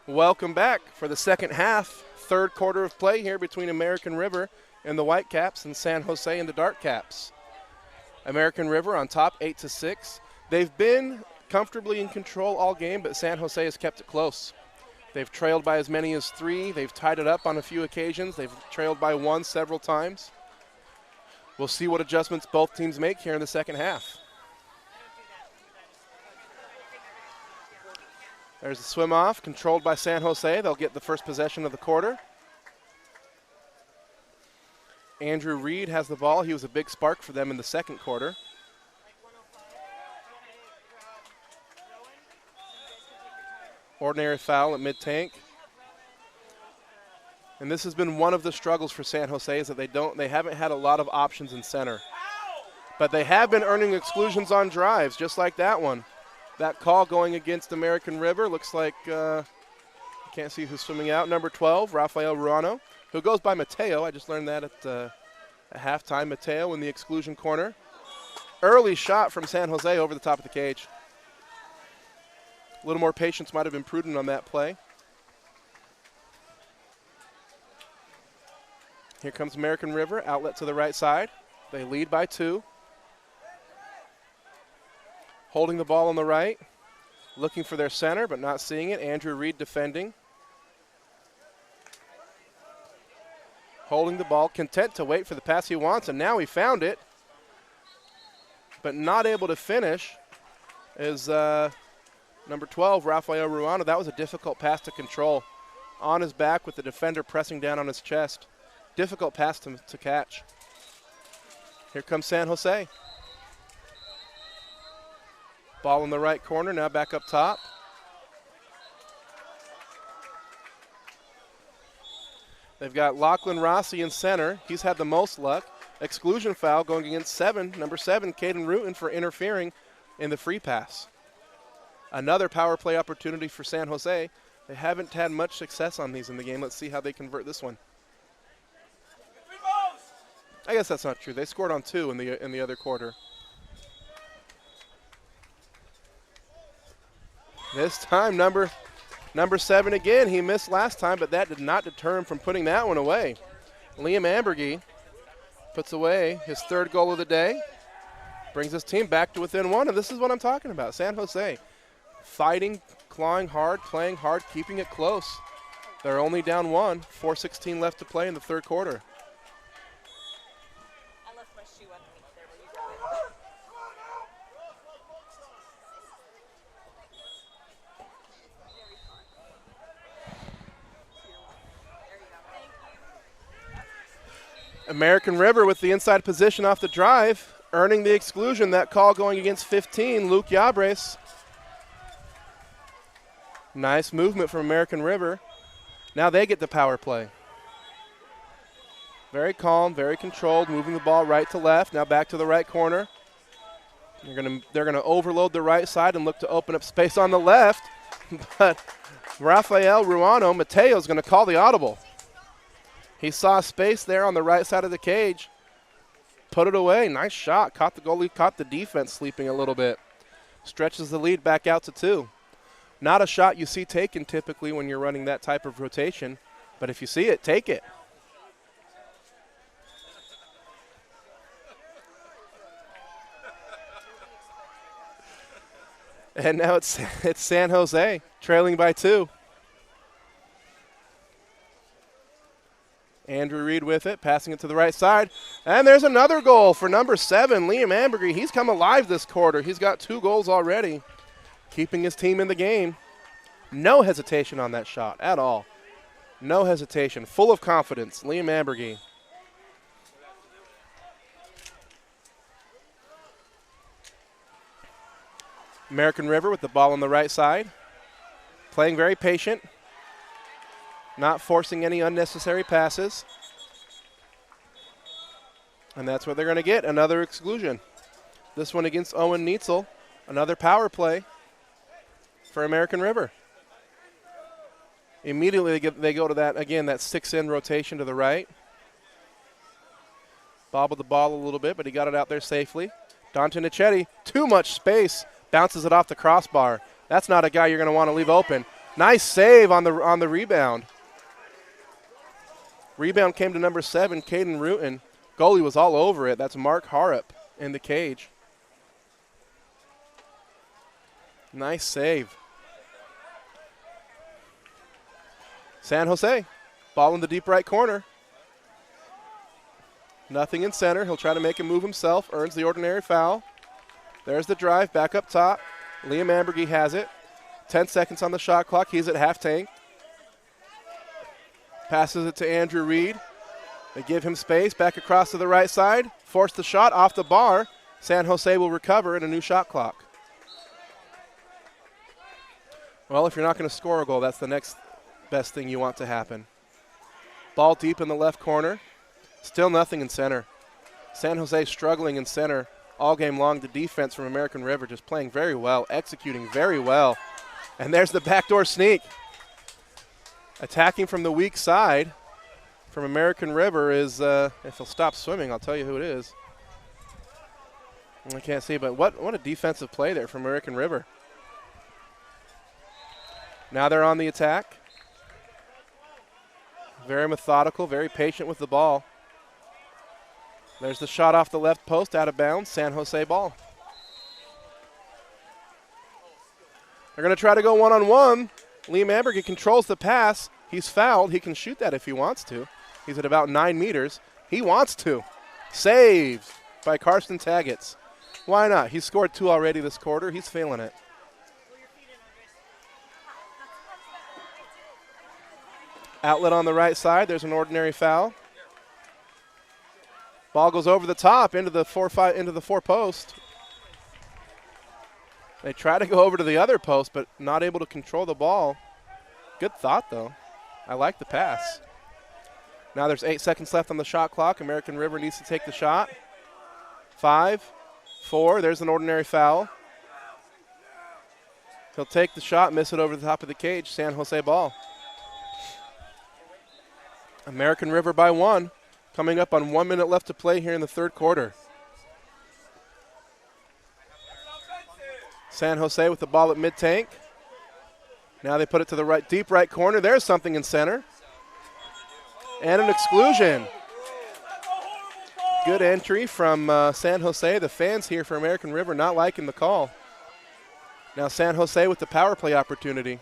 Welcome back for the second half, third quarter of play here between American River and the Whitecaps and San Jose and the Darkcaps. American River on top, 8-6. They've been comfortably in control all game, but San Jose has kept it close. They've trailed by as many as 3. They've tied it up on a few occasions. They've trailed by 1 several times. We'll see what adjustments both teams make here in the second half. There's a swim off, controlled by San Jose. They'll get the first possession of the quarter. Andrew Reed has the ball. He was a big spark for them in the second quarter. Ordinary foul at mid-tank. And this has been one of the struggles for San Jose is that they haven't had a lot of options in center. But they have been earning exclusions on drives, just like that one. That call going against American River looks like, can't see who's swimming out. Number 12, Rafael Ruano, who goes by Mateo. I just learned that at halftime. Mateo in the exclusion corner. Early shot from San Jose over the top of the cage. A little more patience might have been prudent on that play. Here comes American River, outlet to the right side. They lead by 2. Holding the ball on the right, looking for their center, but not seeing it. Andrew Reed defending. Holding the ball, content to wait for the pass he wants, and now he found it, but not able to finish is number 12, Rafael Ruano. That was a difficult pass to control. On his back with the defender pressing down on his chest. Difficult pass to catch. Here comes San Jose. Ball in the right corner, now back up top. They've got Lachlan Rossi in center. He's had the most luck. Exclusion foul going against number 7, Caden Rutan, for interfering in the free pass. Another power play opportunity for San Jose. They haven't had much success on these in the game. Let's see how they convert this one. I guess that's not true. They scored on 2 in the other quarter. This time, number 7 again. He missed last time, but that did not deter him from putting that one away. Liam Ambergy puts away his 3rd goal of the day. Brings his team back to within 1, and this is what I'm talking about. San Jose fighting, clawing hard, playing hard, keeping it close. They're only down 1, 4:16 left to play in the 3rd quarter. I left my shoe underneath there where you got it. American River with the inside position off the drive, earning the exclusion. That call going against 15, Luke Yabres. Nice movement from American River. Now they get the power play. Very calm, very controlled, moving the ball right to left. Now back to the right corner. They're gonna overload the right side and look to open up space on the left. But Rafael Ruano, Mateo's gonna call the audible. He saw space there on the right side of the cage. Put it away. Nice shot. Caught the goalie, caught the defense sleeping a little bit. Stretches the lead back out to 2. Not a shot you see taken typically when you're running that type of rotation, but if you see it, take it. And now it's San Jose trailing by 2. Andrew Reed with it, passing it to the right side. And there's another goal for number 7, Liam Ambergy. He's come alive this quarter. He's got 2 goals already, keeping his team in the game. No hesitation on that shot at all. No hesitation. Full of confidence, Liam Ambergy. American River with the ball on the right side. Playing very patient. Not forcing any unnecessary passes. And that's what they're going to get, another exclusion. This one against Owen Neitzel, another power play for American River. Immediately they go to that, again, that 6-in rotation to the right. Bobbled the ball a little bit, but he got it out there safely. Dante Nichetti, too much space, bounces it off the crossbar. That's not a guy you're going to want to leave open. Nice save on the rebound. Rebound came to number 7, Caden Rutan. Goalie was all over it. That's Mark Harrop in the cage. Nice save. San Jose, ball in the deep right corner. Nothing in center. He'll try to make a move himself. Earns the ordinary foul. There's the drive back up top. Liam Ambergy has it. 10 seconds on the shot clock. He's at half tank. Passes it to Andrew Reed. They give him space. Back across to the right side. Force the shot off the bar. San Jose will recover in a new shot clock. Well, if you're not going to score a goal, that's the next best thing you want to happen. Ball deep in the left corner. Still nothing in center. San Jose struggling in center all game long. The defense from American River just playing very well, executing very well. And there's the backdoor sneak. Attacking from the weak side from American River is, if he'll stop swimming, I'll tell you who it is. I can't see, but what a defensive play there from American River. Now they're on the attack. Very methodical, very patient with the ball. There's the shot off the left post, out of bounds, San Jose ball. They're going to try to go one-on-one. Liam Amberg controls the pass. He's fouled. He can shoot that if he wants to. He's at about 9 meters. He wants to. Saved by Karsten Taggets. Why not? He's scored 2 already this quarter. He's feeling it. Outlet on the right side. There's an ordinary foul. Ball goes over the top into the 4 post. They try to go over to the other post, but not able to control the ball. Good thought, though. I like the pass. Now there's 8 seconds left on the shot clock. American River needs to take the shot. 5, 4, there's an ordinary foul. He'll take the shot, miss it over the top of the cage. San Jose ball. American River by 1. Coming up on 1 minute left to play here in the third quarter. San Jose with the ball at mid-tank. Now they put it to the right, deep right corner. There's something in center. And an exclusion. Good entry from San Jose. The fans here for American River not liking the call. Now San Jose with the power play opportunity.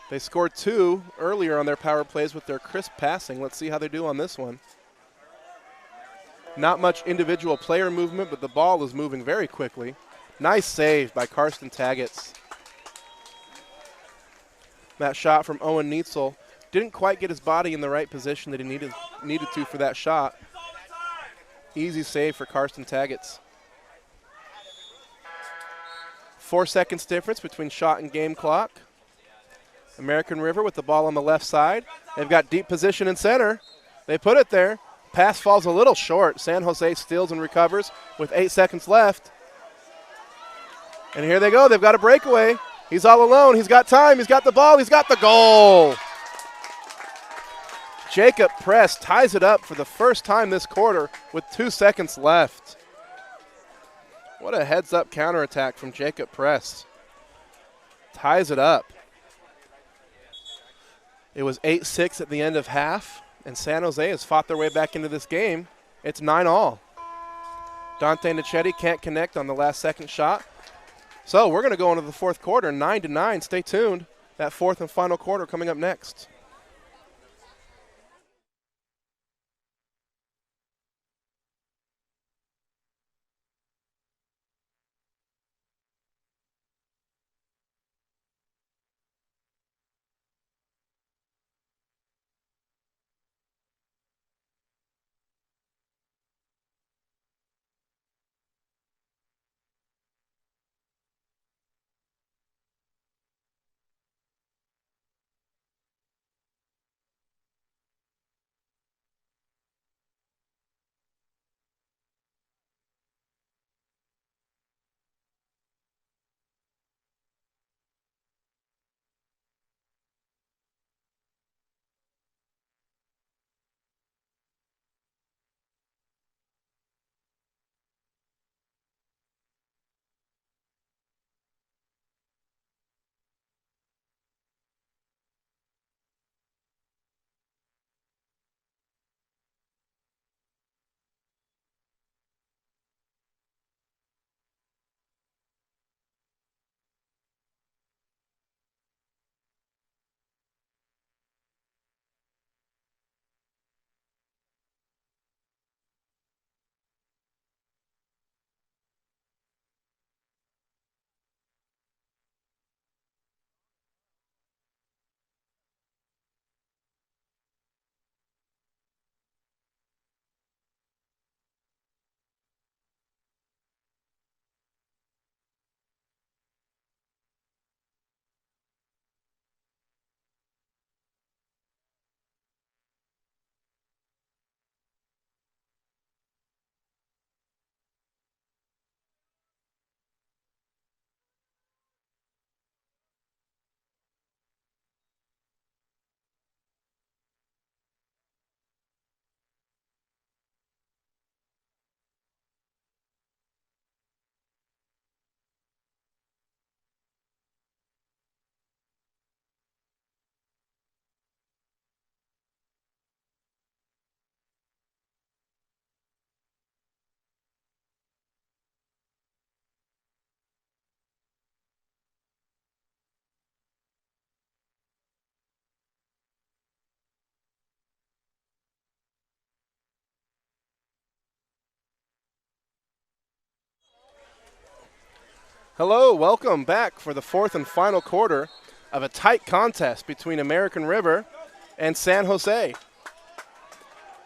They scored 2 earlier on their power plays with their crisp passing. Let's see how they do on this one. Not much individual player movement, but the ball is moving very quickly. Nice save by Karsten Taggets. That shot from Owen Neitzel didn't quite get his body in the right position that he needed to for that shot. Easy save for Karsten Taggets. 4 seconds difference between shot and game clock. American River with the ball on the left side. They've got deep position in center. They put it there. Pass falls a little short. San Jose steals and recovers with 8 seconds left. And here they go. They've got a breakaway. He's all alone. He's got time. He's got the ball. He's got the goal. Jacob Press ties it up for the first time this quarter with 2 seconds left. What a heads-up counterattack from Jacob Press. Ties it up. It was 8-6 at the end of half, and San Jose has fought their way back into this game. It's 9-all. Dante Nichetti can't connect on the last second shot. So we're going to go into the fourth quarter, 9-9. Stay tuned. That fourth and final quarter coming up next. Hello, welcome back for the fourth and final quarter of a tight contest between American River and San Jose.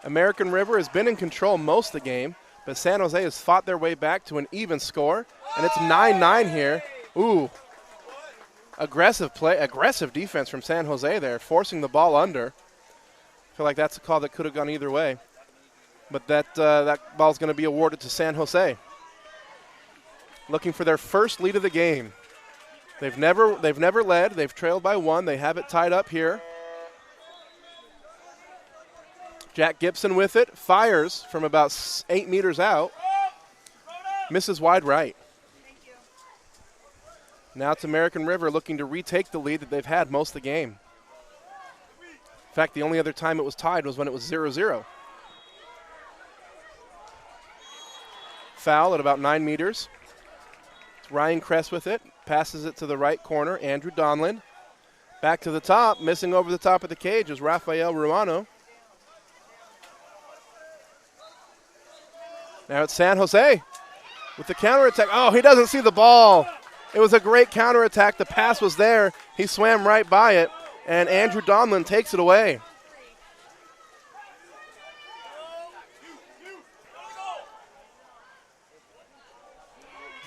American River has been in control most of the game, but San Jose has fought their way back to an even score, and it's 9-9 here. Ooh, aggressive play, aggressive defense from San Jose there, forcing the ball under. I feel like that's a call that could have gone either way, but that ball's going to be awarded to San Jose. Looking for their first lead of the game. They've never led. They've trailed by one. They have it tied up here. Jack Gibson with it, fires from about 8 meters out. Misses wide right. Now it's American River looking to retake the lead that they've had most of the game. In fact, the only other time it was tied was when it was 0-0. Foul at about 9 meters. Ryan Kress with it, passes it to the right corner, Andrew Donlin. Back to the top, missing over the top of the cage is Rafael Ruano. Now it's San Jose with the counterattack. Oh, he doesn't see the ball. It was a great counterattack. The pass was there. He swam right by it, and Andrew Donlin takes it away.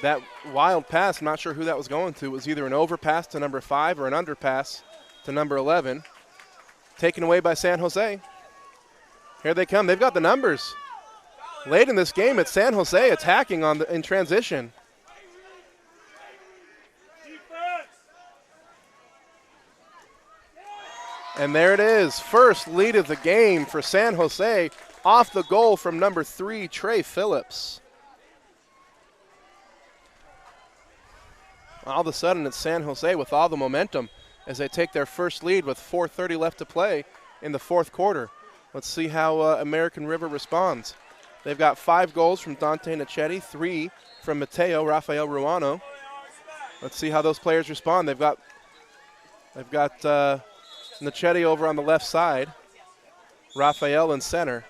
That wild pass, I'm not sure who that was going to. It was either an overpass to number 5 or an underpass to number 11. Taken away by San Jose. Here they come. They've got the numbers. Late in this game, it's San Jose attacking in transition. And there it is. First lead of the game for San Jose off the goal from number 3, Trey Phillips. All of a sudden, it's San Jose with all the momentum as they take their first lead with 4:30 left to play in the fourth quarter. Let's see how American River responds. They've got 5 goals from Dante Nichetti, 3 from Mateo Rafael Ruano. Let's see how those players respond. They've got Nichetti over on the left side, Rafael in center.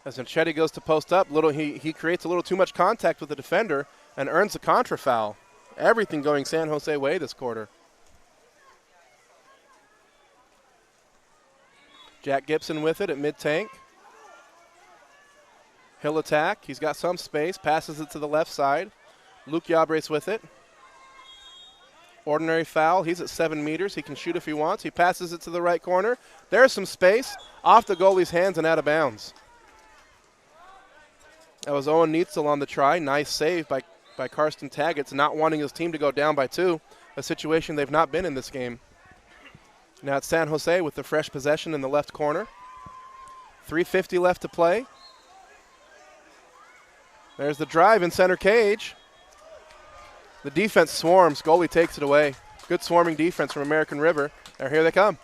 As Nichetti goes to post up, he creates a little too much contact with the defender and earns a contra foul. Everything going San Jose way this quarter. Jack Gibson with it at mid-tank. He'll attack. He's got some space. Passes it to the left side. Luke Yabres with it. Ordinary foul. He's at 7 meters. He can shoot if he wants. He passes it to the right corner. There's some space. Off the goalie's hands and out of bounds. That was Owen Neitzel on the try. Nice save by Karsten Taggett, not wanting his team to go down by 2, a situation they've not been in this game. Now it's San Jose with the fresh possession in the left corner. 3:50 left to play. There's the drive in center cage. The defense swarms. Goalie takes it away. Good swarming defense from American River. Here they come.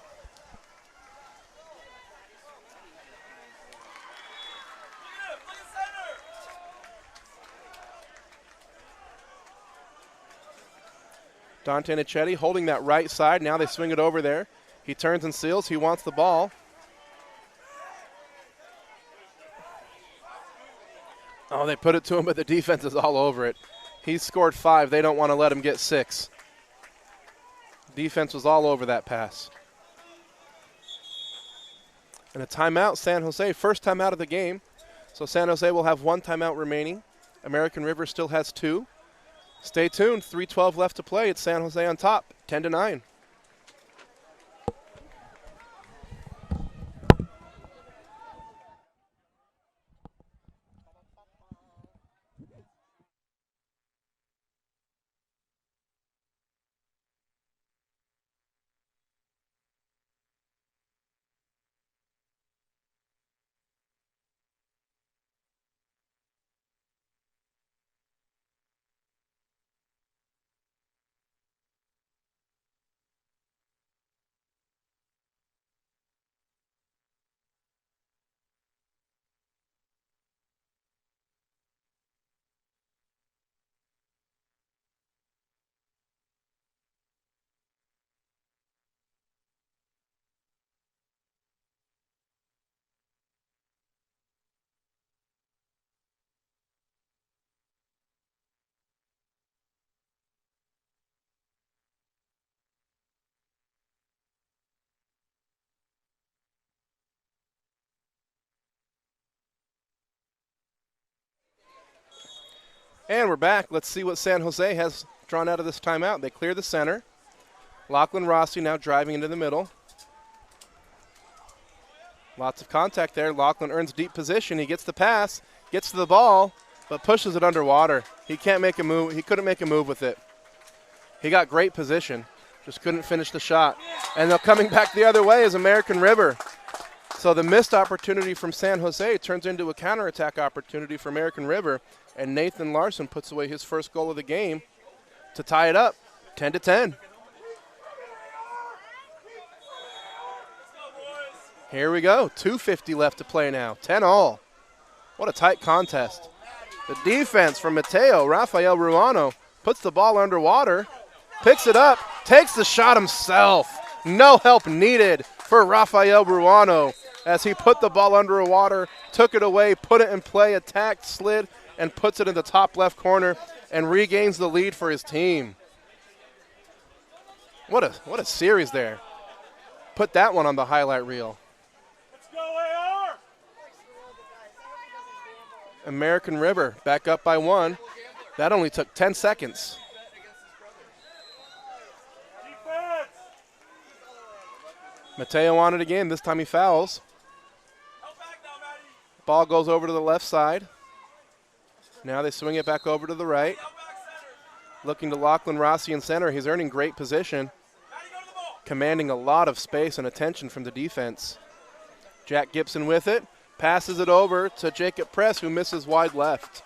Dante Nichetti holding that right side. Now they swing it over there. He turns and seals. He wants the ball. Oh, they put it to him, but the defense is all over it. He's scored 5. They don't want to let him get 6. Defense was all over that pass. And a timeout, San Jose. First timeout of the game. So San Jose will have 1 timeout remaining. American River still has 2. Stay tuned. 3:12 left to play. It's San Jose on top, 10-9. And we're back. Let's see what San Jose has drawn out of this timeout. They clear the center. Lachlan Rossi now driving into the middle. Lots of contact there. Lachlan earns deep position. He gets the pass, gets to the ball, but pushes it underwater. He can't make a move. He couldn't make a move with it. He got great position, just couldn't finish the shot. And now coming back the other way is American River. So the missed opportunity from San Jose turns into a counterattack opportunity for American River, and Nathan Larson puts away his first goal of the game to tie it up, 10-10. Here we go, 2:50 left to play now, 10-all. What a tight contest. The defense from Mateo Rafael Ruano puts the ball underwater, picks it up, takes the shot himself. No help needed for Rafael Ruano as he put the ball underwater, took it away, put it in play, attacked, slid, and puts it in the top left corner and regains the lead for his team. What a series there. Put that one on the highlight reel. American River back up by 1. That only took 10 seconds. Mateo on it again. This time he fouls. Ball goes over to the left side. Now they swing it back over to the right. Looking to Lachlan Rossi in center. He's earning great position, commanding a lot of space and attention from the defense. Jack Gibson with it. Passes it over to Jacob Press, who misses wide left.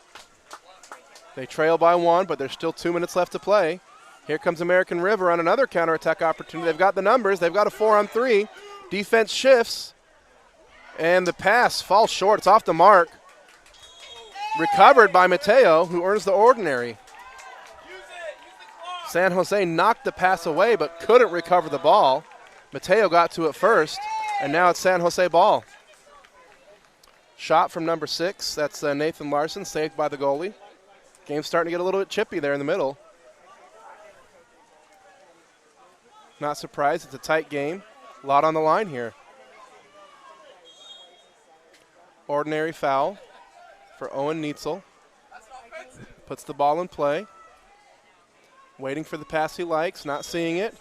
They trail by 1, but there's still 2 minutes left to play. Here comes American River on another counterattack opportunity. They've got the numbers. They've got a 4-on-3. Defense shifts, and the pass falls short. It's off the mark. Recovered by Mateo, who earns the ordinary. San Jose knocked the pass away, but couldn't recover the ball. Mateo got to it first, and now it's San Jose ball. Shot from number 6. That's Nathan Larson, saved by the goalie. Game's starting to get a little bit chippy there in the middle. Not surprised. It's a tight game. A lot on the line here. Ordinary foul for Owen Neitzel. Puts the ball in play. Waiting for the pass he likes, not seeing it.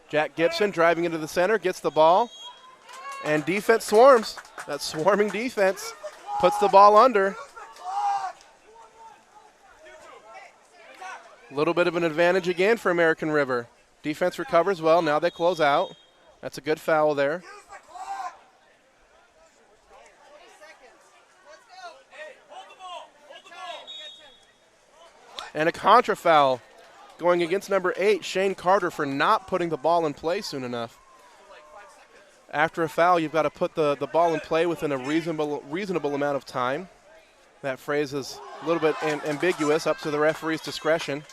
Jack Gibson driving into the center, gets the ball. And defense swarms. That swarming defense puts the ball under. A little bit of an advantage again for American River. Defense recovers well. Now they close out. That's a good foul there. And a contra foul going against number 8, Shane Carter, for not putting the ball in play soon enough. After a foul, you've got to put the ball in play within a reasonable amount of time. That phrase is a little bit ambiguous, up to the referee's discretion.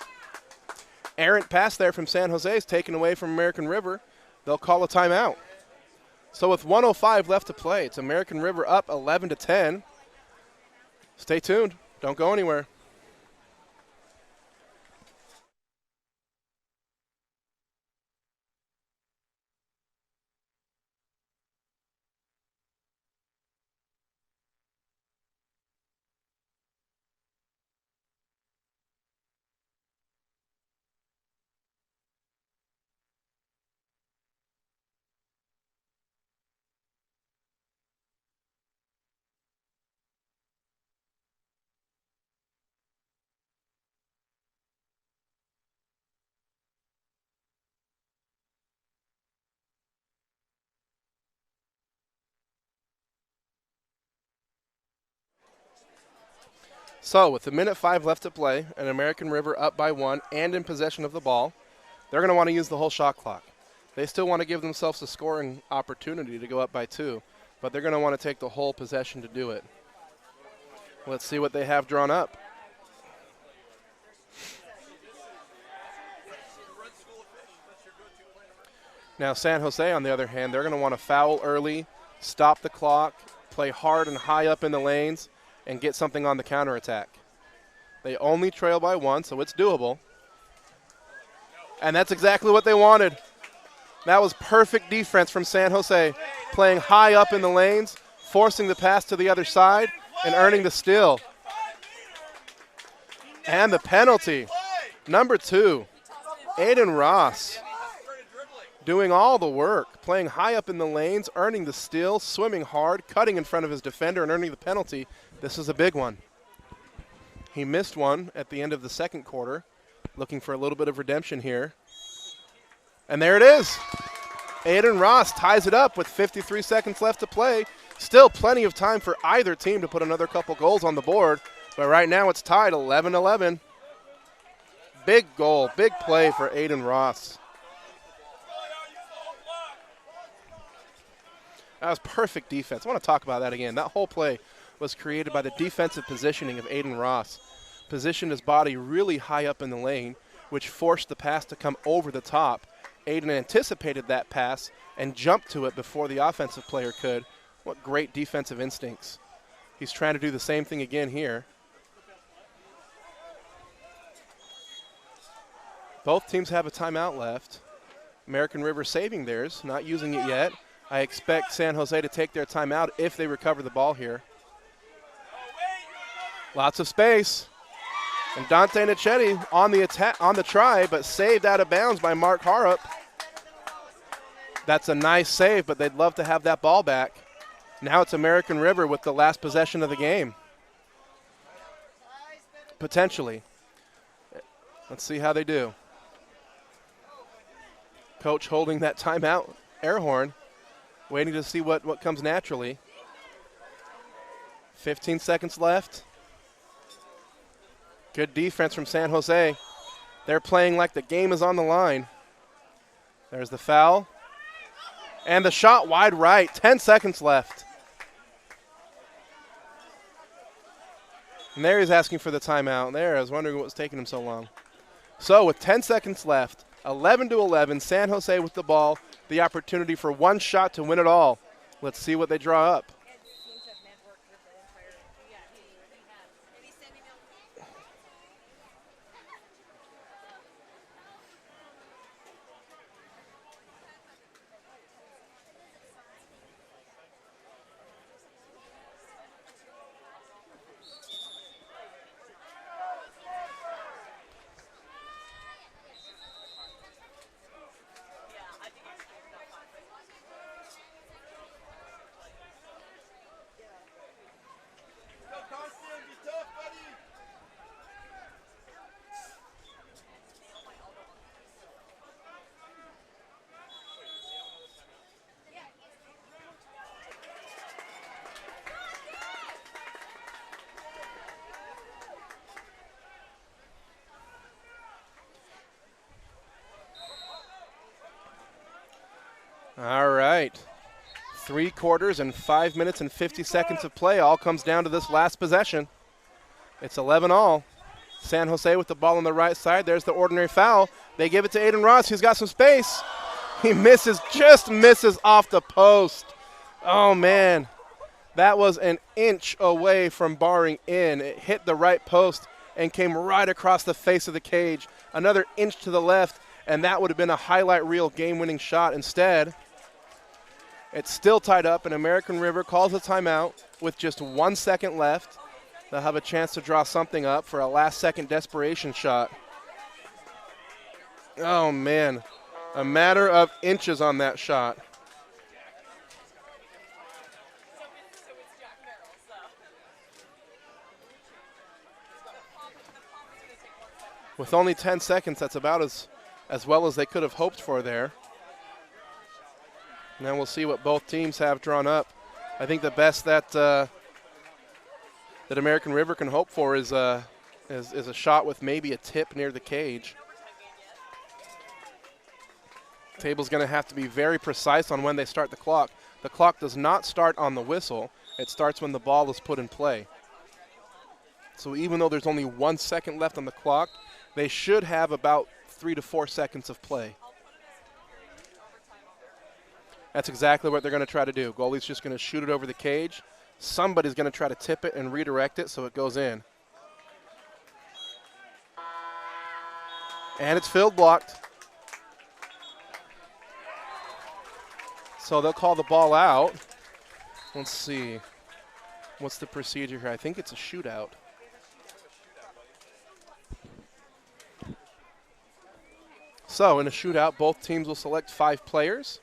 Errant pass there from San Jose is taken away from American River. They'll call a timeout. So with 1:05 left to play, it's American River up 11-10. Stay tuned. Don't go anywhere. So with 1:05 left to play, and American River up by 1 and in possession of the ball, they're going to want to use the whole shot clock. They still want to give themselves a scoring opportunity to go up by 2, but they're going to want to take the whole possession to do it. Let's see what they have drawn up. Now San Jose, on the other hand, they're going to want to foul early, stop the clock, play hard and high up in the lanes, and get something on the counterattack. They only trail by 1, so it's doable. And that's exactly what they wanted. That was perfect defense from San Jose, playing high up in the lanes, forcing the pass to the other side, and earning the steal. And the penalty. Number 2, Aiden Ross, doing all the work, playing high up in the lanes, earning the steal, swimming hard, cutting in front of his defender, and earning the penalty. This is a big one. He missed one at the end of the second quarter, looking for a little bit of redemption here. And there it is. Aiden Ross ties it up with 53 seconds left to play. Still plenty of time for either team to put another couple goals on the board, but right now it's tied 11-11. Big goal, big play for Aiden Ross. That was perfect defense. I want to talk about that again. That whole play was created by the defensive positioning of Aiden Ross. Positioned his body really high up in the lane, which forced the pass to come over the top. Aiden anticipated that pass and jumped to it before the offensive player could. What great defensive instincts. He's trying to do the same thing again here. Both teams have a timeout left. American River saving theirs, not using it yet. I expect San Jose to take their timeout if they recover the ball here. Lots of space. And Dante Nichetti on the attack, on the try, but saved out of bounds by Mark Harrop. That's a nice save, but they'd love to have that ball back. Now it's American River with the last possession of the game. Potentially. Let's see how they do. Coach holding that timeout air horn, waiting to see what comes naturally. 15 seconds left. Good defense from San Jose. They're playing like the game is on the line. There's the foul. And the shot wide right. 10 seconds left. And there he's asking for the timeout. There, I was wondering what was taking him so long. So with 10 seconds left, 11-11, San Jose with the ball, the opportunity for one shot to win it all. Let's see what they draw up. All right. 3 quarters and 5 minutes and 50 seconds of play. All comes down to this last possession. It's 11-all. San Jose with the ball on the right side. There's the ordinary foul. They give it to Aiden Ross, who's got some space. He misses, just misses off the post. Oh, man. That was an inch away from barring in. It hit the right post and came right across the face of the cage. Another inch to the left, and that would have been a highlight reel game-winning shot. Instead, it's still tied up, and American River calls a timeout with just 1 second left. They'll have a chance to draw something up for a last-second desperation shot. Oh, man. A matter of inches on that shot. With only 10 seconds, that's about as well as they could have hoped for there. Now we'll see what both teams have drawn up. I think the best that American River can hope for is a shot with maybe a tip near the cage. Table's going to have to be very precise on when they start the clock. The clock does not start on the whistle. It starts when the ball is put in play. So even though there's only 1 second left on the clock, they should have about 3 to 4 seconds of play. That's exactly what they're going to try to do. Goalie's just going to shoot it over the cage. Somebody's going to try to tip it and redirect it so it goes in. And it's field blocked. So they'll call the ball out. Let's see. What's the procedure here? I think it's a shootout. So in a shootout, both teams will select 5 players,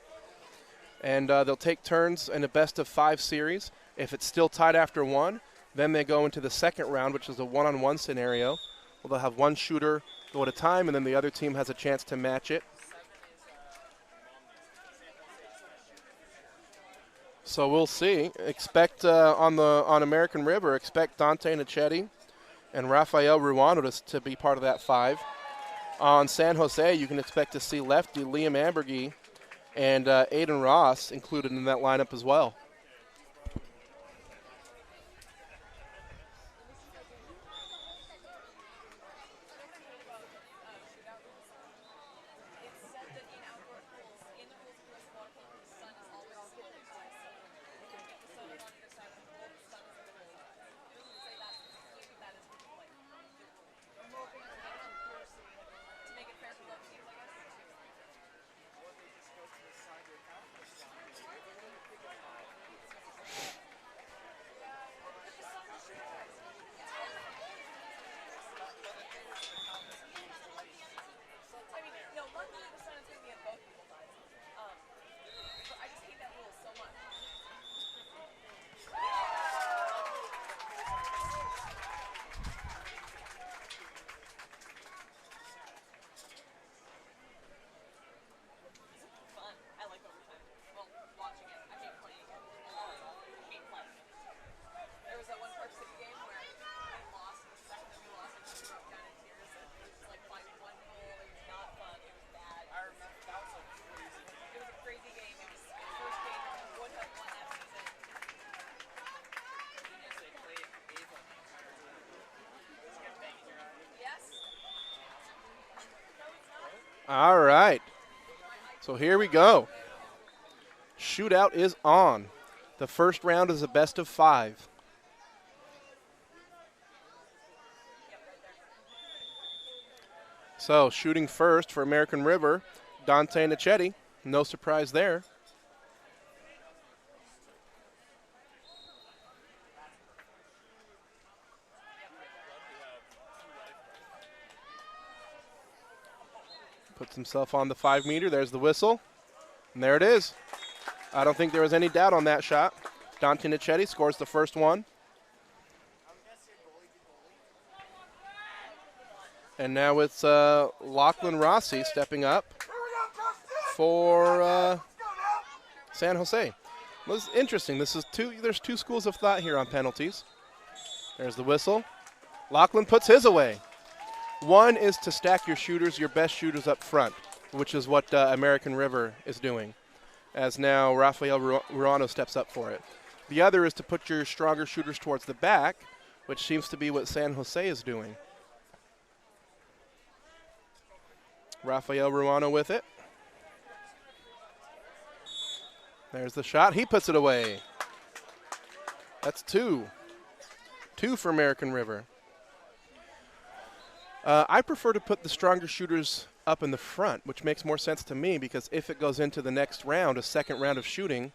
and they'll take turns in a best-of-5 series. If it's still tied after 1, then they go into the second round, which is a one-on-one scenario. Well, they'll have one shooter go at a time, and then the other team has a chance to match it. So we'll see. Expect on American River, expect Dante Nichetti and Rafael Ruano to be part of that 5. On San Jose, you can expect to see lefty Liam Ambergy and Aiden Ross included in that lineup as well. All right. So here we go. Shootout is on. The first round is a best-of-5. So shooting first for American River, Dante Nichetti. No surprise there. Puts himself on the 5 meter. There's the whistle. And there it is. I don't think there was any doubt on that shot. Dante Nichetti scores the first one. And now it's Lachlan Rossi stepping up for San Jose. Well, this is interesting. There's 2 schools of thought here on penalties. There's the whistle. Lachlan puts his away. One is to stack your shooters, your best shooters up front, which is what American River is doing, as now Rafael Ruano steps up for it. The other is to put your stronger shooters towards the back, which seems to be what San Jose is doing. Rafael Ruano with it. There's the shot. He puts it away. That's 2. 2 for American River. I prefer to put the stronger shooters up in the front, which makes more sense to me because if it goes into the next round, a second round of shooting,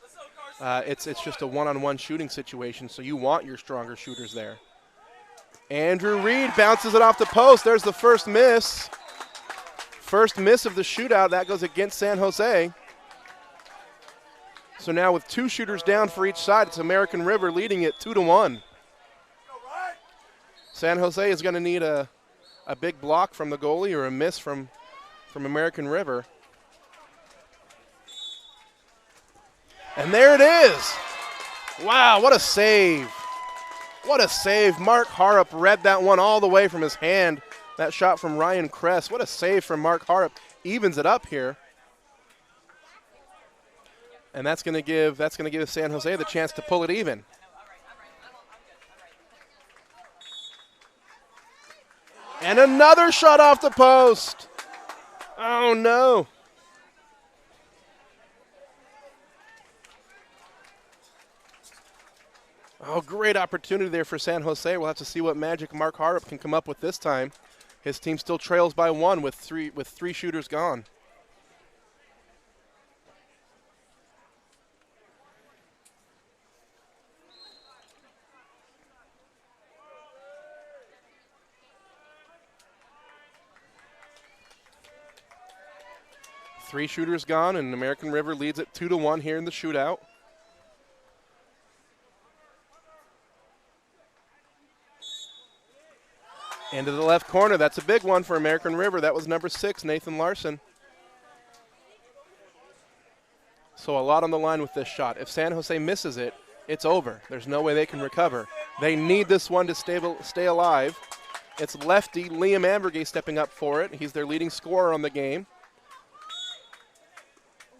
it's just a one-on-one shooting situation, so you want your stronger shooters there. Andrew Reed bounces it off the post. There's the first miss. First miss of the shootout. That goes against San Jose. So now with 2 shooters down for each side, it's American River leading it 2-1. San Jose is going to need a big block from the goalie or a miss from American River. And there it is. Wow, what a save. What a save. Mark Harrop read that one all the way from his hand. That shot from Ryan Kress. What a save from Mark Harrop. Evens it up here. And that's going to give San Jose the chance to pull it even. And another shot off the post. Oh, no. Oh, great opportunity there for San Jose. We'll have to see what magic Mark Harrop can come up with this time. His team still trails by 1 with three shooters gone. 3 shooters gone, and American River leads it 2-1 here in the shootout. Into the left corner. That's a big one for American River. That was number 6, Nathan Larson. So a lot on the line with this shot. If San Jose misses it, it's over. There's no way they can recover. They need this one to stay alive. It's lefty Liam Ambergay stepping up for it. He's their leading scorer on the game.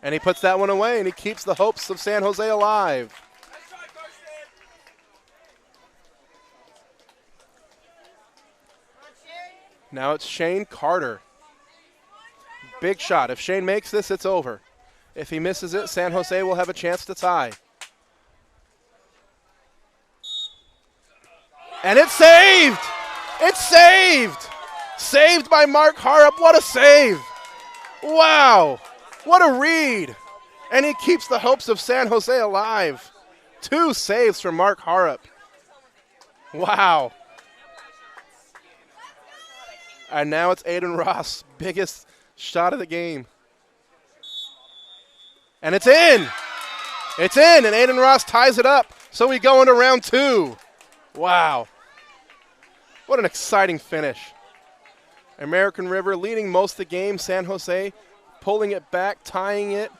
And he puts that one away, and he keeps the hopes of San Jose alive. Now it's Shane Carter. Big shot. If Shane makes this, it's over. If he misses it, San Jose will have a chance to tie. And it's saved! It's saved! Saved by Mark Harrop. What a save! Wow! What a read! And he keeps the hopes of San Jose alive. 2 saves from Mark Harrop. Wow. And now it's Aiden Ross' biggest shot of the game. And it's in! It's in, and Aiden Ross ties it up. So we go into round 2. Wow. What an exciting finish. American River leading most of the game. San Jose pulling it back, tying it,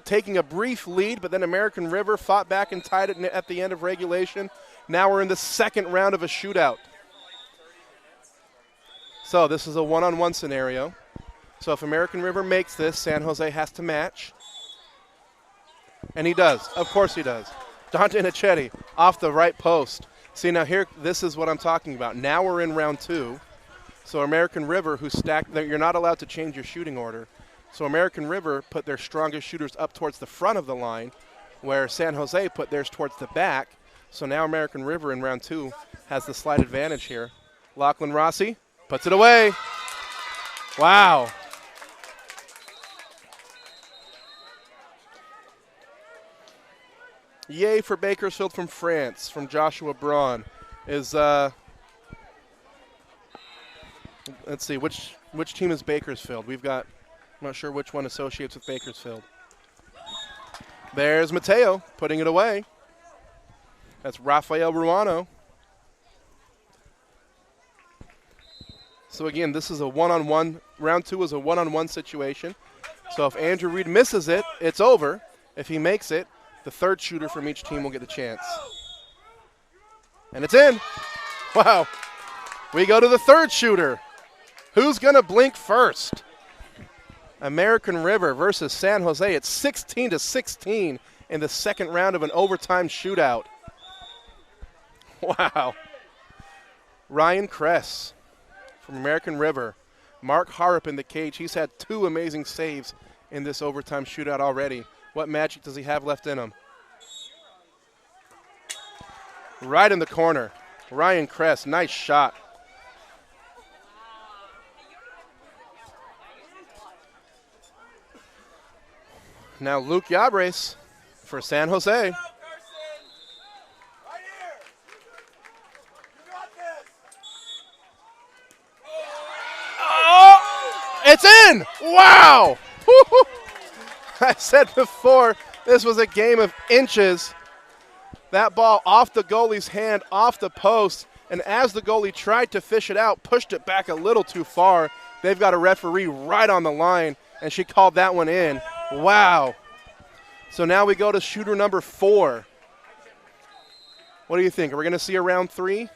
taking a brief lead, but then American River fought back and tied it at the end of regulation. Now we're in the second round of a shootout. So this is a one-on-one scenario. So if American River makes this, San Jose has to match. And he does. Of course he does. Dante Nichetti off the right post. See, now here, this is what I'm talking about. Now we're in round 2. So American River, who stacked, you're not allowed to change your shooting order. So American River put their strongest shooters up towards the front of the line, where San Jose put theirs towards the back. So now American River in round 2 has the slight advantage here. Lachlan Rossi puts it away. Wow. Yay for Bakersfield from France, from Joshua Braun. Is, let's see, which team is Bakersfield? We've got, I'm not sure which one associates with Bakersfield. There's Mateo putting it away. That's Rafael Ruano. So again, this is a one-on-one. Round 2 is a one-on-one situation. So if Andrew Reed misses it, it's over. If he makes it, the third shooter from each team will get a chance. And it's in. Wow. We go to the third shooter. Who's going to blink first? American River versus San Jose. It's 16-16 in the second round of an overtime shootout. Wow. Ryan Kress from American River. Mark Harrop in the cage. He's had 2 amazing saves in this overtime shootout already. What magic does he have left in him? Right in the corner. Ryan Kress, nice shot. Now Luke Yabres for San Jose. Oh, it's in! Wow! I said before, this was a game of inches. That ball off the goalie's hand, off the post, and as the goalie tried to fish it out, pushed it back a little too far. They've got a referee right on the line, and she called that one in. Wow. So now we go to shooter number 4. What do you think? Are we going to see a round 3?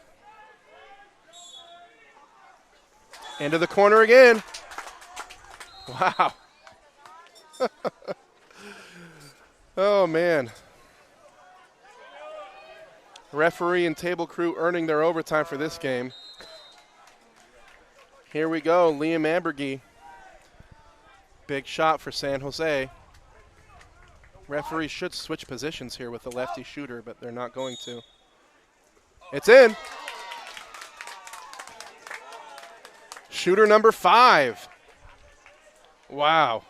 Into the corner again. Wow. Oh, man. Referee and table crew earning their overtime for this game. Here we go, Liam Ambergay. Big shot for San Jose. Referee should switch positions here with the lefty shooter, but they're not going to. It's in. Shooter number 5. Wow.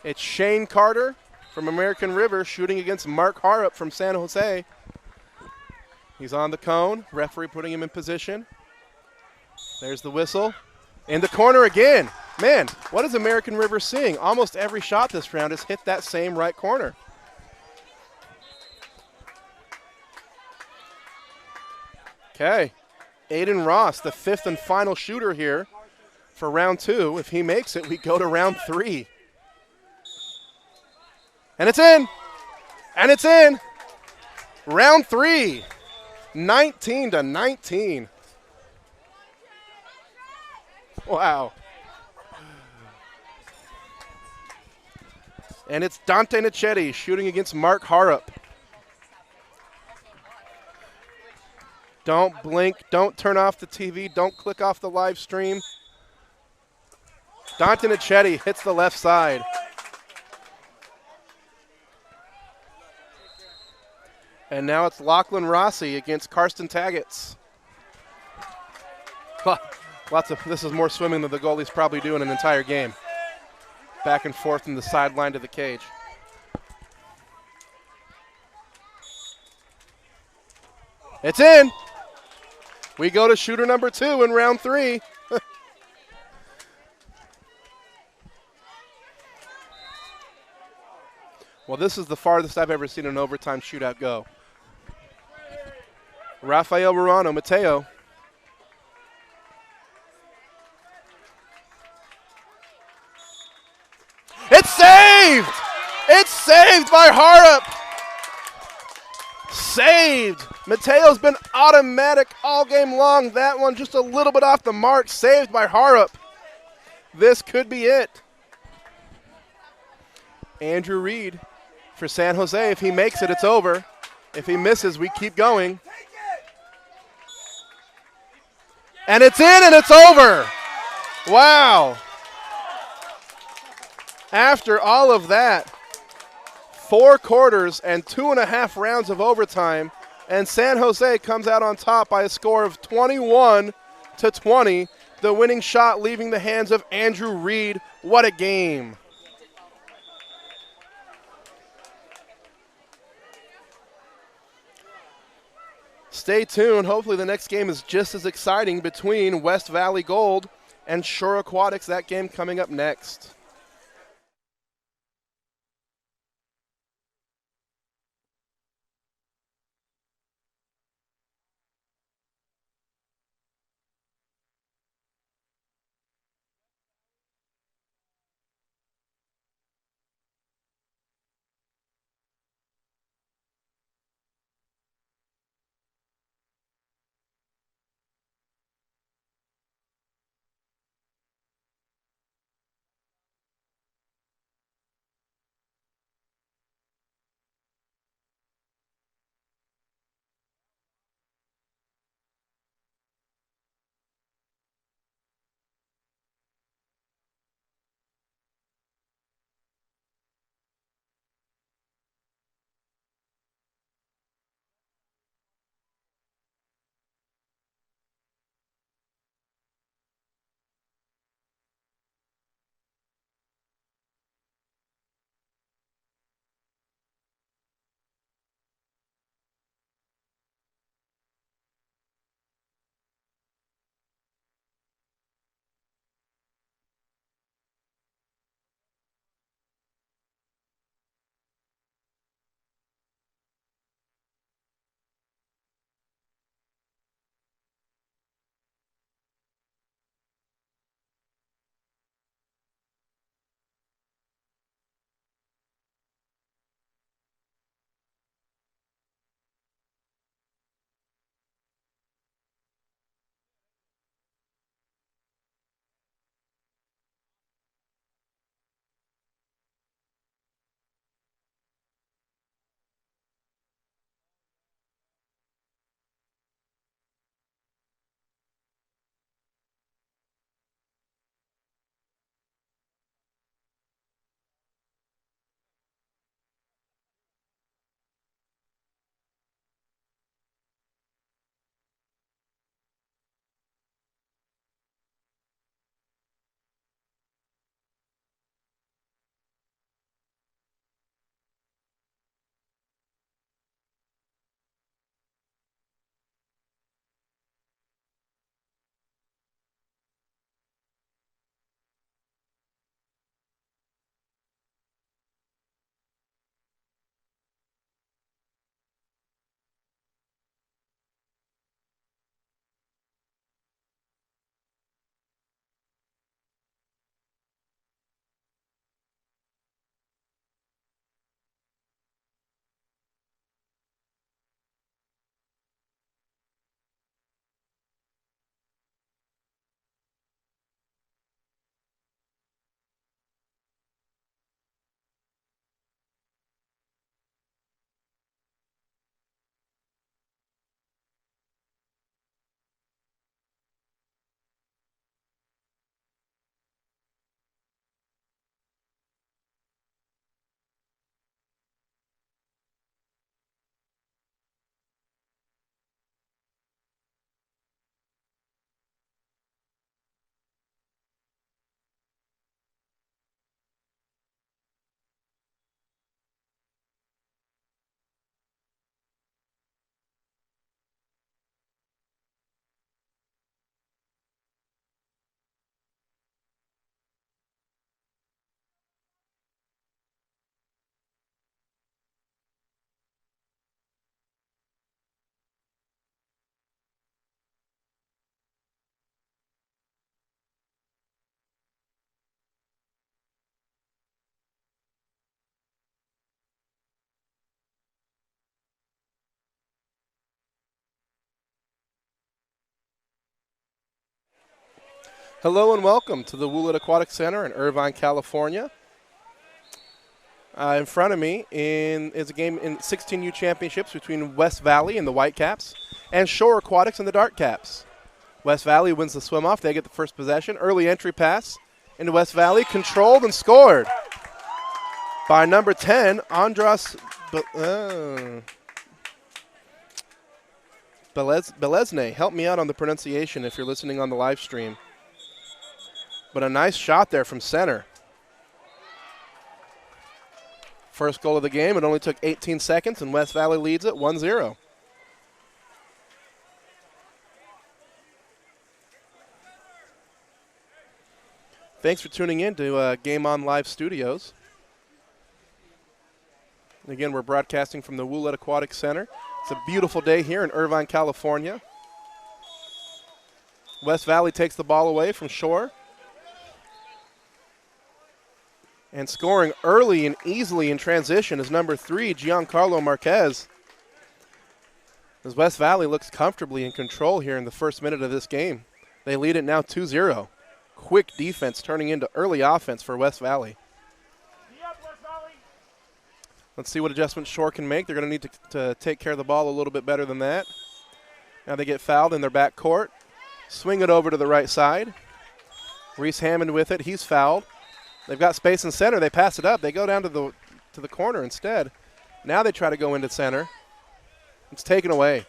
It's Shane Carter from American River shooting against Mark Harrop from San Jose. He's on the cone. Referee putting him in position. There's the whistle. In the corner again. Man, what is American River seeing? Almost every shot this round has hit that same right corner. Okay. Aiden Ross, the 5th and final shooter here for round 2. If he makes it, we go to round 3. And it's in. And it's in. Round 3. 19-19. Wow. And it's Dante Nichetti shooting against Mark Harrop. Don't blink. Don't turn off the TV. Don't click off the live stream. Dante Nichetti hits the left side. And now it's Lachlan Rossi against Karsten Taggets. This is more swimming than the goalie's probably doing an entire game. Back and forth from the sideline to the cage. It's in. We go to shooter number 2 in round 3. Well, this is the farthest I've ever seen an overtime shootout go. Rafael Rurano, Mateo. It's saved! It's saved by Harrop! Saved! Mateo's been automatic all game long. That one just a little bit off the mark. Saved by Harrop. This could be it. Andrew Reed for San Jose. If he makes it, it's over. If he misses, we keep going. And it's in and it's over. Wow. After all of that, 4 quarters and 2.5 rounds of overtime, and San Jose comes out on top by a score of 21-20. The winning shot leaving the hands of Andrew Reed. What a game. Stay tuned. Hopefully the next game is just as exciting between West Valley Gold and Shore Aquatics. That game coming up next. Hello and welcome to the Woollett Aquatic Center in Irvine, California. In front of me is a game in 16U championships between West Valley and the Whitecaps and Shore Aquatics and the Dark Caps. West Valley wins the swim-off. They get the first possession. Early entry pass into West Valley, controlled and scored by number 10, Andras Belesne. Help me out on the pronunciation if you're listening on the live stream. But a nice shot there from center. First goal of the game. It only took 18 seconds, and West Valley leads it 1-0. Thanks for tuning in to Game On Live Studios. Again, we're broadcasting from the Woollett Aquatic Center. It's a beautiful day here in Irvine, California. West Valley takes the ball away from Shore. And scoring early and easily in transition is number 3, Giancarlo Marquez. As West Valley looks comfortably in control here in the first minute of this game. They lead it now 2-0. Quick defense turning into early offense for West Valley. Let's see what adjustments Shore can make. They're going to need to take care of the ball a little bit better than that. Now they get fouled in their back court. Swing it over to the right side. Reese Hammond with it. He's fouled. They've got space in center. They pass it up. They go down to the corner instead. Now they try to go into center. It's taken away.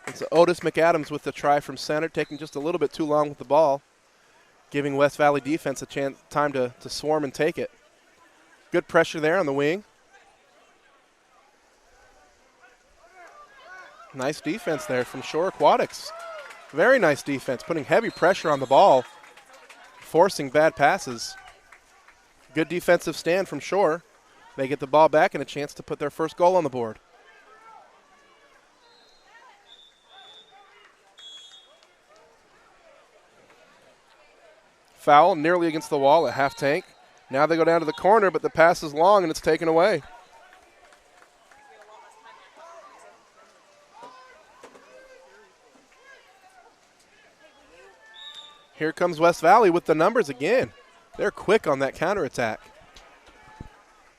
It's Otis McAdams with the try from center, taking just a little bit too long with the ball, giving West Valley defense a chance, time to swarm and take it. Good pressure there on the wing. Nice defense there from Shore Aquatics. Very nice defense, putting heavy pressure on the ball, forcing bad passes. Good defensive stand from Shore. They get the ball back and a chance to put their first goal on the board. Foul nearly against the wall at half tank. Now they go down to the corner, but the pass is long and it's taken away. Here comes West Valley with the numbers again. They're quick on that counterattack.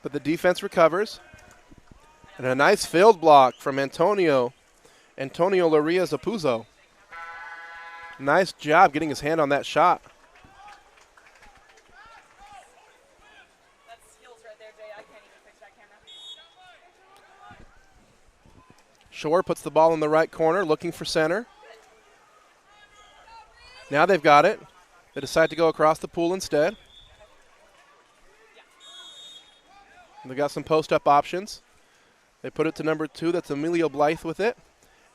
But the defense recovers. And a nice field block from Antonio Loria Zapuzzo. Nice job getting his hand on that shot. Shore puts the ball in the right corner, looking for center. Now they've got it. They decide to go across the pool instead. They've got some post-up options. They put it to number 2. That's Emilio Blythe with it.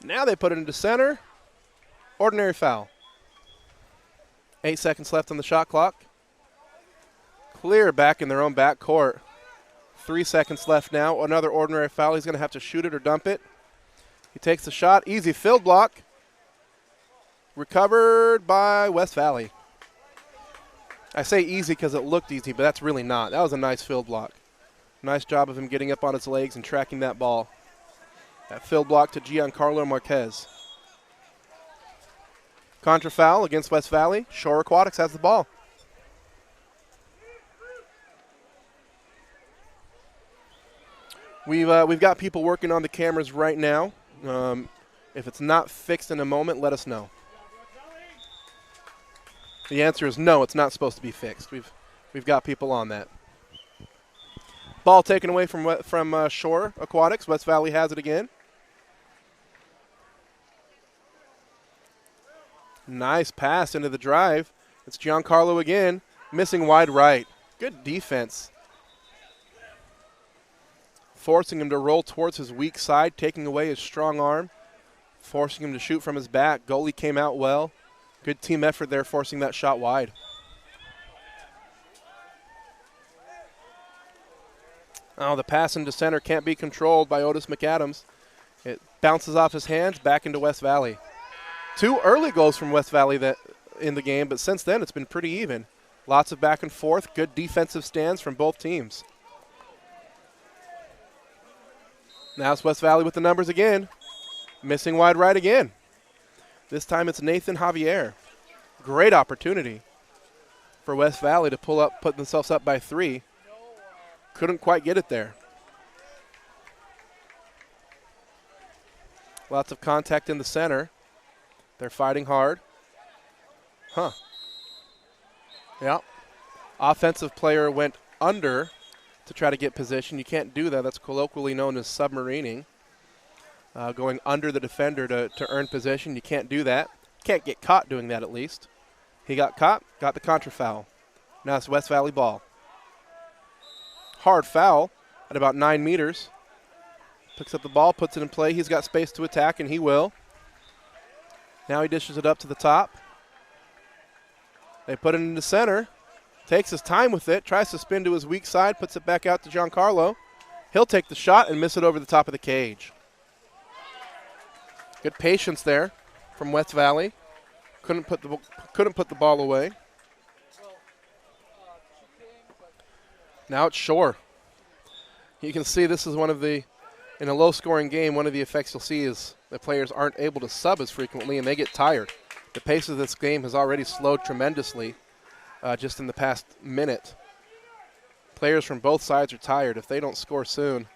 Now they put it into center. Ordinary foul. 8 seconds left on the shot clock. Clear back in their own back court. 3 seconds left now. Another ordinary foul. He's going to have to shoot it or dump it. He takes the shot. Easy field block. Recovered by West Valley. I say easy because it looked easy, but that's really not. That was a nice field block. Nice job of him getting up on his legs and tracking that ball. That field block to Giancarlo Marquez. Contra foul against West Valley. Shore Aquatics has the ball. We've got people working on the cameras right now. If it's not fixed in a moment, let us know. The answer is no, it's not supposed to be fixed. We've got people on that. Ball taken away from Shore Aquatics. West Valley has it again. Nice pass into the drive. It's Giancarlo again, missing wide right. Good defense. Forcing him to roll towards his weak side, taking away his strong arm, forcing him to shoot from his back. Goalie came out well. Good team effort there, forcing that shot wide. Oh, the pass into center can't be controlled by Otis McAdams. It bounces off his hands back into West Valley. 2 early goals from West Valley in the game, but since then it's been pretty even. Lots of back and forth, good defensive stands from both teams. Now it's West Valley with the numbers again. Missing wide right again. This time it's Nathan Javier. Great opportunity for West Valley to put themselves up by 3. Couldn't quite get it there. Lots of contact in the center. They're fighting hard. Yeah. Offensive player went under to try to get position. You can't do that. That's colloquially known as submarining. Going under the defender to earn position. You can't do that. Can't get caught doing that at least. He got caught, got the contra foul. Now it's West Valley ball. Hard foul at about 9 meters. Picks up the ball, puts it in play. He's got space to attack, and he will. Now he dishes it up to the top. They put it in the center. Takes his time with it, tries to spin to his weak side, puts it back out to Giancarlo. He'll take the shot and miss it over the top of the cage. Good patience there from West Valley. Couldn't put the ball away. Now it's Shore. You can see this is in a low-scoring game, one of the effects you'll see is the players aren't able to sub as frequently and they get tired. The pace of this game has already slowed tremendously just in the past minute. Players from both sides are tired. If they don't score soon,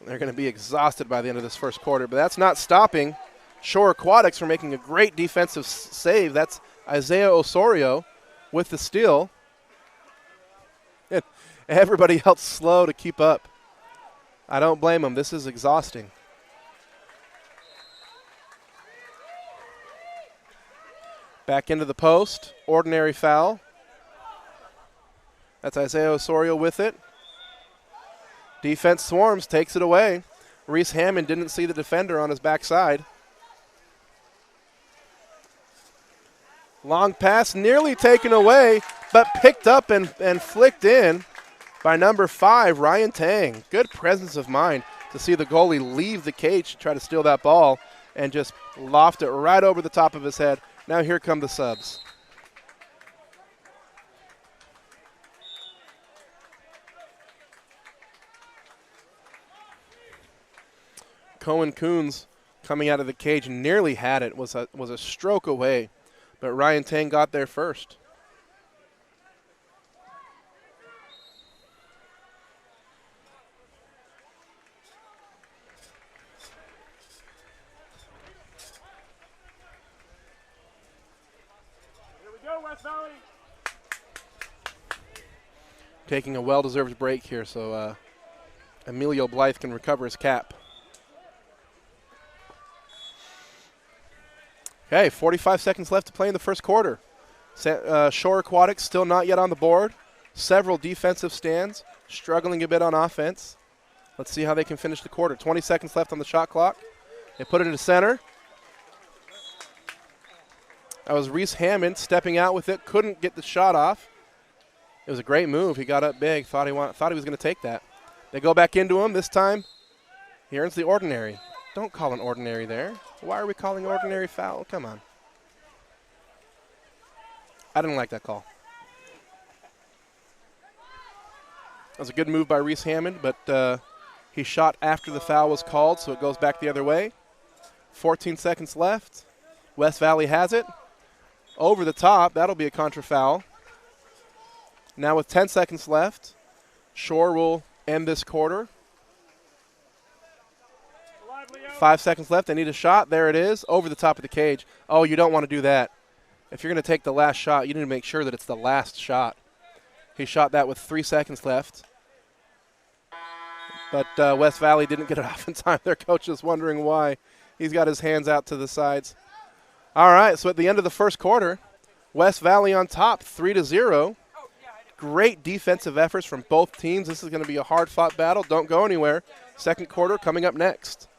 they're going to be exhausted by the end of this first quarter. But that's not stopping Shore Aquatics from making a great defensive save. That's Isaiah Osorio with the steal. And everybody else slow to keep up. I don't blame them. This is exhausting. Back into the post. Ordinary foul. That's Isaiah Osorio with it. Defense swarms, takes it away. Reese Hammond didn't see the defender on his backside. Long pass nearly taken away, but picked up and flicked in by number 5, Ryan Tang. Good presence of mind to see the goalie leave the cage to try to steal that ball and just loft it right over the top of his head. Now here come the subs. Cohen Coons coming out of the cage nearly had it, was a stroke away, but Ryan Tang got there first. Here we go, West Valley. Taking a well-deserved break here so Emilio Blythe can recover his cap. Okay, 45 seconds left to play in the first quarter. Shore Aquatics still not yet on the board. Several defensive stands, struggling a bit on offense. Let's see how they can finish the quarter. 20 seconds left on the shot clock. They put it into center. That was Reese Hammond stepping out with it. Couldn't get the shot off. It was a great move. He got up big. Thought he was going to take that. They go back into him. This time, he earns the ordinary. Don't call an ordinary there. Why are we calling ordinary foul? Come on. I didn't like that call. That was a good move by Reese Hammond, but he shot after the foul was called, so it goes back the other way. 14 seconds left. West Valley has it. Over the top, that'll be a contra foul. Now with 10 seconds left, Shore will end this quarter. 5 seconds left. They need a shot. There it is, over the top of the cage. Oh, you don't want to do that. If you're going to take the last shot, you need to make sure that it's the last shot. He shot that with 3 seconds left. But West Valley didn't get it off in time. Their coach is wondering why. He's got his hands out to the sides. All right, so at the end of the first quarter, West Valley on top, 3-0. Great defensive efforts from both teams. This is going to be a hard-fought battle. Don't go anywhere. Second quarter coming up next.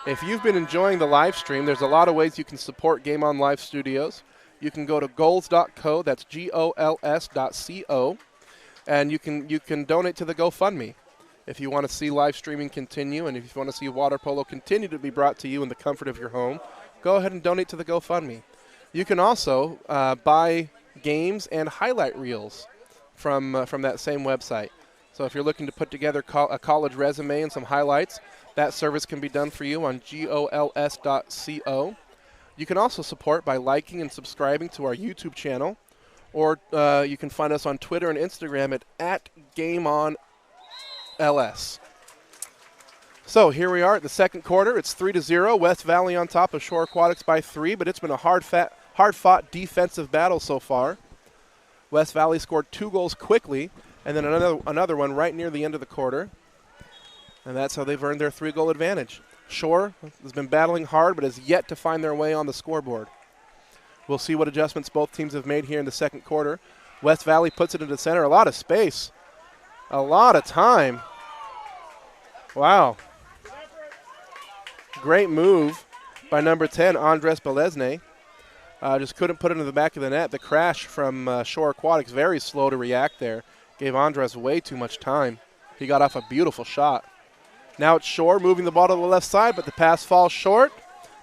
If you've been enjoying the live stream, there's a lot of ways you can support Game On Live Studios. You can go to goals.co, that's GOLS.co, and you can donate to the GoFundMe. If you want to see live streaming continue and if you want to see water polo continue to be brought to you in the comfort of your home, go ahead and donate to the GoFundMe. You can also buy games and highlight reels from that same website. So if you're looking to put together a college resume and some highlights, that service can be done for you on GOLS.co. You can also support by liking and subscribing to our YouTube channel, or you can find us on Twitter and Instagram at GameOnLS. So here we are at the second quarter. It's 3-0. West Valley on top of Shore Aquatics by 3, but it's been a hard-fought defensive battle so far. West Valley scored 2 goals quickly, and then another one right near the end of the quarter. And that's how they've earned their 3-goal advantage. Shore has been battling hard, but has yet to find their way on the scoreboard. We'll see what adjustments both teams have made here in the second quarter. West Valley puts it into the center. A lot of space. A lot of time. Wow. Great move by number 10, Andres Belesne. Just couldn't put it into the back of the net. The crash from Shore Aquatics, very slow to react there. Gave Andres way too much time. He got off a beautiful shot. Now it's Shore moving the ball to the left side, but the pass falls short.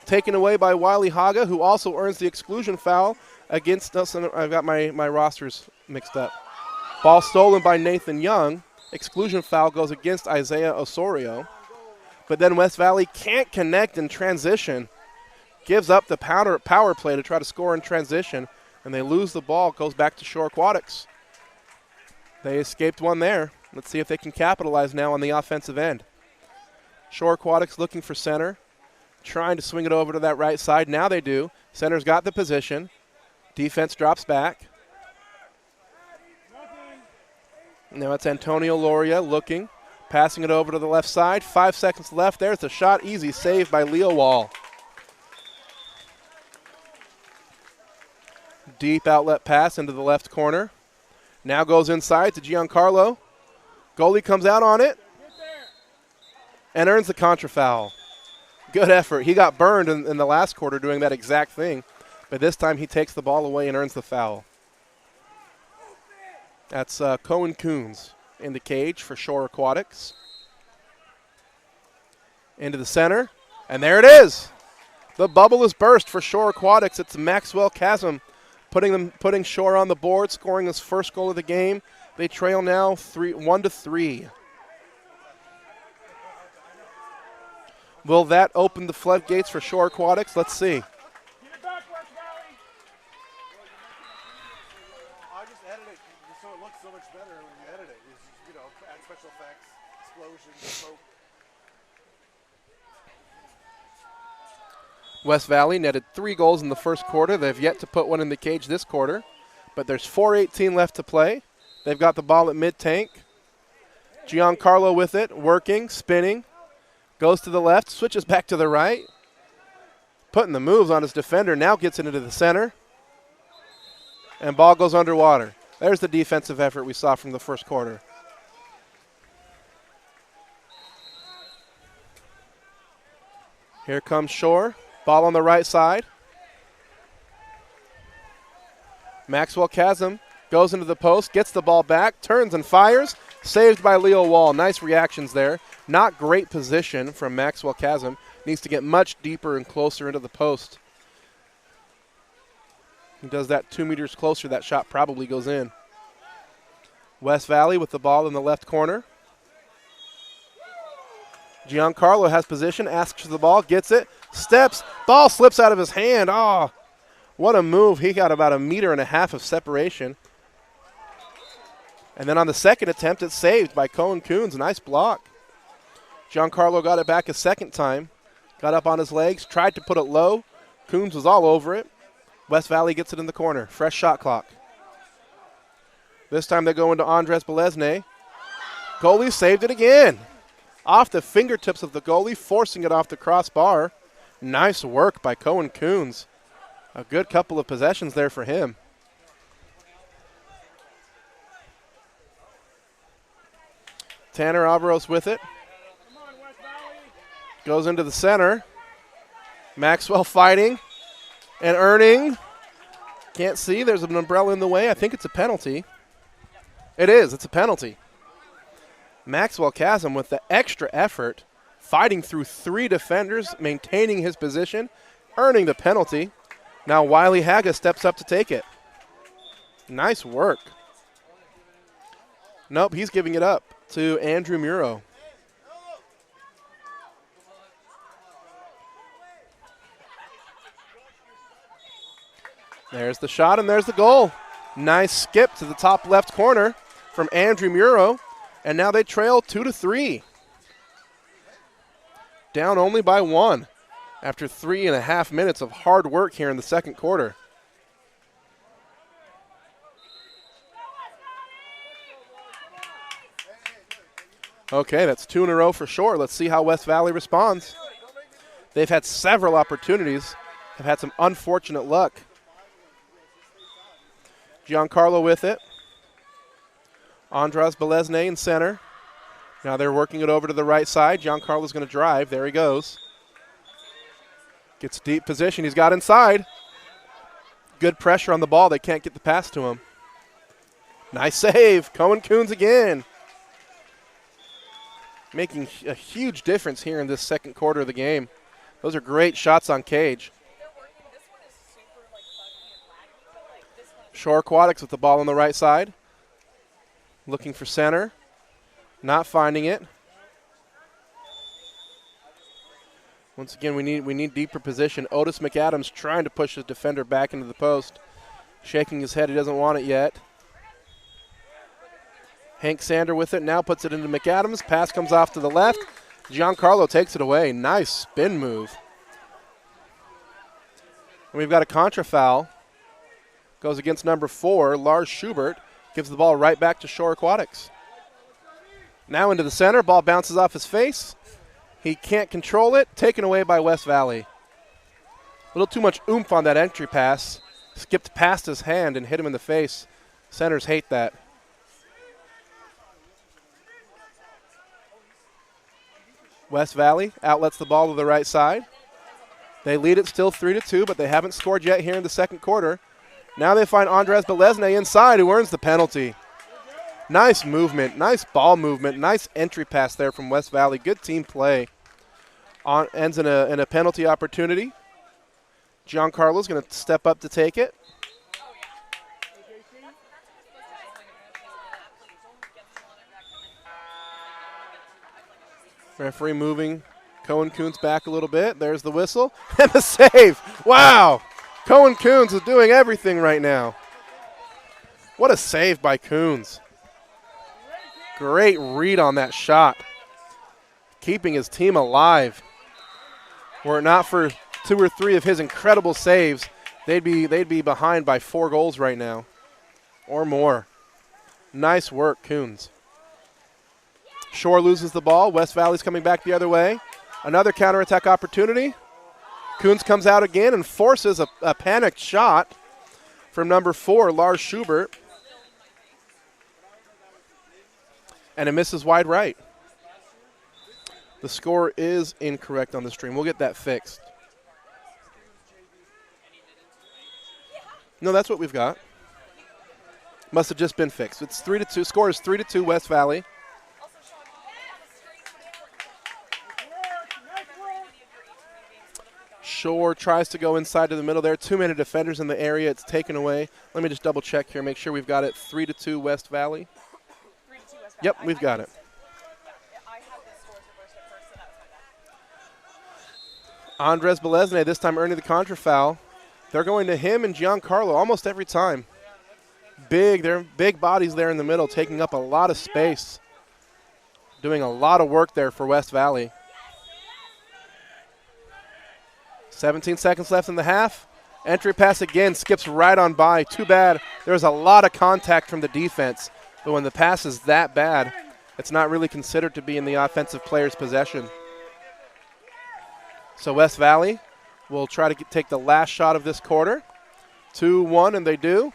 Taken away by Wiley Haga, who also earns the exclusion foul against us. I've got my rosters mixed up. Ball stolen by Nathan Young. Exclusion foul goes against Isaiah Osorio. But then West Valley can't connect in transition. Gives up the power play to try to score in transition, and they lose the ball. Goes back to Shore Aquatics. They escaped one there. Let's see if they can capitalize now on the offensive end. Shore Aquatics looking for center, trying to swing it over to that right side. Now they do. Center's got the position. Defense drops back. Now it's Antonio Loria looking, passing it over to the left side. 5 seconds left. There's the shot. Easy save by Leo Wall. Deep outlet pass into the left corner. Now goes inside to Giancarlo. Goalie comes out on it and earns the contra foul. Good effort. He got burned in the last quarter doing that exact thing, but this time he takes the ball away and earns the foul. That's Cohen Coons in the cage for Shore Aquatics. Into the center, and there it is. The bubble is burst for Shore Aquatics. It's Maxwell Chasm putting Shore on the board, scoring his first goal of the game. They trail now 1-3. Will that open the floodgates for Shore Aquatics? Let's see. I just edit it so it looks so much better when you edit it. You know, add special effects, explosions, smoke. West Valley netted 3 goals in the first quarter. They've yet to put one in the cage this quarter, but there's 4:18 left to play. They've got the ball at mid-tank. Giancarlo with it, working, spinning. Goes to the left, switches back to the right. Putting the moves on his defender, now gets it into the center. And ball goes underwater. There's the defensive effort we saw from the first quarter. Here comes Shore. Ball on the right side. Maxwell Chasm goes into the post, gets the ball back, turns and fires. Saved by Leo Wall. Nice reactions there. Not great position from Maxwell Chasm. Needs to get much deeper and closer into the post. He does that 2 meters closer. That shot probably goes in. West Valley with the ball in the left corner. Giancarlo has position, asks for the ball, gets it, steps, ball slips out of his hand. Oh, what a move. He got about 1.5 meters of separation. And then on the second attempt, it's saved by Cohen Coons. Nice block. Giancarlo got it back a second time. Got up on his legs, tried to put it low. Coons was all over it. West Valley gets it in the corner. Fresh shot clock. This time they go into Andres Belesne. Goalie saved it again. Off the fingertips of the goalie, forcing it off the crossbar. Nice work by Cohen Coons. A good couple of possessions there for him. Tanner Averos with it. Goes into the center. Maxwell fighting and earning. Can't see. There's an umbrella in the way. I think it's a penalty. It is. It's a penalty. Maxwell Chasm with the extra effort, fighting through 3 defenders, maintaining his position, earning the penalty. Now Wiley Haga steps up to take it. Nice work. Nope, he's giving it up to Andrew Muro. There's the shot and there's the goal. Nice skip to the top left corner from Andrew Muro. And now they trail 2-3. Down only by 1 after 3.5 minutes of hard work here in the second quarter. Okay, that's 2 in a row for sure. Let's see how West Valley responds. They've had several opportunities, have had some unfortunate luck. Giancarlo with it. Andras Belesne in center. Now they're working it over to the right side. Giancarlo's going to drive. There he goes. Gets deep position. He's got inside. Good pressure on the ball. They can't get the pass to him. Nice save. Cohen Coons again. Making a huge difference here in this second quarter of the game. Those are great shots on cage. Shore Aquatics with the ball on the right side. Looking for center. Not finding it. Once again, we need deeper position. Otis McAdams trying to push his defender back into the post. Shaking his head. He doesn't want it yet. Hank Sander with it. Now puts it into McAdams. Pass comes off to the left. Giancarlo takes it away. Nice spin move. And we've got a contra foul. Goes against number 4, Lars Schubert. Gives the ball right back to Shore Aquatics. Now into the center. Ball bounces off his face. He can't control it. Taken away by West Valley. A little too much oomph on that entry pass. Skipped past his hand and hit him in the face. Centers hate that. West Valley outlets the ball to the right side. They lead it still 3-2, but they haven't scored yet here in the second quarter. Now they find Andres Belesne inside, who earns the penalty. Nice movement, nice ball movement, nice entry pass there from West Valley. Good team play. Ends in a penalty opportunity. Giancarlo's going to step up to take it. Referee moving Cohen Coons back a little bit. There's the whistle and the save. Wow. Cohen Coons is doing everything right now. What a save by Coons. Great read on that shot. Keeping his team alive. Were it not for 2 or 3 of his incredible saves, they'd be behind by 4 goals right now or more. Nice work, Coons. Shore loses the ball. West Valley's coming back the other way. Another counterattack opportunity. Coons comes out again and forces a panicked shot from number 4, Lars Schubert. And it misses wide right. The score is incorrect on the stream. We'll get that fixed. No, that's what we've got. Must have just been fixed. It's 3-2. Score is 3-2 West Valley. Shore tries to go inside to the middle there. 2 many defenders in the area. It's taken away. Let me just double check here. Make sure we've got it. 3-2 West Valley. 3-2 West Valley. Yep, we've got it. I had the scores reversed at first, so that was my bad. Andres Belesne this time earning the contra foul. They're going to him and Giancarlo almost every time. They're big bodies there in the middle, taking up a lot of space. Doing a lot of work there for West Valley. 17 seconds left in the half. Entry pass again, skips right on by. Too bad. There's a lot of contact from the defense, but when the pass is that bad, it's not really considered to be in the offensive player's possession. So West Valley will try to take the last shot of this quarter. 2-1, and they do.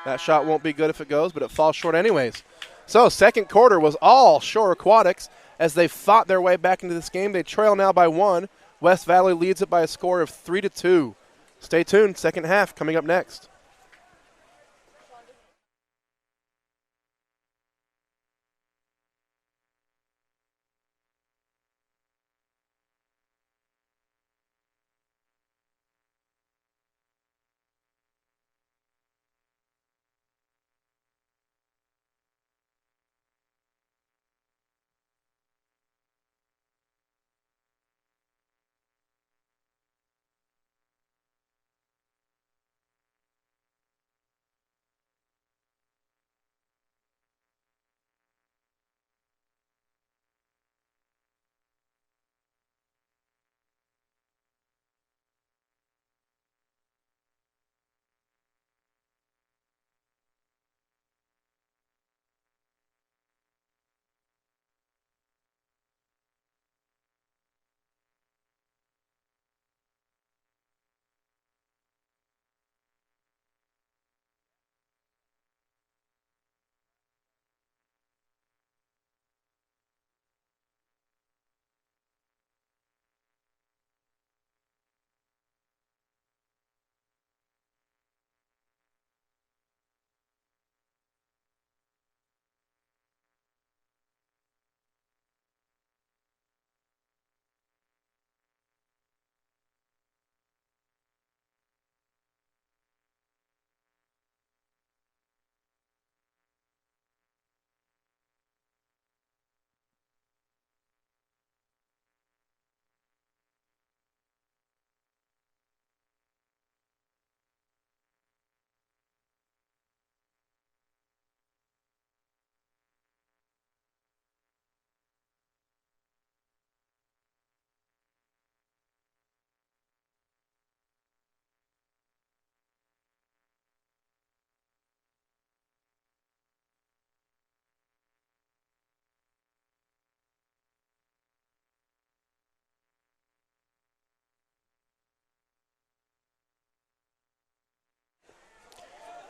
That shot won't be good if it goes, but it falls short anyways. So second quarter was all Shore Aquatics as they fought their way back into this game. They trail now by 1 West Valley leads it by a score of 3-2. Stay tuned, second half coming up next.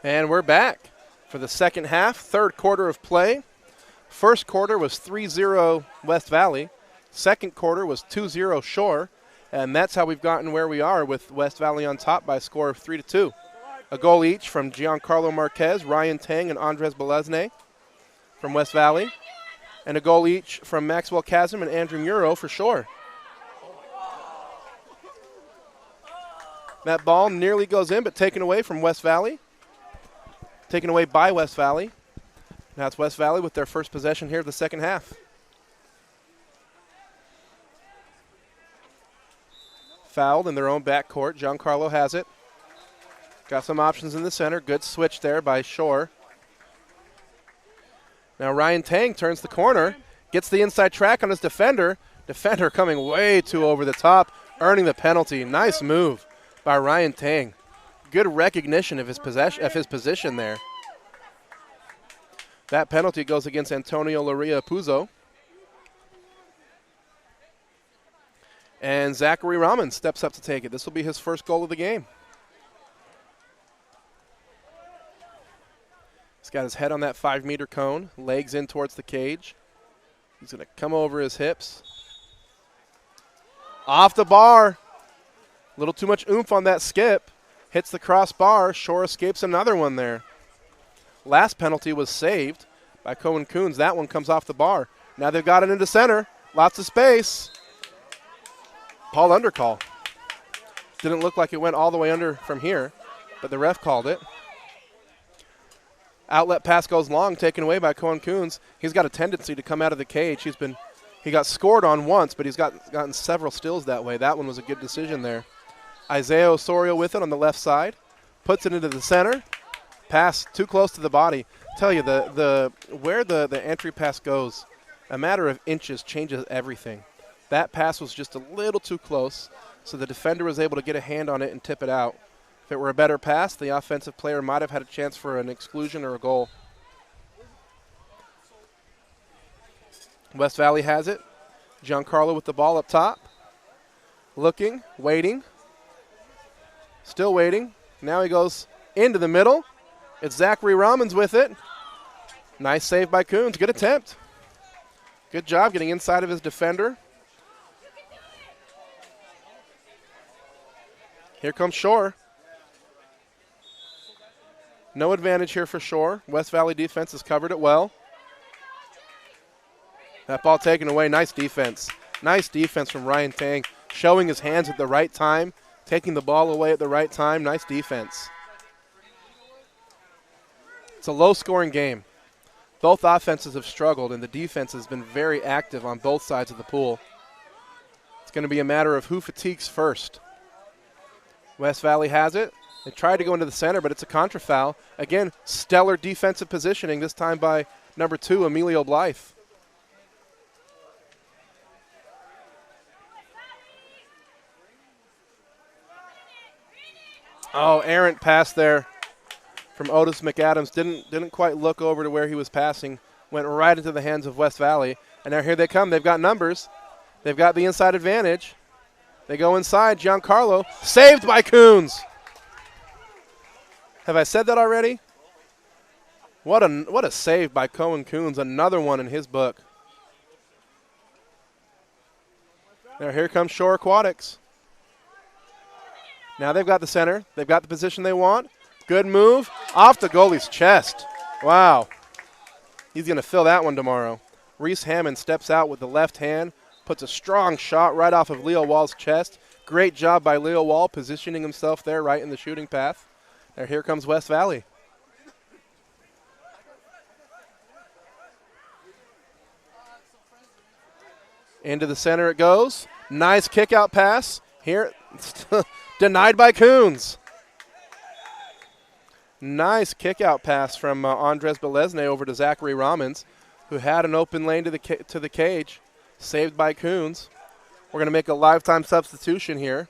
And we're back for the second half, third quarter of play. First quarter was 3-0 West Valley. Second quarter was 2-0 Shore. And that's how we've gotten where we are, with West Valley on top by a score of 3-2. A goal each from Giancarlo Marquez, Ryan Tang, and Andres Belesne from West Valley. And a goal each from Maxwell Chasm and Andrew Muro for Shore. That ball nearly goes in, but taken away from West Valley. Taken away by West Valley. Now it's West Valley with their first possession here of the second half. Fouled in their own backcourt. Giancarlo has it. Got some options in the center. Good switch there by Shore. Now Ryan Tang turns the corner. Gets the inside track on his defender. Defender coming way too over the top, earning the penalty. Nice move by Ryan Tang. Good recognition of his position there. That penalty goes against Antonio Laria Puzo. And Zachary Rahman steps up to take it. This will be his first goal of the game. He's got his head on that 5-meter cone, legs in towards the cage. He's going to come over his hips. Off the bar. A little too much oomph on that skip. Hits the crossbar. Shore escapes another one there. Last penalty was saved by Cohen Coons. That one comes off the bar. Now they've got it into center. Lots of space. Paul undercall. Didn't look like it went all the way under from here, but the ref called it. Outlet pass goes long, taken away by Cohen Coons. He's got a tendency to come out of the cage. He got scored on once, but he's gotten several steals that way. That one was a good decision there. Isaiah Osorio with it on the left side. Puts it into the center. Pass too close to the body. Tell you, where the entry pass goes, a matter of inches changes everything. That pass was just a little too close, so the defender was able to get a hand on it and tip it out. If it were a better pass, the offensive player might have had a chance for an exclusion or a goal. West Valley has it. Giancarlo with the ball up top. Looking, waiting. Still waiting. Now he goes into the middle. It's Zachary Rahman's with it. Nice save by Coons. Good attempt. Good job getting inside of his defender. Here comes Shore. No advantage here for Shore. West Valley defense has covered it well. That ball taken away. Nice defense. Nice defense from Ryan Tang, showing his hands at the right time, taking the ball away at the right time. Nice defense. It's a low-scoring game. Both offenses have struggled, and the defense has been very active on both sides of the pool. It's going to be a matter of who fatigues first. West Valley has it. They tried to go into the center, but it's a contra foul. Again, stellar defensive positioning, this time by number 2, Emilio Blythe. Oh, errant pass there from Otis McAdams. Didn't quite look over to where he was passing. Went right into the hands of West Valley. And now here they come. They've got numbers. They've got the inside advantage. They go inside. Giancarlo saved by Coons. Have I said that already? What a save by Cohen Coons. Another one in his book. Now here comes Shore Aquatics. Now they've got the center. They've got the position they want. Good move. Off the goalie's chest. Wow. He's going to fill that one tomorrow. Reese Hammond steps out with the left hand, puts a strong shot right off of Leo Wall's chest. Great job by Leo Wall positioning himself there right in the shooting path. Now here comes West Valley. Into the center it goes. Nice kick out pass. Here, denied by Coons. Nice kick out pass from Andres Belesne over to Zachary Ramons, who had an open lane to the cage. Saved by Coons. We're going to make a lifetime substitution here.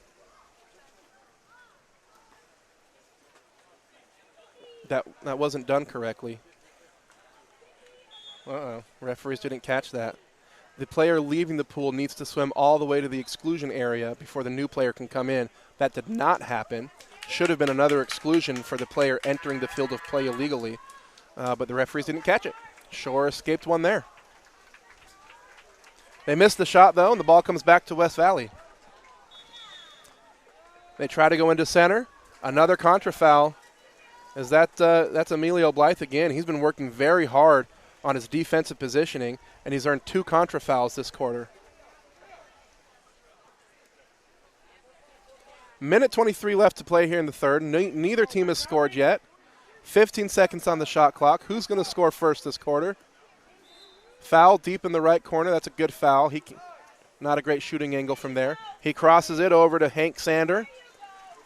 That wasn't done correctly. Uh-oh, referees didn't catch that. The player leaving the pool needs to swim all the way to the exclusion area before the new player can come in. That did not happen. Should have been another exclusion for the player entering the field of play illegally, but the referees didn't catch it. Shore escaped one there. They missed the shot, though, and the ball comes back to West Valley. They try to go into center. Another contra foul. That's Emilio Blythe again. He's been working very hard on his defensive positioning, and he's earned 2 contra fouls this quarter. Minute 23 left to play here in the third. Neither team has scored yet. 15 seconds on the shot clock. Who's going to score first this quarter? Foul deep in the right corner. That's a good foul. Not a great shooting angle from there. He crosses it over to Hank Sander.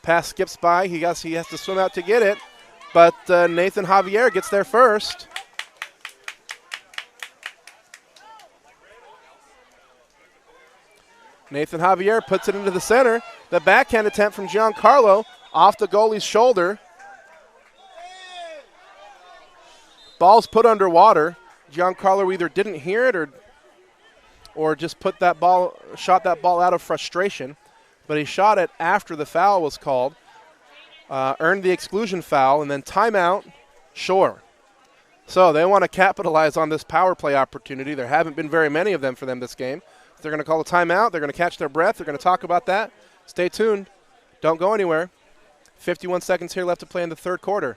Pass skips by. He has to swim out to get it, but Nathan Javier gets there first. Nathan Javier puts it into the center. The backhand attempt from Giancarlo off the goalie's shoulder. Ball's put underwater. Giancarlo either didn't hear it or just shot that ball out of frustration. But he shot it after the foul was called. Earned the exclusion foul, and then timeout, Shore. So they want to capitalize on this power play opportunity. There haven't been very many of them for them this game. They're going to call a timeout. They're going to catch their breath. They're going to talk about that. Stay tuned. Don't go anywhere. 51 seconds here left to play in the third quarter.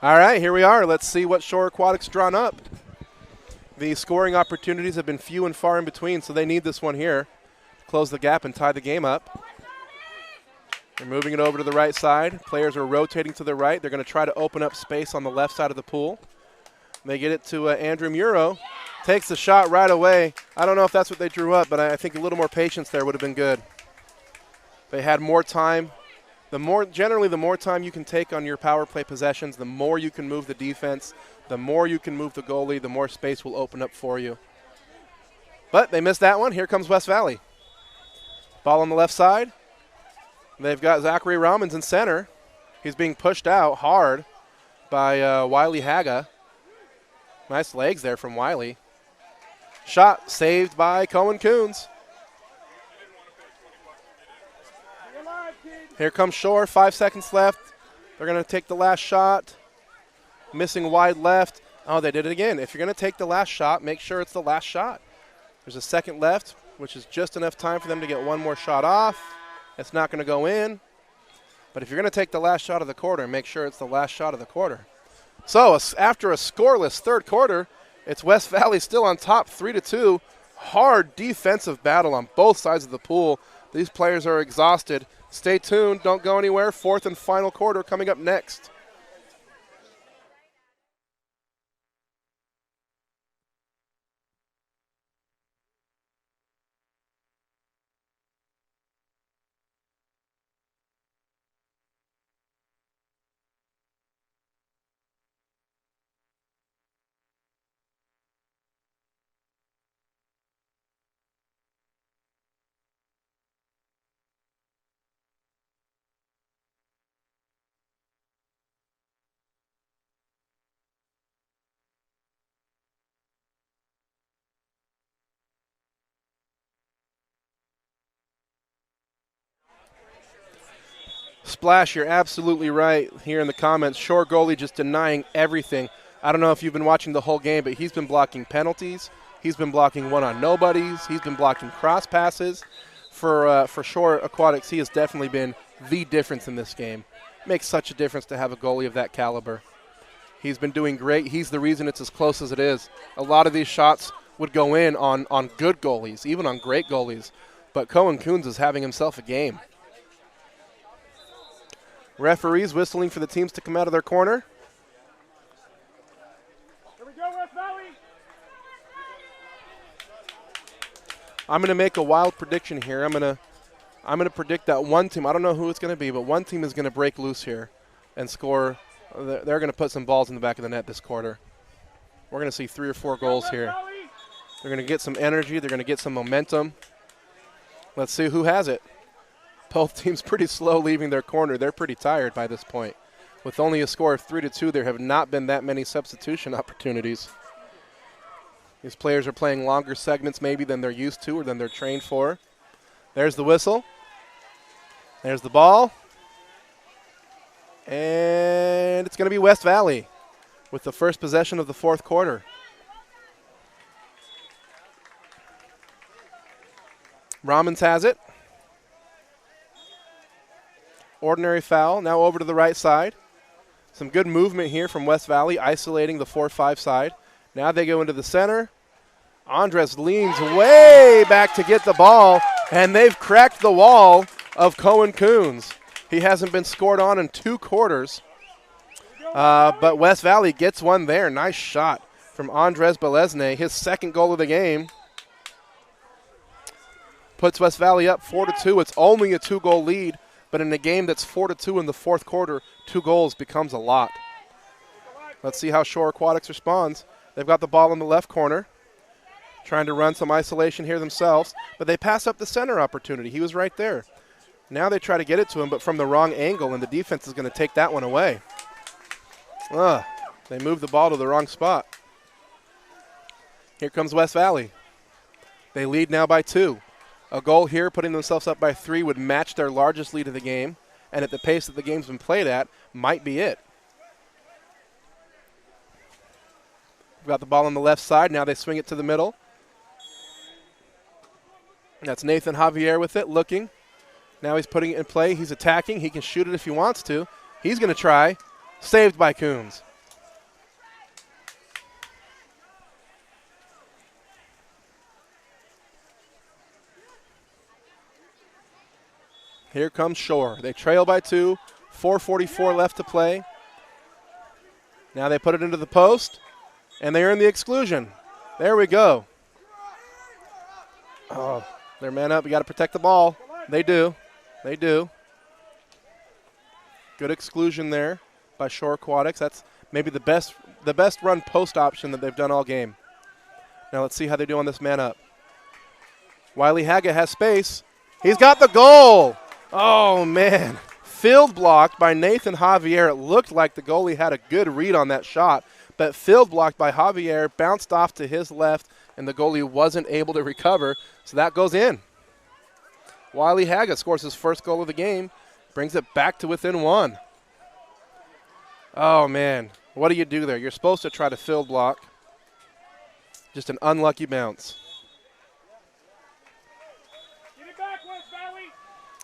All right, here we are. Let's see what Shore Aquatics drawn up. The scoring opportunities have been few and far in between, so they need this one here to close the gap and tie the game up. They're moving it over to the right side. Players are rotating to the right. They're going to try to open up space on the left side of the pool. They get it to Andrew Muro. Takes the shot right away. I don't know if that's what they drew up, but I think a little more patience there would have been good. They had more time. Generally, the more time you can take on your power play possessions, the more you can move the defense, the more you can move the goalie, the more space will open up for you. But they missed that one. Here comes West Valley. Ball on the left side. They've got Zachary Rahmans in center. He's being pushed out hard by Wiley Haga. Nice legs there from Wiley. Shot saved by Cohen Coons. Here comes Shore, 5 seconds left. They're going to take the last shot. Missing wide left. Oh, they did it again. If you're going to take the last shot, make sure it's the last shot. There's a second left, which is just enough time for them to get one more shot off. It's not going to go in. But if you're going to take the last shot of the quarter, make sure it's the last shot of the quarter. So after a scoreless third quarter, it's West Valley still on top 3-2. Hard defensive battle on both sides of the pool. These players are exhausted. Stay tuned. Don't go anywhere. Fourth and final quarter coming up next. Splash, you're absolutely right here in the comments. Shore goalie just denying everything. I don't know if you've been watching the whole game, but he's been blocking penalties. He's been blocking one-on-nobodies. He's been blocking cross passes. For Shore Aquatics, he has definitely been the difference in this game. Makes such a difference to have a goalie of that caliber. He's been doing great. He's the reason it's as close as it is. A lot of these shots would go in on good goalies, even on great goalies. But Cohen Coons is having himself a game. Referees whistling for the teams to come out of their corner. Here we go, West Valley. I'm going to make a wild prediction here. I'm going to predict that one team, I don't know who it's going to be, but one team is going to break loose here and score. They're going to put some balls in the back of the net this quarter. We're going to see 3 or 4 goals here. They're going to get some energy. They're going to get some momentum. Let's see who has it. Both teams pretty slow leaving their corner. They're pretty tired by this point. With only a score of 3-2, there have not been that many substitution opportunities. These players are playing longer segments maybe than they're used to or than they're trained for. There's the whistle. There's the ball. And it's going to be West Valley with the first possession of the fourth quarter. Rahmans has it. Ordinary foul, now over to the right side. Some good movement here from West Valley, isolating the 4-5 side. Now they go into the center. Andres leans way back to get the ball, and they've cracked the wall of Cohen Coons. He hasn't been scored on in 2 quarters. But West Valley gets one there. Nice shot from Andres Belesne, his second goal of the game. Puts West Valley up 4-2. It's only a 2-goal lead. But in a game that's 4-2 in the fourth quarter, 2 goals becomes a lot. Let's see how Shore Aquatics responds. They've got the ball in the left corner, trying to run some isolation here themselves, but they pass up the center opportunity. He was right there. Now they try to get it to him, but from the wrong angle, and the defense is going to take that one away. They move the ball to the wrong spot. Here comes West Valley. They lead now by 2. A goal here, putting themselves up by 3, would match their largest lead of the game, and at the pace that the game's been played at, might be it. We've got the ball on the left side. Now they swing it to the middle. That's Nathan Javier with it, looking. Now he's putting it in play. He's attacking. He can shoot it if he wants to. He's going to try. Saved by Coons. Here comes Shore. They trail by 2, 4:44 left to play. Now they put it into the post, and they earn the exclusion. There we go. Oh, they're man up. You got to protect the ball. They do. They do. Good exclusion there by Shore Aquatics. That's maybe the best run post option that they've done all game. Now let's see how they do on this man up. Wiley Haggett has space. He's got the goal. Oh, man. Field blocked by Nathan Javier. It looked like the goalie had a good read on that shot, but field blocked by Javier, bounced off to his left, and the goalie wasn't able to recover, so that goes in. Wiley Haggett scores his first goal of the game, brings it back to within 1. Oh, man. What do you do there? You're supposed to try to field block. Just an unlucky bounce.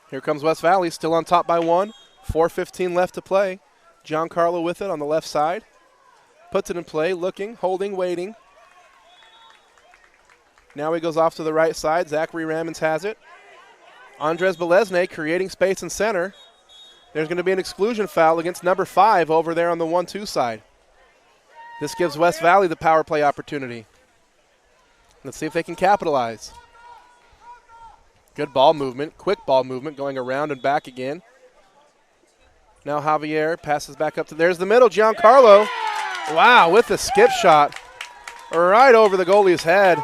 Here comes West Valley, still on top by 1. 4:15 left to play. Giancarlo with it on the left side. Puts it in play, looking, holding, waiting. Now he goes off to the right side. Zachary Rammons has it. Andres Belesne creating space in center. There's going to be an exclusion foul against number 5 over there on the 1-2 side. This gives West Valley the power play opportunity. Let's see if they can capitalize. Good ball movement, quick ball movement, going around and back again. Now Javier passes back up to, there's the middle, Giancarlo. Wow, with the skip shot right over the goalie's head.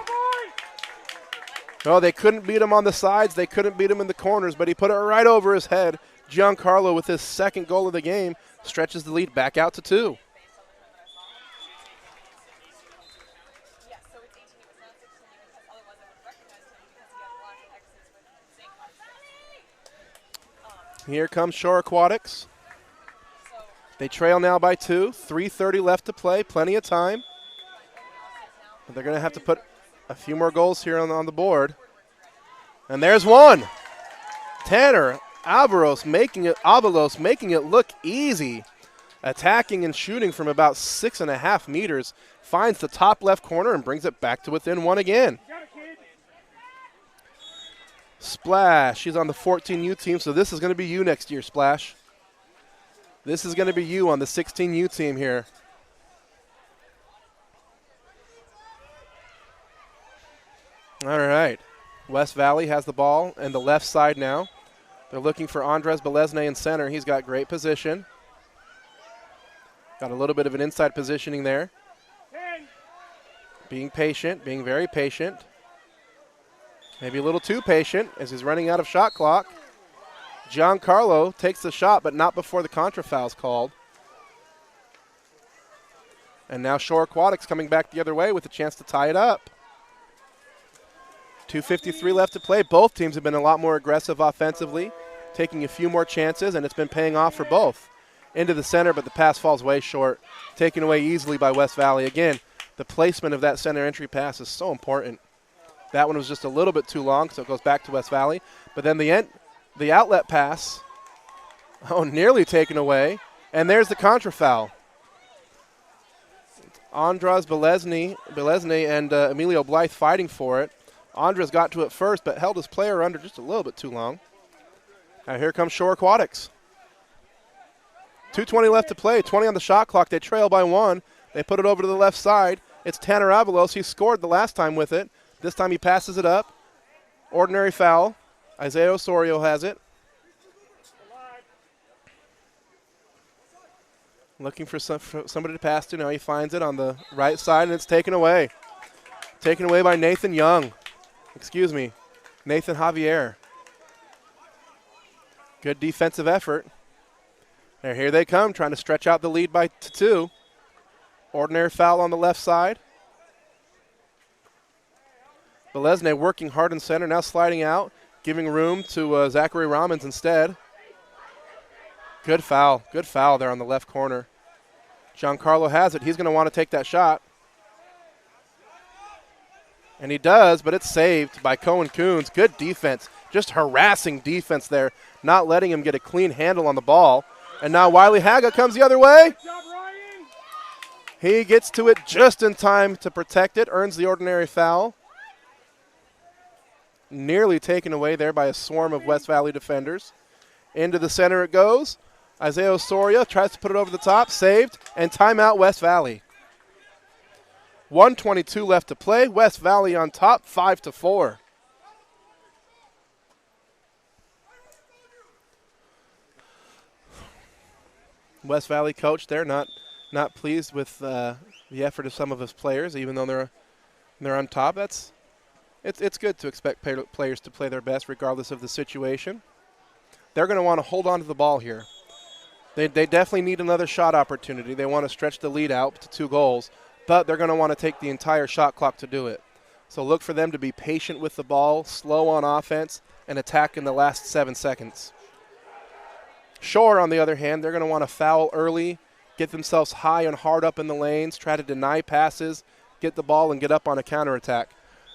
Oh, they couldn't beat him on the sides, they couldn't beat him in the corners, but he put it right over his head. Giancarlo with his second goal of the game stretches the lead back out to 2. Here comes Shore Aquatics. They trail now by 2. 3:30 left to play. Plenty of time. But they're going to have to put a few more goals here on the board. And there's one. Tanner Avalos making it look easy. Attacking and shooting from about 6.5 meters. Finds the top left corner and brings it back to within 1 again. Splash, she's on the 14U team, so this is going to be you next year, Splash. This is going to be you on the 16U team here. All right, West Valley has the ball and the left side now. They're looking for Andres Belesne in center. He's got great position. Got a little bit of an inside positioning there. Being patient, being very patient. Maybe a little too patient as he's running out of shot clock. Giancarlo takes the shot, but not before the contra foul is called. And now Shore Aquatics coming back the other way with a chance to tie it up. 2:53 left to play. Both teams have been a lot more aggressive offensively, taking a few more chances, and it's been paying off for both. Into the center, but the pass falls way short. Taken away easily by West Valley. Again, the placement of that center entry pass is so important. That one was just a little bit too long, so it goes back to West Valley. But then the outlet pass, nearly taken away. And there's the contra foul. Andres Belesne and Emilio Blythe fighting for it. Andres got to it first, but held his player under just a little bit too long. Now here comes Shore Aquatics. 2:20 left to play, 20 on the shot clock. They trail by 1. They put it over to the left side. It's Tanner Avalos. He scored the last time with it. This time he passes it up. Ordinary foul. Isaiah Osorio has it. Looking for somebody to pass to. Now he finds it on the right side, and it's taken away. Taken away by Nathan Javier. Good defensive effort. Here they come, trying to stretch out the lead by 2. Ordinary foul on the left side. Belesne working hard in center, now sliding out, giving room to Zachary Rammons instead. Good foul there on the left corner. Giancarlo has it. He's going to want to take that shot. And he does, but it's saved by Cohen Coons. Good defense, just harassing defense there, not letting him get a clean handle on the ball. And now Wiley Haggett comes the other way. He gets to it just in time to protect it, earns the ordinary foul. Nearly taken away there by a swarm of West Valley defenders. Into the center it goes. Isaiah Osoria tries to put it over the top, saved, and timeout West Valley. 1:22 left to play. West Valley on top, 5-4. West Valley coach there not pleased with the effort of some of his players, even though they're on top. It's good to expect players to play their best regardless of the situation. They're going to want to hold on to the ball here. They definitely need another shot opportunity. They want to stretch the lead out to 2 goals, but they're going to want to take the entire shot clock to do it. So look for them to be patient with the ball, slow on offense, and attack in the last 7 seconds. Shore, on the other hand, they're going to want to foul early, get themselves high and hard up in the lanes, try to deny passes, get the ball, and get up on a counterattack.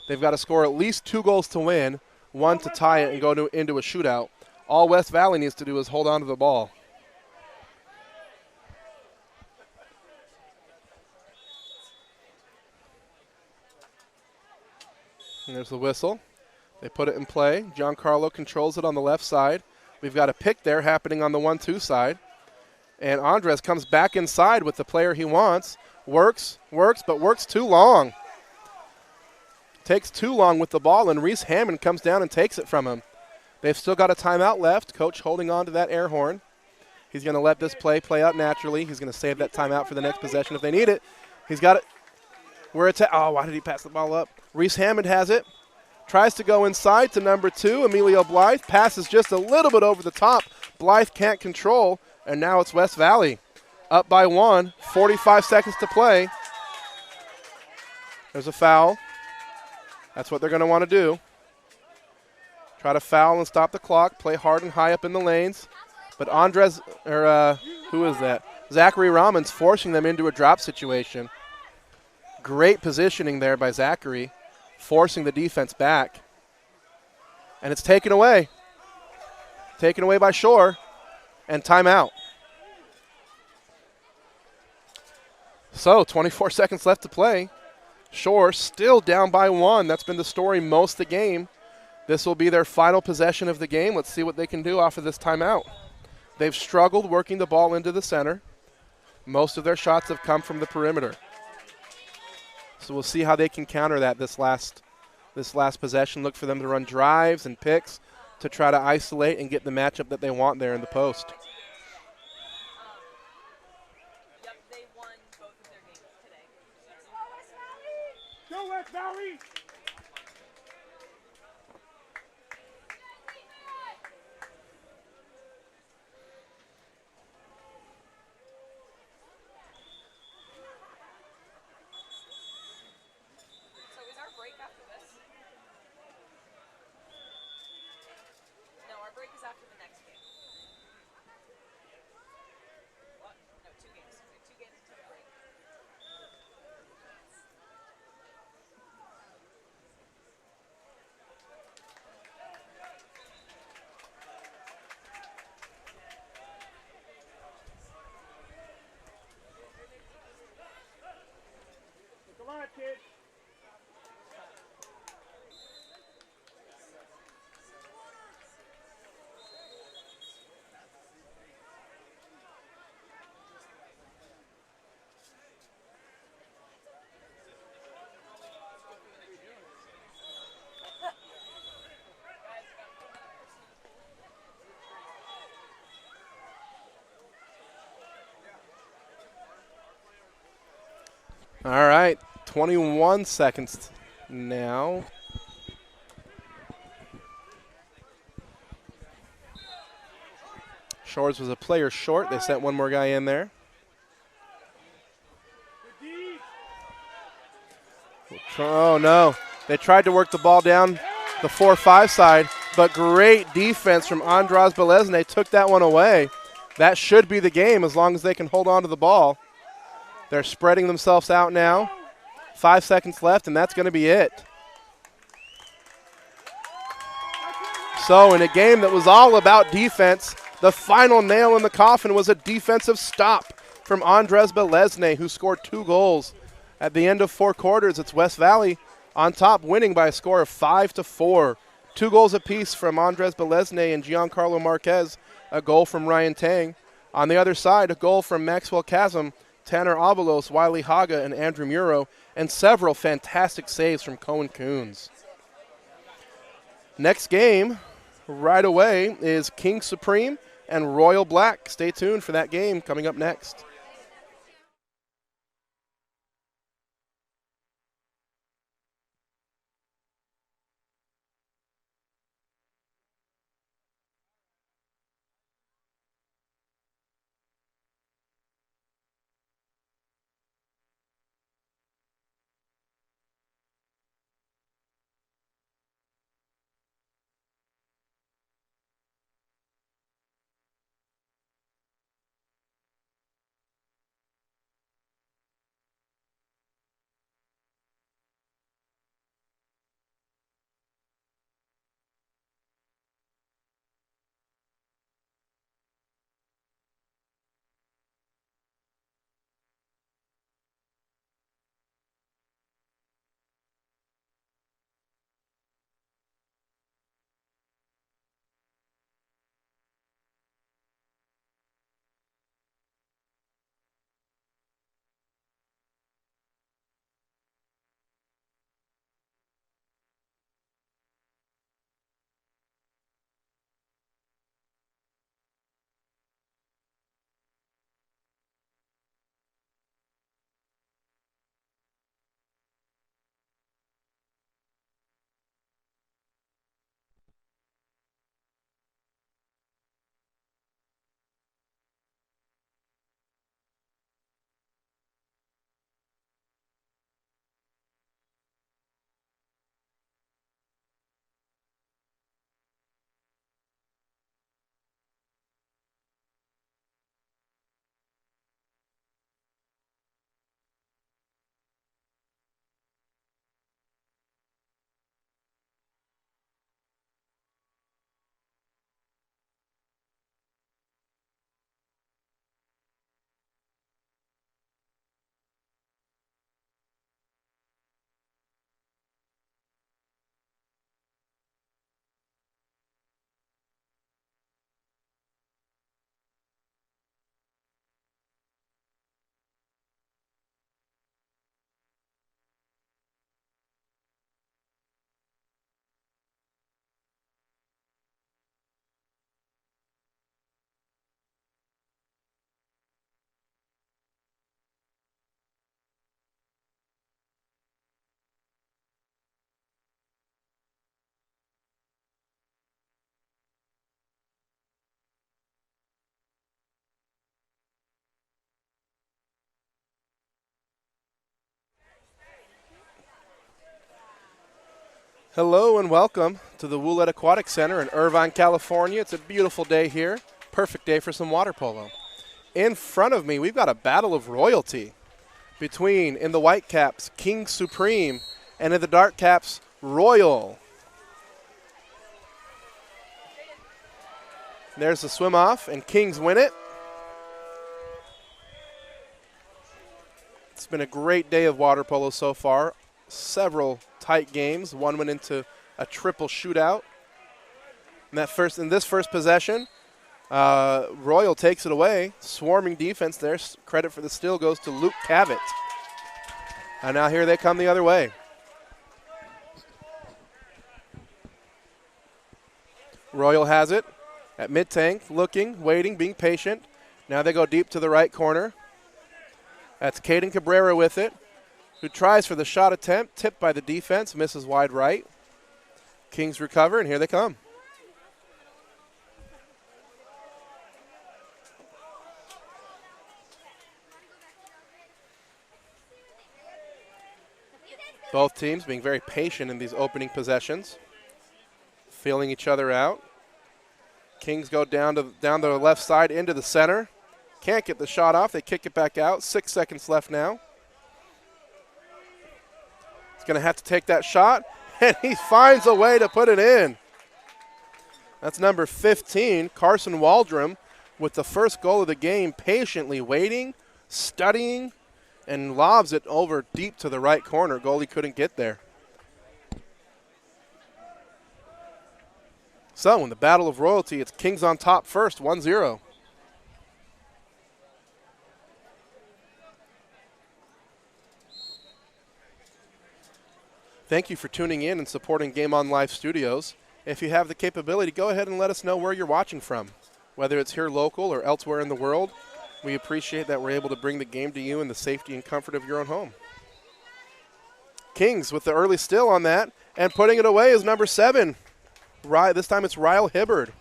They've got to score at least 2 goals to win, 1 to tie it and go into a shootout. All West Valley needs to do is hold on to the ball. And there's the whistle. They put it in play. Giancarlo controls it on the left side. We've got a pick there happening on the 1-2 side. And Andres comes back inside with the player he wants. Works, but works too long. Takes too long with the ball, and Reese Hammond comes down and takes it from him. They've still got a timeout left. Coach holding on to that air horn. He's going to let this play out naturally. He's going to save that timeout for the next possession if they need it. He's got it. Oh, why did he pass the ball up? Reese Hammond has it. Tries to go inside to number 2, Emilio Blythe. Passes just a little bit over the top. Blythe can't control, and now it's West Valley. Up by 1, 45 seconds to play. There's a foul. That's what they're going to want to do. Try to foul and stop the clock. Play hard and high up in the lanes. But who is that? Zachary Rahman's forcing them into a drop situation. Great positioning there by Zachary, forcing the defense back. And it's taken away. Taken away by Shore. And timeout. So 24 seconds left to play. Shore still down by 1. That's been the story most of the game. This will be their final possession of the game. Let's see what they can do off of this timeout. They've struggled working the ball into the center. Most of their shots have come from the perimeter. So we'll see how they can counter that this last possession. Look for them to run drives and picks to try to isolate and get the matchup that they want there in the post. They won both of their games today. Go West Valley! Break is after the next game. What? No, 2 games. 2 games until the break. Come on, kid. All right, 21 seconds now. Shores was a player short. They sent one more guy in there. Oh, no. They tried to work the ball down the 4-5 side, but great defense from Andras Belezne took that one away. That should be the game as long as they can hold on to the ball. They're spreading themselves out now. 5 seconds left, and that's going to be it. So in a game that was all about defense, the final nail in the coffin was a defensive stop from Andres Belezne, who scored 2 goals. At the end of 4 quarters, it's West Valley on top, winning by a score of 5-4. 2 goals apiece from Andres Belesne and Giancarlo Marquez, a goal from Ryan Tang. On the other side, a goal from Maxwell Chasm, Tanner Avalos, Wiley Haga, and Andrew Muro, and several fantastic saves from Cohen Coons. Next game, right away, is King Supreme and Royal Black. Stay tuned for that game coming up next. Hello and welcome to the Woollett Aquatic Center in Irvine, California. It's a beautiful day here. Perfect day for some water polo. In front of me, we've got a battle of royalty between, in the white caps, King Supreme, and in the dark caps, Royal. There's the swim off, and Kings win it. It's been a great day of water polo so far. Several tight games. One went into a triple shootout. In this first possession, Royal takes it away. Swarming defense there. Credit for the steal goes to Luke Cavett. And now here they come the other way. Royal has it at mid-tank, looking, waiting, being patient. Now they go deep to the right corner. That's Caden Cabrera with it, who tries for the shot attempt, tipped by the defense, misses wide right. Kings recover, and here they come. Both teams being very patient in these opening possessions, feeling each other out. Kings go down the left side into the center. Can't get the shot off. They kick it back out. 6 seconds left now. He's going to have to take that shot, and he finds a way to put it in. That's number 15, Carson Waldrum, with the first goal of the game, patiently waiting, studying, and lobs it over deep to the right corner. Goalie couldn't get there. So in the battle of royalty, it's Kings on top first, 1-0. Thank you for tuning in and supporting Game On Live Studios. If you have the capability, go ahead and let us know where you're watching from. Whether it's here local or elsewhere in the world, we appreciate that we're able to bring the game to you in the safety and comfort of your own home. Kings with the early steal on that, and putting it away is number 7. This time it's Ryle Hibbard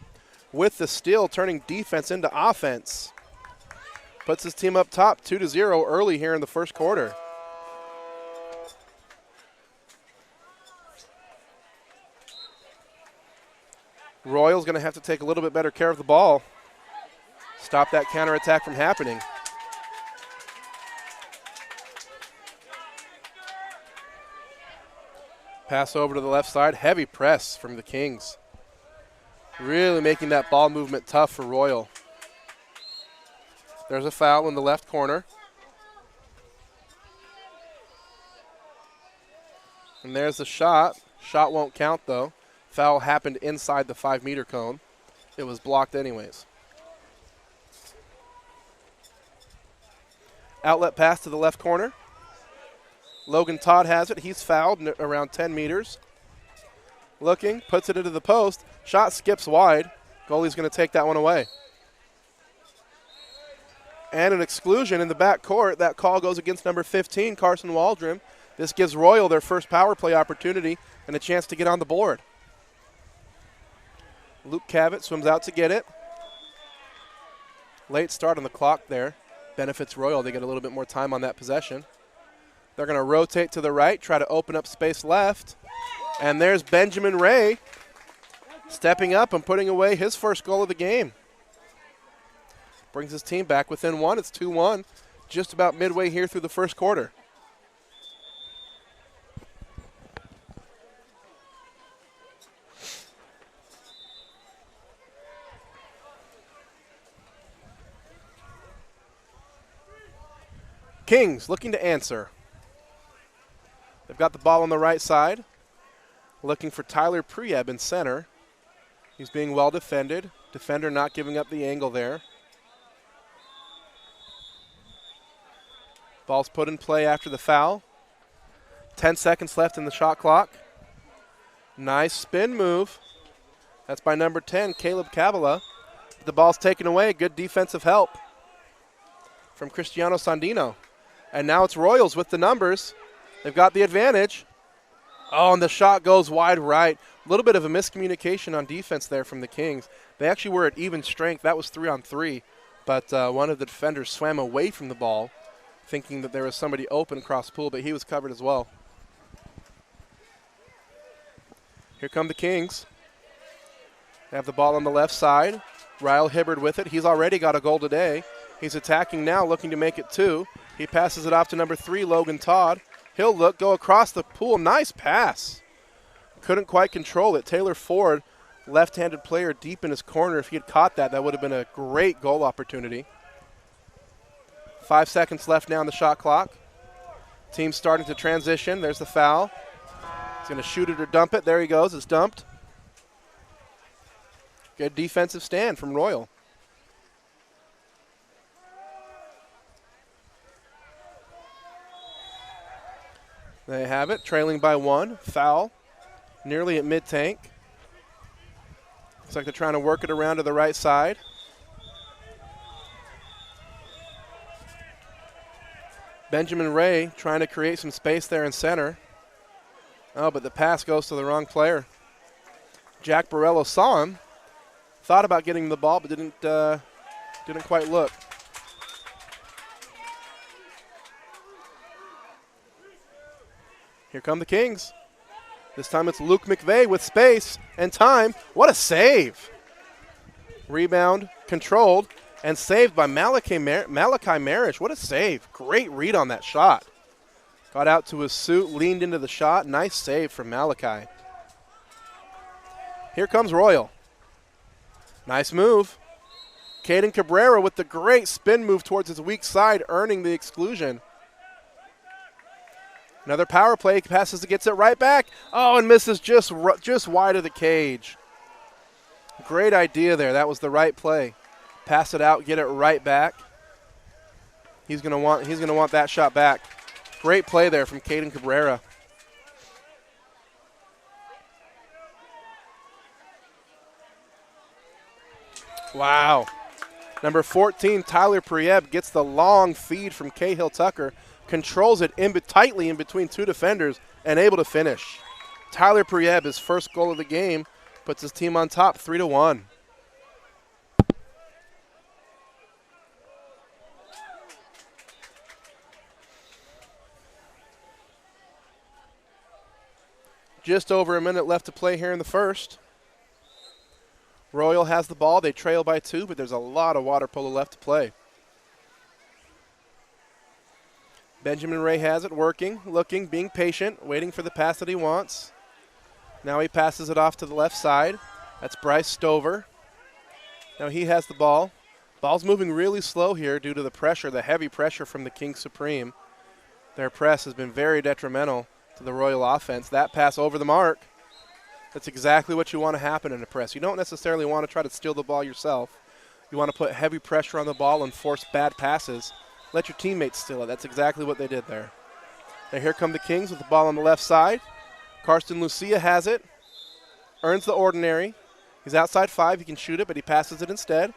with the steal, turning defense into offense. Puts his team up top 2-0 early here in the first quarter. Royal's going to have to take a little bit better care of the ball. Stop that counterattack from happening. Pass over to the left side. Heavy press from the Kings. Really making that ball movement tough for Royal. There's a foul in the left corner. And there's the shot. Shot won't count though. Foul happened inside the 5-meter cone. It was blocked anyways. Outlet pass to the left corner. Logan Todd has it. He's fouled around 10 meters. Looking, puts it into the post. Shot skips wide. Goalie's going to take that one away. And an exclusion in the back court. That call goes against number 15, Carson Waldron. This gives Royal their first power play opportunity and a chance to get on the board. Luke Cavett swims out to get it. Late start on the clock there. Benefits Royal. They get a little bit more time on that possession. They're going to rotate to the right, try to open up space left. And there's Benjamin Ray stepping up and putting away his first goal of the game. Brings his team back within one. It's 2-1, just about midway here through the first quarter. Kings looking to answer. They've got the ball on the right side. Looking for Tyler Prieb in center. He's being well defended. Defender not giving up the angle there. Ball's put in play after the foul. 10 seconds left in the shot clock. Nice spin move. That's by number 10, Caleb Cavalla. The ball's taken away. Good defensive help from Cristiano Sandino. And now it's Royals with the numbers. They've got the advantage. Oh, and the shot goes wide right. A little bit of a miscommunication on defense there from the Kings. They actually were at even strength. That was 3-on-3. But one of the defenders swam away from the ball, thinking that there was somebody open across the pool, but he was covered as well. Here come the Kings. They have the ball on the left side. Ryle Hibbard with it. He's already got a goal today. He's attacking now, looking to make it 2. He passes it off to number 3, Logan Todd. He'll go across the pool. Nice pass. Couldn't quite control it. Taylor Ford, left-handed player, deep in his corner. If he had caught that, that would have been a great goal opportunity. 5 seconds left now on the shot clock. Team starting to transition. There's the foul. He's going to shoot it or dump it. There he goes. It's dumped. Good defensive stand from Royal. There you have it, trailing by 1. Foul, nearly at mid-tank. Looks like they're trying to work it around to the right side. Benjamin Ray trying to create some space there in center. Oh, but the pass goes to the wrong player. Jack Borello saw him, thought about getting the ball, but didn't quite look. Here come the Kings. This time it's Luke McVeigh with space and time. What a save. Rebound controlled and saved by Malachi Marish. What a save. Great read on that shot. Got out to his suit, leaned into the shot. Nice save from Malachi. Here comes Royal. Nice move. Caden Cabrera with the great spin move towards his weak side, earning the exclusion. Another power play, passes it, gets it right back. Oh, and misses just wide of the cage. Great idea there. That was the right play. Pass it out, get it right back. He's gonna want that shot back. Great play there from Caden Cabrera. Wow. Number 14, Tyler Prieb, gets the long feed from Cahill Tucker, controls it tightly in between two defenders, and able to finish. Tyler Prieb, his first goal of the game, puts his team on top 3-1. Just over a minute left to play here in the first. Royal has the ball. They trail by 2, but there's a lot of water polo left to play. Benjamin Ray has it, working, looking, being patient, waiting for the pass that he wants. Now he passes it off to the left side. That's Bryce Stover. Now he has the ball. Ball's moving really slow here due to the pressure, the heavy pressure from the Kings Supreme. Their press has been very detrimental to the Royal offense. That pass over the mark. That's exactly what you want to happen in a press. You don't necessarily want to try to steal the ball yourself. You want to put heavy pressure on the ball and force bad passes. Let your teammates steal it. That's exactly what they did there. Now here come the Kings with the ball on the left side. Karsten Lucia has it. Earns the ordinary. He's outside 5. He can shoot it, but he passes it instead.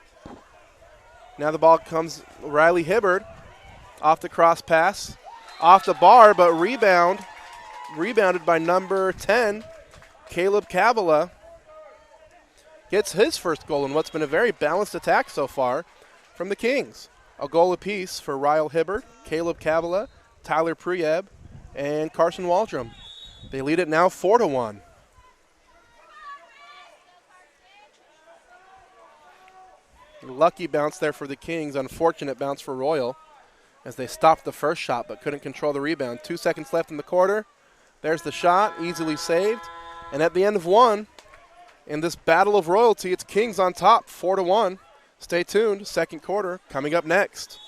Now the ball comes Riley Hibbard off the cross pass. Off the bar, but rebounded by number 10, Caleb Cavilla. Gets his first goal in what's been a very balanced attack so far from the Kings. A goal apiece for Ryle Hibbard, Caleb Cavilla, Tyler Prieb, and Carson Waldrum. They lead it now 4-1. Lucky bounce there for the Kings, unfortunate bounce for Royal as they stopped the first shot but couldn't control the rebound. 2 seconds left in the quarter. There's the shot, easily saved. And at the end of one, in this battle of royalty, it's Kings on top, 4-1. Stay tuned, second quarter coming up next.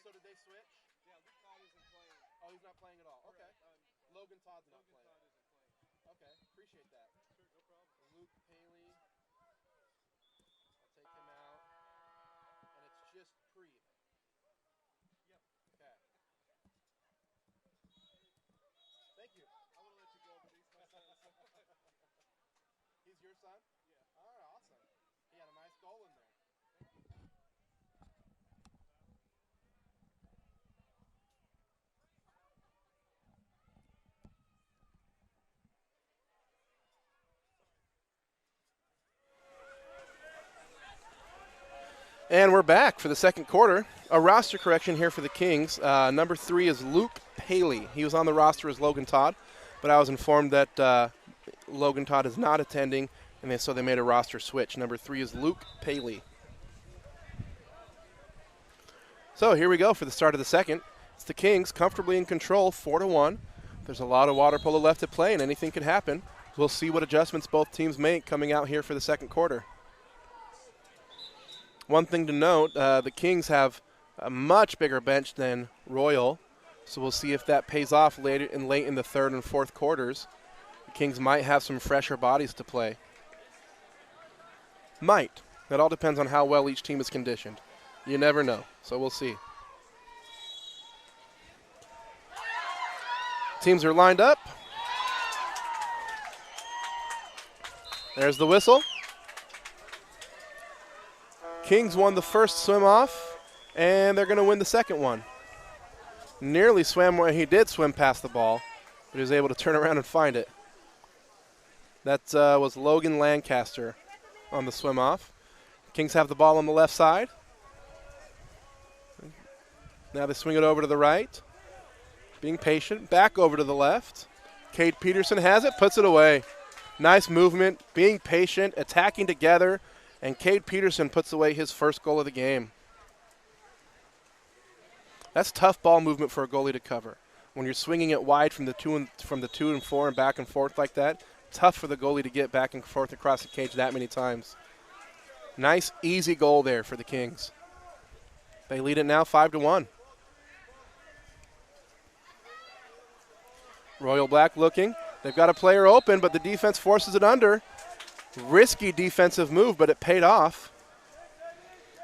So did they switch? Yeah, Luke Todd isn't playing. Oh, he's not playing at all. Okay. Logan Todd's not playing. Todd isn't playing. Okay, appreciate that. Sure, no problem. Luke Paley. I'll take him out. And it's just Prieb. Yep. Okay. Thank you. I want to let you go, but he's my son. He's your son? Yeah. All right, awesome. He had a nice goal in there. And we're back for the second quarter. A roster correction here for the Kings. Number 3 is Luke Paley. He was on the roster as Logan Todd, but I was informed that Logan Todd is not attending, and so they made a roster switch. Number 3 is Luke Paley. So here we go for the start of the second. It's the Kings comfortably in control, 4-1. There's a lot of water polo left to play, and anything could happen. We'll see what adjustments both teams make coming out here for the second quarter. One thing to note, the Kings have a much bigger bench than Royal, so we'll see if that pays off late in the third and fourth quarters. The Kings might have some fresher bodies to play. Might. That all depends on how well each team is conditioned. You never know, so we'll see. Teams are lined up. There's the whistle. Kings won the first swim off, and they're going to win the second one. Nearly swam where he did swim past the ball, but he was able to turn around and find it. That was Logan Lancaster on the swim off. Kings have the ball on the left side. Now they swing it over to the right. Being patient. Back over to the left. Cade Peterson has it, puts it away. Nice movement, being patient, attacking together, and Cade Peterson puts away his first goal of the game. That's tough ball movement for a goalie to cover. When you're swinging it wide from the 2 and 4 and back and forth like that, tough for the goalie to get back and forth across the cage that many times. Nice, easy goal there for the Kings. They lead it now 5-1. Royal Black looking. They've got a player open, but the defense forces it under. Risky defensive move, but it paid off.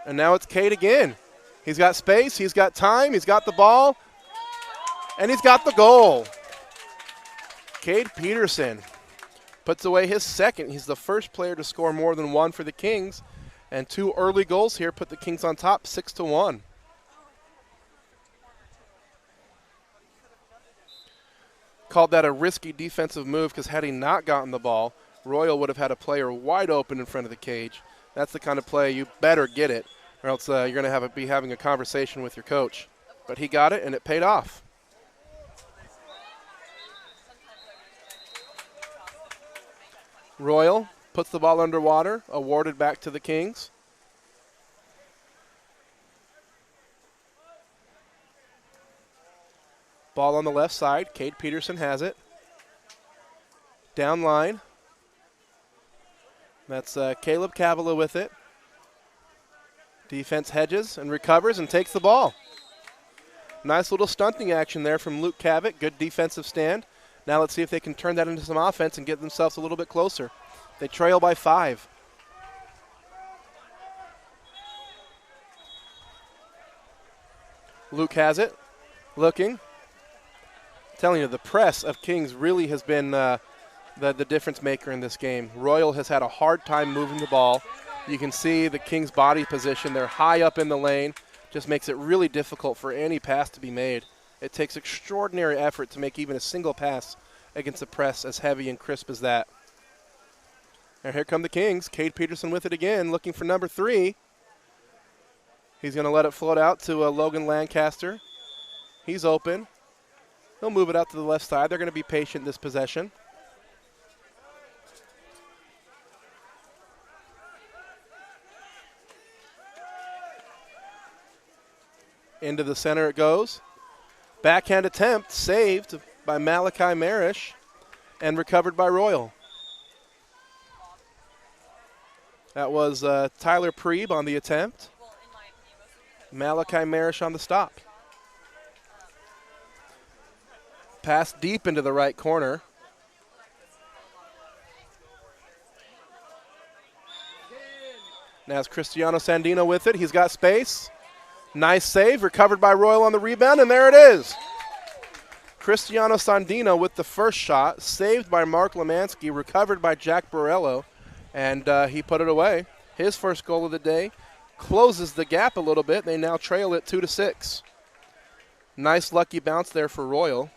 And now it's Cade again. He's got space, he's got time, he's got the ball, and he's got the goal. Cade Peterson puts away his second. He's the first player to score more than one for the Kings, and 2 early goals here put the Kings on top 6-1. Called that a risky defensive move because had he not gotten the ball, Royal would have had a player wide open in front of the cage. That's the kind of play you better get it, or else you're going to be having a conversation with your coach. But he got it, and it paid off. Royal puts the ball underwater, awarded back to the Kings. Ball on the left side. Cade Peterson has it. Down line. That's Caleb Cavilla with it. Defense hedges and recovers and takes the ball. Nice little stunting action there from Luke Cavett. Good defensive stand. Now let's see if they can turn that into some offense and get themselves a little bit closer. They trail by 5. Luke has it. Looking. Telling you, the press of Kings really has been the difference maker in this game. Royal has had a hard time moving the ball. You can see the Kings' body position. They're high up in the lane. Just makes it really difficult for any pass to be made. It takes extraordinary effort to make even a single pass against a press as heavy and crisp as that. And here come the Kings. Cade Peterson with it again, looking for number 3. He's going to let it float out to Logan Lancaster. He's open. He'll move it out to the left side. They're going to be patient this possession. Into the center it goes. Backhand attempt saved by Malachi Marish and recovered by Royal. That was Tyler Preeb on the attempt. Malachi Marish on the stop. Pass deep into the right corner. Now it's Cristiano Sandino with it. He's got space. Nice save, recovered by Royal on the rebound, and there it is. Cristiano Sandino with the first shot, saved by Mark Lemansky, recovered by Jack Borello, and he put it away. His first goal of the day closes the gap a little bit. They now trail it 2-6. Nice lucky bounce there for Royal.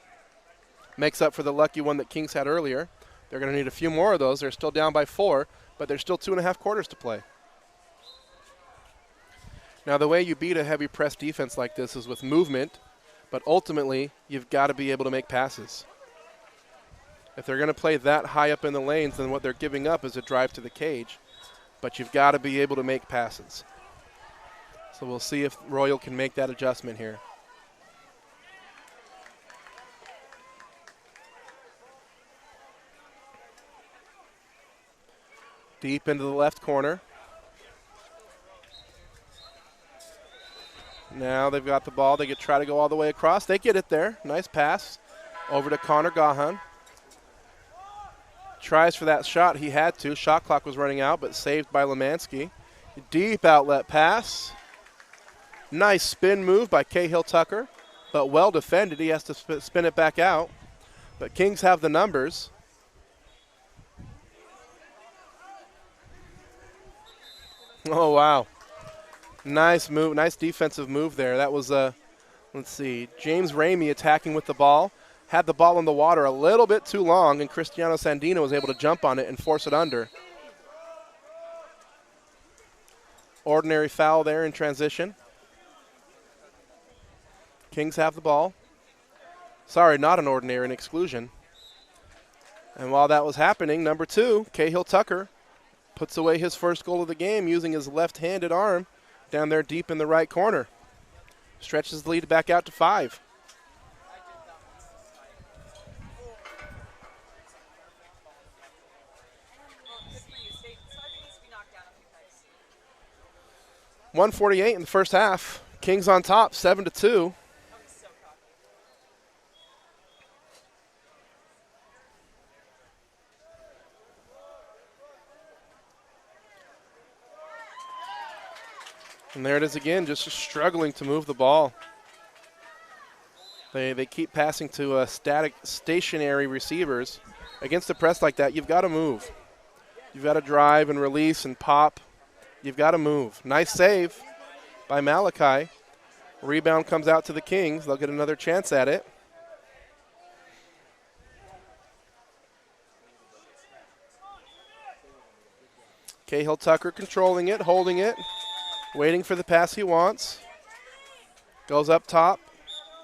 Makes up for the lucky one that Kings had earlier. They're going to need a few more of those. They're still down by 4, but there's still 2.5 quarters to play. Now, the way you beat a heavy press defense like this is with movement, but ultimately you've got to be able to make passes. If they're going to play that high up in the lanes, then what they're giving up is a drive to the cage, but you've got to be able to make passes. So we'll see if Royal can make that adjustment here. Deep into the left corner. Now they've got the ball. They try to go all the way across. They get it there. Nice pass over to Connor Gahan. Tries for that shot. He had to. Shot clock was running out, but saved by Lemansky. Deep outlet pass. Nice spin move by Cahill Tucker, but well defended. He has to spin it back out. But Kings have the numbers. Oh, wow. Nice move, nice defensive move there. That was, let's see, James Ramey attacking with the ball. Had the ball in the water a little bit too long, and Cristiano Sandino was able to jump on it and force it under. Ordinary foul there in transition. Kings have the ball. Sorry, not an ordinary, an exclusion. And while that was happening, number 2, Cahill Tucker, puts away his first goal of the game using his left-handed arm down there deep in the right corner. Stretches the lead back out to 5. .148 in the first half. Kings on top, 7-2. And there it is again, just struggling to move the ball. They keep passing to stationary receivers. Against a press like that, you've got to move. You've got to drive and release and pop. You've got to move. Nice save by Malachi. Rebound comes out to the Kings. They'll get another chance at it. Cahill Tucker controlling it, holding it, waiting for the pass he wants. Goes up top.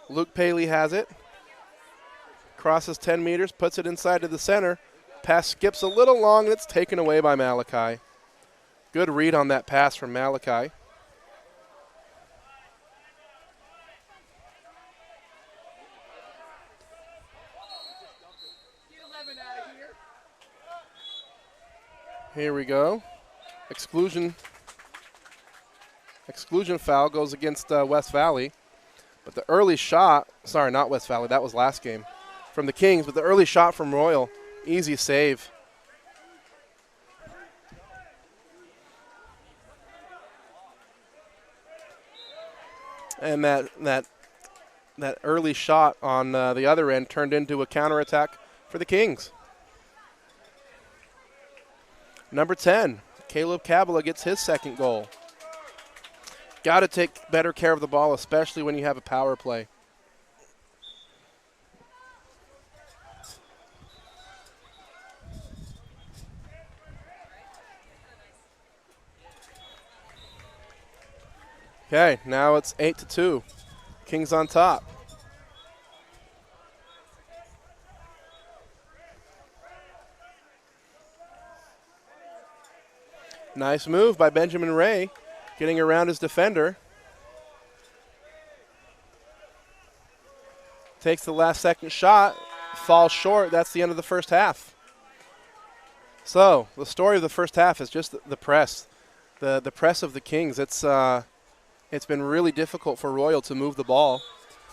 Luke Paley has it. Crosses 10 meters, puts it inside to the center. Pass skips a little long, and it's taken away by Malachi. Good read on that pass from Malachi. Here we go. Exclusion foul goes against West Valley. But the early shot, sorry, not West Valley, that was last game, from the Kings, but the early shot from Royal, easy save. And that early shot on the other end turned into a counterattack for the Kings. Number 10, Caleb Kabala gets his second goal. Got to take better care of the ball, especially when you have a power play. Okay, now it's 8-2. Kings on top. Nice move by Benjamin Ray, getting around his defender. Takes the last second shot, falls short. That's the end of the first half. So the story of the first half is just the press. The press of the Kings. It's been really difficult for Royal to move the ball.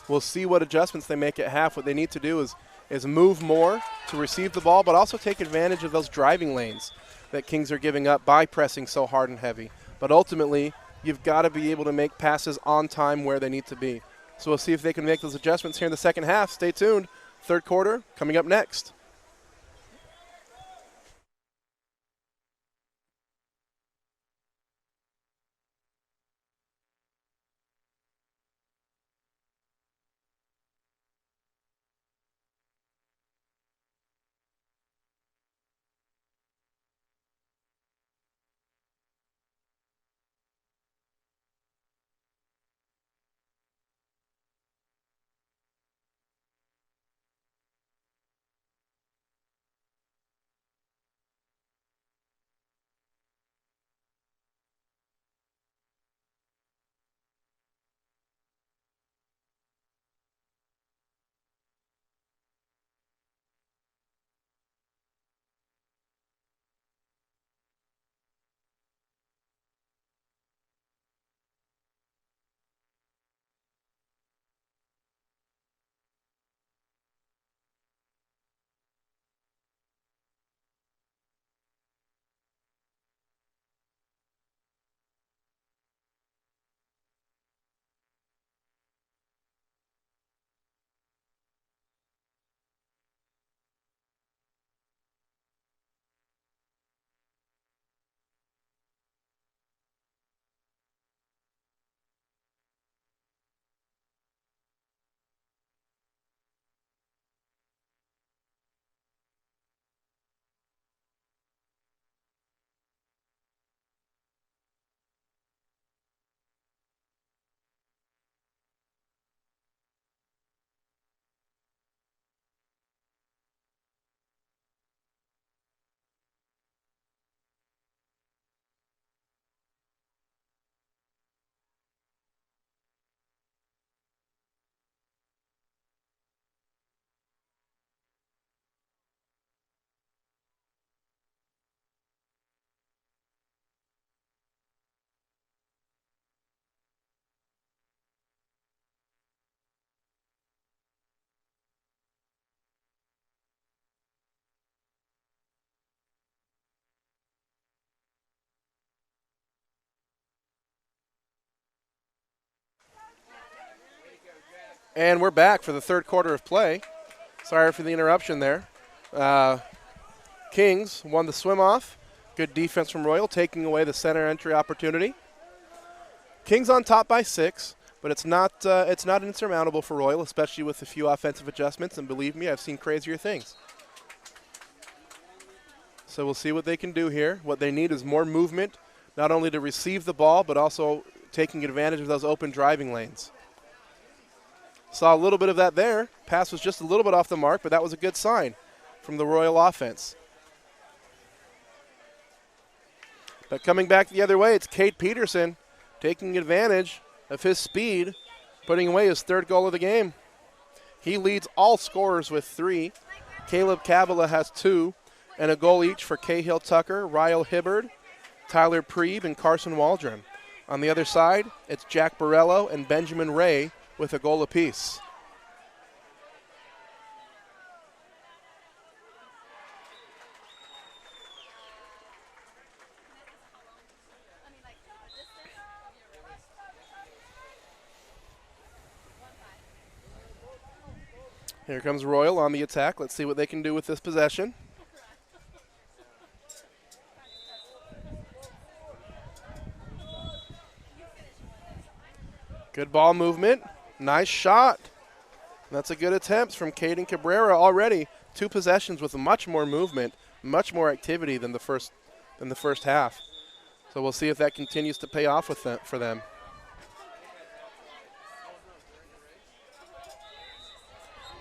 We'll see what adjustments they make at half. What they need to do is move more to receive the ball, but also take advantage of those driving lanes that Kings are giving up by pressing so hard and heavy. But ultimately, you've got to be able to make passes on time where they need to be. So we'll see if they can make those adjustments here in the second half. Stay tuned. Third quarter coming up next. And we're back for the third quarter of play. Sorry for the interruption there. Kings won the swim-off. Good defense from Royal, taking away the center entry opportunity. Kings on top by 6, but it's not insurmountable for Royal, especially with a few offensive adjustments, and believe me, I've seen crazier things. So we'll see what they can do here. What they need is more movement, not only to receive the ball, but also taking advantage of those open driving lanes. Saw a little bit of that there. Pass was just a little bit off the mark, but that was a good sign from the Royal offense. But coming back the other way, it's Cade Peterson taking advantage of his speed, putting away his third goal of the game. He leads all scorers with 3. Caleb Cavilla has 2, and a goal each for Cahill Tucker, Ryle Hibbard, Tyler Preeb, and Carson Waldron. On the other side, it's Jack Borello and Benjamin Ray with a goal apiece. Here comes Royal on the attack. Let's see what they can do with this possession. Good ball movement. Nice shot. That's a good attempt from Caden Cabrera already. 2 possessions with much more movement, much more activity than the first half. So we'll see if that continues to pay off for them.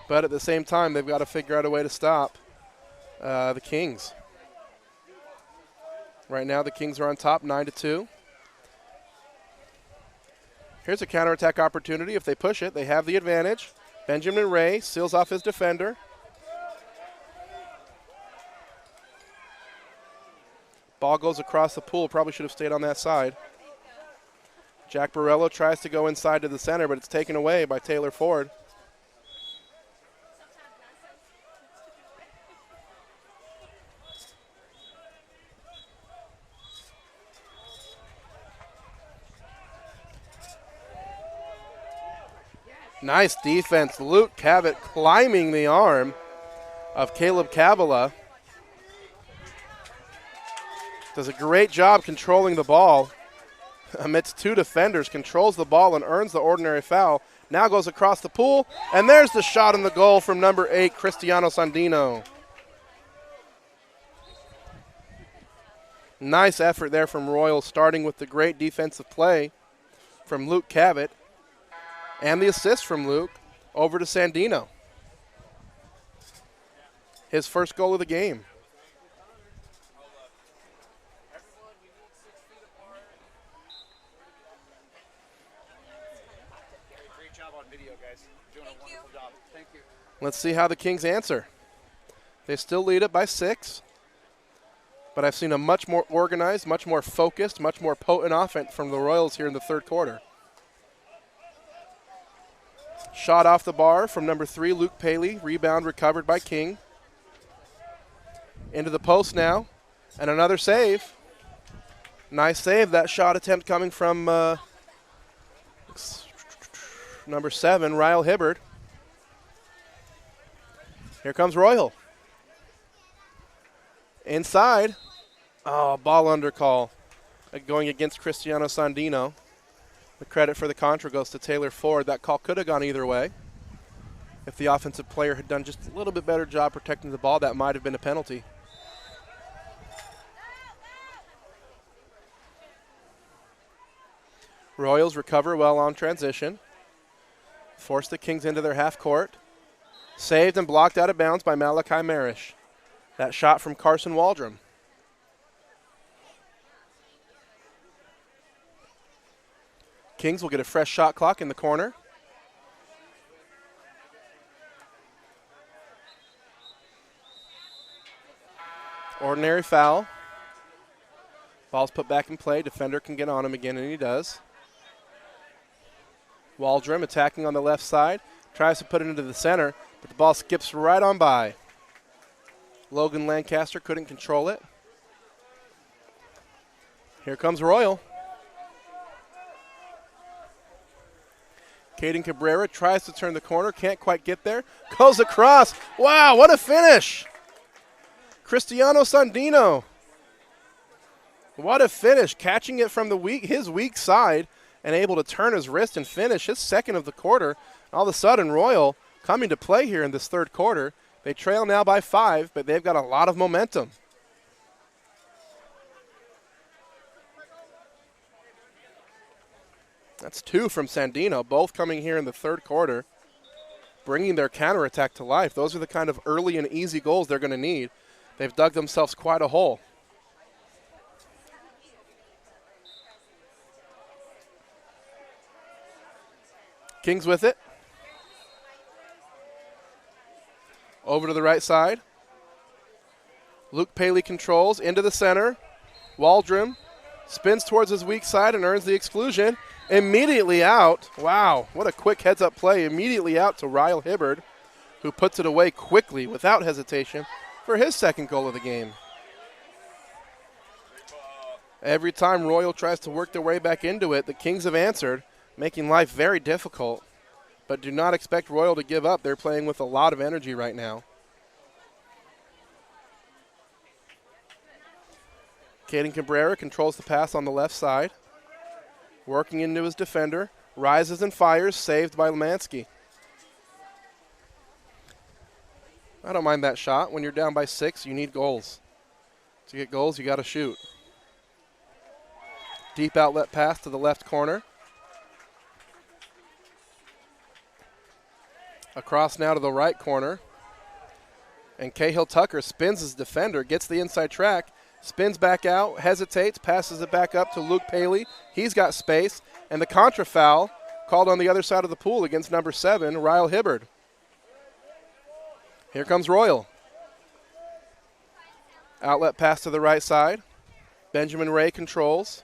But at the same time, they've got to figure out a way to stop the Kings. Right now, the Kings are on top, 9-2. Here's a counterattack opportunity. If they push it, they have the advantage. Benjamin Ray seals off his defender. Ball goes across the pool. Probably should have stayed on that side. Jack Borello tries to go inside to the center, but it's taken away by Taylor Ford. Nice defense. Luke Cavett climbing the arm of Caleb Cavilla. Does a great job controlling the ball amidst 2 defenders. Controls the ball and earns the ordinary foul. Now goes across the pool, and there's the shot in the goal from number 8, Cristiano Sandino. Nice effort there from Royal, starting with the great defensive play from Luke Cavett. And the assist from Luke over to Sandino. His first goal of the game. Great job on video, guys. You're doing a wonderful job. Thank you. Let's see how the Kings answer. They still lead it by 6. But I've seen a much more organized, much more focused, much more potent offense from the Royals here in the third quarter. Shot off the bar from number 3, Luke Paley. Rebound recovered by King. Into the post now. And another save. Nice save. That shot attempt coming from number 7, Ryle Hibbard. Here comes Royal. Inside. Oh, ball under call. Going against Cristiano Sandino. The credit for the contra goes to Taylor Ford. That call could have gone either way. If the offensive player had done just a little bit better job protecting the ball, that might have been a penalty. Royals recover well on transition. Force the Kings into their half court. Saved and blocked out of bounds by Malachi Marish. That shot from Carson Waldron. Kings will get a fresh shot clock in the corner. Ordinary foul. Ball's put back in play. Defender can get on him again, and he does. Waldron attacking on the left side. Tries to put it into the center, but the ball skips right on by. Logan Lancaster couldn't control it. Here comes Royal. Caden Cabrera tries to turn the corner, can't quite get there. Goes across. Wow, what a finish. Cristiano Sandino. What a finish, catching it from his weak side and able to turn his wrist and finish his second of the quarter. All of a sudden, Royal coming to play here in this third quarter. They trail now by 5, but they've got a lot of momentum. That's 2 from Sandino, both coming here in the third quarter, bringing their counterattack to life. Those are the kind of early and easy goals they're going to need. They've dug themselves quite a hole. Kings with it. Over to the right side. Luke Paley controls into the center. Waldron spins towards his weak side and earns the exclusion. Immediately out. Wow, what a quick heads-up play. Immediately out to Ryle Hibbard, who puts it away quickly without hesitation for his second goal of the game. Every time Royal tries to work their way back into it, the Kings have answered, making life very difficult. But do not expect Royal to give up. They're playing with a lot of energy right now. Caden Cabrera controls the pass on the left side. Working into his defender. Rises and fires, saved by Lemansky. I don't mind that shot. When you're down by 6, you need goals. To get goals, you got to shoot. Deep outlet pass to the left corner. Across now to the right corner. And Cahill Tucker spins his defender, gets the inside track, spins back out, hesitates, passes it back up to Luke Paley. He's got space, and the contra foul called on the other side of the pool against number 7, Ryle Hibbard. Here comes Royal. Outlet pass to the right side. Benjamin Ray controls.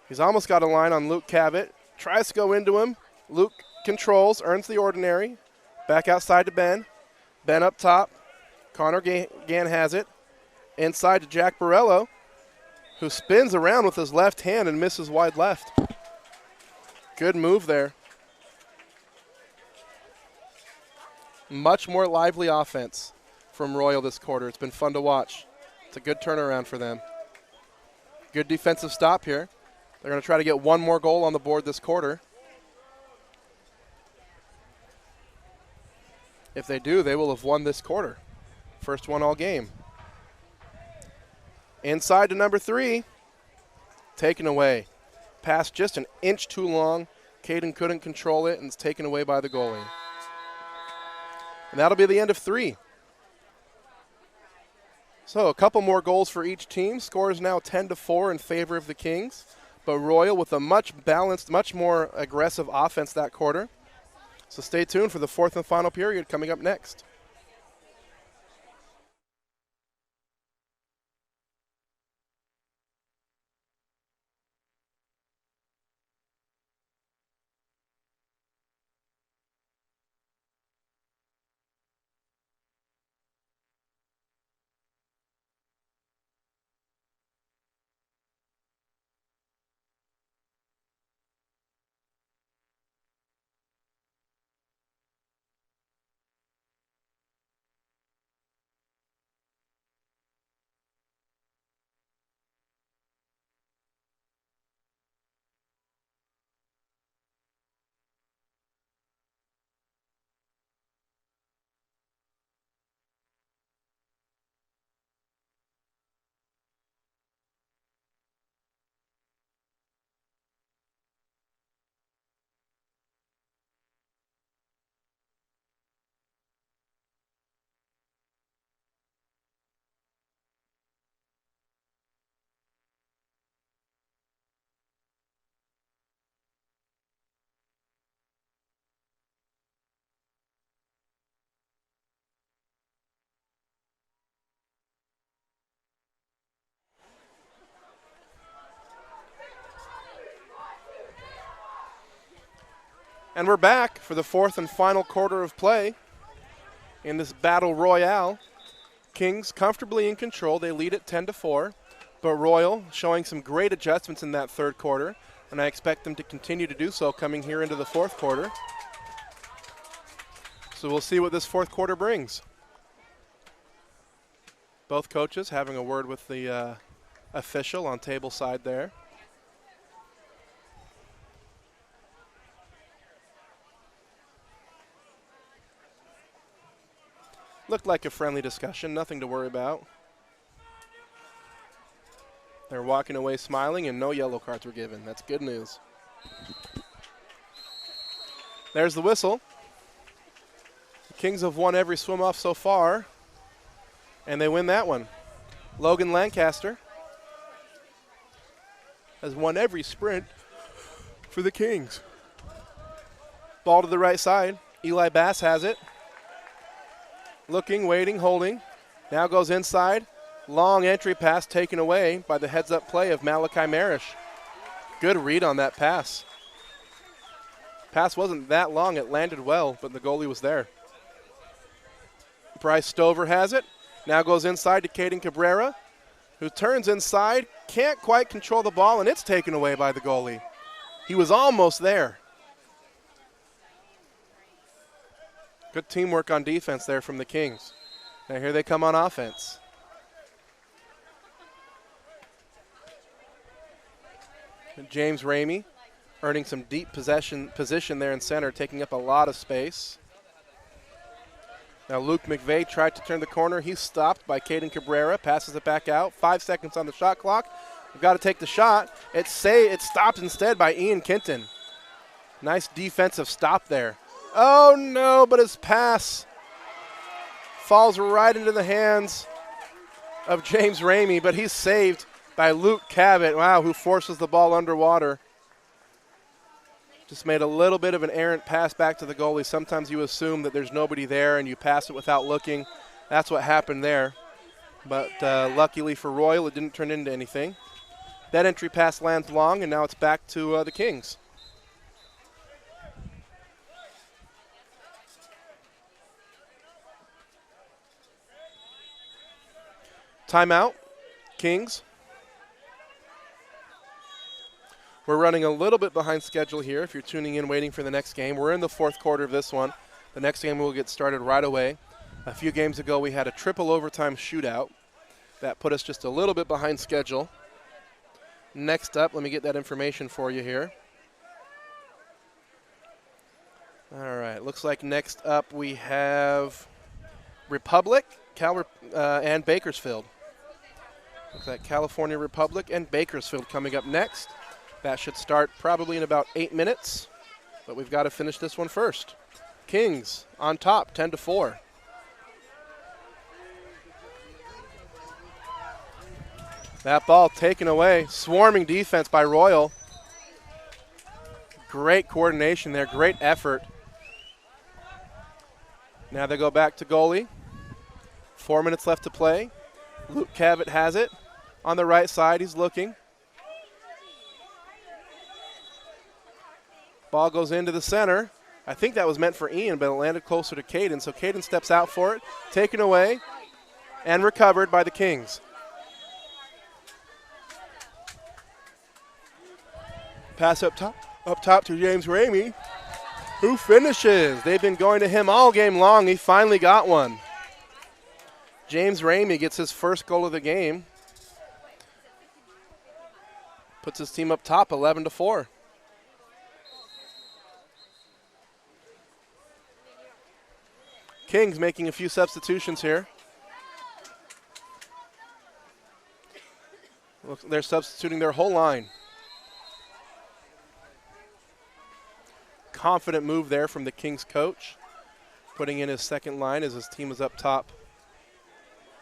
He's almost got a line on Luke Cavett. Tries to go into him. Luke controls, earns the ordinary. Back outside to Ben. Ben up top. Connor Gann has it. Inside to Jack Borello, who spins around with his left hand and misses wide left. Good move there. Much more lively offense from Royal this quarter. It's been fun to watch. It's a good turnaround for them. Good defensive stop here. They're going to try to get one more goal on the board this quarter. If they do, they will have won this quarter. First one all game. Inside to number 3. Taken away. Pass just an inch too long. Caden couldn't control it, and it's taken away by the goalie. And that'll be the end of 3. So a couple more goals for each team. Score is now 10-4 in favor of the Kings. But Royal with a much balanced, much more aggressive offense that quarter. So stay tuned for the fourth and final period coming up next. And we're back for the fourth and final quarter of play in this battle royale. Kings comfortably in control. They lead at 10-4, but Royal showing some great adjustments in that third quarter. and I expect them to continue to do so coming here into the fourth quarter. So we'll see what this fourth quarter brings. Both coaches having a word with the official on table side there. Looked like a friendly discussion, nothing to worry about. They're walking away smiling and no yellow cards were given. That's good news. There's the whistle. The Kings have won every swim-off so far, and they win that one. Logan Lancaster has won every sprint for the Kings. Ball to the right side. Eli Bass has it. Looking, waiting, holding. Now goes inside. Long entry pass taken away by the heads-up play of Malachi Marish. Good read on that pass. Pass wasn't that long. It landed well, but the goalie was there. Bryce Stover has it. Now goes inside to Caden Cabrera, who turns inside, can't quite control the ball, and it's taken away by the goalie. He was almost there. Good teamwork on defense there from the Kings. Now here they come on offense. James Ramey earning some deep position there in center, taking up a lot of space. Now Luke McVeigh tried to turn the corner. He's stopped by Caden Cabrera, passes it back out. 5 seconds on the shot clock. We've got to take the shot. It's stopped instead by Ian Kinton. Nice defensive stop there. Oh no, but his pass falls right into the hands of James Ramey, but he's saved by Luke Cabot, wow, who forces the ball underwater. Just made a little bit of an errant pass back to the goalie. Sometimes you assume that there's nobody there and you pass it without looking. That's what happened there. But luckily for Royal, it didn't turn into anything. That entry pass lands long, and now it's back to the Kings. Timeout, Kings. We're running a little bit behind schedule here if you're tuning in waiting for the next game. We're in the fourth quarter of this one. The next game will get started right away. A few games ago we had a triple overtime shootout. That put us just a little bit behind schedule. Next up, let me get that information for you here. All right, looks like next up we have Republic, and Bakersfield. Looks like California Republic and Bakersfield coming up next. That should start probably in about 8 minutes, but we've got to finish this one first. Kings on top, 10-4. That ball taken away. Swarming defense by Royal. Great coordination there, great effort. Now they go back to goalie. 4 minutes left to play. Luke Cabot has it. On the right side, he's looking. Ball goes into the center. I think that was meant for Ian, but it landed closer to Caden. So Caden steps out for it, taken away, and recovered by the Kings. Pass up top to James Ramey, who finishes. They've been going to him all game long. He finally got one. James Ramey gets his first goal of the game. Puts his team up top, 11-4. Kings making a few substitutions here. They're substituting their whole line. Confident move there from the Kings coach, putting in his second line as his team is up top.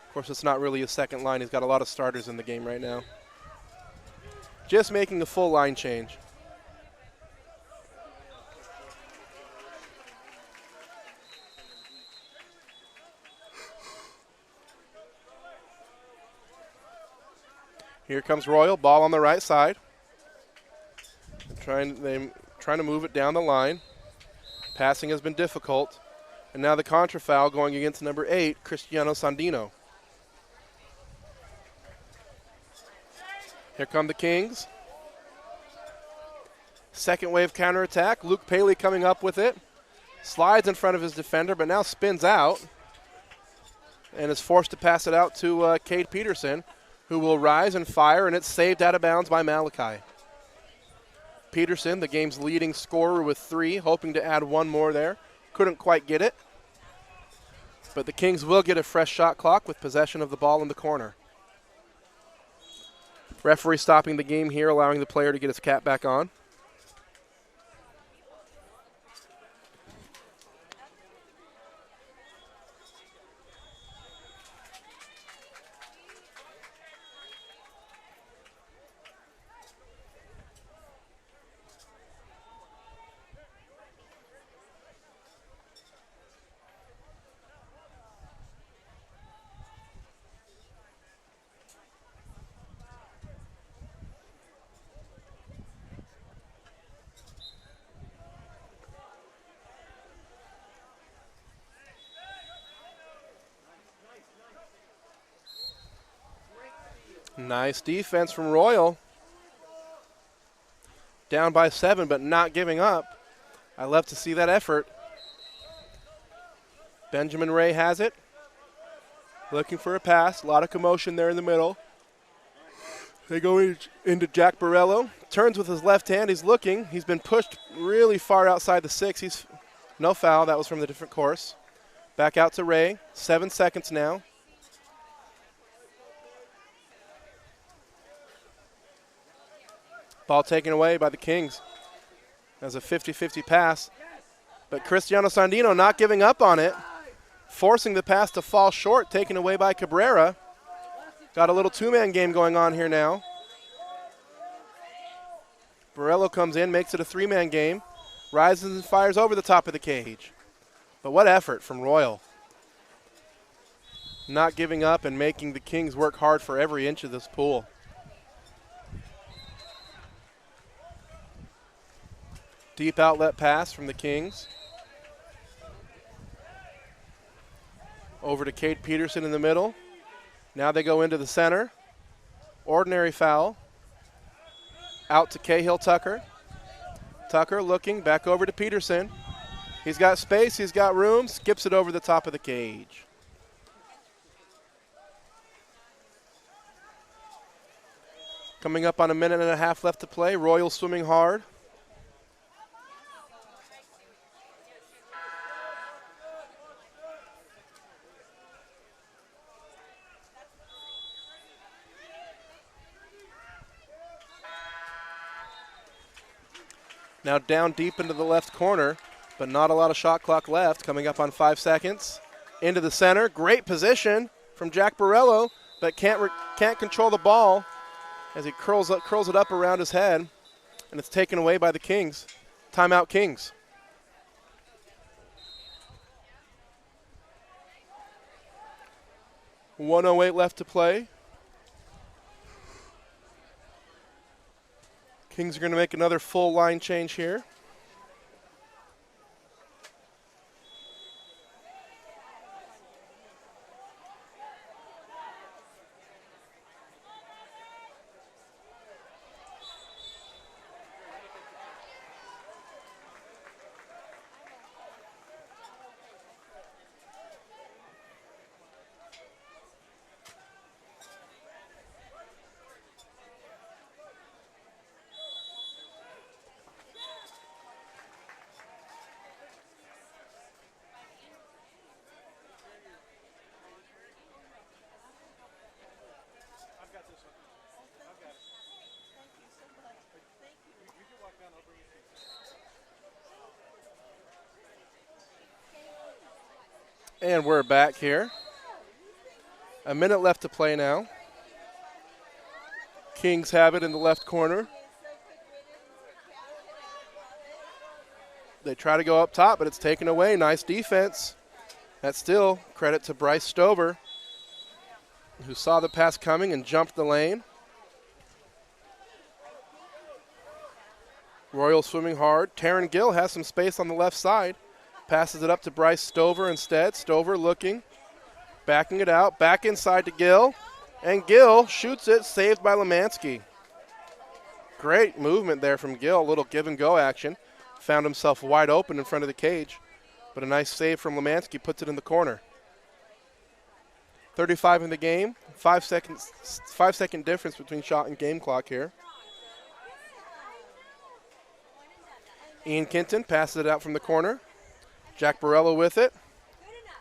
Of course, it's not really his second line. He's got a lot of starters in the game right now. Just making a full line change. Here comes Royal, ball on the right side. Trying to move it down the line. Passing has been difficult. And now the contra foul going against number 8, Cristiano Sandino. Here come the Kings. Second wave counterattack. Luke Paley coming up with it. Slides in front of his defender, but now spins out and is forced to pass it out to Cade Peterson, who will rise and fire, and it's saved out of bounds by Malachi. Peterson, the game's leading scorer with 3, hoping to add 1 more there. Couldn't quite get it. But the Kings will get a fresh shot clock with possession of the ball in the corner. Referee stopping the game here, allowing the player to get his cap back on. Nice defense from Royal. Down by 7, but not giving up. I love to see that effort. Benjamin Ray has it. Looking for a pass. A lot of commotion there in the middle. They go into Jack Borello. Turns with his left hand. He's looking. He's been pushed really far outside the 6. He's no foul. That was from the different course. Back out to Ray. 7 seconds now. Ball taken away by the Kings as a 50-50 pass. But Cristiano Sandino not giving up on it, forcing the pass to fall short, taken away by Cabrera. Got a little 2-man game going on here now. Borello comes in, makes it a 3-man game, rises and fires over the top of the cage. But what effort from Royal. Not giving up and making the Kings work hard for every inch of this pool. Deep outlet pass from the Kings. Over to Cade Peterson in the middle. Now they go into the center. Ordinary foul. Out to Cahill Tucker. Tucker looking back over to Peterson. He's got space, he's got room, skips it over the top of the cage. Coming up on a 1.5 left to play. Royal swimming hard. Now down deep into the left corner, but not a lot of shot clock left. Coming up on 5 seconds. Into the center. Great position from Jack Borello, but can't control the ball as he curls it up around his head, and it's taken away by the Kings. Timeout, Kings. .108 left to play. Kings are going to make another full line change here. And we're back here. A minute left to play now. Kings have it in the left corner. They try to go up top, but it's taken away. Nice defense. That's still credit to Bryce Stover, who saw the pass coming and jumped the lane. Royal swimming hard. Taryn Gill has some space on the left side. Passes it up to Bryce Stover instead. Stover looking, backing it out, back inside to Gill. And Gill shoots it, saved by Lemansky. Great movement there from Gill. A little give and go action. Found himself wide open in front of the cage. But a nice save from Lemansky puts it in the corner. 35 in the game. 5 seconds, 5-second difference between shot and game clock here. Ian Kinton passes it out from the corner. Jack Borello with it.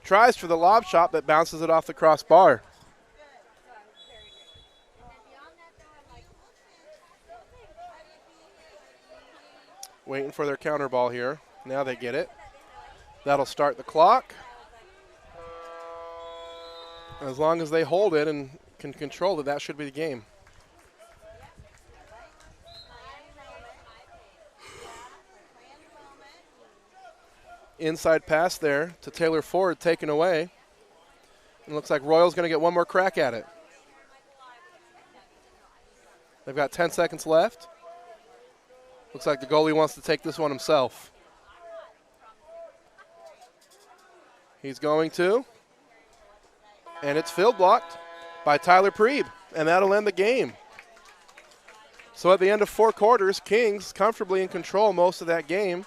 Tries for the lob shot, but bounces it off the crossbar. Waiting for their counter ball here. Now they get it. That'll start the clock. As long as they hold it and can control it, that should be the game. Inside pass there to Taylor Ford, taken away. And looks like Royal's going to get one more crack at it. They've got 10 seconds left. Looks like the goalie wants to take this one himself. He's going to. And it's field blocked by Tyler Preeb. And that'll end the game. So at the end of 4 quarters, Kings comfortably in control most of that game.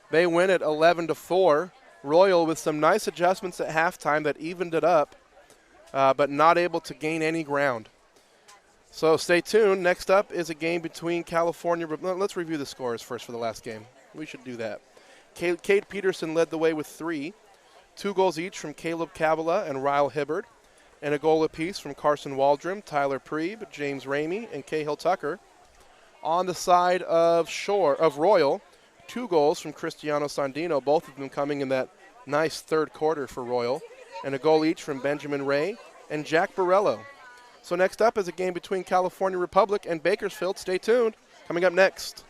They win it 11-4. Royal with some nice adjustments at halftime that evened it up, but not able to gain any ground. So stay tuned. Next up is a game between California. Let's review the scores first for the last game. We should do that. Cade Peterson led the way with 3. 2 goals each from Caleb Cavilla and Ryle Hibbard, and a goal apiece from Carson Waldrum, Tyler Preeb, James Ramey, and Cahill Tucker. On the side of Royal, 2 goals from Cristiano Sandino, both of them coming in that nice third quarter for Royal, and a goal each from Benjamin Ray and Jack Borello. So next up is a game between California Republic and Bakersfield. Stay tuned. Coming up next.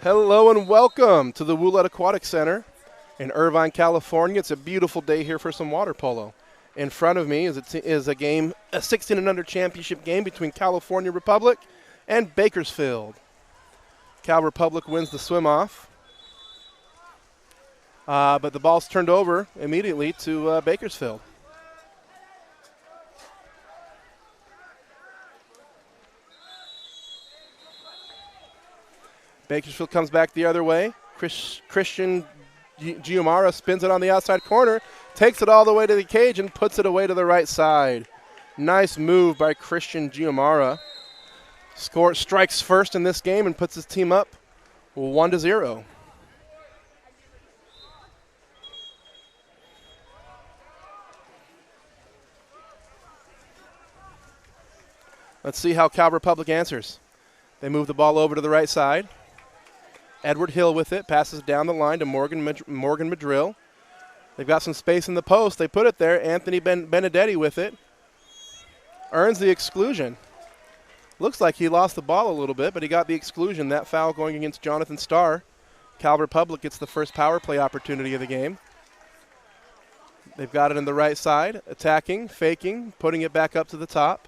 Hello and welcome to the Woollett Aquatic Center in Irvine, California. It's a beautiful day here for some water polo. In front of me is a game, a 16 and under championship game between California Republic and Bakersfield. Cal Republic wins the swim off, but the ball's turned over immediately to Bakersfield. Bakersfield comes back the other way. Christian Giamara spins it on the outside corner, takes it all the way to the cage and puts it away to the right side. Nice move by Christian Giamara. Strikes first in this game and puts his team up 1-0. Let's see how Cal Republic answers. They move the ball over to the right side. Edward Hill with it, passes down the line to Morgan Madrill. They've got some space in the post. They put it there. Anthony Benedetti with it. Earns the exclusion. Looks like he lost the ball a little bit, but he got the exclusion. That foul going against Jonathan Starr. Cal Republic gets the first power play opportunity of the game. They've got it in the right side, attacking, faking, putting it back up to the top.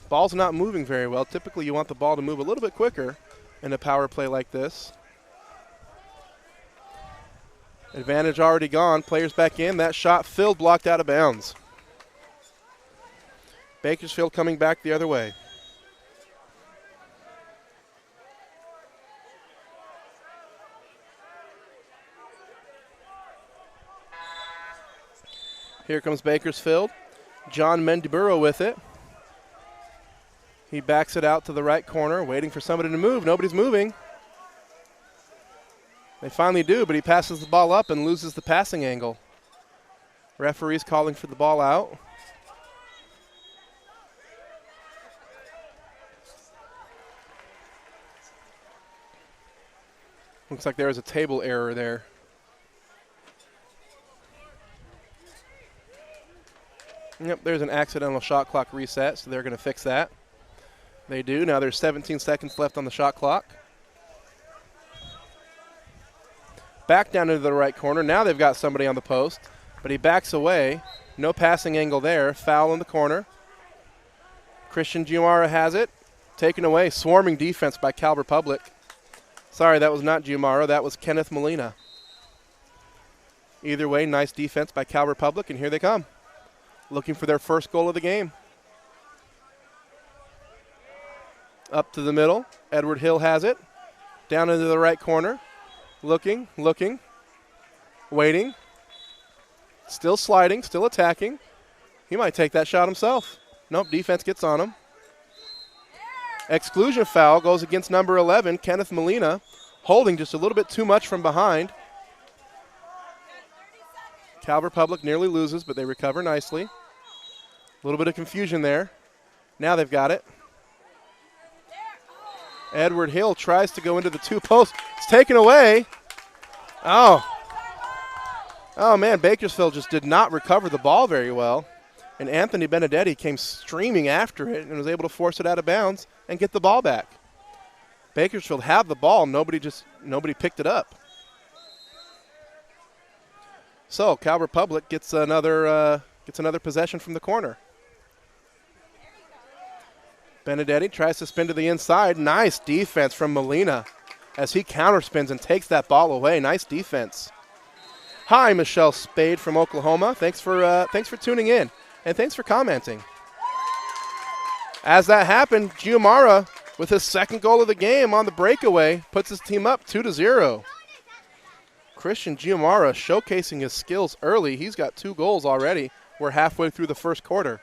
Ball's not moving very well. Typically you want the ball to move a little bit quicker in a power play like this. Advantage already gone. Players back in. That shot filled, blocked out of bounds. Bakersfield coming back the other way. Here comes Bakersfield. John Mendiburo with it. He backs it out to the right corner, waiting for somebody to move. Nobody's moving. They finally do, but he passes the ball up and loses the passing angle. Referee's calling for the ball out. Looks like there was a table error there. Yep, there's an accidental shot clock reset, so they're going to fix that. They do. Now there's 17 seconds left on the shot clock. Back down into the right corner. Now they've got somebody on the post, but he backs away. No passing angle there. Foul in the corner. Christian Giamara has it. Taken away. Swarming defense by Cal Republic. Sorry, that was not Giamara. That was Kenneth Molina. Either way, nice defense by Cal Republic, and here they come. Looking for their first goal of the game. Up to the middle. Edward Hill has it. Down into the right corner. Looking, waiting. Still sliding, still attacking. He might take that shot himself. Nope, defense gets on him. Exclusion foul goes against number 11, Kenneth Molina, holding just a little bit too much from behind. Cal Republic nearly loses, but they recover nicely. A little bit of confusion there. Now they've got it. Edward Hill tries to go into the two posts. It's taken away. Oh, man, Bakersfield just did not recover the ball very well. And Anthony Benedetti came streaming after it and was able to force it out of bounds and get the ball back. Bakersfield had the ball. Nobody picked it up. So Cal Republic gets another possession from the corner. Benedetti tries to spin to the inside. Nice defense from Molina as he counterspins and takes that ball away. Nice defense. Hi, Michelle Spade from Oklahoma. Thanks for tuning in, and thanks for commenting. As that happened, Giamara, with his second goal of the game on the breakaway, puts his team up 2-0. Christian Giamara showcasing his skills early. He's got 2 goals already. We're halfway through the first quarter.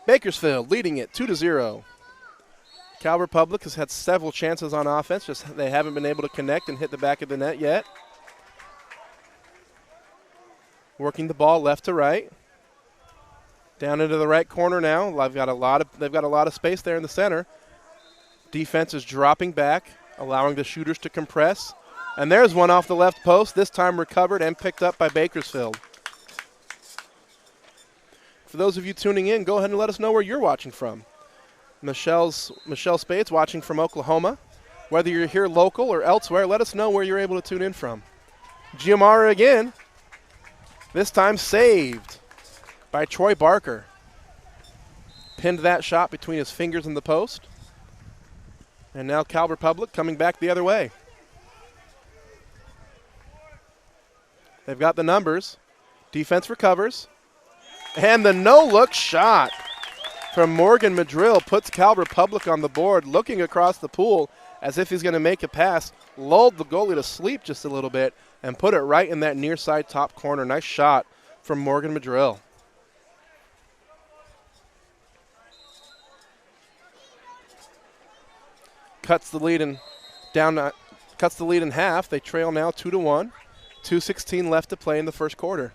Bakersfield leading it 2-0. Cal Republic has had several chances on offense, just they haven't been able to connect and hit the back of the net yet. Working the ball left to right. Down into the right corner now. They've got a lot of space there in the center. Defense is dropping back, allowing the shooters to compress. And there's one off the left post, this time recovered and picked up by Bakersfield. For those of you tuning in, go ahead and let us know where you're watching from. Michelle Spades watching from Oklahoma. Whether you're here local or elsewhere, let us know where you're able to tune in from. Giamara again, this time saved by Troy Barker. Pinned that shot between his fingers in the post. And now Cal Republic coming back the other way. They've got the numbers. Defense recovers. And the no-look shot from Morgan Madrill puts Cal Republic on the board, looking across the pool as if he's going to make a pass. Lulled the goalie to sleep just a little bit and put it right in that near side top corner. Nice shot from Morgan Madrill. Cuts the lead in half. They trail now 2-1. 2:16 left to play in the first quarter.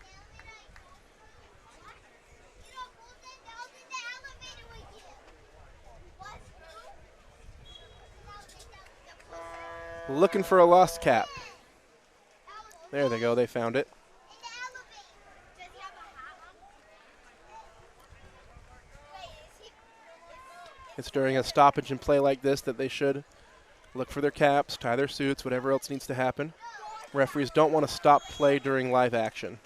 Looking for a lost cap. There they go. They found it. It's during a stoppage and play like this that they should look for their caps, tie their suits, whatever else needs to happen. Referees don't want to stop play during live action.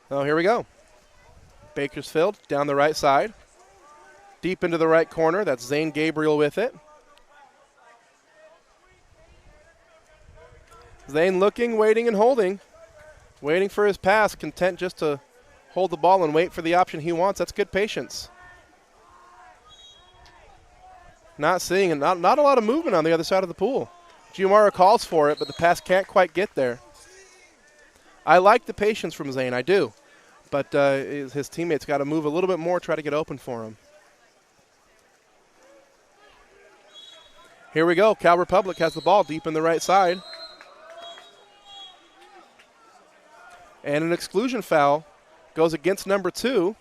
Oh, here we go. Bakersfield down the right side. Deep into the right corner. That's Zane Gabriel with it. Zane looking, waiting, and holding. Waiting for his pass, content just to hold the ball and wait for the option he wants. That's good patience. Not seeing it. Not a lot of movement on the other side of the pool. Giamara calls for it, but the pass can't quite get there. I like the patience from Zane, I do. But his teammates got to move a little bit more, try to get open for him. Here we go. Cal Republic has the ball deep in the right side. And an exclusion foul goes against number 2.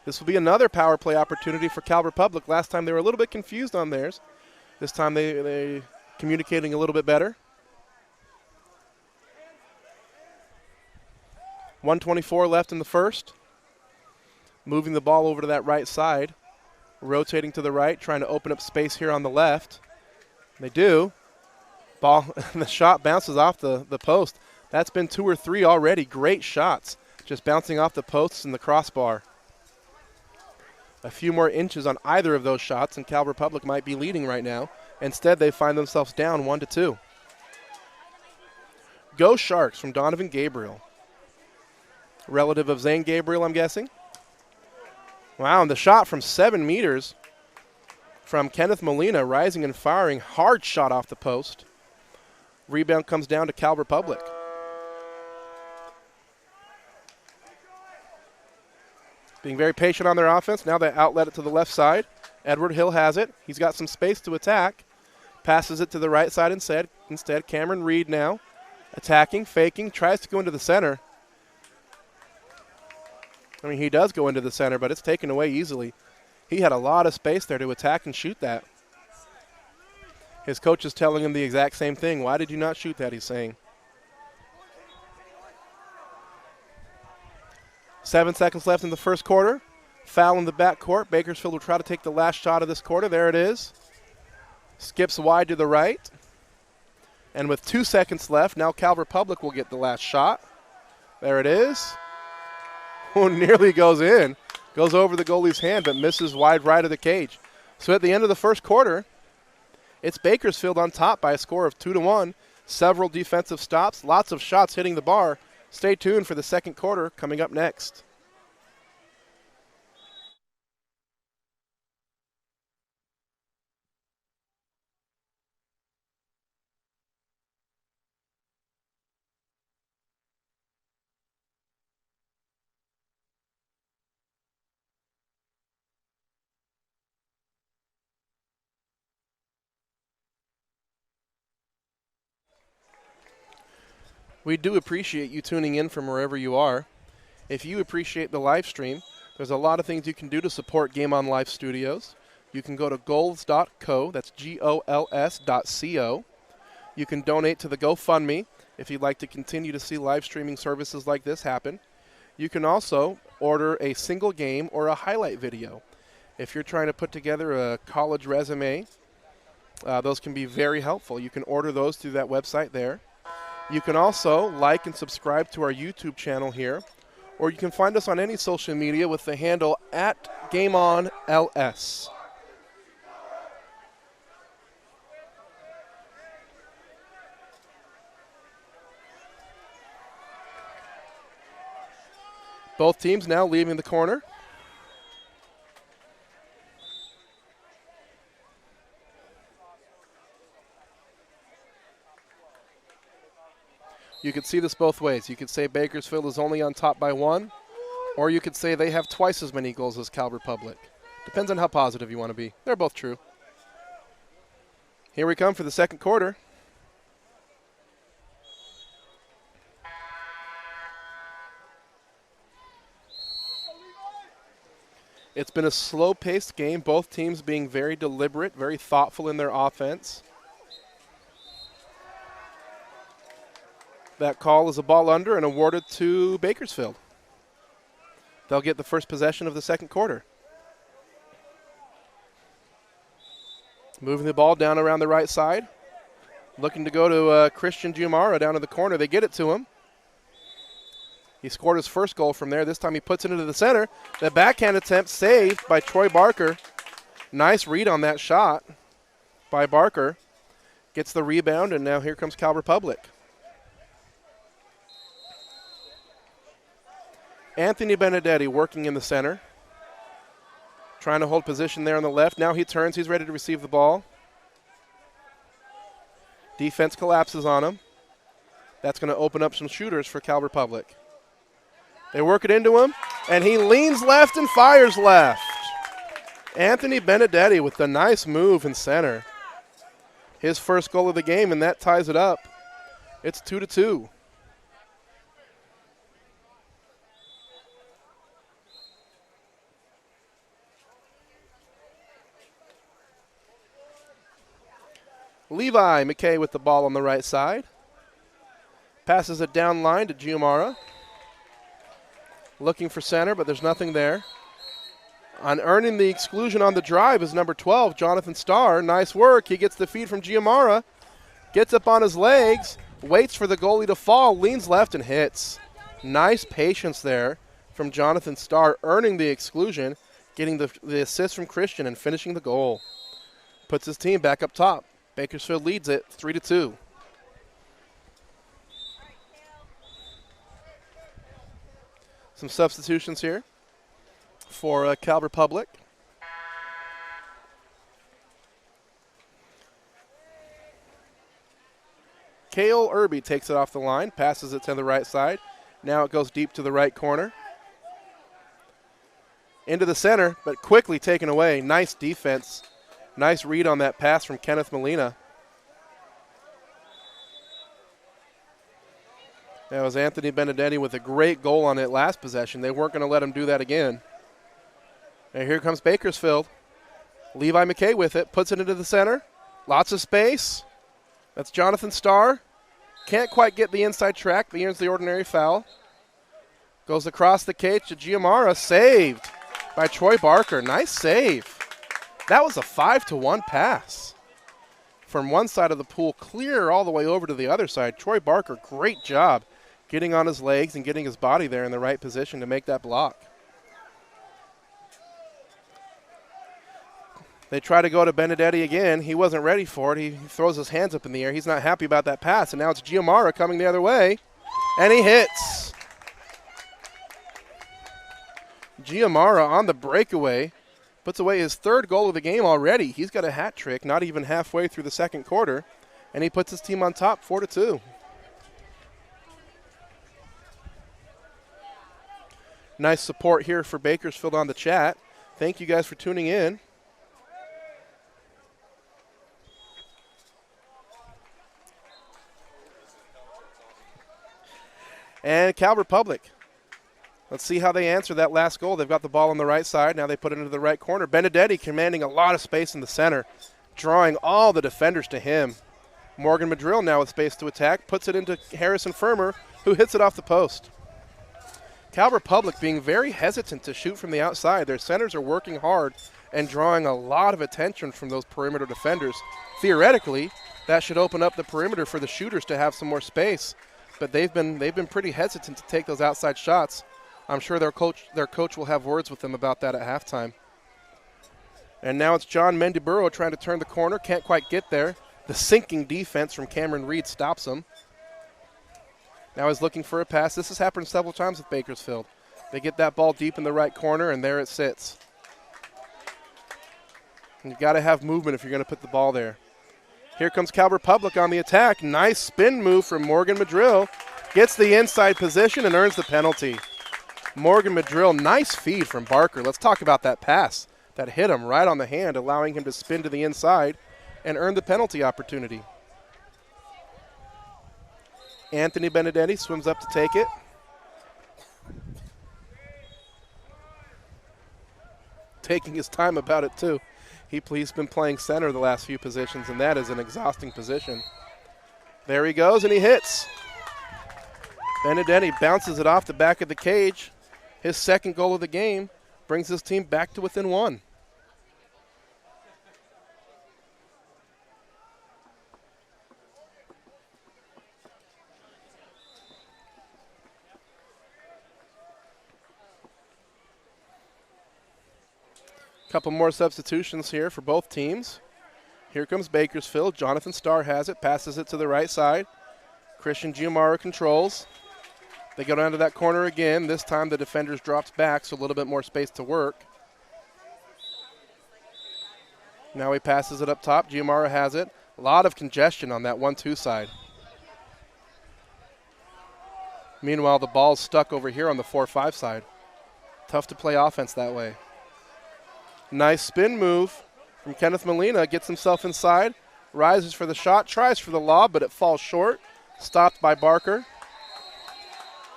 This will be another power play opportunity for Cal Republic. Last time they were a little bit confused on theirs. This time they communicating a little bit better. 1:24 left in the first. Moving the ball over to that right side. Rotating to the right, trying to open up space here on the left. They do. Ball, the shot bounces off the post. That's been 2 or 3 already. Great shots. Just bouncing off the posts and the crossbar. A few more inches on either of those shots, and Cal Republic might be leading right now. Instead, they find themselves down 1-2. Go Sharks from Donovan Gabriel. Relative of Zane Gabriel, I'm guessing. Wow, and the shot from 7 meters from Kenneth Molina, rising and firing. Hard shot off the post. Rebound comes down to Cal Republic. Being very patient on their offense. Now they outlet it to the left side. Edward Hill has it. He's got some space to attack. Passes it to the right side instead. Cameron Reed now attacking, faking, tries to go into the center. I mean, he does go into the center, but it's taken away easily. He had a lot of space there to attack and shoot that. His coach is telling him the exact same thing. Why did you not shoot that, he's saying. 7 seconds left in the first quarter. Foul in the backcourt. Bakersfield will try to take the last shot of this quarter. There it is. Skips wide to the right. And with 2 seconds left, now Cal Republic will get the last shot. There it is. Oh, nearly goes in. Goes over the goalie's hand, but misses wide right of the cage. So at the end of the first quarter, it's Bakersfield on top by a score of 2-1. Several defensive stops, lots of shots hitting the bar. Stay tuned for the second quarter coming up next. We do appreciate you tuning in from wherever you are. If you appreciate the live stream, there's a lot of things you can do to support Game On Live Studios. You can go to goals.co, that's GOLS.co. You can donate to the GoFundMe if you'd like to continue to see live streaming services like this happen. You can also order a single game or a highlight video. If you're trying to put together a college resume, those can be very helpful. You can order those through that website there. You can also like and subscribe to our YouTube channel here, or you can find us on any social media with the handle @GameOnLS. Both teams now leaving the corner. You could see this both ways. You could say Bakersfield is only on top by 1, or you could say they have twice as many goals as Cal Republic. Depends on how positive you want to be. They're both true. Here we come for the second quarter. It's been a slow-paced game, both teams being very deliberate, very thoughtful in their offense. That call is a ball under and awarded to Bakersfield. They'll get the first possession of the second quarter. Moving the ball down around the right side. Looking to go to Christian Giamara down in the corner. They get it to him. He scored his first goal from there. This time he puts it into the center. The backhand attempt saved by Troy Barker. Nice read on that shot by Barker. Gets the rebound, and now here comes Cal Republic. Anthony Benedetti working in the center. Trying to hold position there on the left. Now he turns. He's ready to receive the ball. Defense collapses on him. That's going to open up some shooters for Cal Republic. They work it into him, and he leans left and fires left. Anthony Benedetti with the nice move in center. His first goal of the game, and that ties it up. It's 2-2. Levi McKay with the ball on the right side. Passes it down line to Giamara. Looking for center, but there's nothing there. On earning the exclusion on the drive is number 12, Jonathan Starr. Nice work. He gets the feed from Giamara. Gets up on his legs. Waits for the goalie to fall. Leans left and hits. Nice patience there from Jonathan Starr, earning the exclusion, getting the assist from Christian and finishing the goal. Puts his team back up top. Bakersfield leads it 3-2. Some substitutions here for Cal Republic. Cale Irby takes it off the line, passes it to the right side. Now it goes deep to the right corner. Into the center, but quickly taken away. Nice defense. Nice read on that pass from Kenneth Molina. That was Anthony Benedetti with a great goal on it last possession. They weren't going to let him do that again. And here comes Bakersfield. Levi McKay with it, puts it into the center. Lots of space. That's Jonathan Starr. Can't quite get the inside track, but he earns the ordinary foul. Goes across the cage to Giamara, saved by Troy Barker. Nice save. That was a 5-to-1 pass. From one side of the pool, clear all the way over to the other side. Troy Barker, great job getting on his legs and getting his body there in the right position to make that block. They try to go to Benedetti again. He wasn't ready for it. He throws his hands up in the air. He's not happy about that pass, and now it's Giamara coming the other way, and he hits. Giamara on the breakaway puts away his third goal of the game already. He's got a hat trick, not even halfway through the second quarter, and he puts his team on top 4-2. Nice support here for Bakersfield on the chat. Thank you guys for tuning in. And Cal Republic. Let's see how they answer that last goal. They've got the ball on the right side. Now they put it into the right corner. Benedetti commanding a lot of space in the center, drawing all the defenders to him. Morgan Madrill now with space to attack, puts it into Harrison Firmer, who hits it off the post. Cal Republic being very hesitant to shoot from the outside. Their centers are working hard and drawing a lot of attention from those perimeter defenders. Theoretically, that should open up the perimeter for the shooters to have some more space, but they've been pretty hesitant to take those outside shots. I'm sure their coach will have words with them about that at halftime. And now it's John Mendiburo trying to turn the corner, can't quite get there. The sinking defense from Cameron Reed stops him. Now he's looking for a pass. This has happened several times with Bakersfield. They get that ball deep in the right corner, and there it sits. And you've got to have movement if you're going to put the ball there. Here comes Cal Republic on the attack. Nice spin move from Morgan Madrill. Gets the inside position and earns the penalty. Morgan Madrill, nice feed from Barker. Let's talk about that pass that hit him right on the hand, allowing him to spin to the inside and earn the penalty opportunity. Anthony Benedetti swims up to take it. Taking his time about it too. He's been playing center the last few positions, and that is an exhausting position. There he goes, and he hits. Benedetti bounces it off the back of the cage. His second goal of the game brings his team back to within one. Couple more substitutions here for both teams. Here comes Bakersfield. Jonathan Starr has it, passes it to the right side. Christian Giamara controls. They go down to that corner again. This time the defenders dropped back, so a little bit more space to work. Now he passes it up top. Giamara has it. A lot of congestion on that 1-2 side. Meanwhile, the ball's stuck over here on the 4-5 side. Tough to play offense that way. Nice spin move from Kenneth Molina. Gets himself inside, rises for the shot, tries for the lob, but it falls short. Stopped by Barker.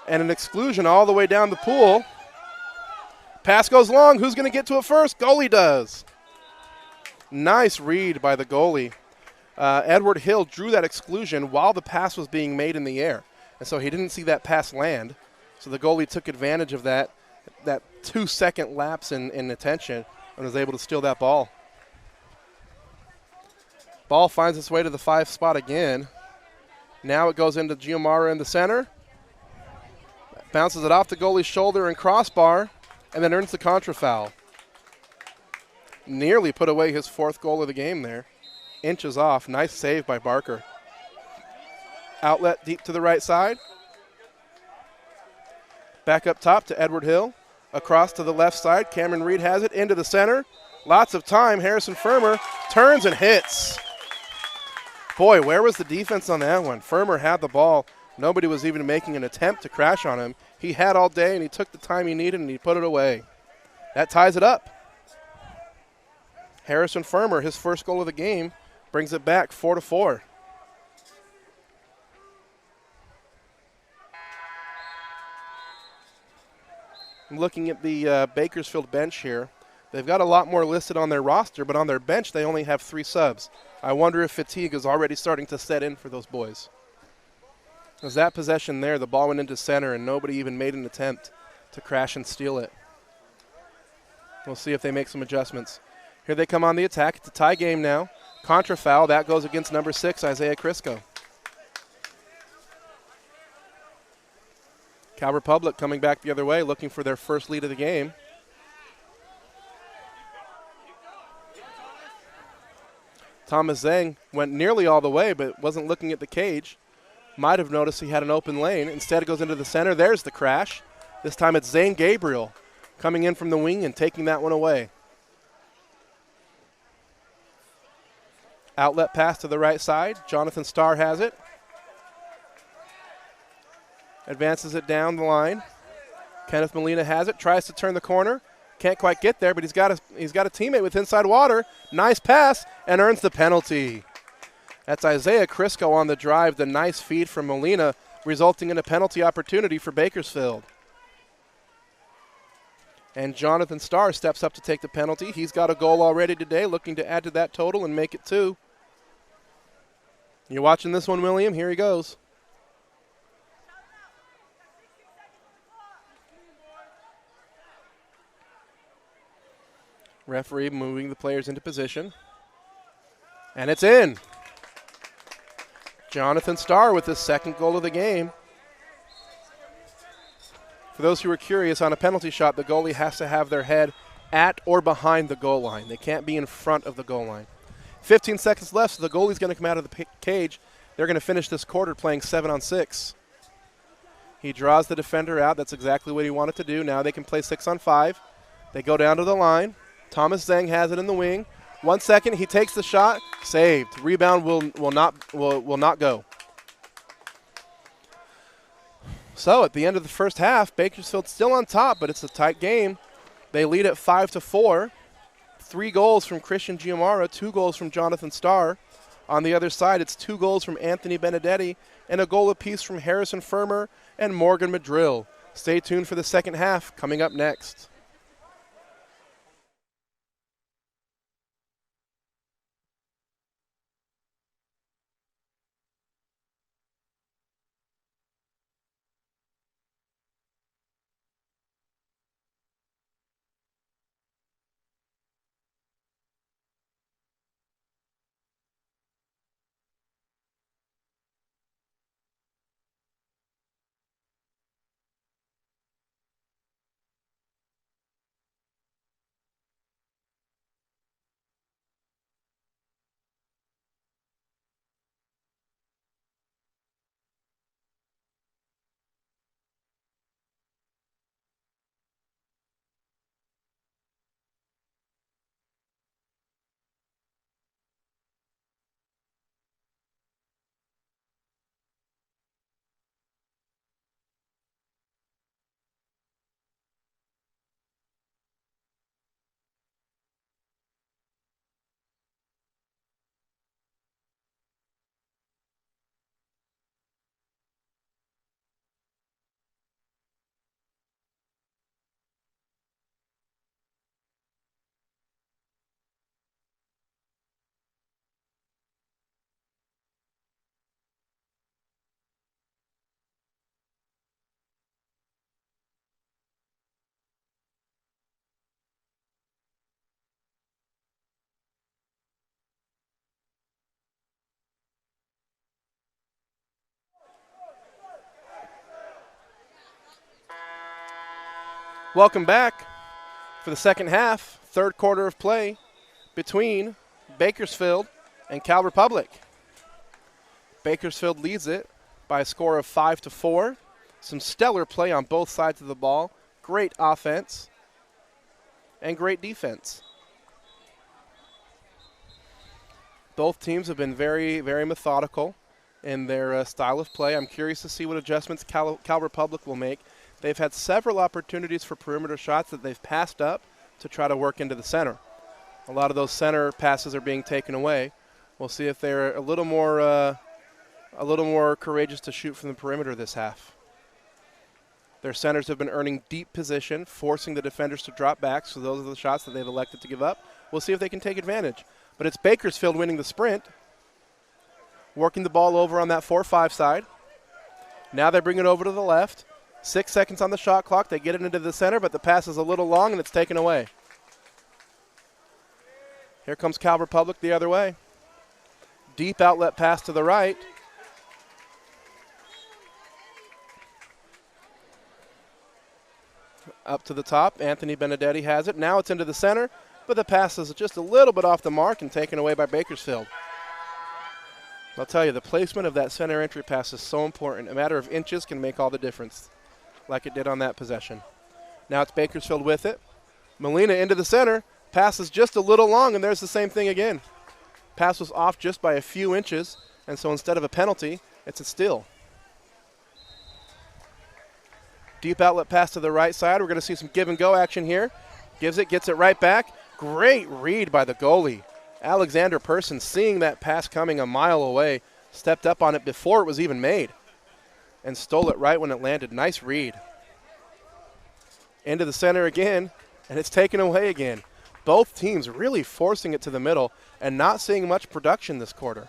And an exclusion all the way down the pool. Pass goes long. Who's going to get to it first? Goalie does. Nice read by the goalie. Edward Hill drew that exclusion while the pass was being made in the air. And so he didn't see that pass land. So the goalie took advantage of that 2-second lapse in attention and was able to steal that ball. Ball finds its way to the 5 spot again. Now it goes into Giamara in the center. Bounces it off the goalie's shoulder and crossbar, and then earns the contra foul. Nearly put away his 4th goal of the game there. Inches off. Nice save by Barker. Outlet deep to the right side. Back up top to Edward Hill. Across to the left side. Cameron Reed has it into the center. Lots of time. Harrison Firmer turns and hits. Boy, where was the defense on that one? Firmer had the ball. Nobody was even making an attempt to crash on him. He had all day, and he took the time he needed, and he put it away. That ties it up. Harrison Firmer, his first goal of the game, brings it back 4-4. I'm looking at the Bakersfield bench here. They've got a lot more listed on their roster, but on their bench they only have 3 subs. I wonder if fatigue is already starting to set in for those boys. Because that possession there, the ball went into center and nobody even made an attempt to crash and steal it. We'll see if they make some adjustments. Here they come on the attack. It's a tie game now. Contra foul, that goes against number 6, Isaiah Crisco. Cal Republic coming back the other way, looking for their first lead of the game. Thomas Zhang went nearly all the way, but wasn't looking at the cage. Might have noticed he had an open lane. Instead, it goes into the center. There's the crash. This time it's Zane Gabriel coming in from the wing and taking that one away. Outlet pass to the right side. Jonathan Starr has it. Advances it down the line. Kenneth Molina has it. Tries to turn the corner. Can't quite get there, but he's got a teammate with inside water. Nice pass and earns the penalty. That's Isaiah Crisco on the drive. The nice feed from Molina, resulting in a penalty opportunity for Bakersfield. And Jonathan Starr steps up to take the penalty. He's got a goal already today, looking to add to that total and make it 2. You're watching this one, William? Here he goes. Referee moving the players into position. And it's in. Jonathan Starr with his second goal of the game. For those who are curious, on a penalty shot, the goalie has to have their head at or behind the goal line. They can't be in front of the goal line. 15 seconds left, so the goalie's going to come out of the cage. They're going to finish this quarter playing 7-on-6. He draws the defender out. That's exactly what he wanted to do. Now they can play 6-on-5. They go down to the line. Thomas Zeng has it in the wing. 1 second, he takes the shot, saved. Rebound will not go. So at the end of the first half, Bakersfield still on top, but it's a tight game. They lead at 5-4. 3 goals from Christian Giamara, 2 goals from Jonathan Starr. On the other side, it's 2 goals from Anthony Benedetti and a goal apiece from Harrison Firmer and Morgan Madrill. Stay tuned for the second half coming up next. Welcome back for the second half, third quarter of play between Bakersfield and Cal Republic. Bakersfield leads it by a score of 5-4. Some stellar play on both sides of the ball. Great offense and great defense. Both teams have been very, very methodical in their style of play. I'm curious to see what adjustments Cal Republic will make. They've had several opportunities for perimeter shots that they've passed up to try to work into the center. A lot of those center passes are being taken away. We'll see if they're a little more courageous to shoot from the perimeter this half. Their centers have been earning deep position, forcing the defenders to drop back, so those are the shots that they've elected to give up. We'll see if they can take advantage. But it's Bakersfield winning the sprint, working the ball over on that 4-5 side. Now they bring it over to the left. 6 seconds on the shot clock. They get it into the center, but the pass is a little long, and it's taken away. Here comes Cal Republic the other way. Deep outlet pass to the right. Up to the top. Anthony Benedetti has it. Now it's into the center, but the pass is just a little bit off the mark and taken away by Bakersfield. I'll tell you, the placement of that center entry pass is so important. A matter of inches can make all the difference, like it did on that possession. Now it's Bakersfield with it. Molina into the center. Pass is just a little long, and there's the same thing again. Pass was off just by a few inches, and so instead of a penalty, it's a steal. Deep outlet pass to the right side. We're going to see some give-and-go action here. Gives it, gets it right back. Great read by the goalie. Alexander Person, seeing that pass coming a mile away, stepped up on it before it was even made and stole it right when it landed. Nice read. Into the center again, and it's taken away again. Both teams really forcing it to the middle and not seeing much production this quarter.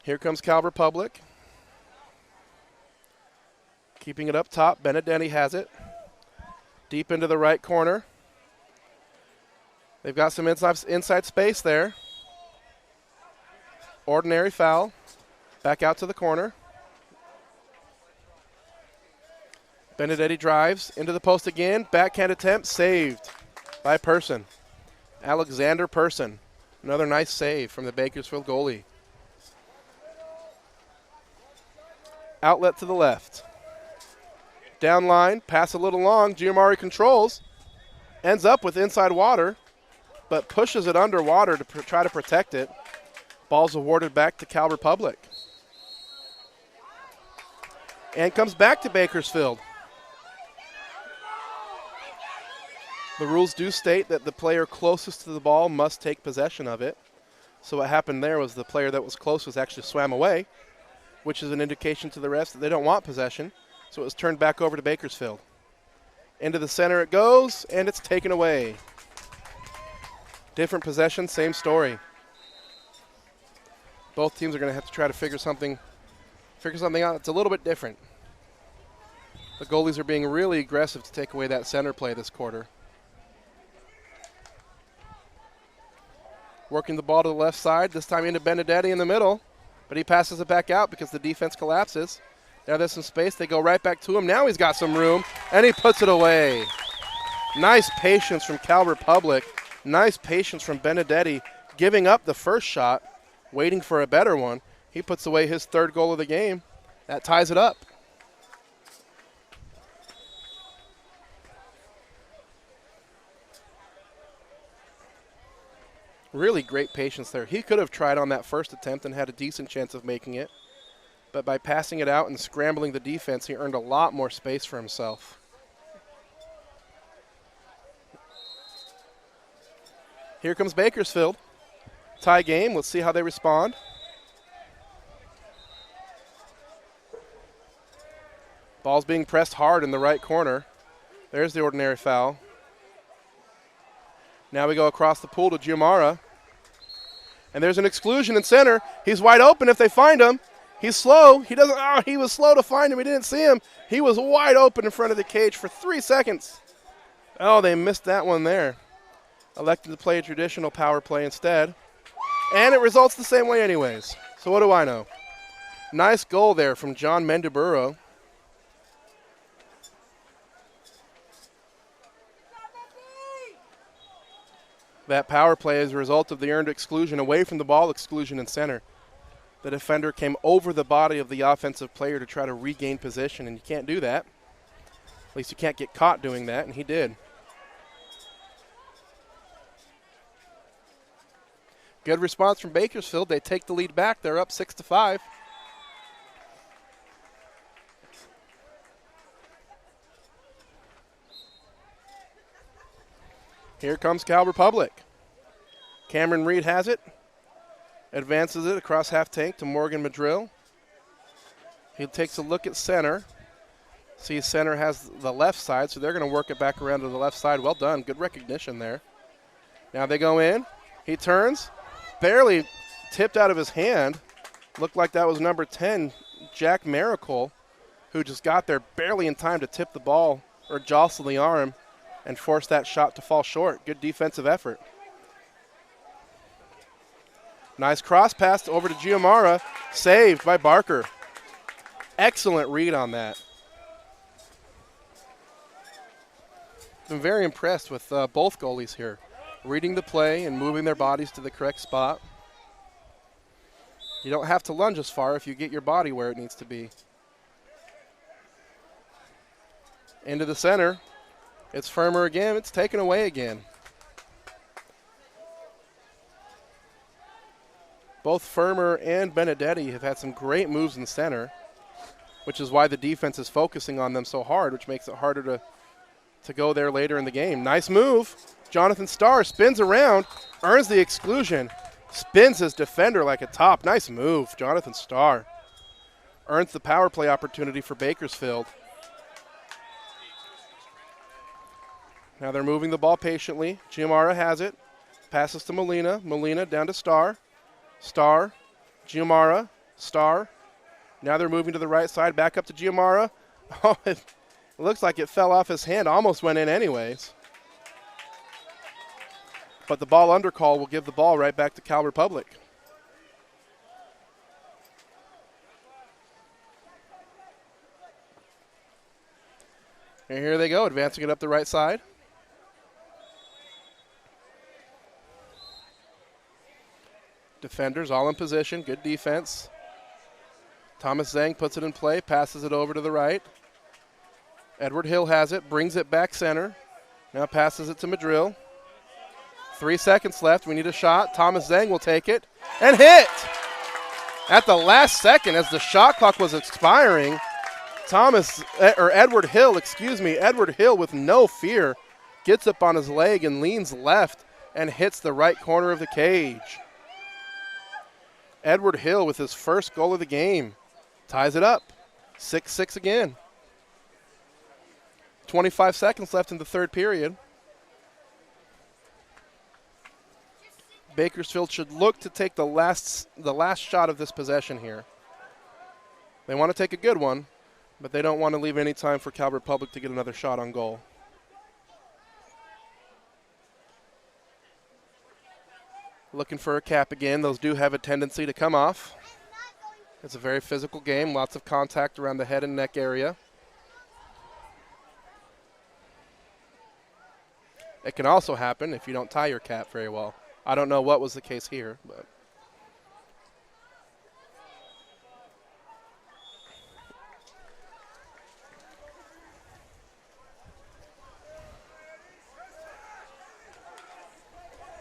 Here comes Cal Republic. Keeping it up top. Benedetti has it. Deep into the right corner. They've got some inside space there. Ordinary foul. Back out to the corner. Benedetti drives into the post again. Backhand attempt saved by Person. Alexander Person. Another nice save from the Bakersfield goalie. Outlet to the left. Down line, pass a little long. Giamari controls. Ends up with inside water, but pushes it underwater to try to protect it. Ball's awarded back to Cal Republic. And comes back to Bakersfield. The rules do state that the player closest to the ball must take possession of it. So what happened there was the player that was closest actually swam away, which is an indication to the refs that they don't want possession. So it was turned back over to Bakersfield. Into the center it goes, and it's taken away. Different possession, same story. Both teams are going to have to try to figure something out that's a little bit different. The goalies are being really aggressive to take away that center play this quarter. Working the ball to the left side, this time into Benedetti in the middle, but he passes it back out because the defense collapses. Now there's some space, they go right back to him. Now he's got some room, and he puts it away. Nice patience from Cal Republic. Nice patience from Benedetti, giving up the first shot, waiting for a better one. He puts away his third goal of the game. That ties it up. Really great patience there. He could have tried on that first attempt and had a decent chance of making it. But by passing it out and scrambling the defense, he earned a lot more space for himself. Here comes Bakersfield. Tie game. Let's see how they respond. Ball's being pressed hard in the right corner. There's the ordinary foul. Now we go across the pool to Giamara. And there's an exclusion in center. He's wide open if they find him. He's slow. He was slow to find him. He didn't see him. He was wide open in front of the cage for 3 seconds. Oh, they missed that one there. Elected to play a traditional power play instead. And it results the same way anyways. So what do I know? Nice goal there from John Mendiburo. That power play is a result of the earned exclusion away from the ball, exclusion in center. The defender came over the body of the offensive player to try to regain position, and you can't do that. At least you can't get caught doing that, and he did. Good response from Bakersfield. They take the lead back. They're up 6-5. Here comes Cal Republic. Cameron Reed has it. Advances it across half tank to Morgan Madrill. He takes a look at center. Sees center has the left side, so they're going to work it back around to the left side. Well done. Good recognition there. Now they go in. He turns. Barely tipped out of his hand. Looked like that was number 10, Jack Miracle, who just got there barely in time to tip the ball or jostle the arm and force that shot to fall short. Good defensive effort. Nice cross pass over to Giamara. Saved by Barker. Excellent read on that. I'm very impressed with both goalies here. Reading the play and moving their bodies to the correct spot. You don't have to lunge as far if you get your body where it needs to be. Into the center. It's Firmer again. It's taken away again. Both Firmer and Benedetti have had some great moves in center, which is why the defense is focusing on them so hard, which makes it harder to go there later in the game. Nice move. Jonathan Starr spins around, earns the exclusion, spins his defender like a top. Nice move, Jonathan Starr. Earns the power play opportunity for Bakersfield. Now they're moving the ball patiently. Giamara has it. Passes to Molina. Molina down to Starr. Starr, Giamara, Starr. Now they're moving to the right side, back up to Giamara. Oh, it looks like it fell off his hand, almost went in anyways. But the ball undercall will give the ball right back to Cal Republic. And here they go, advancing it up the right side. Defenders all in position, good defense. Thomas Zhang puts it in play, passes it over to the right. Edward Hill has it, brings it back center. Now passes it to Madrill. 3 seconds left, we need a shot. Thomas Zhang will take it and hit! At the last second as the shot clock was expiring, Edward Hill with no fear gets up on his leg and leans left and hits the right corner of the cage. Edward Hill with his first goal of the game ties it up. 6-6 again. 25 seconds left in the third period. Bakersfield should look to take the last shot of this possession here. They want to take a good one, but they don't want to leave any time for Cal Republic to get another shot on goal. Looking for a cap again. Those do have a tendency to come off. It's a very physical game, lots of contact around the head and neck area. It can also happen if you don't tie your cap very well. I don't know what was the case here, but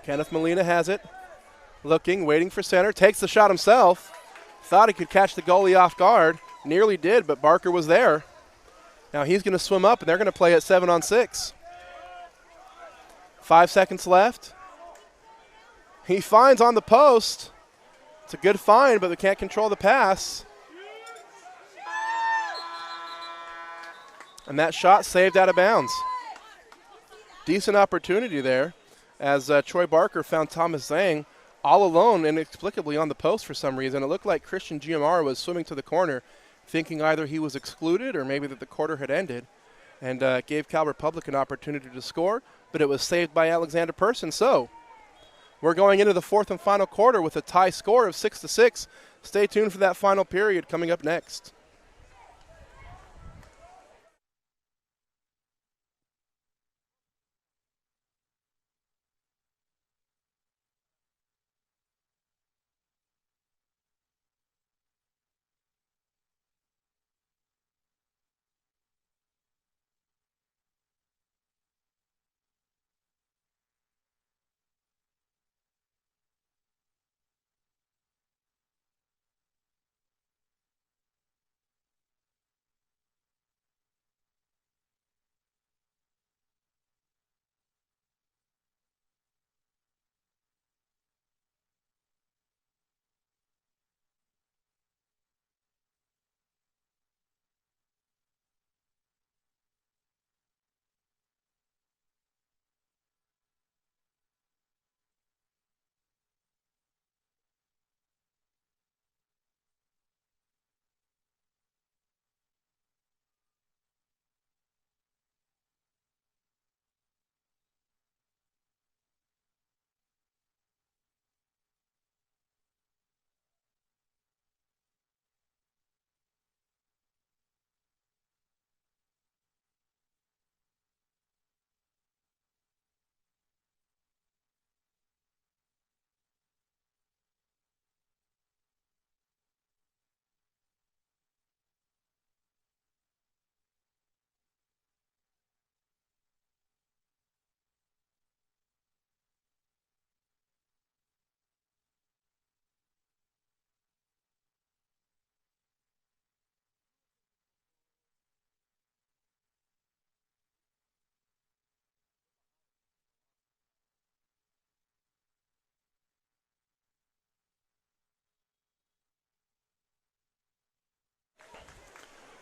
Kenneth Molina has it. Looking, waiting for center, takes the shot himself. Thought he could catch the goalie off guard. Nearly did, but Barker was there. Now he's going to swim up, and they're going to play at 7-on-6. 5 seconds left. He finds on the post. It's a good find, but they can't control the pass. And that shot saved out of bounds. Decent opportunity there as Troy Barker found Thomas Zhang all alone inexplicably on the post for some reason. It looked like Christian Giamara was swimming to the corner, thinking either he was excluded or maybe that the quarter had ended, and gave Cal Republic an opportunity to score, but it was saved by Alexander Person. So we're going into the fourth and final quarter with a tie score of 6-6. Stay tuned for that final period coming up next.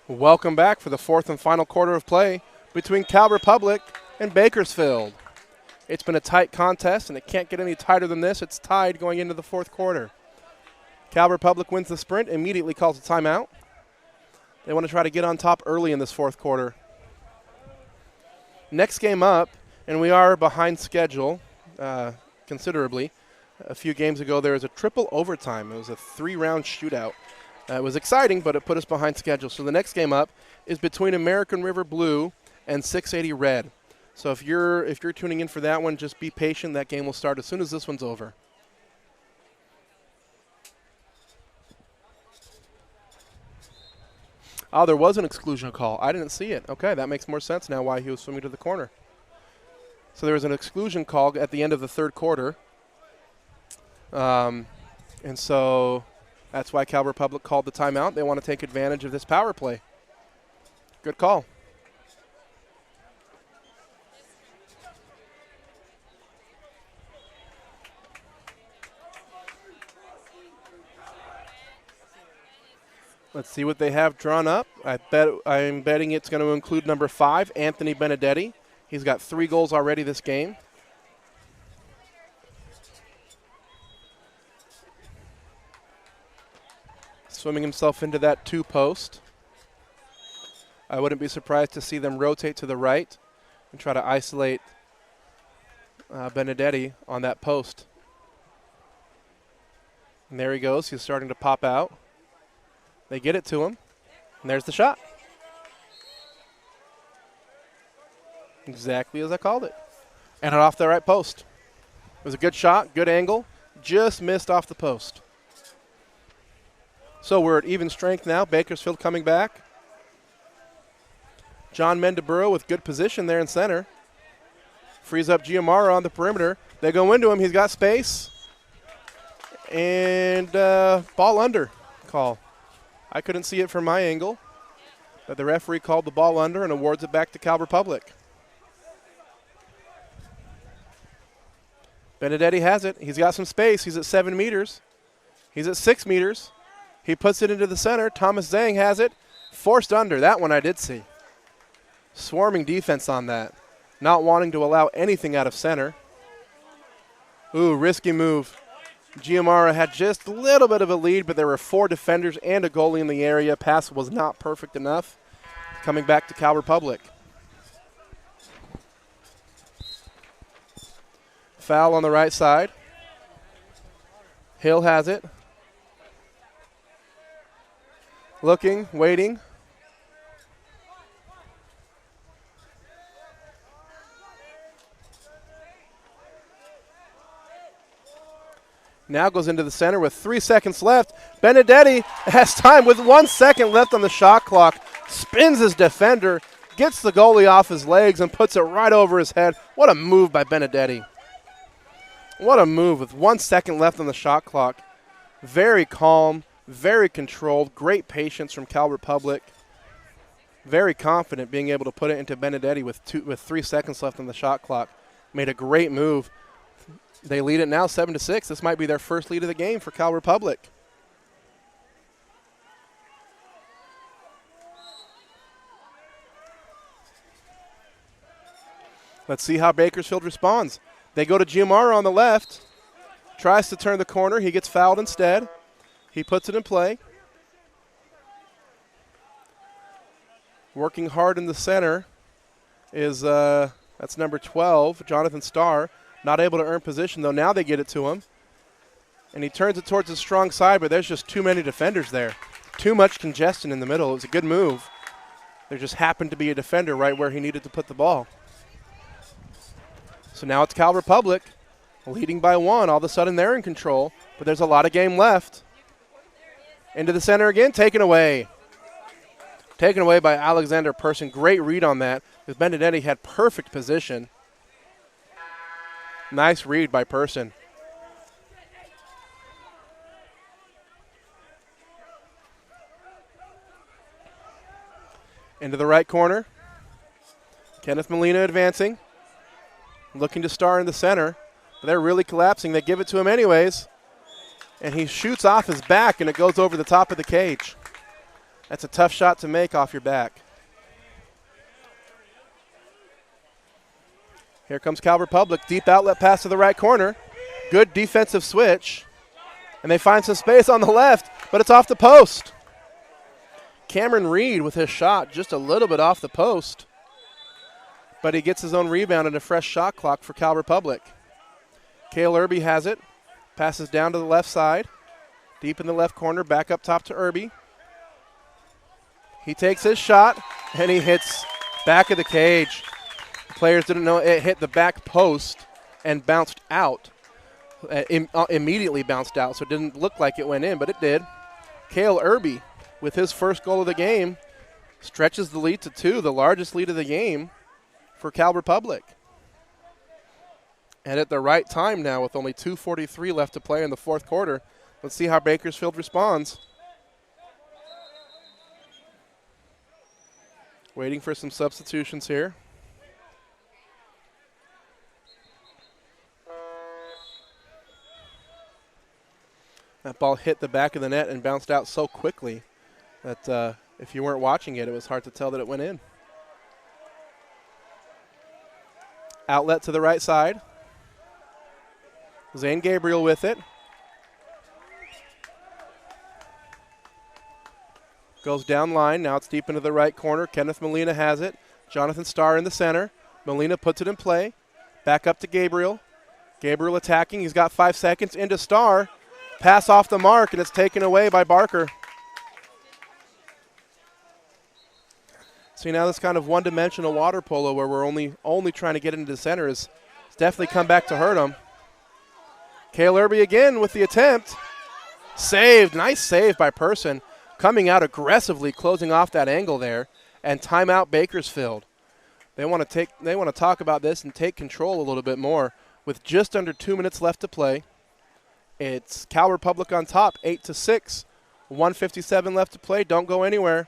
Welcome back for the fourth and final quarter of play between Cal Republic and Bakersfield. It's been a tight contest, and it can't get any tighter than this. It's tied going into the fourth quarter. Cal Republic wins the sprint, immediately calls a timeout. They want to try to get on top early in this fourth quarter. Next game up, and we are behind schedule considerably. A few games ago, there was a triple overtime. It was a 3-round shootout. It was exciting, but it put us behind schedule. So the next game up is between American River Blue and 680 Red. So if you're tuning in for that one, just be patient. That game will start as soon as this one's over. Oh, there was an exclusion call. I didn't see it. Okay, that makes more sense now why he was swimming to the corner. So there was an exclusion call at the end of the third quarter. And so that's why Cal Republic called the timeout. They want to take advantage of this power play. Good call. Let's see what they have drawn up. I'm betting it's going to include number 5, Anthony Benedetti. He's got 3 goals already this game. Swimming himself into that 2 post. I wouldn't be surprised to see them rotate to the right and try to isolate Benedetti on that post. And there he goes. He's starting to pop out. They get it to him, and there's the shot. Exactly as I called it. And it off the right post. It was a good shot, good angle, just missed off the post. So we're at even strength now. Bakersfield coming back. John Mendeburo with good position there in center. Frees up Giamara on the perimeter. They go into him. He's got space. And ball under call. I couldn't see it from my angle, but the referee called the ball under and awards it back to Cal Republic. Benedetti has it. He's got some space. He's at 7 meters. He's at 6 meters. He puts it into the center. Thomas Zhang has it. Forced under. That one I did see. Swarming defense on that. Not wanting to allow anything out of center. Ooh, risky move. Giamara had just a little bit of a lead, but there were 4 defenders and a goalie in the area. Pass was not perfect enough. Coming back to Cal Republic. Foul on the right side. Hill has it. Looking, waiting. Now goes into the center with 3 seconds left. Benedetti has time with 1 second left on the shot clock. Spins his defender, gets the goalie off his legs, and puts it right over his head. What a move by Benedetti. What a move with 1 second left on the shot clock. Very calm, very controlled, great patience from Cal Republic. Very confident being able to put it into Benedetti with 3 seconds left on the shot clock. Made a great move. They lead it now 7-6. This might be their first lead of the game for Cal Republic. Let's see how Bakersfield responds. They go to Giamara on the left. Tries to turn the corner. He gets fouled instead. He puts it in play. Working hard in the center is that's number 12, Jonathan Starr. Not able to earn position, though. Now they get it to him. And he turns it towards the strong side, but there's just too many defenders there. Too much congestion in the middle. It was a good move. There just happened to be a defender right where he needed to put the ball. So now it's Cal Republic leading by 1. All of a sudden they're in control, but there's a lot of game left. Into the center again, taken away. Taken away by Alexander Person. Great read on that, because Benedetti had perfect position. Nice read by Person. Into the right corner. Kenneth Molina advancing. Looking to Star in the center. But they're really collapsing. They give it to him anyways. And he shoots off his back, and it goes over the top of the cage. That's a tough shot to make off your back. Here comes Cal Republic. Deep outlet pass to the right corner. Good defensive switch. And they find some space on the left, but it's off the post. Cameron Reed with his shot just a little bit off the post. But he gets his own rebound and a fresh shot clock for Cal Republic. Cale Irby has it. Passes down to the left side. Deep in the left corner, back up top to Irby. He takes his shot, and he hits back of the cage. The players didn't know it hit the back post and bounced out. Immediately bounced out, so it didn't look like it went in, but it did. Cale Irby, with his first goal of the game, stretches the lead to 2, the largest lead of the game for Cal Republic. And at the right time now, with only 2:43 left to play in the fourth quarter, let's see how Bakersfield responds. Waiting for some substitutions here. That ball hit the back of the net and bounced out so quickly that if you weren't watching it, it was hard to tell that it went in. Outlet to the right side. Zane Gabriel with it. Goes down line. Now it's deep into the right corner. Kenneth Molina has it. Jonathan Starr in the center. Molina puts it in play. Back up to Gabriel. Gabriel attacking. He's got 5 seconds into Starr. Pass off the mark, and it's taken away by Barker. See, now this kind of one-dimensional water polo where we're only trying to get into the center is definitely come back to hurt him. Cale Irby again with the attempt. Saved. Nice save by Person. Coming out aggressively, closing off that angle there, and timeout Bakersfield. They want to talk about this and take control a little bit more with just under 2 minutes left to play. It's Cal Republic on top, 8-6. 1:57 left to play. Don't go anywhere.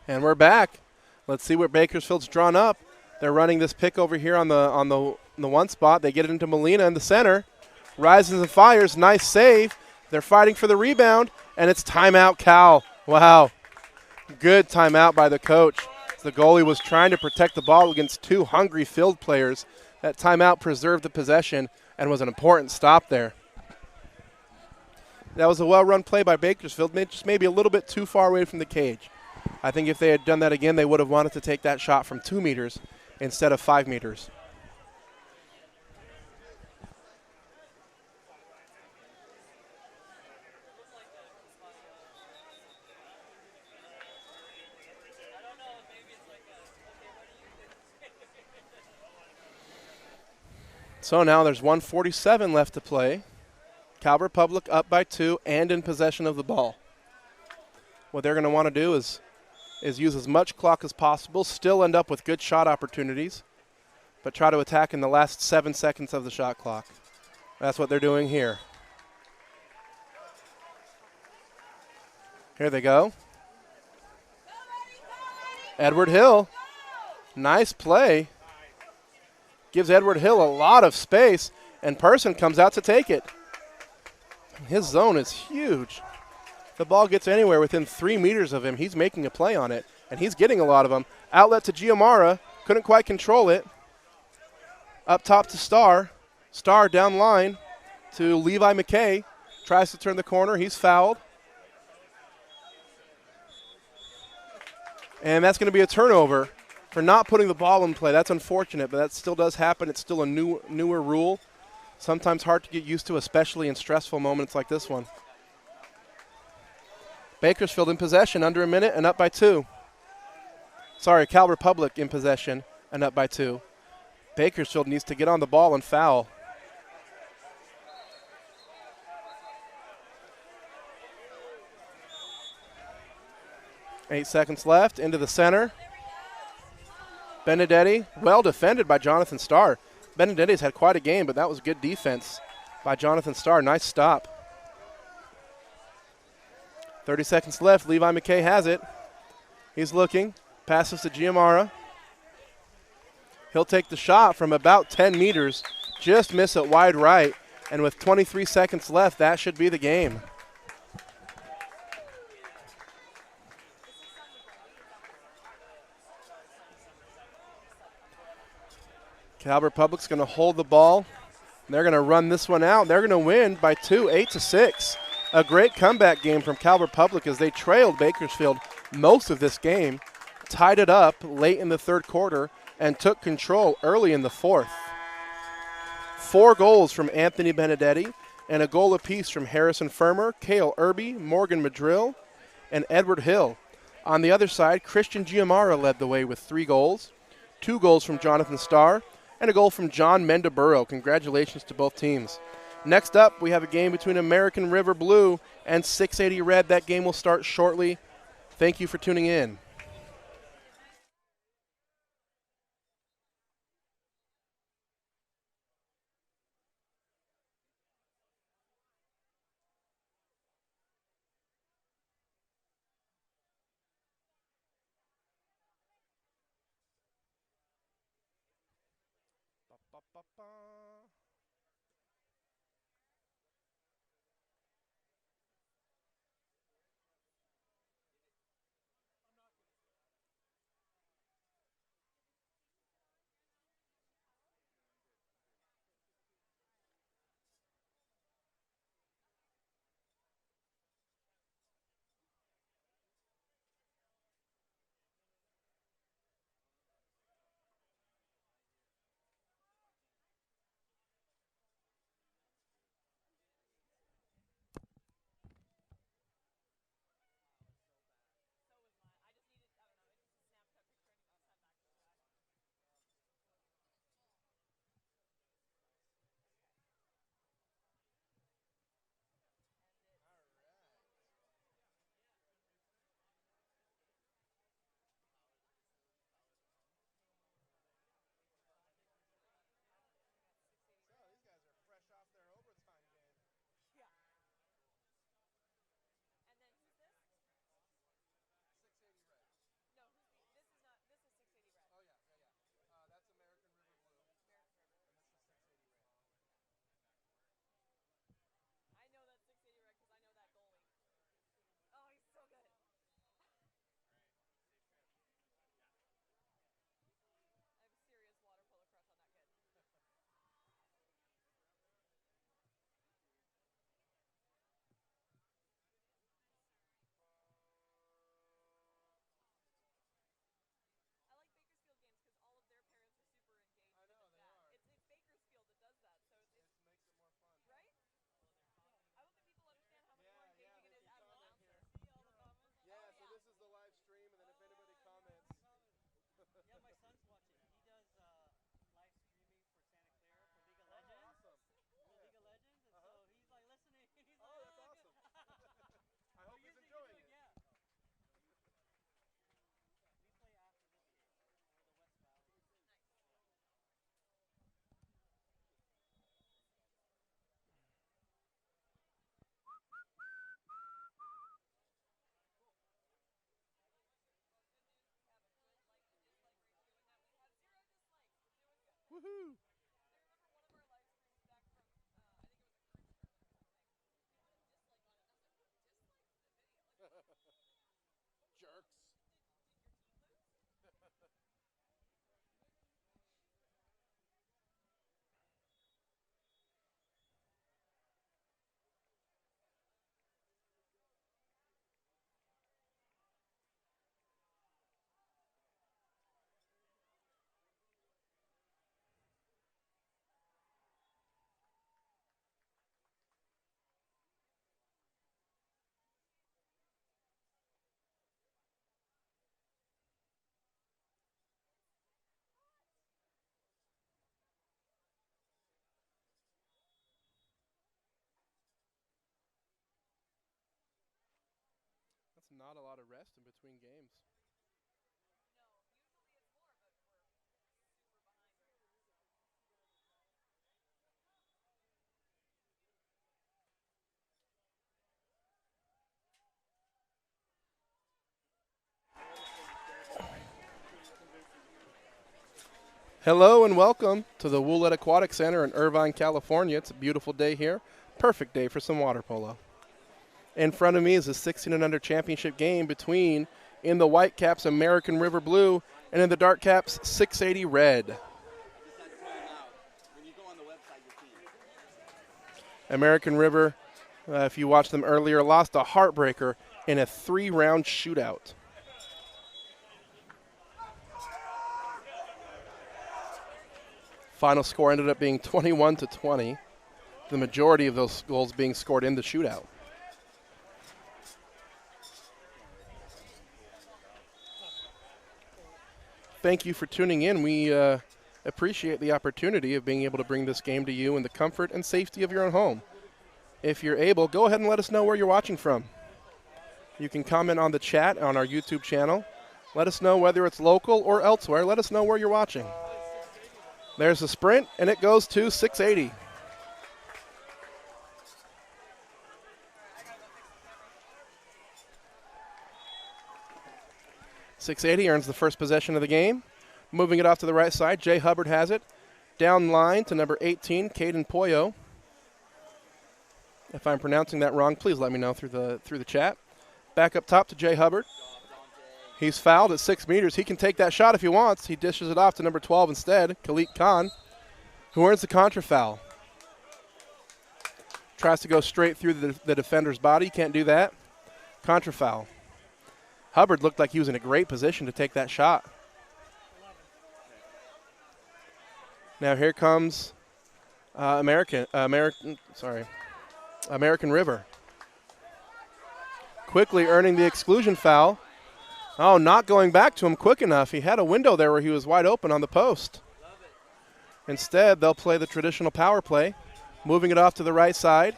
And we're back. Let's see what Bakersfield's drawn up. They're running this pick over here on the one spot. They get it into Molina in the center. Rises and fires. Nice save. They're fighting for the rebound, and it's timeout Cal. Wow. Good timeout by the coach. The goalie was trying to protect the ball against 2 hungry field players. That timeout preserved the possession and was an important stop there. That was a well-run play by Bakersfield, just maybe a little bit too far away from the cage. I think if they had done that again, they would have wanted to take that shot from 2 meters instead of 5 meters. So now there's 1:47 left to play. Cal Republic up by 2 and in possession of the ball. What they're going to want to do is use as much clock as possible, still end up with good shot opportunities, but try to attack in the last 7 seconds of the shot clock. That's what they're doing here. Here they go. Edward Hill. Nice play. Gives Edward Hill a lot of space, and Person comes out to take it. His zone is huge. The ball gets anywhere within 3 meters of him, he's making a play on it, and he's getting a lot of them. Outlet to Giamara. Couldn't quite control it. Up top to Starr. Starr down line to Levi McKay. Tries to turn the corner. He's fouled. And that's going to be a turnover. for not putting the ball in play. That's unfortunate, but that still does happen. It's still a newer rule. Sometimes hard to get used to, especially in stressful moments like this one. Bakersfield in possession, under a minute and up by 2. Sorry, Cal Republic in possession and up by 2. Bakersfield needs to get on the ball and foul. Eight seconds left, into the center. Benedetti, well defended by Jonathan Starr. Benedetti's had quite a game, but that was good defense by Jonathan Starr. Nice stop. 30 seconds left. Levi McKay has it. He's looking. Passes to Giamara. He'll take the shot from about 10 meters. Just miss it wide right. And with 23 seconds left, that should be the game. Cal Republic's going to hold the ball. They're going to run this one out. They're going to win by 2, 8-6. A great comeback game from Cal Republic as they trailed Bakersfield most of this game, tied it up late in the third quarter, and took control early in the fourth. 4 goals from Anthony Benedetti and a goal apiece from Harrison Firmer, Cale Irby, Morgan Madrill, and Edward Hill. On the other side, Christian Giamara led the way with 3 goals, 2 goals from Jonathan Starr, and a goal from John Mendaburo. Congratulations to both teams. Next up, we have a game between American River Blue and 680 Red. That game will start shortly. Thank you for tuning in. Woohoo! Jerks. not a lot of rest in between games. Hello and welcome to the Woollett Aquatic Center in Irvine, California. It's a beautiful day here. Perfect day for some water polo. In front of me is a 16 and under championship game between, in the white caps, American River Blue, and in the dark caps, 680 Red. American River, if you watched them earlier, lost a heartbreaker in a 3-round shootout. Final score ended up being 21-20. The majority of those goals being scored in the shootout. Thank you for tuning in. We appreciate the opportunity of being able to bring this game to you in the comfort and safety of your own home. If you're able, go ahead and let us know where you're watching from. You can comment on the chat on our YouTube channel. Let us know whether it's local or elsewhere. Let us know where you're watching. There's a sprint, and it goes to 680. .680 earns the first possession of the game. Moving it off to the right side, Jay Hubbard has it. Down line to number 18, Caden Pollo. If I'm pronouncing that wrong, please let me know through the chat. Back up top to Jay Hubbard. He's fouled at 6 meters. He can take that shot if he wants. He dishes it off to number 12 instead, Khalid Khan, who earns the contra foul. Tries to go straight through the defender's body. Can't do that. Contra foul. Hubbard looked like he was in a great position to take that shot. Now here comes American River. Quickly earning the exclusion foul. Oh, not going back to him quick enough. He had a window there where he was wide open on the post. Instead, they'll play the traditional power play, moving it off to the right side,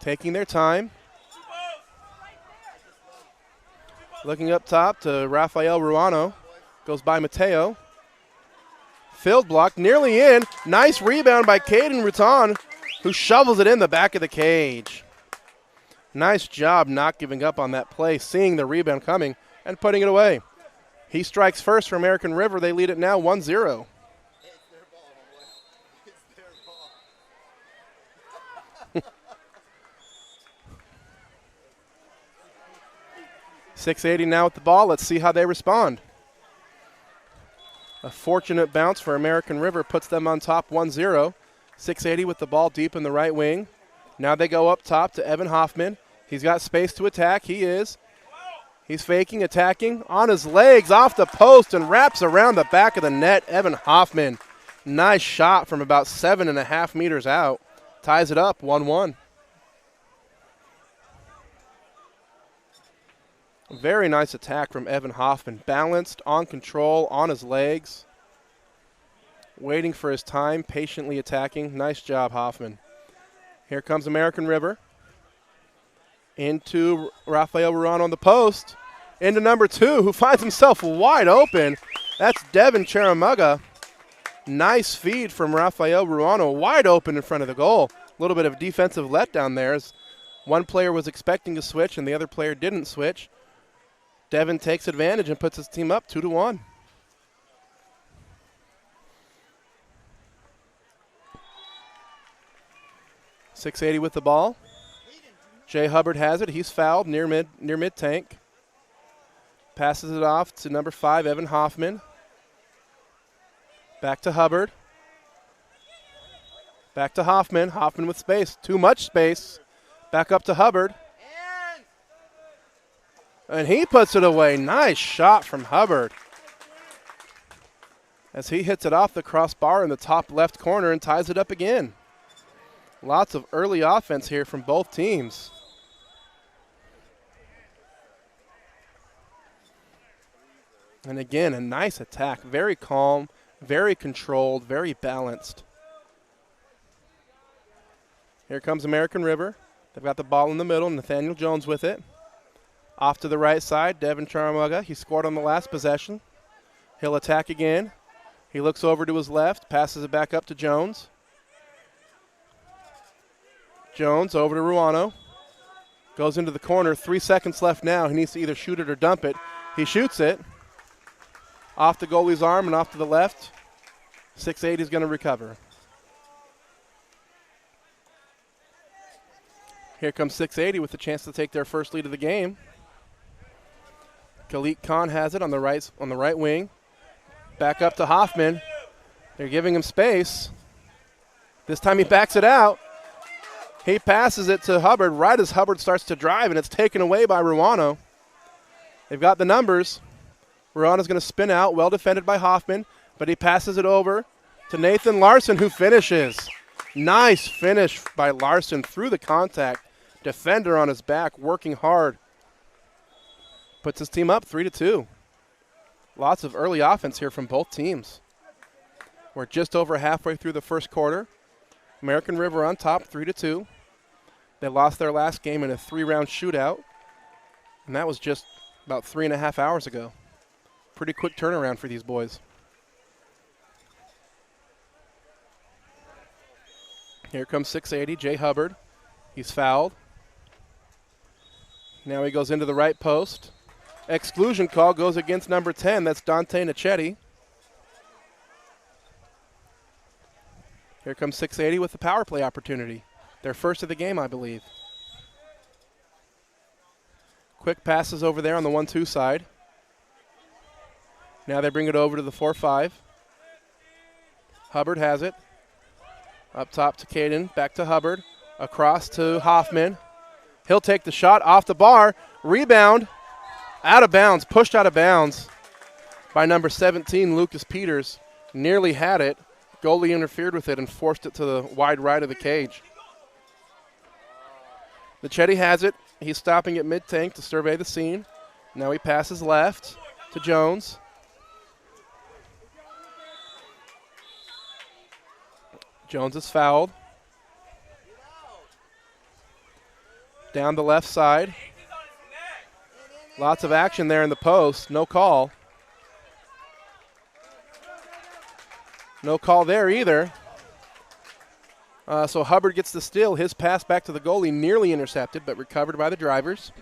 taking their time. Looking up top to Rafael Ruano. Goes by Mateo. Field block, nearly in. Nice rebound by Caden Rutan, who shovels it in the back of the cage. Nice job not giving up on that play, seeing the rebound coming and putting it away. He strikes first for American River. They lead it now 1-0. 680 now with the ball. Let's see how they respond. A fortunate bounce for American River puts them on top 1-0. 680 with the ball deep in the right wing. Now they go up top to Evan Hoffman. He's got space to attack. He is. He's faking, attacking, on his legs, off the post, and wraps around the back of the net. Evan Hoffman, nice shot from about 7.5 meters out. Ties it up, 1-1. Very nice attack from Evan Hoffman. Balanced, on control, on his legs. Waiting for his time, patiently attacking. Nice job, Hoffman. Here comes American River. Into Rafael Ruano on the post. Into number 2, who finds himself wide open. That's Devin Charamuga. Nice feed from Rafael Ruano, wide open in front of the goal. A little bit of defensive letdown there as one player was expecting to switch and the other player didn't switch. Devin takes advantage and puts his team up 2-1. .680 with the ball. Jay Hubbard has it. He's fouled near mid tank. Passes it off to number 5, Evan Hoffman. Back to Hubbard. Back to Hoffman. Hoffman with space. Too much space. Back up to Hubbard. And he puts it away. Nice shot from Hubbard. As he hits it off the crossbar in the top left corner and ties it up again. Lots of early offense here from both teams. And again, a nice attack. Very calm, very controlled, very balanced. Here comes American River. They've got the ball in the middle. Nathaniel Jones with it. Off to the right side, Devin Charamuga. He scored on the last possession. He'll attack again. He looks over to his left, passes it back up to Jones. Jones over to Ruano. Goes into the corner. 3 seconds left now. He needs to either shoot it or dump it. He shoots it. Off the goalie's arm and off to the left. 6'8" is going to recover. Here comes 680 with the chance to take their first lead of the game. Khalid Khan has it on the right wing. Back up to Hoffman. They're giving him space. This time he backs it out. He passes it to Hubbard right as Hubbard starts to drive, and it's taken away by Ruano. They've got the numbers. Ruano's going to spin out, well defended by Hoffman, but he passes it over to Nathan Larson, who finishes. Nice finish by Larson through the contact. Defender on his back, working hard. Puts his team up 3-2. Lots of early offense here from both teams. We're just over halfway through the first quarter. American River on top, 3-2. They lost their last game in a 3-round shootout, and that was just about 3.5 hours ago. Pretty quick turnaround for these boys. Here comes 680, Jay Hubbard. He's fouled. Now he goes into the right post. Exclusion call goes against number 10. That's Dante Nachetti. Here comes 680 with the power play opportunity. Their first of the game, I believe. Quick passes over there on the 1-2 side. Now they bring it over to the 4-5. Hubbard has it. Up top to Caden, back to Hubbard. Across to Hoffman. He'll take the shot off the bar. Rebound. Out of bounds, pushed out of bounds by number 17, Lucas Peters. Nearly had it. Goalie interfered with it and forced it to the wide right of the cage. Nachetti has it. He's stopping at mid-tank to survey the scene. Now he passes left to Jones. Jones is fouled. Down the left side. Lots of action there in the post. No call. No call there either. So Hubbard gets the steal. His pass back to the goalie nearly intercepted, but recovered by the drivers.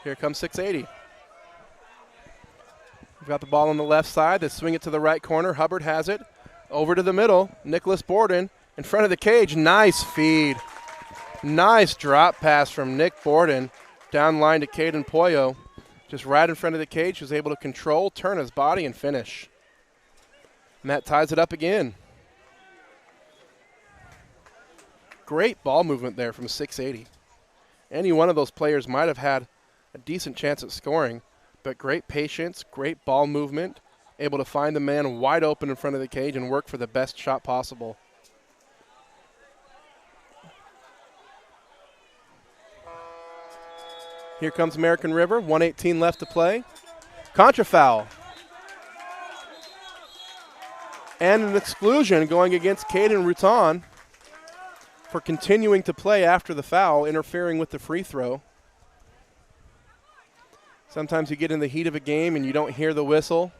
Here comes 680. We've got the ball on the left side. They swing it to the right corner. Hubbard has it. Over to the middle. Nicholas Borden in front of the cage. Nice feed. Nice drop pass from Nick Borden. Down line to Caden Pollo. Just right in front of the cage. Was able to control, turn his body, and finish. And that ties it up again. Great ball movement there from 680. Any one of those players might have had a decent chance at scoring, but great patience, great ball movement, able to find the man wide open in front of the cage and work for the best shot possible. Here comes American River, 1:18 left to play. Contra foul. And an exclusion going against Caden Rutan for continuing to play after the foul, interfering with the free throw. Sometimes you get in the heat of a game and you don't hear the whistle.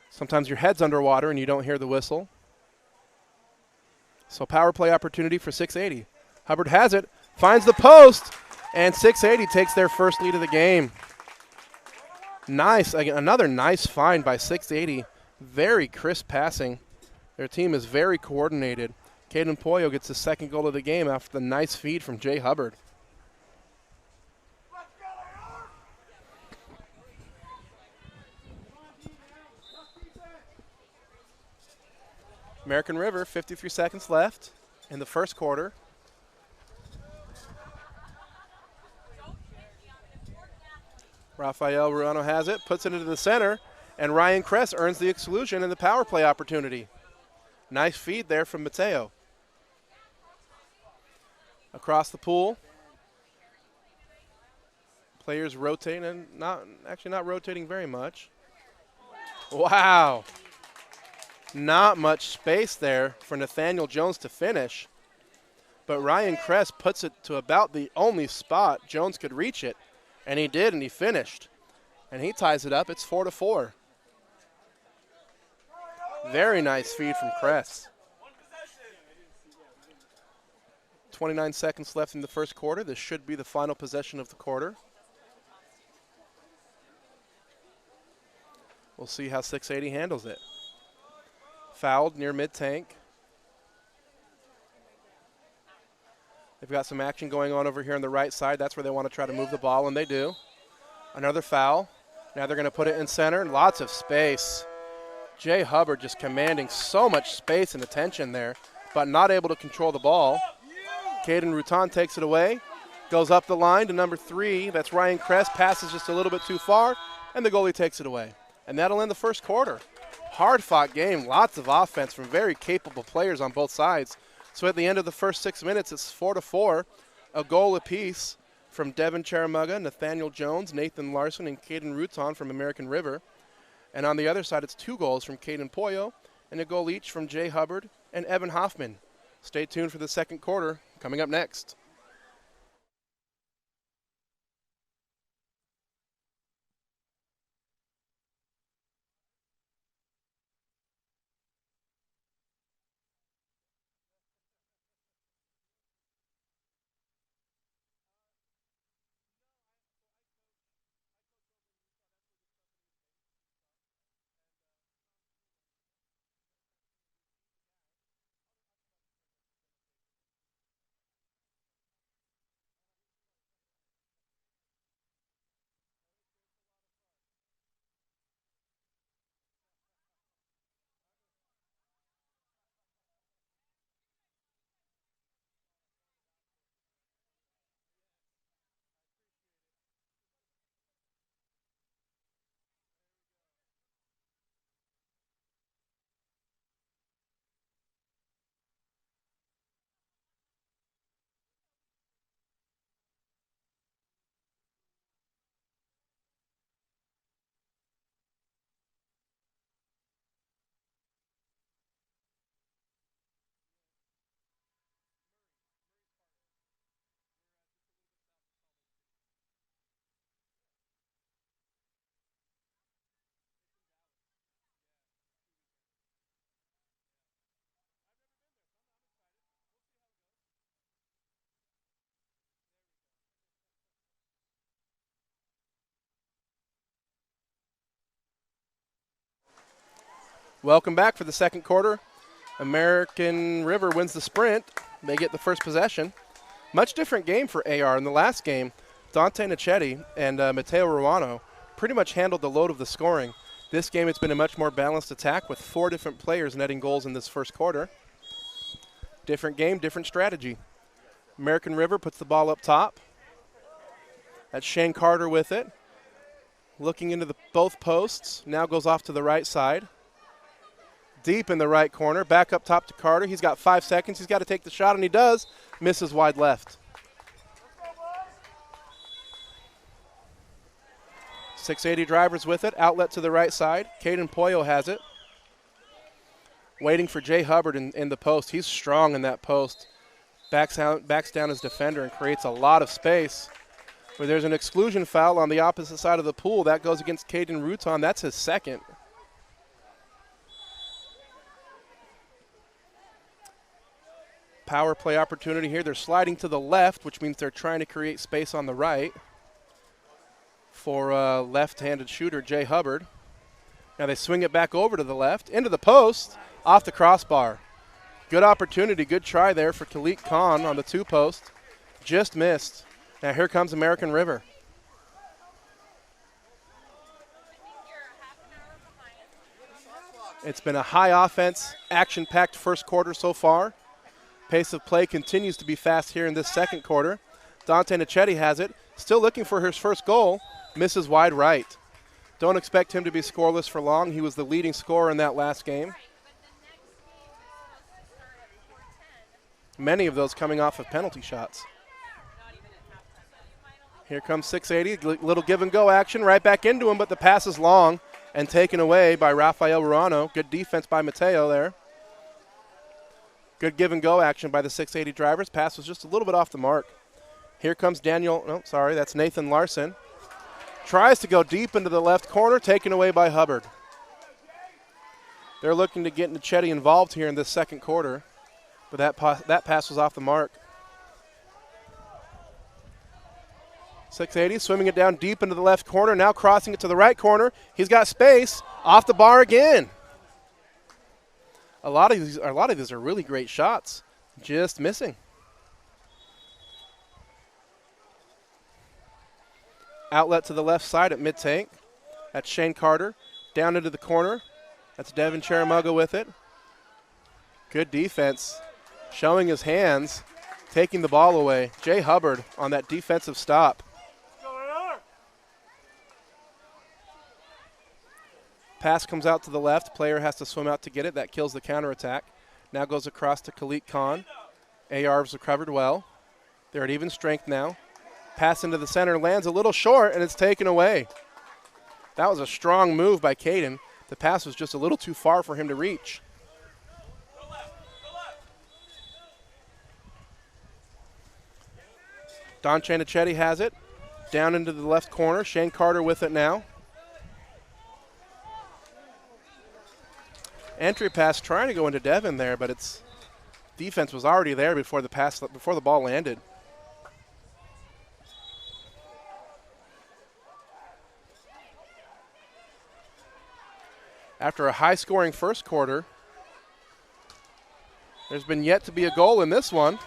Sometimes your head's underwater and you don't hear the whistle. So power play opportunity for 680. Hubbard has it, finds the post, and 680 takes their first lead of the game. Nice, again, another nice find by 680. Very crisp passing. Their team is very coordinated. Caden Pollo gets his second goal of the game after the nice feed from Jay Hubbard. American River, 53 seconds left in the first quarter. Rafael Ruano has it, puts it into the center, and Ryan Kress earns the exclusion and the power play opportunity. Nice feed there from Mateo. Across the pool. Players rotate and not rotating very much. Wow. Not much space there for Nathaniel Jones to finish. But Ryan Kress puts it to about the only spot Jones could reach it, and he did, and he finished. And he ties it up. It's 4-4. Very nice feed from Kress. 29 seconds left in the first quarter. This should be the final possession of the quarter. We'll see how 680 handles it. Fouled near mid-tank. They've got some action going on over here on the right side. That's where they want to try to move the ball, and they do. Another foul. Now they're going to put it in center. Lots of space. Jay Hubbard just commanding so much space and attention there, but not able to control the ball. Caden Rutan takes it away. Goes up the line to number 3. That's Ryan Kress. Passes just a little bit too far, and the goalie takes it away. And that'll end the first quarter. Hard-fought game. Lots of offense from very capable players on both sides. So at the end of the first 6 minutes, it's 4-4. A goal apiece from Devin Charamuga, Nathaniel Jones, Nathan Larson, and Caden Rutan from American River. And on the other side, it's 2 goals from Caden Pollo and a goal each from Jay Hubbard and Evan Hoffman. Stay tuned for the second quarter coming up next. Welcome back for the second quarter. American River wins the sprint. They get the first possession. Much different game for AR. In the last game, Dante Nichetti and Matteo Ruano pretty much handled the load of the scoring. This game, it's been a much more balanced attack with 4 different players netting goals in this first quarter. Different game, different strategy. American River puts the ball up top. That's Shane Carter with it. Looking into both posts. Now goes off to the right side. Deep in the right corner, back up top to Carter. He's got 5 seconds. He's got to take the shot, and he does. Misses wide left. 680 drivers with it. Outlet to the right side. Caden Pollo has it. Waiting for Jay Hubbard in the post. He's strong in that post. Backs down his defender and creates a lot of space. Where there's an exclusion foul on the opposite side of the pool. That goes against Caden Rutan. That's his second. Power play opportunity here. They're sliding to the left, which means they're trying to create space on the right for left-handed shooter Jay Hubbard. Now they swing it back over to the left, into the post, off the crossbar. Good opportunity, good try there for Khalid Khan on the 2-post. Just missed. Now here comes American River. It's been a high offense, action-packed first quarter so far. Pace of play continues to be fast here in this second quarter. Dante Nichetti has it. Still looking for his first goal. Misses wide right. Don't expect him to be scoreless for long. He was the leading scorer in that last game. Many of those coming off of penalty shots. Here comes 680. Little give and go action. Right back into him, but the pass is long and taken away by Rafael Ruano. Good defense by Mateo there. Good give and go action by the 680 drivers. Pass was just a little bit off the mark. Here comes that's Nathan Larson. Tries to go deep into the left corner, taken away by Hubbard. They're looking to get Nichetti involved here in this second quarter, but that pass was off the mark. 680 swimming it down deep into the left corner, now crossing it to the right corner. He's got space, off the bar again. A lot of these are really great shots, just missing. Outlet to the left side at mid-tank. That's Shane Carter. Down into the corner. That's Devin Charamuga with it. Good defense. Showing his hands. Taking the ball away. Jay Hubbard on that defensive stop. Pass comes out to the left. Player has to swim out to get it. That kills the counterattack. Now goes across to Khalid Khan. AR's recovered well. They're at even strength now. Pass into the center, lands a little short, and it's taken away. That was a strong move by Caden. The pass was just a little too far for him to reach. Don Chanichetti has it. Down into the left corner. Shane Carter with it now. Entry pass trying to go into Devin there, but its defense was already there before the ball landed. After a high-scoring first quarter, there's been yet to be a goal in this one,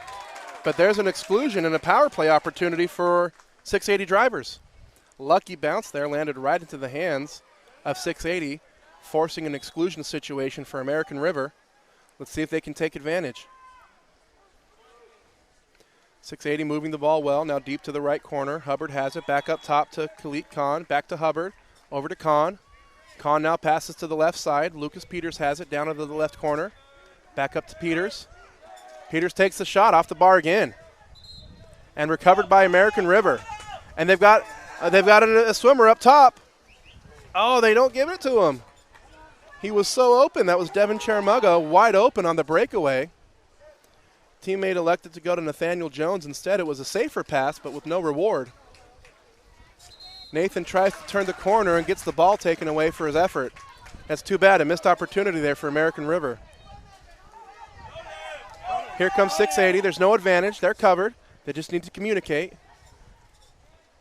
but there's an exclusion and a power play opportunity for 680 drivers. Lucky bounce there, landed right into the hands of 680, forcing an exclusion situation for American River. Let's see if they can take advantage. 680 moving the ball well, now deep to the right corner. Hubbard has it, back up top to Khalid Khan, back to Hubbard, over to Khan. Khan now passes to the left side. Lucas Peters has it down into the left corner. Back up to Peters. Peters takes the shot off the bar again. And recovered by American River. And they've got a swimmer up top. Oh, they don't give it to him. He was so open. That was Devin Charamuga wide open on the breakaway. Teammate elected to go to Nathaniel Jones. Instead, it was a safer pass, but with no reward. Nathan tries to turn the corner and gets the ball taken away for his effort. That's too bad. A missed opportunity there for American River. Here comes 680. There's no advantage. They're covered. They just need to communicate.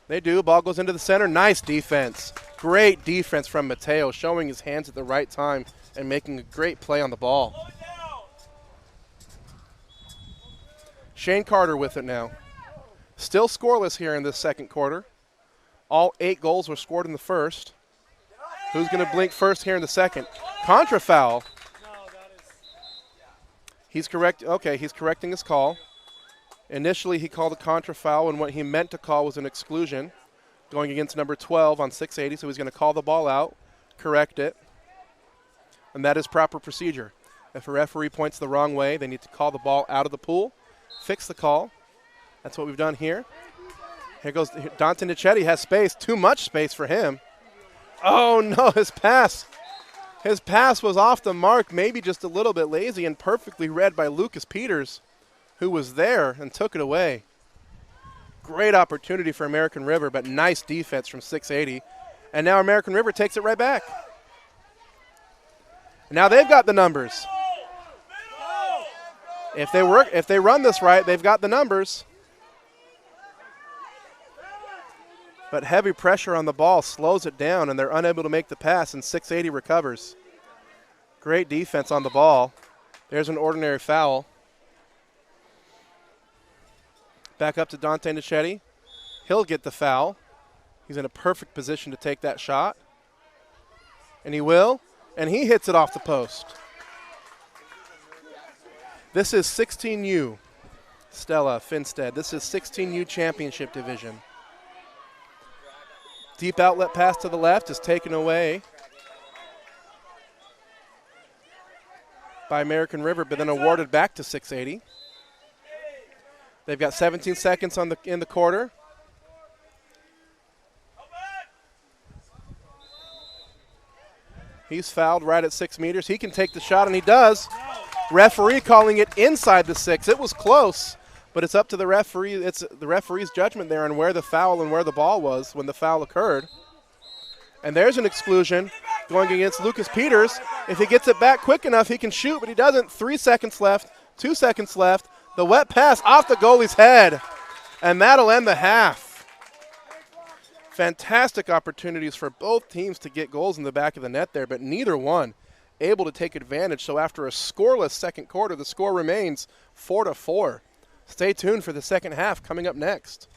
They do. Ball goes into the center. Nice defense. Great defense from Mateo, showing his hands at the right time and making a great play on the ball. Shane Carter with it now. Still scoreless here in this second quarter. All 8 goals were scored in the first. Who's going to blink first here in the second? Contra foul. He's correcting his call. Initially, he called a contra foul, and what he meant to call was an exclusion going against number 12 on 680, so he's going to call the ball out, correct it, and that is proper procedure. If a referee points the wrong way, they need to call the ball out of the pool, fix the call. That's what we've done here. Here goes Dante Nichetti, has space, too much space for him. Oh no, his pass was off the mark, maybe just a little bit lazy, and perfectly read by Lucas Peters, who was there and took it away. Great opportunity for American River, but nice defense from 680. And now American River takes it right back. Now they've got the numbers. If they run this right, they've got the numbers. But heavy pressure on the ball slows it down, and they're unable to make the pass, and 680 recovers. Great defense on the ball. There's an ordinary foul. Back up to Dante Nichetti. He'll get the foul. He's in a perfect position to take that shot. And he will, and he hits it off the post. This is 16U, Stella Finstead. This is 16U Championship Division. Deep outlet pass to the left is taken away by American River, but then awarded back to 680. They've got 17 seconds in the quarter. He's fouled right at 6 meters. He can take the shot, and he does. Referee calling it inside the 6. It was close, but it's up to the referee. It's the referee's judgment there on where the foul and where the ball was when the foul occurred. And there's an exclusion going against Lucas Peters. If he gets it back quick enough, he can shoot, but he doesn't. 3 seconds left, 2 seconds left. The wet pass off the goalie's head, and that'll end the half. Fantastic opportunities for both teams to get goals in the back of the net there, but neither one able to take advantage. So after a scoreless second quarter, the score remains 4-4. Stay tuned for the second half coming up next.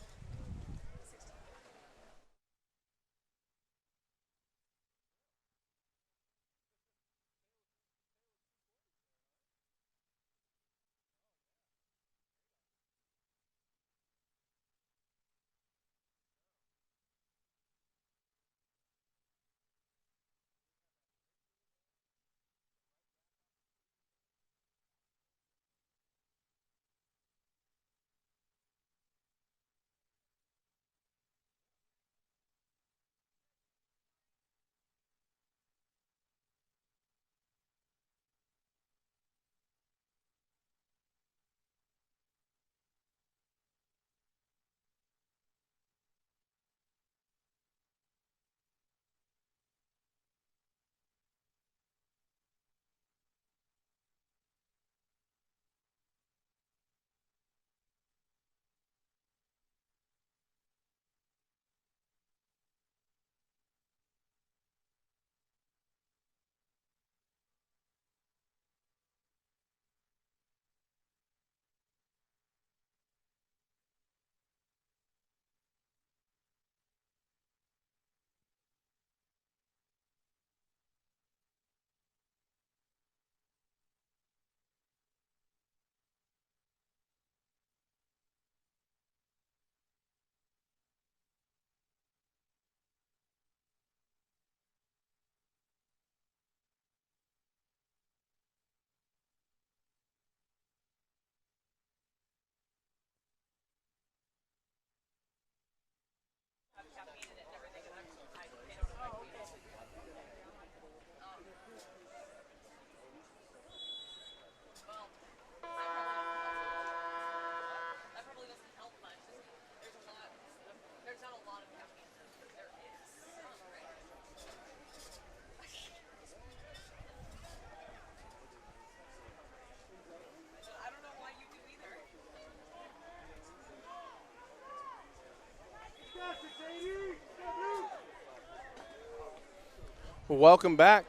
Well, welcome back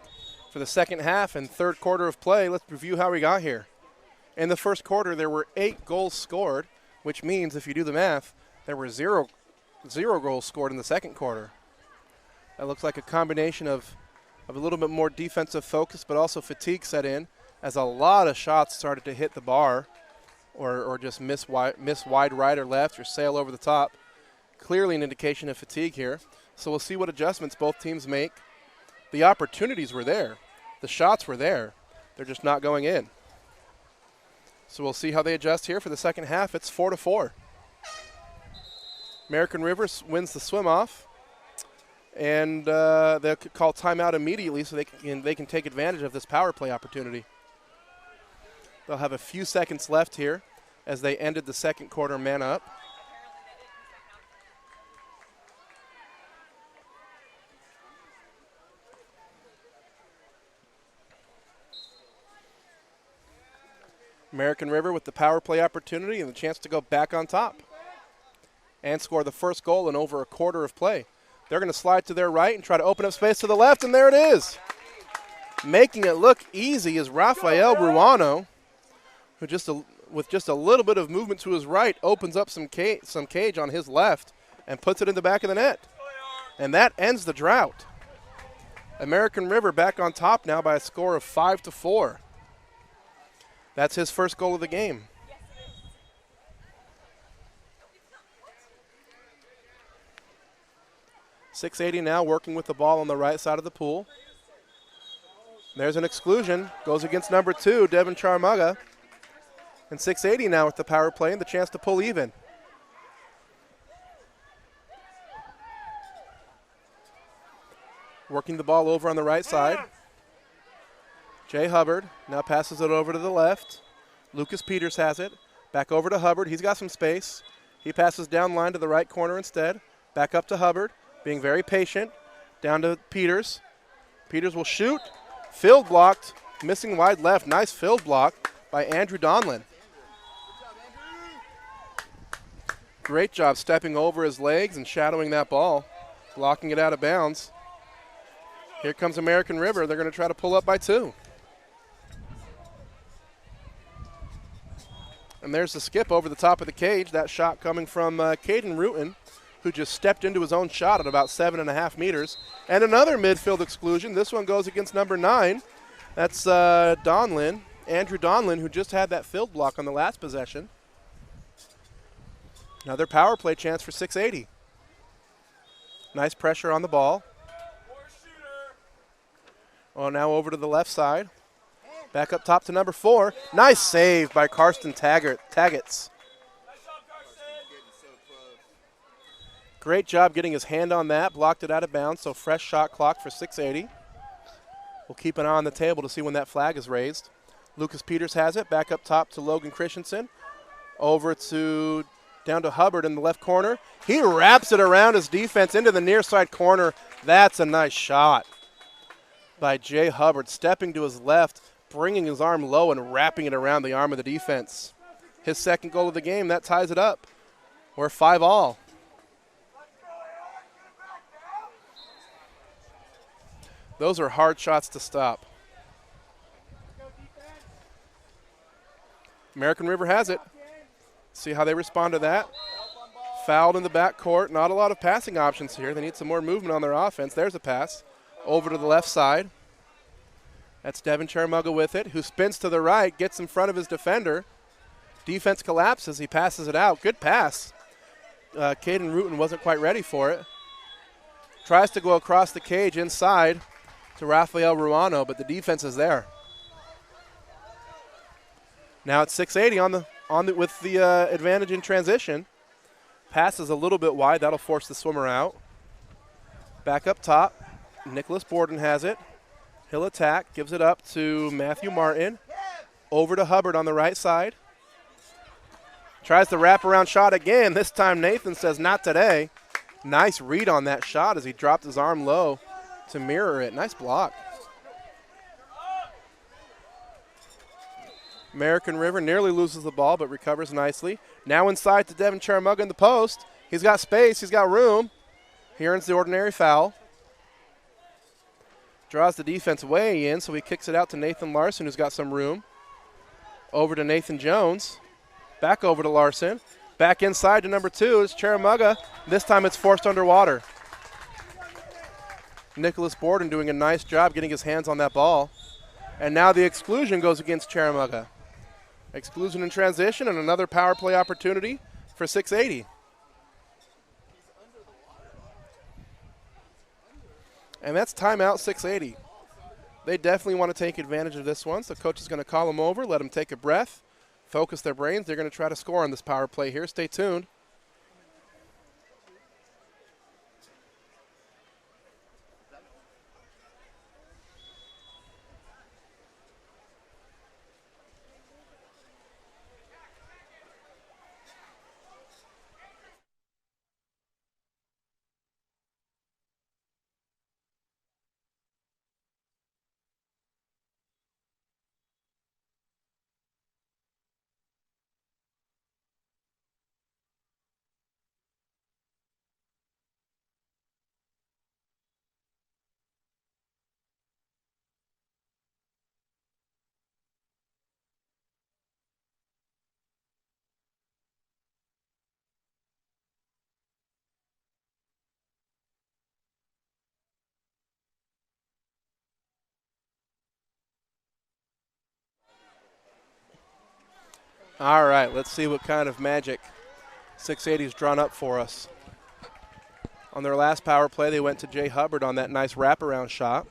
for the second half and third quarter of play. Let's review how we got here. In the first quarter, there were 8 goals scored, which means if you do the math, there were zero goals scored in the second quarter. That looks like a combination of a little bit more defensive focus, but also fatigue set in as a lot of shots started to hit the bar or just miss wide right or left or sail over the top. Clearly an indication of fatigue here. So we'll see what adjustments both teams make. The opportunities were there. The shots were there. They're just not going in. So we'll see how they adjust here for the second half. It's 4-4. American River wins the swim off, and they'll call timeout immediately so they can take advantage of this power play opportunity. They'll have a few seconds left here as they ended the second quarter man up. American River with the power play opportunity and the chance to go back on top and score the first goal in over a quarter of play. They're going to slide to their right and try to open up space to the left, and there it is. Making it look easy is Rafael Ruano, who with just a little bit of movement to his right opens up some cage on his left and puts it in the back of the net. And that ends the drought. American River back on top now by a score of 5-4. That's his first goal of the game. .680 now working with the ball on the right side of the pool. There's an exclusion. Goes against number 2, Devin Charmaga. And .680 now with the power play and the chance to pull even. Working the ball over on the right side. Jay Hubbard now passes it over to the left. Lucas Peters has it. Back over to Hubbard. He's got some space. He passes down line to the right corner instead. Back up to Hubbard, being very patient. Down to Peters. Peters will shoot. Field blocked. Missing wide left. Nice field block by Andrew Donlin. Great job stepping over his legs and shadowing that ball, blocking it out of bounds. Here comes American River. They're going to try to pull up by 2. And there's the skip over the top of the cage. That shot coming from Caden Rutan, who just stepped into his own shot at about 7.5 meters. And another midfield exclusion. This one goes against number 9. That's Donlin, Andrew Donlin, who just had that field block on the last possession. Another power play chance for 680. Nice pressure on the ball. Well, now over to the left side. Back up top to number 4. Nice save by Karsten Taggets. Great job getting his hand on that. Blocked it out of bounds, so fresh shot clock for 680. We'll keep an eye on the table to see when that flag is raised. Lucas Peters has it. Back up top to Logan Christensen. Over to down to Hubbard in the left corner. He wraps it around his defense into the near side corner. That's a nice shot by Jay Hubbard, stepping to his left, bringing his arm low and wrapping it around the arm of the defense. His second goal of the game, that ties it up. We're 5-all. Those are hard shots to stop. American River has it. See how they respond to that. Fouled in the back court. Not a lot of passing options here. They need some more movement on their offense. There's a pass over to the left side. That's Devin Charamuga with it, who spins to the right, gets in front of his defender. Defense collapses. He passes it out. Good pass. Caden Rutan wasn't quite ready for it. Tries to go across the cage inside to Rafael Ruano, but the defense is there. Now it's 680 with the advantage in transition. Pass is a little bit wide. That'll force the swimmer out. Back up top. Nicholas Borden has it. He'll attack. Gives it up to Matthew Martin. Over to Hubbard on the right side. Tries the wraparound shot again. This time Nathan says not today. Nice read on that shot as he dropped his arm low to mirror it. Nice block. American River nearly loses the ball but recovers nicely. Now inside to Devin Charamuga in the post. He's got space. He's got room. He earns the ordinary foul. Draws the defense way in, so he kicks it out to Nathan Larson, who's got some room. Over to Nathan Jones. Back over to Larson. Back inside to number 2 is Charamuga. This time it's forced underwater. Nicholas Borden doing a nice job getting his hands on that ball. And now the exclusion goes against Charamuga. Exclusion in transition and another power play opportunity for 680. And that's timeout 680. They definitely want to take advantage of this one. So coach is going to call them over, let them take a breath, focus their brains. They're going to try to score on this power play here. Stay tuned. All right, let's see what kind of magic 680's drawn up for us. On their last power play, they went to Jay Hubbard on that nice wraparound shot.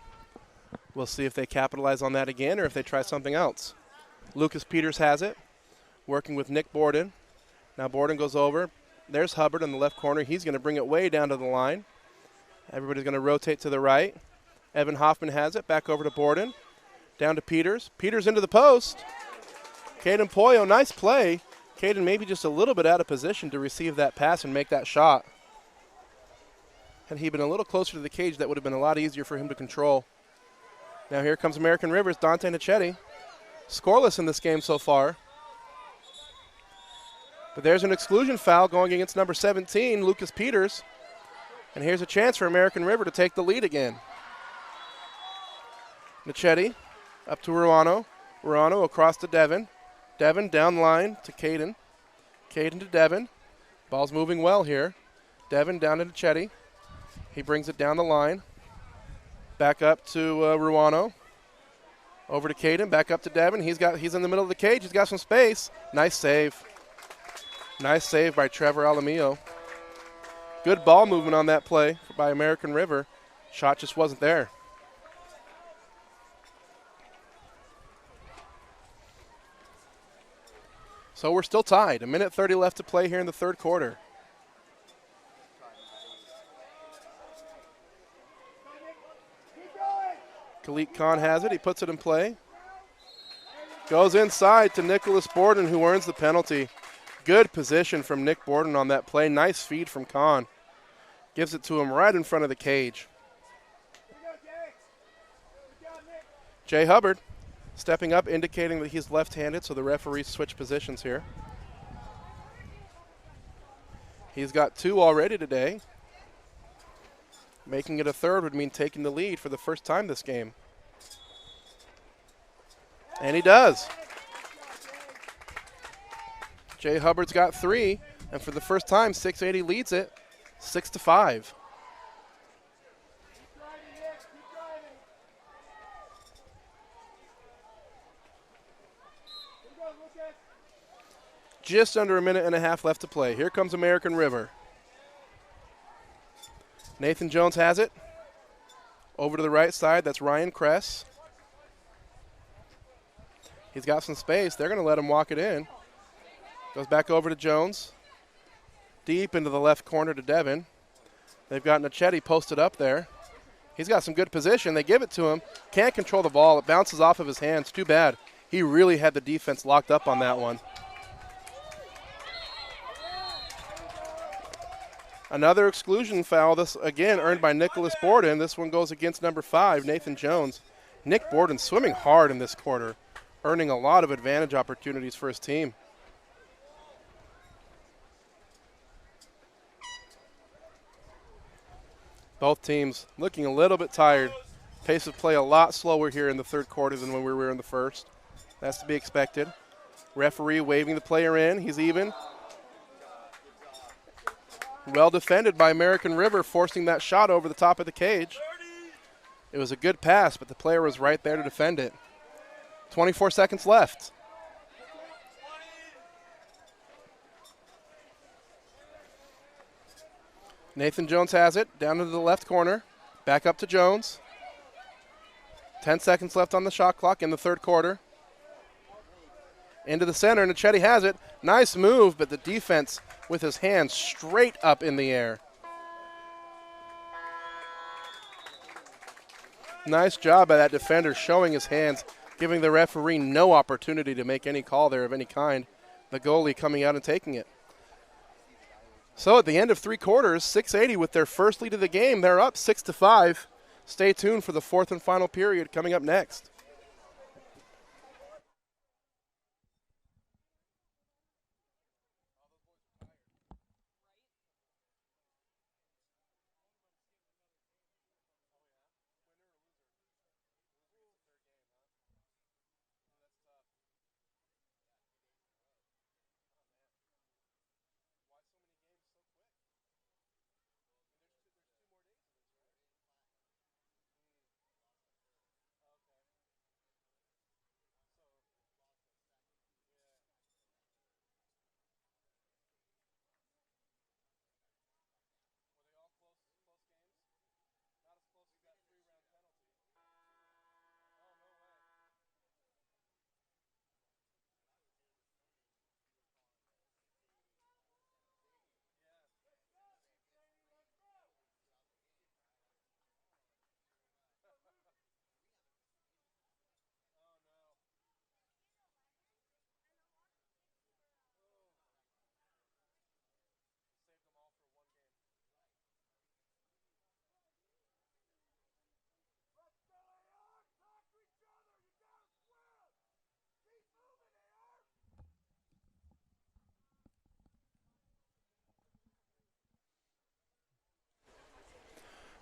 We'll see if they capitalize on that again or if they try something else. Lucas Peters has it, working with Nick Borden. Now Borden goes over. There's Hubbard in the left corner. He's going to bring it way down to the line. Everybody's going to rotate to the right. Evan Hoffman has it, back over to Borden. Down to Peters. Peters into the post. Caden Pollo, nice play. Caden maybe just a little bit out of position to receive that pass and make that shot. Had he been a little closer to the cage, that would have been a lot easier for him to control. Now here comes American River's Dante Nichetti. Scoreless in this game so far. But there's an exclusion foul going against number 17, Lucas Peters. And here's a chance for American River to take the lead again. Nichetti up to Ruano. Ruano across to Devin. Devin down the line to Caden. Caden to Devin. Ball's moving well here. Devin down to Nichetti. He brings it down the line. Back up to Ruano. Over to Caden. Back up to Devin. He's in the middle of the cage. He's got some space. Nice save. Nice save by Trevor Alamillo. Good ball movement on that play by American River. Shot just wasn't there. So we're still tied. 1:30 left to play here in the third quarter. Khalid Khan has it. He puts it in play. Goes inside to Nicholas Borden, who earns the penalty. Good position from Nick Borden on that play. Nice feed from Khan. Gives it to him right in front of the cage. Jay Hubbard stepping up, indicating that he's left-handed, so the referees switch positions here. He's got 2 already today. Making it a third would mean taking the lead for the first time this game. And he does. Jay Hubbard's got 3, and for the first time, 680 leads it 6-5. Just under 1.5 left to play. Here comes American River. Nathan Jones has it. Over to the right side, that's Ryan Kress. He's got some space. They're going to let him walk it in. Goes back over to Jones. Deep into the left corner to Devin. They've got Nichetti posted up there. He's got some good position. They give it to him. Can't control the ball. It bounces off of his hands. Too bad. He really had the defense locked up on that one. Another exclusion foul, this again earned by Nicholas Borden. This one goes against number 5, Nathan Jones. Nick Borden swimming hard in this quarter, earning a lot of advantage opportunities for his team. Both teams looking a little bit tired. Pace of play a lot slower here in the third quarter than when we were in the first. That's to be expected. Referee waving the player in. He's even. Well defended by American River, forcing that shot over the top of the cage. It was a good pass, but the player was right there to defend it. 24 seconds left. Nathan Jones has it, down into the left corner. Back up to Jones. 10 seconds left on the shot clock in the third quarter. Into the center, and Nichetti has it. Nice move, but the defense with his hands straight up in the air. Nice job by that defender showing his hands, giving the referee no opportunity to make any call there of any kind. The goalie coming out and taking it. So at the end of 3 quarters, 680 with their first lead of the game. They're up 6-5. Stay tuned for the fourth and final period coming up next.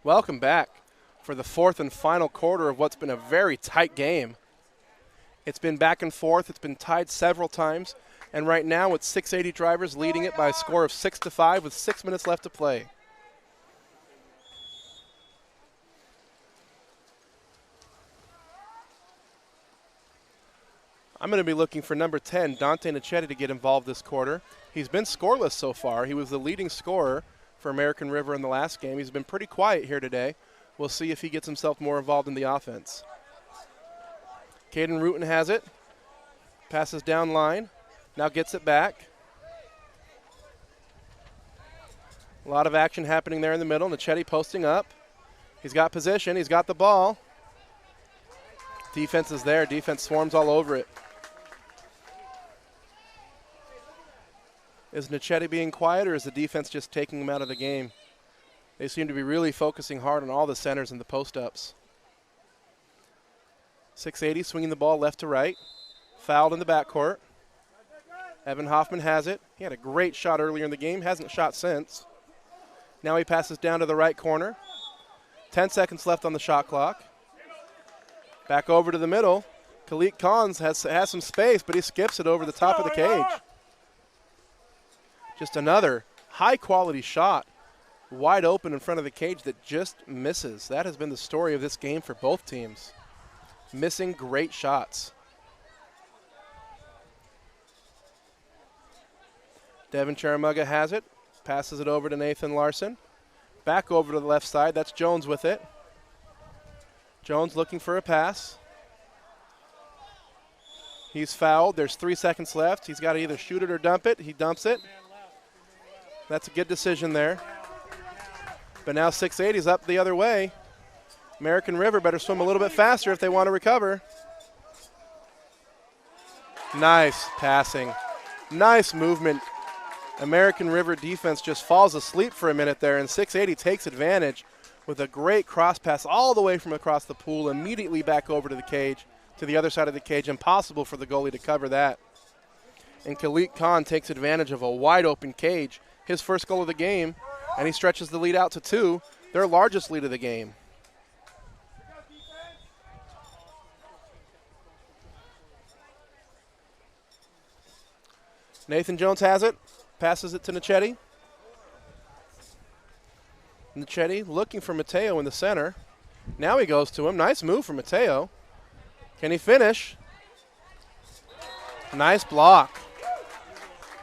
Welcome back for the fourth and final quarter of what's been a very tight game. It's been back and forth. It's been tied several times. And right now it's 680 Drivers leading it by a score of 6-5 with 6 minutes left to play. I'm going to be looking for number 10, Dante Nichetti, to get involved this quarter. He's been scoreless so far. He was the leading scorer for American River in the last game. He's been pretty quiet here today. We'll see if he gets himself more involved in the offense. Caden Rutan has it. Passes down line. Now gets it back. A lot of action happening there in the middle. Nichetti posting up. He's got position. He's got the ball. Defense is there. Defense swarms all over it. Is Nichetti being quiet, or is the defense just taking him out of the game? They seem to be really focusing hard on all the centers and the post-ups. 680 swinging the ball left to right. Fouled in the backcourt. Evan Hoffman has it. He had a great shot earlier in the game. Hasn't shot since. Now he passes down to the right corner. 10 seconds left on the shot clock. Back over to the middle. Khalid Khan has some space, but he skips it over the top of the cage. Just another high-quality shot, wide open in front of the cage that just misses. That has been the story of this game for both teams. Missing great shots. Devin Charamuga has it, passes it over to Nathan Larson. Back over to the left side, that's Jones with it. Jones looking for a pass. He's fouled, there's 3 seconds left. He's got to either shoot it or dump it. He dumps it. That's a good decision there. But now 680's up the other way. American River better swim a little bit faster if they want to recover. Nice passing. Nice movement. American River defense just falls asleep for a minute there, and 680 takes advantage with a great cross pass all the way from across the pool, immediately back over to the cage, to the other side of the cage. Impossible for the goalie to cover that. And Khalid Khan takes advantage of a wide open cage. His first goal of the game, and he stretches the lead out to 2, their largest lead of the game. Nathan Jones has it, passes it to Nichetti. Nichetti looking for Mateo in the center. Now he goes to him. Nice move from Mateo. Can he finish? Nice block.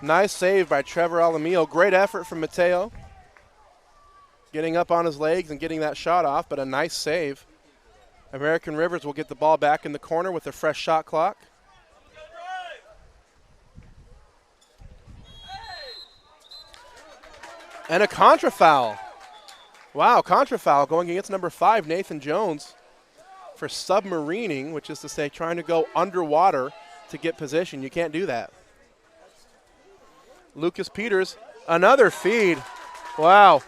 Nice save by Trevor Alamillo. Great effort from Mateo. Getting up on his legs and getting that shot off, but a nice save. American Rivers will get the ball back in the corner with a fresh shot clock. And a contra foul. Wow, contra foul going against number 5, Nathan Jones, for submarining, which is to say trying to go underwater to get position. You can't do that. Lucas Peters, another feed. Wow,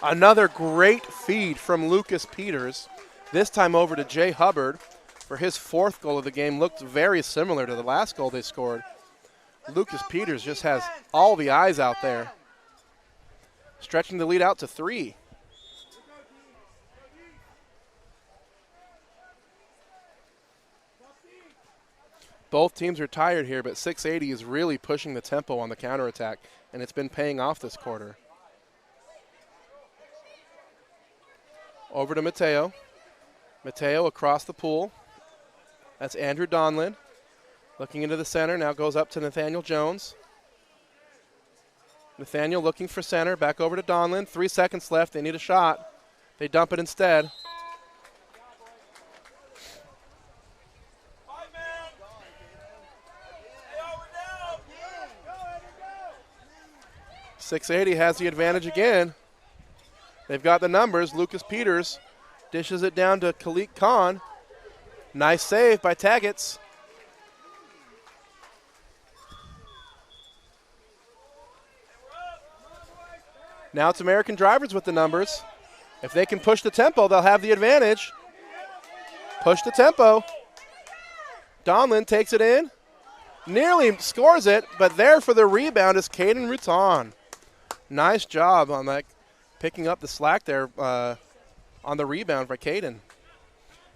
another great feed from Lucas Peters. This time over to Jay Hubbard for his 4th goal of the game. Looked very similar to the last goal they scored. Lucas Peters just has all the eyes out there. Stretching the lead out to 3. Both teams are tired here, but 680 is really pushing the tempo on the counterattack, and it's been paying off this quarter. Over to Mateo. Mateo across the pool. That's Andrew Donlin. Looking into the center, now goes up to Nathaniel Jones. Nathaniel looking for center, back over to Donlin. 3 seconds left, they need a shot. They dump it instead. .680 has the advantage again. They've got the numbers. Lucas Peters dishes it down to Khalid Khan. Nice save by Taggets. Now it's American Drivers with the numbers. If they can push the tempo, they'll have the advantage. Push the tempo. Donlin takes it in. Nearly scores it, but there for the rebound is Caden Rutan. Nice job on that, picking up the slack there on the rebound by Caden.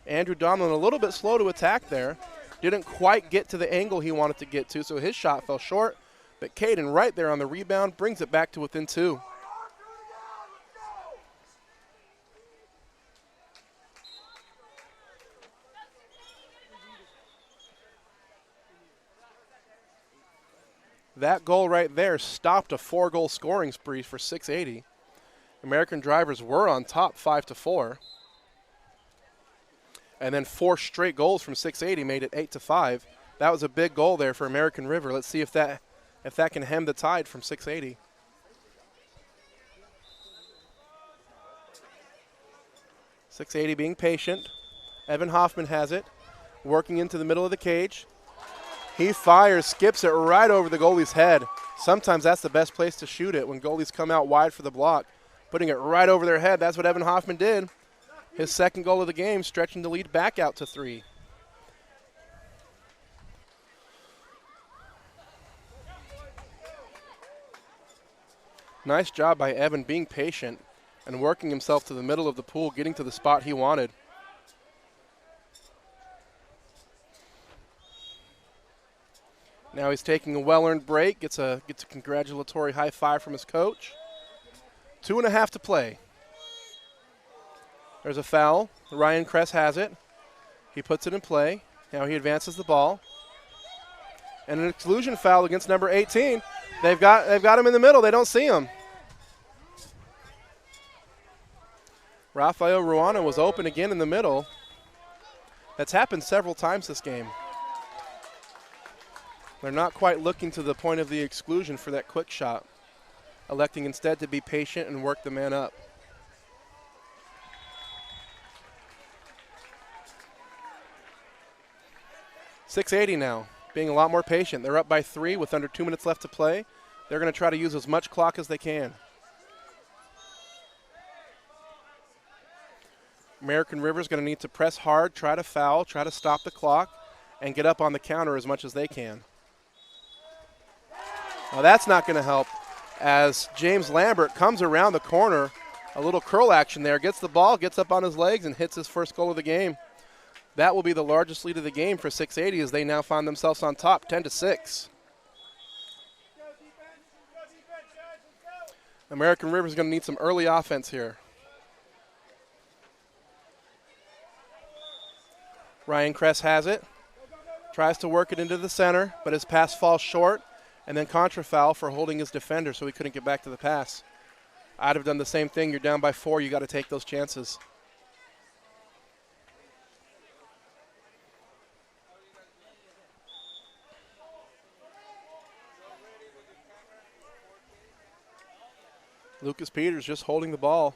Andrew Donlin a little bit slow to attack there. Didn't quite get to the angle he wanted to get to, so his shot fell short. But Caden right there on the rebound brings it back to within 2. That goal right there stopped a 4-goal scoring spree for 680. American Drivers were on top 5-4. And then 4 straight goals from 680 made it 8-5. That was a big goal there for American River. Let's see if that can hem the tide from 680. .680 being patient. Evan Hoffman has it, working into the middle of the cage. He fires, skips it right over the goalie's head. Sometimes that's the best place to shoot it, when goalies come out wide for the block. Putting it right over their head, that's what Evan Hoffman did. His second goal of the game, stretching the lead back out to 3. Nice job by Evan being patient and working himself to the middle of the pool, getting to the spot he wanted. Now he's taking a well-earned break, gets a congratulatory high five from his coach. 2.5 to play. There's a foul. Ryan Kress has it. He puts it in play. Now he advances the ball. And an exclusion foul against number 18. They've got him in the middle. They don't see him. Rafael Ruana was open again in the middle. That's happened several times this game. They're not quite looking to the point of the exclusion for that quick shot, electing instead to be patient and work the man up. .680 now, being a lot more patient. They're up by 3 with under 2 minutes left to play. They're going to try to use as much clock as they can. American River's going to need to press hard, try to foul, try to stop the clock, and get up on the counter as much as they can. Now that's not going to help, as James Lambert comes around the corner, a little curl action there, gets the ball, gets up on his legs, and hits his first goal of the game. That will be the largest lead of the game for 680 as they now find themselves on top, 10-6. American River's going to need some early offense here. Ryan Kress has it, tries to work it into the center, but his pass falls short, and then contra foul for holding his defender so he couldn't get back to the pass. I'd have done the same thing. You're down by 4. You got to take those chances. Lucas Peters just holding the ball,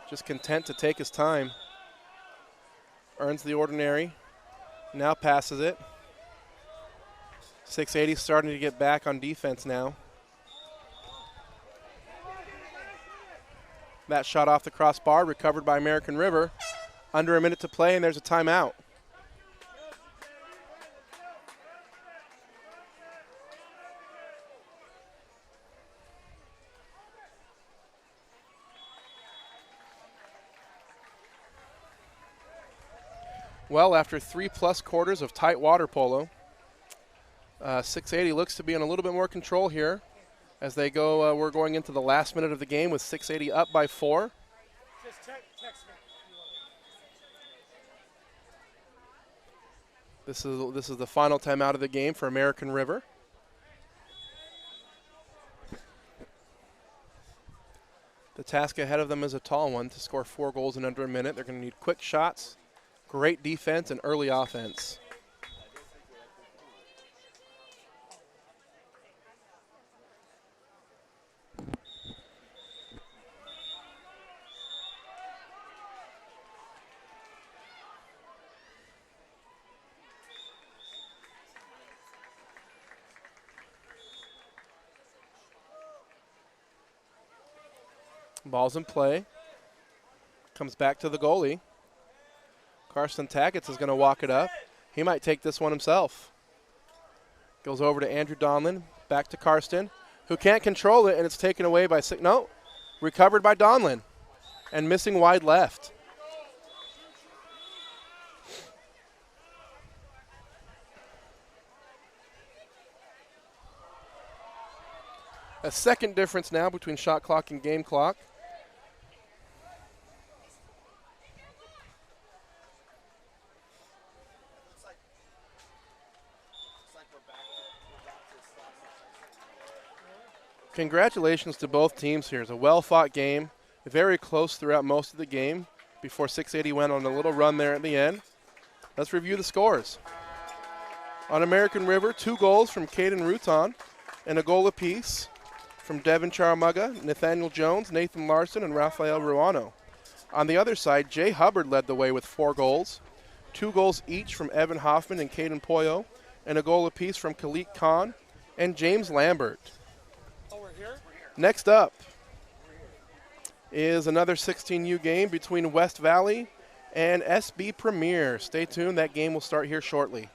just content to take his time. Earns the ordinary, now passes it. 680 starting to get back on defense now. That shot off the crossbar, recovered by American River. Under a minute to play, and there's a timeout. Well, after 3+ quarters of tight water polo, 680 looks to be in a little bit more control here as they go. We're going into the last minute of the game with 680 up by 4. Just text me. This is the final timeout of the game for American River. The task ahead of them is a tall one, to score 4 goals in under a minute. They're going to need quick shots, great defense, and early offense. Ball's in play. Comes back to the goalie. Karsten Taggets is going to walk it up. He might take this one himself. Goes over to Andrew Donlin. Back to Karsten, who can't control it, and it's taken away by no, recovered by Donlin. and missing wide left. A second difference now between shot clock and game clock. Congratulations to both teams here. It's a well-fought game, very close throughout most of the game before 680 went on a little run there at the end. Let's review the scores. On American River, 2 goals from Caden Rutan and a goal apiece from Devin Charamuga, Nathaniel Jones, Nathan Larson, and Rafael Ruano. On the other side, Jay Hubbard led the way with 4 goals, 2 goals each from Evan Hoffman and Caden Poyo, and a goal apiece from Khalid Khan and James Lambert. Next up is another 16U game between West Valley and SB Premier. Stay tuned, that game will start here shortly.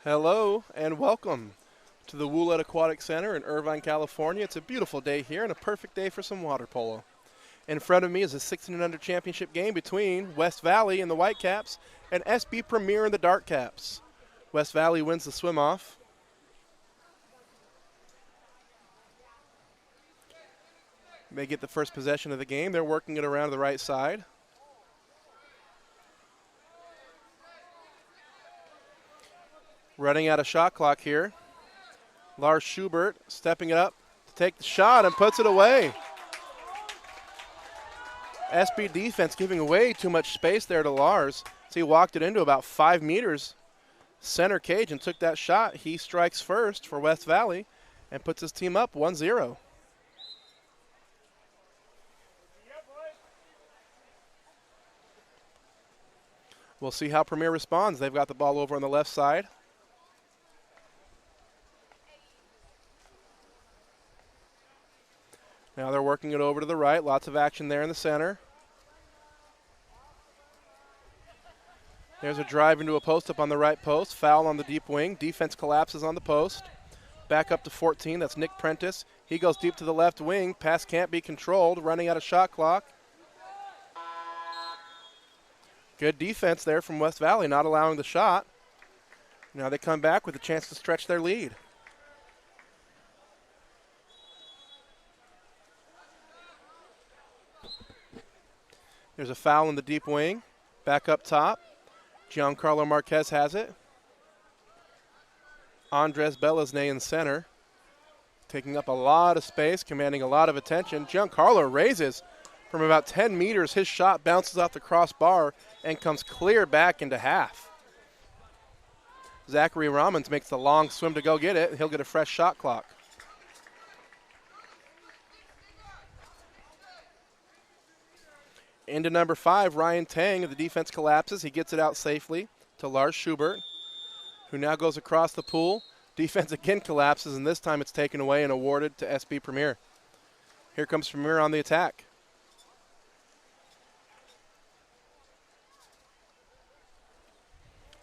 Hello and welcome to the Woollett Aquatic Center in Irvine, California. It's a beautiful day here and a perfect day for some water polo. In front of me is a 16 and under championship game between West Valley and the Whitecaps and SB Premier and the Dark Caps. West Valley wins the swim-off. They get the first possession of the game. They're working it around to the right side. Running out of shot clock here. Lars Schubert stepping up to take the shot and puts it away. SB defense giving way too much space there to Lars. So he walked it into about 5 meters center cage and took that shot. He strikes first for West Valley and puts his team up 1-0. We'll see how Premier responds. They've got the ball over on the left side. Now they're working it over to the right. Lots of action there in the center. There's a drive into a post-up on the right post. Foul on the deep wing. Defense collapses on the post. Back up to 14. That's Nick Prentice. He goes deep to the left wing. Pass can't be controlled. Running out of shot clock. Good defense there from West Valley, not allowing the shot. Now they come back with a chance to stretch their lead. There's a foul in the deep wing. Back up top. Giancarlo Marquez has it. Andres Belesne in center. Taking up a lot of space, commanding a lot of attention. Giancarlo raises from about 10 meters. His shot bounces off the crossbar and comes clear back into half. Zachary Ramons makes the long swim to go get it. He'll get a fresh shot clock. Into number 5, Ryan Tang. The defense collapses. He gets it out safely to Lars Schubert, who now goes across the pool. Defense again collapses, and this time it's taken away and awarded to SB Premier. Here comes Premier on the attack.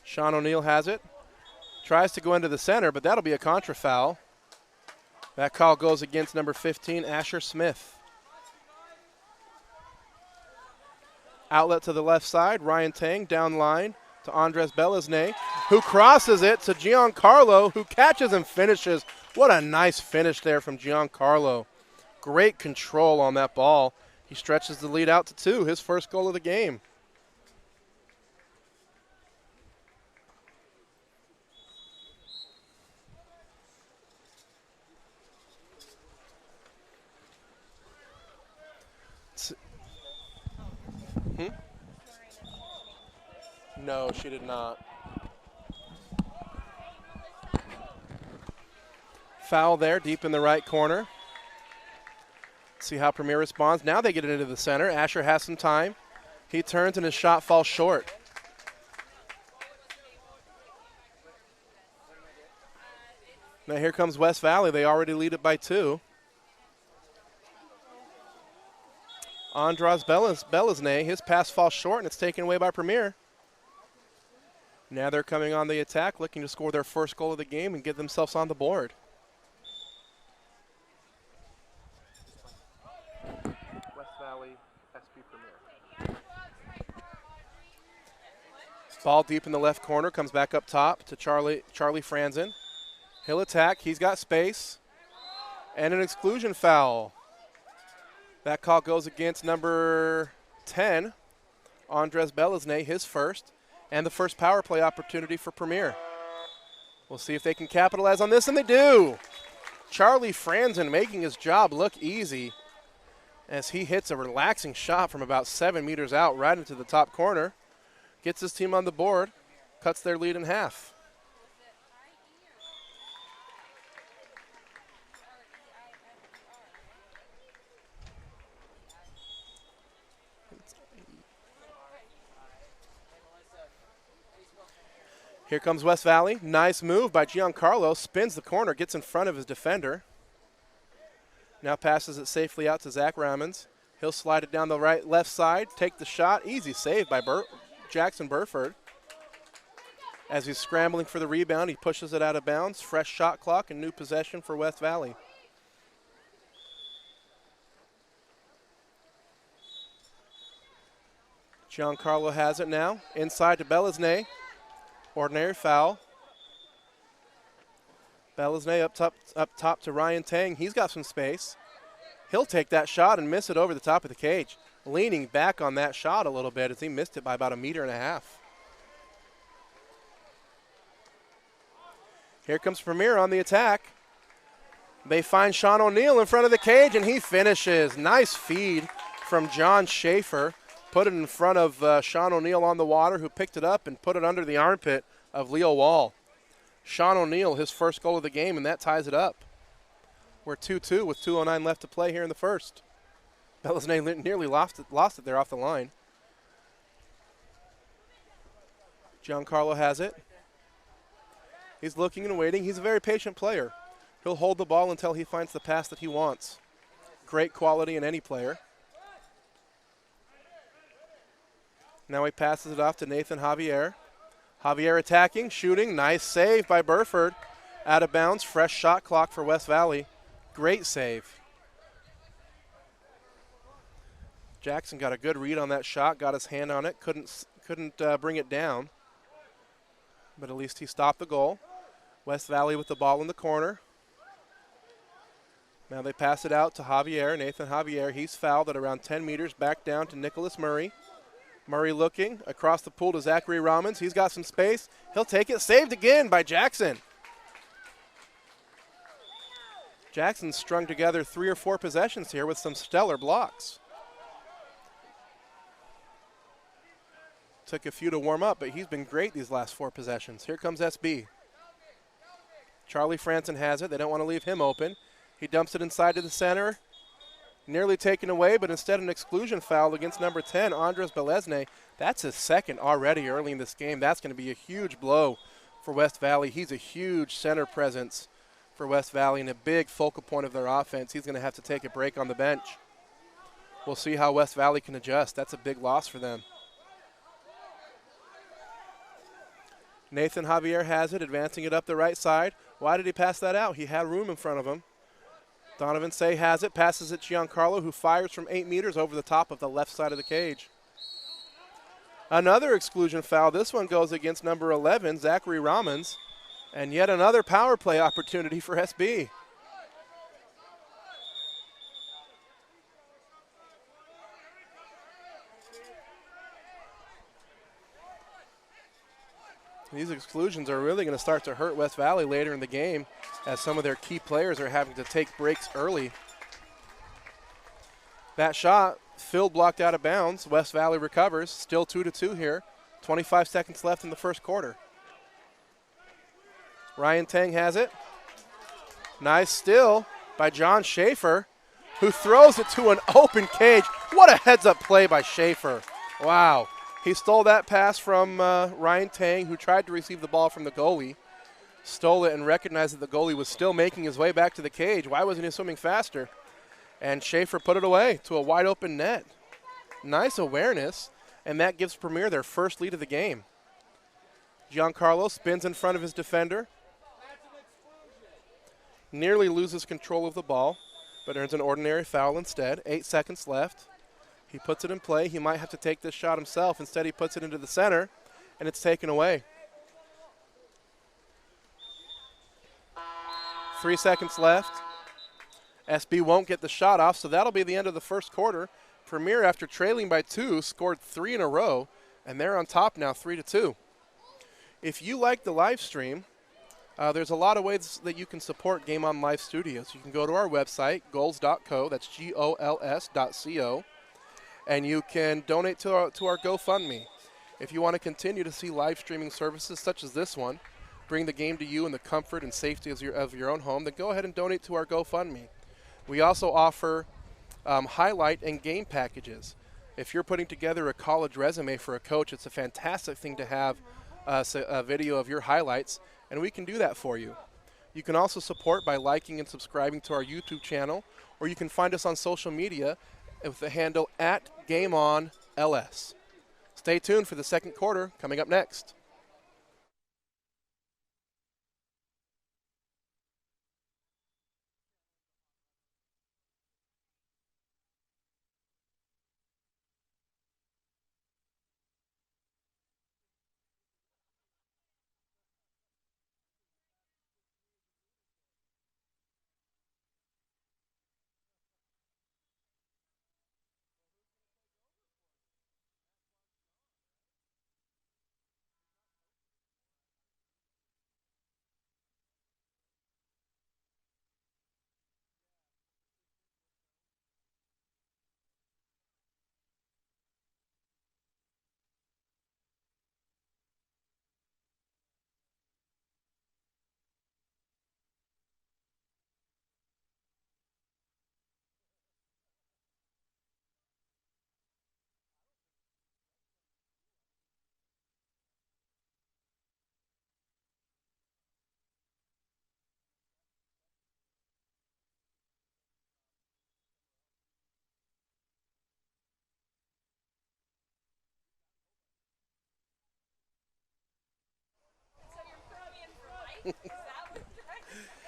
Sean O'Neill has it. Tries to go into the center, but that'll be a contra foul. That call goes against number 15, Asher Smith. Outlet to the left side, Ryan Tang down line to Andres Belesne, who crosses it to Giancarlo, who catches and finishes. What a nice finish there from Giancarlo. Great control on that ball. He stretches the lead out to 2, his first goal of the game. No, she did not. Foul there, deep in the right corner. See how Premier responds. Now they get it into the center. Asher has some time. He turns and his shot falls short. Now here comes West Valley. They already lead it by 2. Andras Belesne, his pass falls short and it's taken away by Premier. Now they're coming on the attack, looking to score their first goal of the game and get themselves on the board. West Valley, SB Premier. Ball deep in the left corner, comes back up top to Charlie Franzen. He'll attack, he's got space. And an exclusion foul. That call goes against number 10, Andres Belesne, his first. And the first power play opportunity for Premier. We'll see if they can capitalize on this, and they do. Charlie Franzen making his job look easy as he hits a relaxing shot from about 7 meters out right into the top corner. Gets his team on the board, cuts their lead in half. Here comes West Valley. Nice move by Giancarlo. Spins the corner, gets in front of his defender. Now passes it safely out to Zach Ramons. He'll slide it down the left side, take the shot. Easy save by Jackson Burford. As he's scrambling for the rebound, he pushes it out of bounds. Fresh shot clock and new possession for West Valley. Giancarlo has it now. Inside to Belesne. Ordinary foul. Belesne up top to Ryan Tang. He's got some space. He'll take that shot and miss it over the top of the cage. Leaning back on that shot a little bit as he missed it by about 1.5 meters. Here comes Premier on the attack. They find Sean O'Neill in front of the cage, and he finishes. Nice feed from John Schaefer. Put it in front of Sean O'Neill on the water, who picked it up and put it under the armpit of Leo Wall. Sean O'Neill, his first goal of the game, and that ties it up. We're 2-2 with 2:09 left to play here in the first. Bellasne nearly lost it there off the line. Giancarlo has it. He's looking and waiting. He's a very patient player. He'll hold the ball until he finds the pass that he wants. Great quality in any player. Now he passes it off to Nathan Javier. Javier attacking, shooting. Nice save by Burford. Out of bounds, fresh shot clock for West Valley. Great save. Jackson got a good read on that shot, got his hand on it, couldn't bring it down. But at least he stopped the goal. West Valley with the ball in the corner. Now they pass it out to Javier, Nathan Javier. He's fouled at around 10 meters, back down to Nicholas Murray. Murray looking across the pool to Zachary Ramons. He's got some space. He'll take it. Saved again by Jackson. Jackson's strung together 3 or 4 possessions here with some stellar blocks. Took a few to warm up, but he's been great these last 4 possessions. Here comes SB. Charlie Franson has it. They don't want to leave him open. He dumps it inside to the center. Nearly taken away, but instead an exclusion foul against number 10, Andres Belesne. That's his second already early in this game. That's going to be a huge blow for West Valley. He's a huge center presence for West Valley and a big focal point of their offense. He's going to have to take a break on the bench. We'll see how West Valley can adjust. That's a big loss for them. Nathan Javier has it, advancing it up the right side. Why did he pass that out? He had room in front of him. Donovan Say has it, passes it to Giancarlo, who fires from 8 meters over the top of the left side of the cage. Another exclusion foul. This one goes against number 11, Zachary Ramons. And yet another power play opportunity for SB. These exclusions are really going to start to hurt West Valley later in the game as some of their key players are having to take breaks early. That shot, Phil blocked out of bounds. West Valley recovers. Still 2-2 here. 25 seconds left in the first quarter. Ryan Tang has it. Nice steal by John Schaefer, who throws it to an open cage. What a heads-up play by Schaefer. Wow. He stole that pass from Ryan Tang, who tried to receive the ball from the goalie. Stole it and recognized that the goalie was still making his way back to the cage. Why wasn't he swimming faster? And Schaefer put it away to a wide open net. Nice awareness, and that gives Premier their first lead of the game. Giancarlo spins in front of his defender. Nearly loses control of the ball, but earns an ordinary foul instead. 8 seconds left. He puts it in play. He might have to take this shot himself. Instead, he puts it into the center, and it's taken away. 3 seconds left. SB won't get the shot off, so that'll be the end of the first quarter. Premier, after trailing by 2, scored 3 in a row, and they're on top now 3-2. If you like the live stream, there's a lot of ways that you can support Game On Live Studios. You can go to our website, goals.co, that's GOLS.co. And you can donate to our GoFundMe. If you want to continue to see live streaming services such as this one, bring the game to you in the comfort and safety of your own home, then go ahead and donate to our GoFundMe. We also offer highlight and game packages. If you're putting together a college resume for a coach, it's a fantastic thing to have a video of your highlights, and we can do that for you. You can also support by liking and subscribing to our YouTube channel, or you can find us on social media with the handle @GameOnLS. Stay tuned for the second quarter coming up next.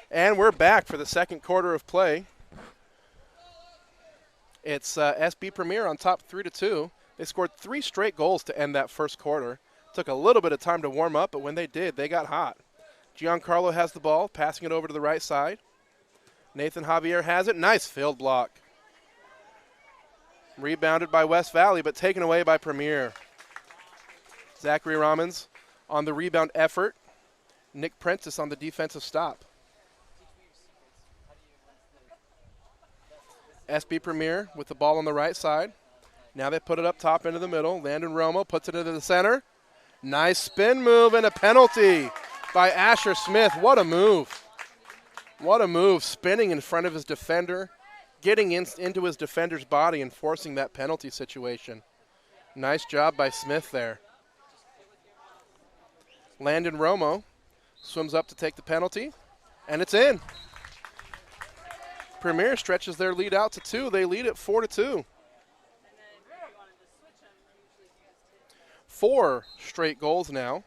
And we're back for the second quarter of play. It's SB Premier on top 3-2. They scored 3 straight goals to end that first quarter. Took a little bit of time to warm up, but when they did, they got hot. Giancarlo has the ball, passing it over to the right side. Nathan Javier has it. Nice field block. Rebounded by West Valley, but taken away by Premier. Zachary Ramons on the rebound effort. Nick Prentice on the defensive stop. SB Premier with the ball on the right side. Now they put it up top into the middle. Landon Romo puts it into the center. Nice spin move and a penalty by Asher Smith. What a move. What a move, spinning in front of his defender, getting into his defender's body and forcing that penalty situation. Nice job by Smith there. Landon Romo swims up to take the penalty, and it's in. Premier stretches their lead out to 2. They lead at 4-2. 4 straight goals now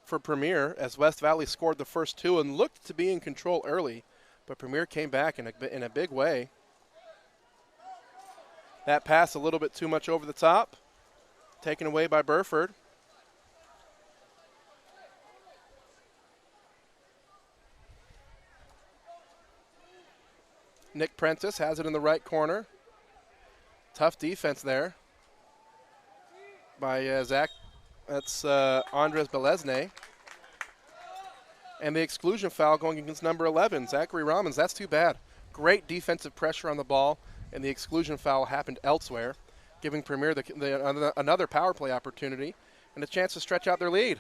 for Premier as West Valley scored the first 2 and looked to be in control early, but Premier came back in a big way. That pass a little bit too much over the top, taken away by Burford. Nick Prentice has it in the right corner. Tough defense there by Zach. That's Andres Belesne. And the exclusion foul going against number 11, Zachary Ramons. That's too bad. Great defensive pressure on the ball, and the exclusion foul happened elsewhere, giving Premier another power play opportunity and a chance to stretch out their lead.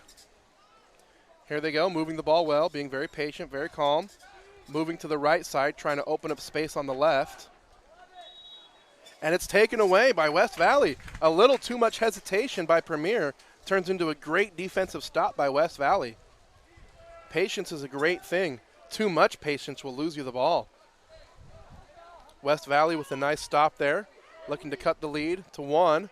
Here they go, moving the ball well, being very patient, very calm. Moving to the right side, trying to open up space on the left. And it's taken away by West Valley. A little too much hesitation by Premier turns into a great defensive stop by West Valley. Patience is a great thing. Too much patience will lose you the ball. West Valley with a nice stop there, looking to cut the lead to 1.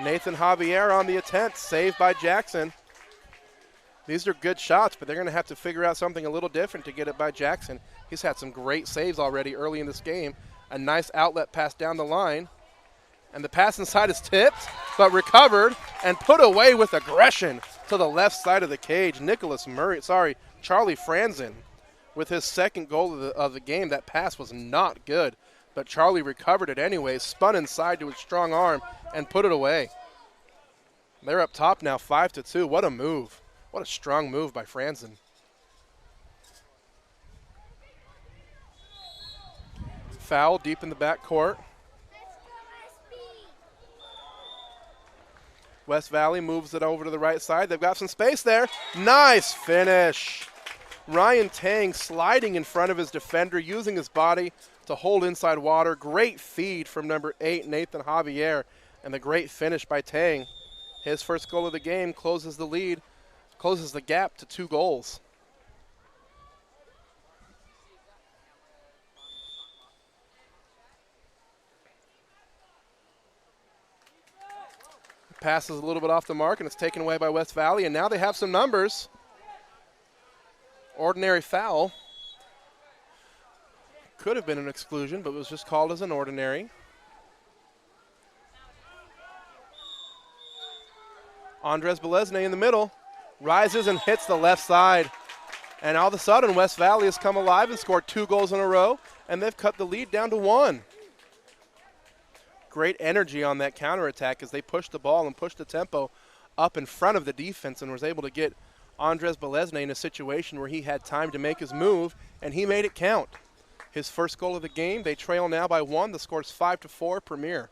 Nathan Javier on the attempt, saved by Jackson. These are good shots, but they're going to have to figure out something a little different to get it by Jackson. He's had some great saves already early in this game. A nice outlet pass down the line. And the pass inside is tipped, but recovered and put away with aggression to the left side of the cage. Charlie Franzen with his second goal of the game. That pass was not good, but Charlie recovered it anyway, spun inside to his strong arm, and put it away. They're up top now, 5-2. What a move. What a strong move by Franzen. Foul deep in the back court. West Valley moves it over to the right side. They've got some space there. Nice finish. Ryan Tang sliding in front of his defender, using his body to hold inside water. Great feed from number 8, Nathan Javier, and the great finish by Tang. His first goal of the game closes the gap to 2 goals. Passes a little bit off the mark, and it's taken away by West Valley, and now they have some numbers. Ordinary foul. Could have been an exclusion, but was just called as an ordinary. Andres Belesne in the middle. Rises and hits the left side. And all of a sudden, West Valley has come alive and scored 2 goals in a row, and they've cut the lead down to 1. Great energy on that counterattack as they pushed the ball and pushed the tempo up in front of the defense and was able to get Andres Belesne in a situation where he had time to make his move, and he made it count. His first goal of the game. They trail now by 1. The score is 5-4 Premier.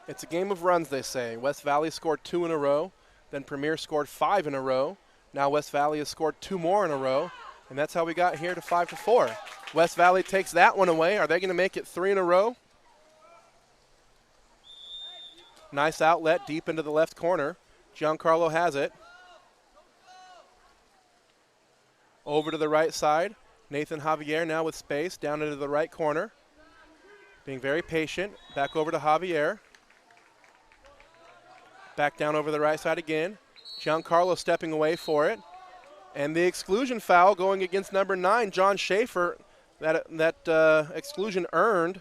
It's a game of runs, they say. West Valley scored 2 in a row. Then Premier scored 5 in a row. Now West Valley has scored 2 more in a row. And that's how we got here to 5-4. West Valley takes that one away. Are they going to make it 3 in a row? Nice outlet deep into the left corner. Giancarlo has it. Over to the right side. Nathan Javier now with space down into the right corner. Being very patient. Back over to Javier. Back down over the right side again. Giancarlo stepping away for it. And the exclusion foul going against number 9, John Schaefer. That exclusion earned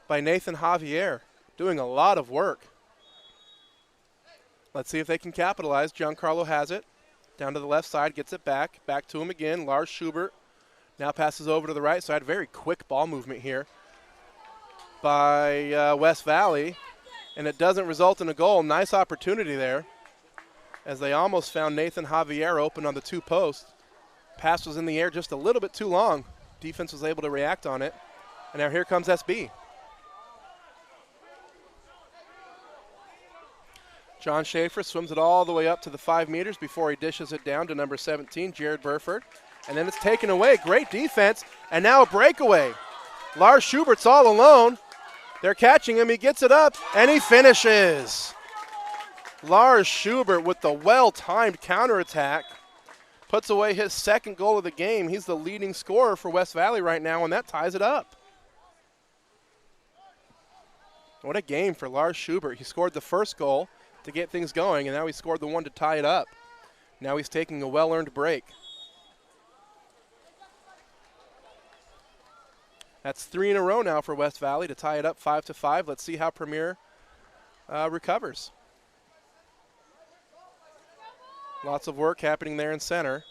by Nathan Javier. Doing a lot of work. Let's see if they can capitalize. Giancarlo has it. Down to the left side, gets it back. Back to him again. Lars Schubert now passes over to the right side. Very quick ball movement here by West Valley. And it doesn't result in a goal. Nice opportunity there as they almost found Nathan Javier open on the 2 posts. Pass was in the air just a little bit too long. Defense was able to react on it. And now here comes SB. John Schaefer swims it all the way up to the 5 meters before he dishes it down to number 17, Jared Burford. And then it's taken away. Great defense. And now a breakaway. Lars Schubert's all alone. They're catching him. He gets it up, and he finishes. Lars Schubert with the well-timed counterattack puts away his 2nd goal of the game. He's the leading scorer for West Valley right now, and that ties it up. What a game for Lars Schubert. He scored the 1st goal to get things going, and now he scored the one to tie it up. Now he's taking a well-earned break. That's 3 in a row now for West Valley to tie it up 5-5. Let's see how Premier recovers. Lots of work happening there in center.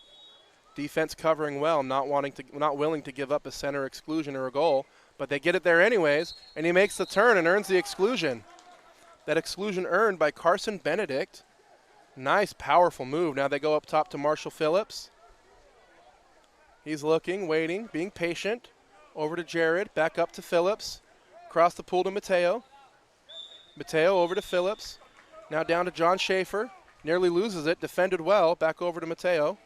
Defense covering well, not willing to give up a center exclusion or a goal, but they get it there anyways, and he makes the turn and earns the exclusion. That exclusion earned by Carson Benedict. Nice, powerful move. Now they go up top to Marshall Phillips. He's looking, waiting, being patient. Over to Jared, back up to Phillips. Across the pool to Mateo. Mateo over to Phillips. Now down to John Schaefer. Nearly loses it, defended well. Back over to Mateo.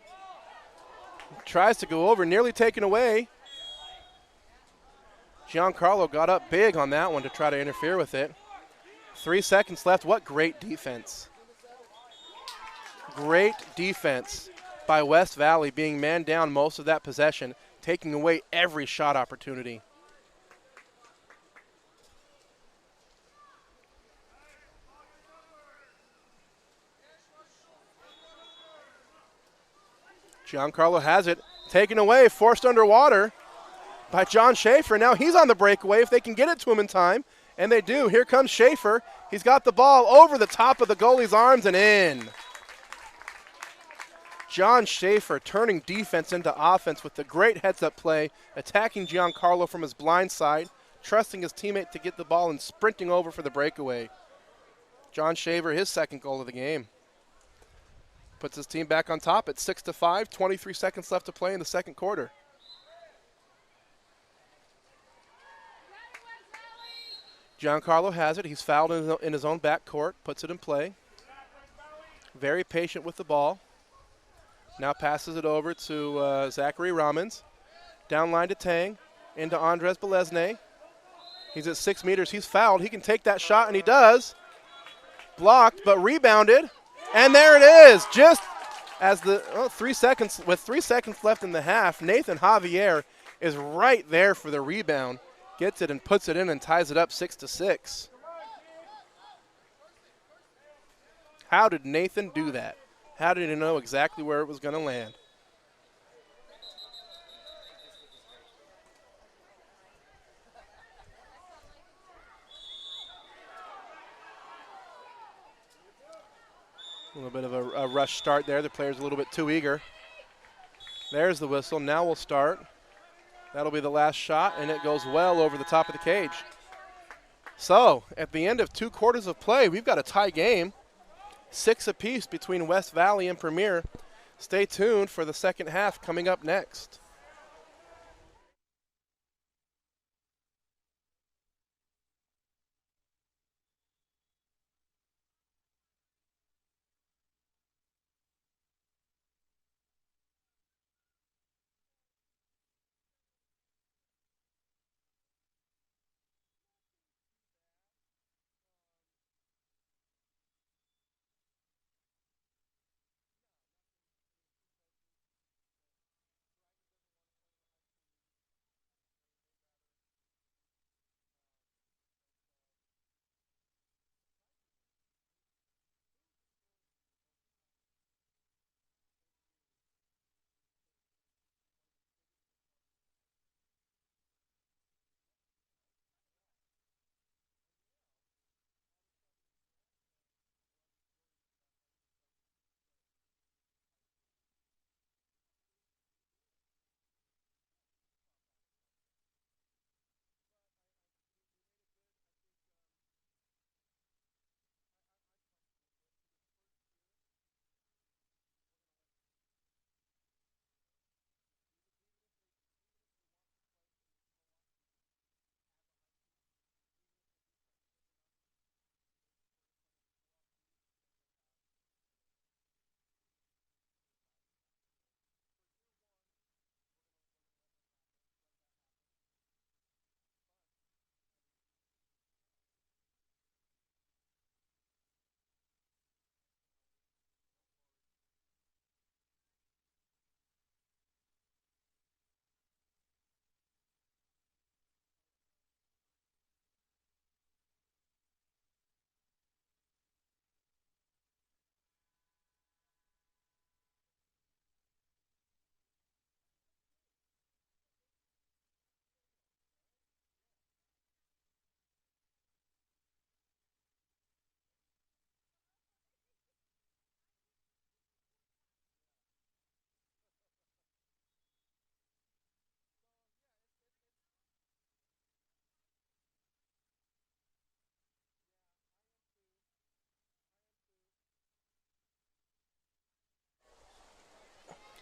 Tries to go over, nearly taken away. Giancarlo got up big on that one to try to interfere with it. 3 seconds left. What great defense. Great defense by West Valley, being man down most of that possession, taking away every shot opportunity. Giancarlo has it, taken away, forced underwater by John Schaefer. Now he's on the breakaway if they can get it to him in time, and they do. Here comes Schaefer. He's got the ball over the top of the goalie's arms and in. John Schaefer turning defense into offense with the great heads-up play, attacking Giancarlo from his blind side, trusting his teammate to get the ball and sprinting over for the breakaway. John Schaefer, his 2nd goal of the game. Puts his team back on top at 6-5, 23 seconds left to play in the 2nd quarter. Giancarlo has it. He's fouled in his own back court, puts it in play. Very patient with the ball. Now passes it over to Zachary Ramons. Down line to Tang. Into Andres Belesne. He's at 6 meters. He's fouled. He can take that shot, and he does. Blocked, but rebounded. And there it is. Just as the 3 seconds, with 3 seconds left in the half, Nathan Javier is right there for the rebound. Gets it and puts it in and ties it up 6-6. How did Nathan do that? How did he know exactly where it was going to land? A little bit of a rush start there. The player's a little bit too eager. There's the whistle. Now we'll start. That'll be the last shot, and it goes well over the top of the cage. So, at the end of 2 quarters of play, we've got a tie game. 6 apiece between West Valley and Premier. Stay tuned for the 2nd half coming up next.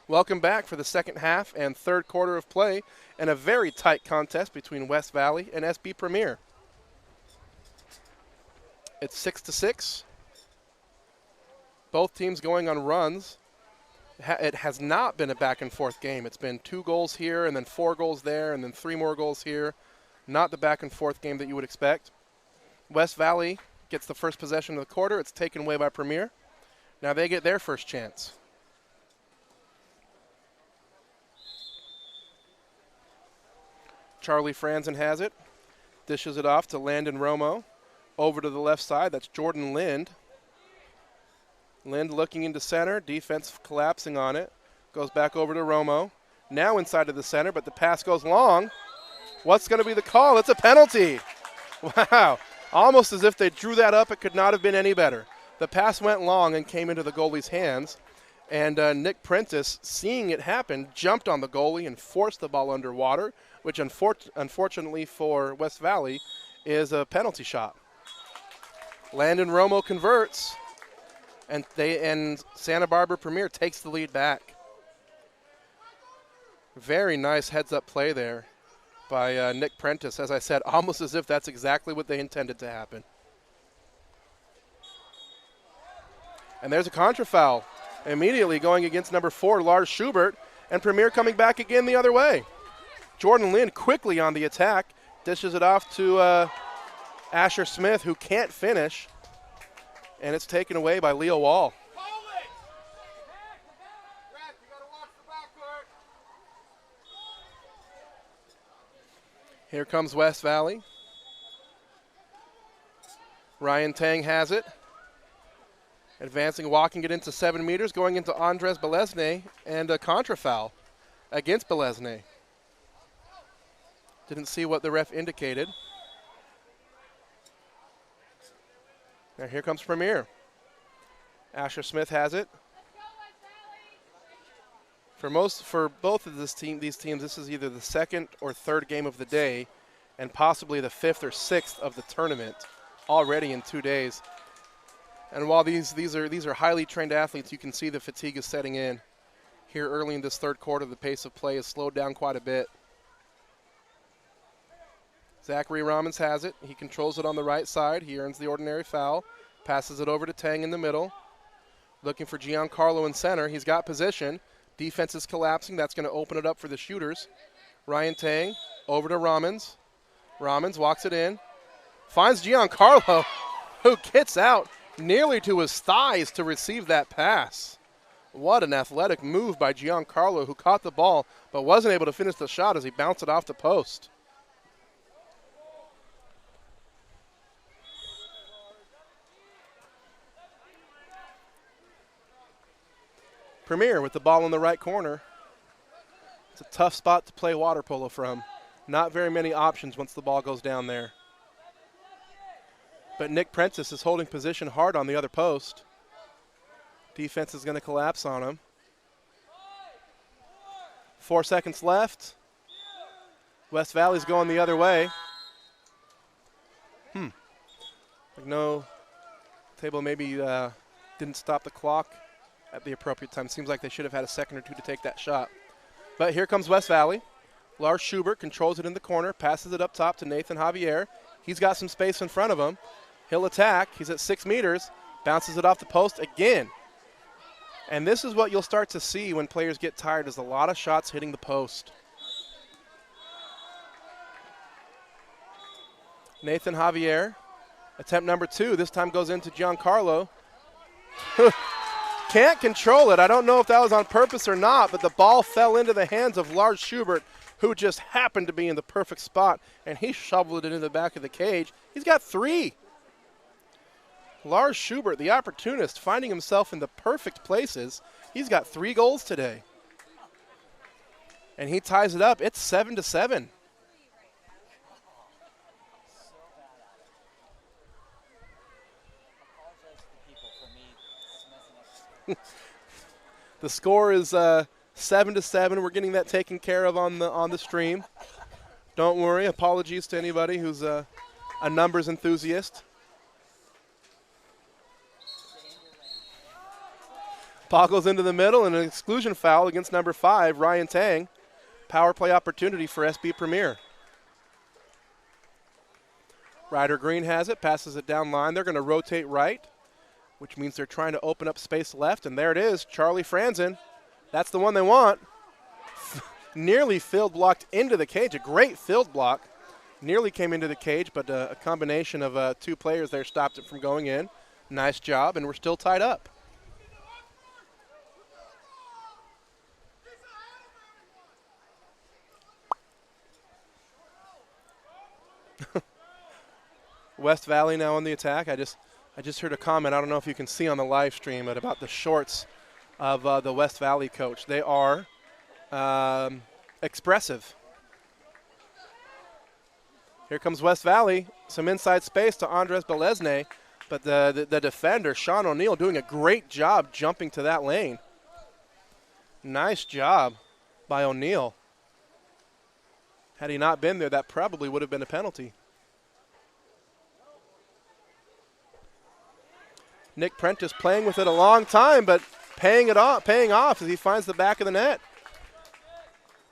Welcome back for the second half and third quarter of play and a very tight contest between West Valley and SB Premier. It's 6-6. Both teams going on runs. It has not been a back and forth game. It's been 2 goals here and then 4 goals there and then 3 more goals here. Not the back and forth game that you would expect. West Valley gets the first possession of the quarter. It's taken away by Premier. Now they get their first chance. Charlie Franzen has it. Dishes it off to Landon Romo. Over to the left side, that's Jordan Lind. Lind looking into center, defense collapsing on it. Goes back over to Romo. Now inside of the center, but the pass goes long. What's going to be the call? It's a penalty. Wow. Almost as if they drew that up. It could not have been any better. The pass went long and came into the goalie's hands. And Nick Prentice, seeing it happen, jumped on the goalie and forced the ball underwater, which unfortunately for West Valley is a penalty shot. Landon Romo converts, and Santa Barbara Premier takes the lead back. Very nice heads-up play there by Nick Prentice. As I said, almost as if that's exactly what they intended to happen. And there's a contra foul immediately going against number 4, Lars Schubert, and Premier coming back again the other way. Jordan Lind quickly on the attack, dishes it off to Asher Smith, who can't finish, and it's taken away by Leo Wall. Here comes West Valley. Ryan Tang has it. Advancing, walking it into 7 meters, going into Andres Belesne, and a contra foul against Belesne. Didn't see what the ref indicated. Now here comes Premier. Asher Smith has it. For both of these teams, this is either the second or third game of the day, and possibly the 5th or 6th of the tournament, already in 2 days. And while these are highly trained athletes, you can see the fatigue is setting in. Here early in this third quarter, the pace of play has slowed down quite a bit. Zachary Ramons has it. He controls it on the right side. He earns the ordinary foul. Passes it over to Tang in the middle. Looking for Giancarlo in center. He's got position. Defense is collapsing. That's going to open it up for the shooters. Ryan Tang over to Ramons. Ramons walks it in. Finds Giancarlo, who gets out nearly to his thighs to receive that pass. What an athletic move by Giancarlo, who caught the ball but wasn't able to finish the shot as he bounced it off the post. Premier with the ball in the right corner. It's a tough spot to play water polo from. Not very many options once the ball goes down there. But Nick Prentice is holding position hard on the other post. Defense is going to collapse on him. 4 seconds left. West Valley's going the other way. No, table maybe didn't stop the clock at the appropriate time. Seems like they should have had a second or two to take that shot. But here comes West Valley. Lars Schubert controls it in the corner, passes it up top to Nathan Javier. He's got some space in front of him. He'll attack. He's at 6 meters, bounces it off the post again. And this is what you'll start to see when players get tired, is a lot of shots hitting the post. Nathan Javier, attempt number 2. This time goes into Giancarlo. Can't control it. I don't know if that was on purpose or not, but the ball fell into the hands of Lars Schubert, who just happened to be in the perfect spot, and he shoveled it into the back of the cage. He's got 3. Lars Schubert, the opportunist, finding himself in the perfect places. He's got 3 goals today. And he ties it up. It's 7-7. The score is 7-7. We're getting that taken care of on the stream. Don't worry. Apologies to anybody who's a numbers enthusiast. Ball goes into the middle and an exclusion foul against number 5, Ryan Tang. Power play opportunity for SB Premier. Ryder Green has it, passes it down line. They're going to rotate right, which means they're trying to open up space left, and there it is, Charlie Franzen. That's the one they want. Nearly field blocked into the cage, a great field block. Nearly came into the cage, but a combination of 2 players there stopped it from going in. Nice job, and we're still tied up. West Valley now on the attack. I just heard a comment. I don't know if you can see on the live stream, but about the shorts of the West Valley coach. They are expressive. Here comes West Valley. Some inside space to Andres Belesne, but the defender, Sean O'Neill, doing a great job jumping to that lane. Nice job by O'Neill. Had he not been there, that probably would have been a penalty. Nick Prentice playing with it a long time, but paying off as he finds the back of the net.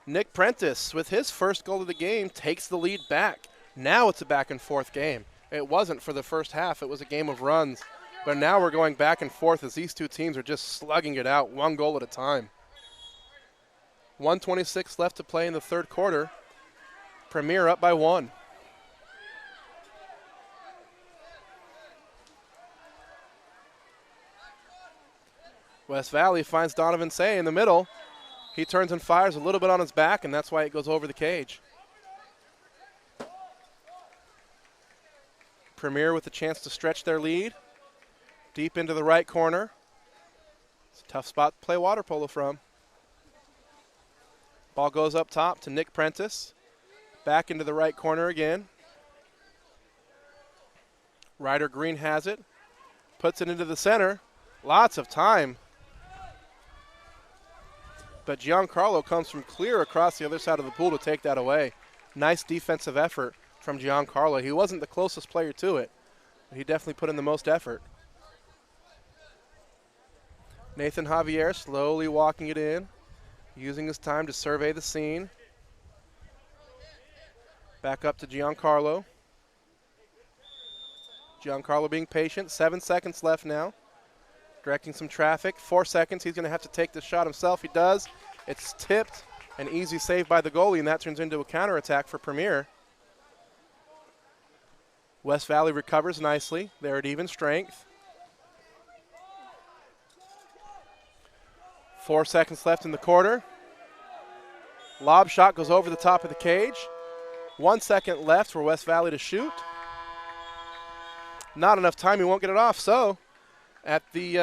Nick Prentice, with his first goal of the game, takes the lead back. Now it's a back and forth game. It wasn't for the first half. It was a game of runs. But now we're going back and forth as these 2 teams are just slugging it out, 1 goal at a time. 1:26 left to play in the third quarter. Premier up by 1. West Valley finds Donovan Say in the middle. He turns and fires a little bit on his back, and that's why it goes over the cage. Premier with a chance to stretch their lead. Deep into the right corner. It's a tough spot to play water polo from. Ball goes up top to Nick Prentice. Back into the right corner again. Ryder Green has it. Puts it into the center. Lots of time. But Giancarlo comes from clear across the other side of the pool to take that away. Nice defensive effort from Giancarlo. He wasn't the closest player to it, but he definitely put in the most effort. Nathan Javier slowly walking it in, using his time to survey the scene. Back up to Giancarlo. Giancarlo being patient. 7 seconds left now. Directing some traffic. 4 seconds. He's going to have to take the shot himself. He does. It's tipped. An easy save by the goalie, and that turns into a counterattack for Premier. West Valley recovers nicely. They're at even strength. 4 seconds left in the quarter. Lob shot goes over the top of the cage. 1 second left for West Valley to shoot. Not enough time. He won't get it off. So at the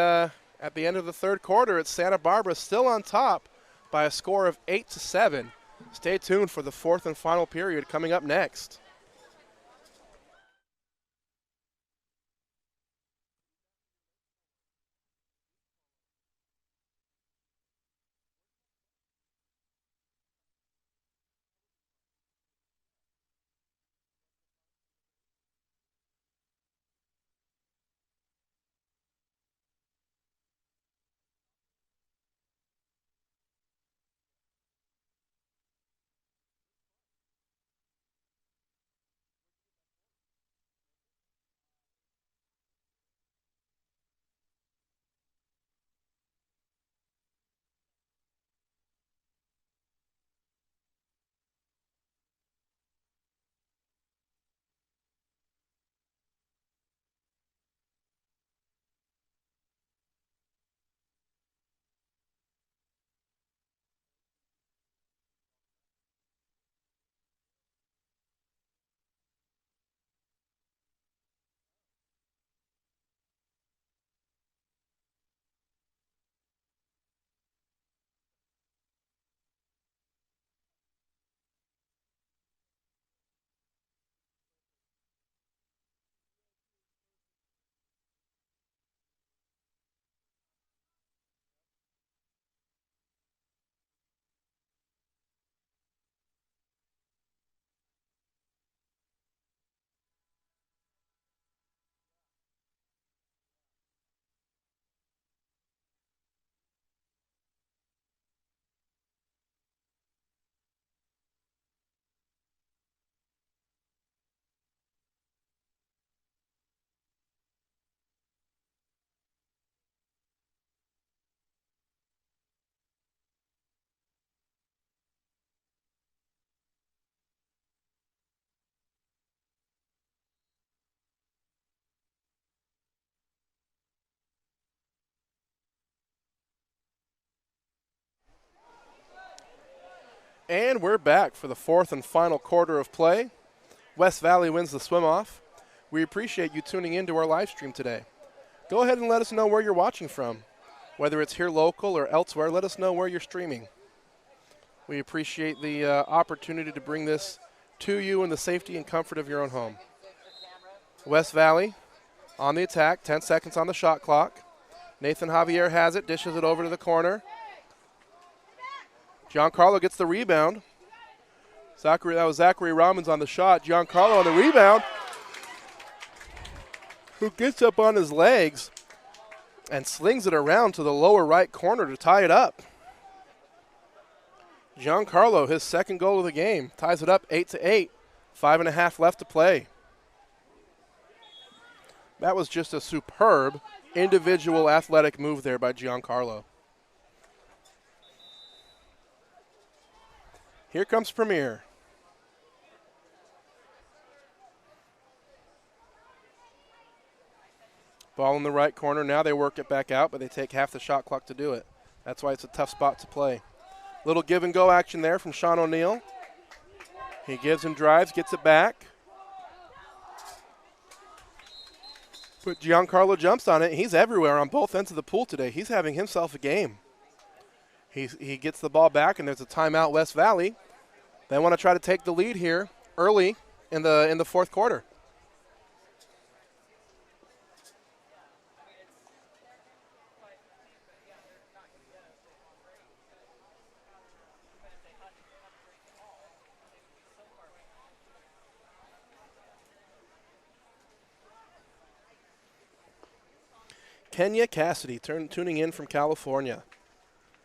end of the third quarter, it's Santa Barbara still on top by a score of 8-7. Stay tuned for the 4th and final period coming up next. And we're back for the fourth and final quarter of play. West Valley wins the swim-off. We appreciate you tuning in to our live stream today. Go ahead and let us know where you're watching from. Whether it's here local or elsewhere, let us know where you're streaming. We appreciate the opportunity to bring this to you in the safety and comfort of your own home. West Valley on the attack, 10 seconds on the shot clock. Nathan Javier has it, dishes it over to the corner. Giancarlo gets the rebound. That was Zachary Robbins on the shot. Giancarlo on the rebound, who gets up on his legs and slings it around to the lower right corner to tie it up. Giancarlo, his second goal of the game, ties it up 8-8. 5.5 left to play. That was just a superb individual athletic move there by Giancarlo. Here comes Premier. Ball in the right corner. Now they work it back out, but they take half the shot clock to do it. That's why it's a tough spot to play. Little give and go action there from Sean O'Neill. He gives and drives, gets it back. But Giancarlo jumps on it. He's everywhere on both ends of the pool today. He's having himself a game. He gets the ball back, and there's a timeout, West Valley. They want to try to take the lead here early in the fourth quarter. Kenya Cassidy tuning in from California.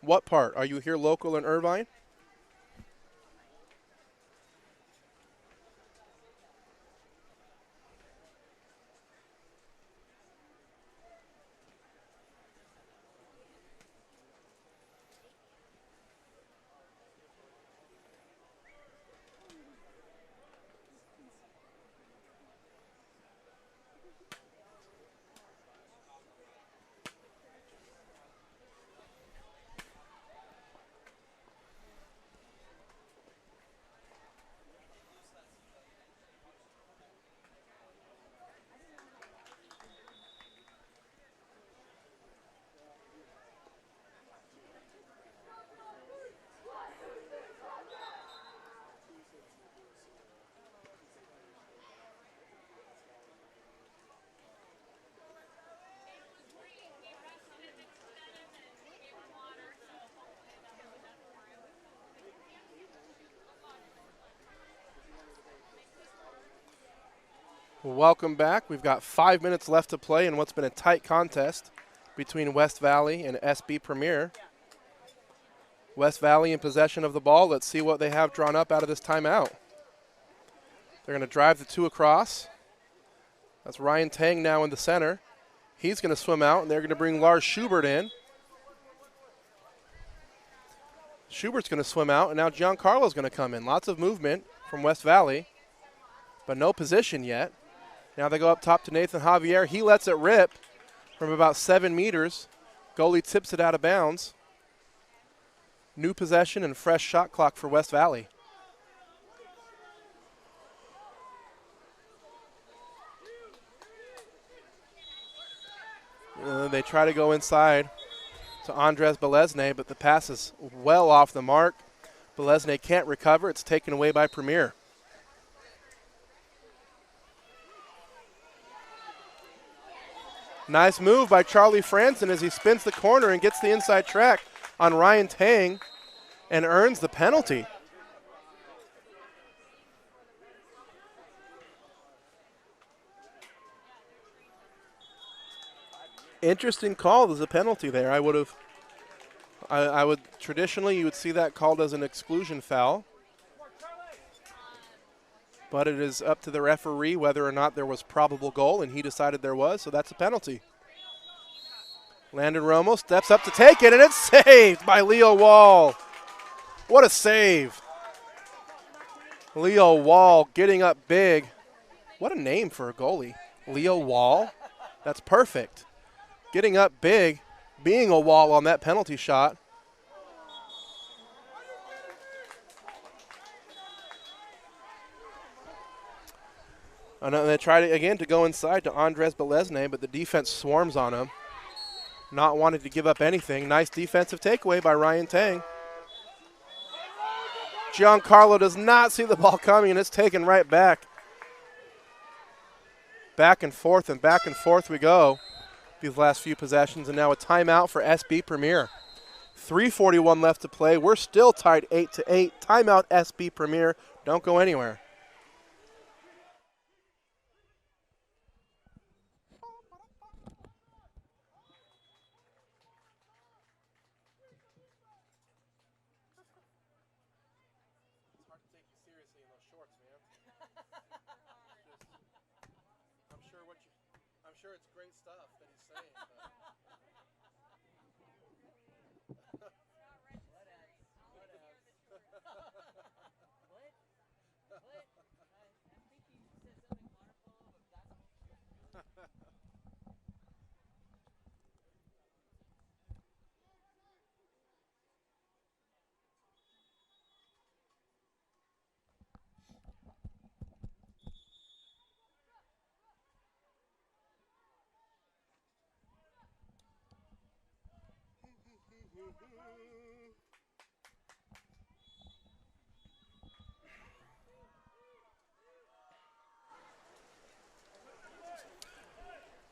What part? Are you here local in Irvine? Welcome back. We've got 5 minutes left to play in what's been a tight contest between West Valley and SB Premier. West Valley in possession of the ball. Let's see what they have drawn up out of this timeout. They're going to drive the two across. That's Ryan Tang now in the center. He's going to swim out, and they're going to bring Lars Schubert in. Schubert's going to swim out, and now Giancarlo's going to come in. Lots of movement from West Valley, but no position yet. Now they go up top to Nathan Javier. He lets it rip from about 7 meters. Goalie tips it out of bounds. New possession and fresh shot clock for West Valley. They try to go inside to Andres Belesne, but the pass is well off the mark. Belesne can't recover. It's taken away by Premier. Nice move by Charlie Franson as he spins the corner and gets the inside track on Ryan Tang and earns the penalty. Interesting call. There's a penalty there. I would traditionally, you would see that called as an exclusion foul. But it is up to the referee whether or not there was probable goal, and he decided there was, so that's a penalty. Landon Romo steps up to take it, and it's saved by Leo Wall. What a save. Leo Wall getting up big. What a name for a goalie. Leo Wall. That's perfect. Getting up big, being a wall on that penalty shot. And they try to, again to go inside to Andres Belesne, but the defense swarms on him. Not wanting to give up anything. Nice defensive takeaway by Ryan Tang. Giancarlo does not see the ball coming, and it's taken right back. Back and forth we go these last few possessions, and now a timeout for SB Premier. 3:41 left to play. We're still tied 8-8. Timeout SB Premier. Don't go anywhere. I'm sure it's great stuff that he's saying.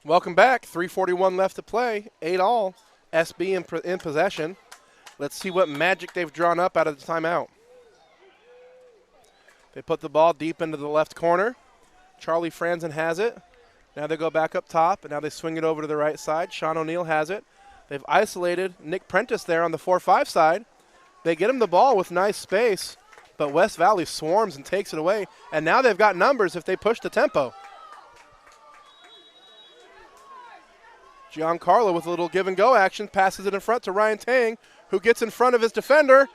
Welcome back. 3:41 left to play. 8-all. SB in possession. Let's see what magic they've drawn up out of the timeout. They put the ball deep into the left corner. Charlie Franzen has it. Now they go back up top, and now they swing it over to the right side. Sean O'Neill has it. They've isolated Nick Prentice there on the 4-5 side. They get him the ball with nice space, but West Valley swarms and takes it away, and now they've got numbers if they push the tempo. Giancarlo with a little give-and-go action, passes it in front to Ryan Tang, who gets in front of his defender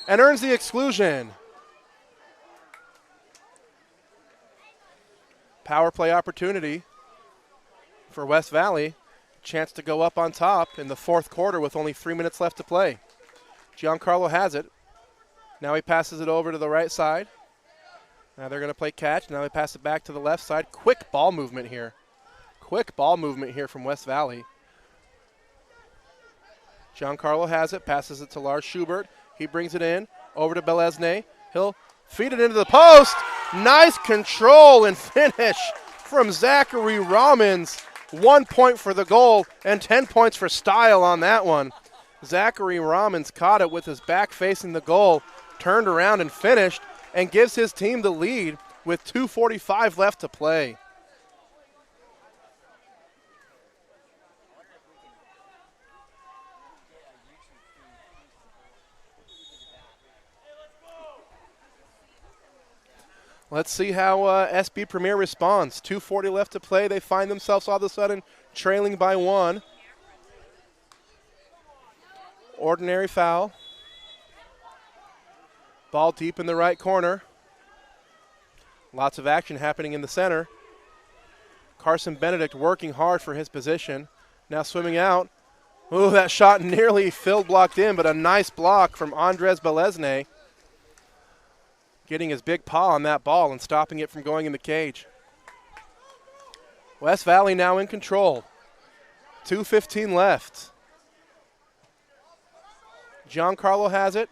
and earns the exclusion. Power play opportunity for West Valley. Chance to go up on top in the fourth quarter with only 3 minutes left to play. Giancarlo has it. Now he passes it over to the right side. Now they're going to play catch. Now they pass it back to the left side. Quick ball movement here. Quick ball movement here from West Valley. Giancarlo has it, passes it to Lars Schubert. He brings it in, over to Belesne. He'll feed it into the post. Nice control and finish from Zachary Rahmans. 1 point for the goal and 10 points for style on that one. Zachary Rahmans caught it with his back facing the goal, turned around and finished, and gives his team the lead with 2:45 left to play. Let's see how SB Premier responds. 2:40 left to play. They find themselves all of a sudden trailing by 1. Ordinary foul. Ball deep in the right corner. Lots of action happening in the center. Carson Benedict working hard for his position. Now swimming out. Ooh, that shot nearly blocked in, but a nice block from Andres Belesne. Getting his big paw on that ball and stopping it from going in the cage. West Valley now in control. 2:15 left. Giancarlo has it.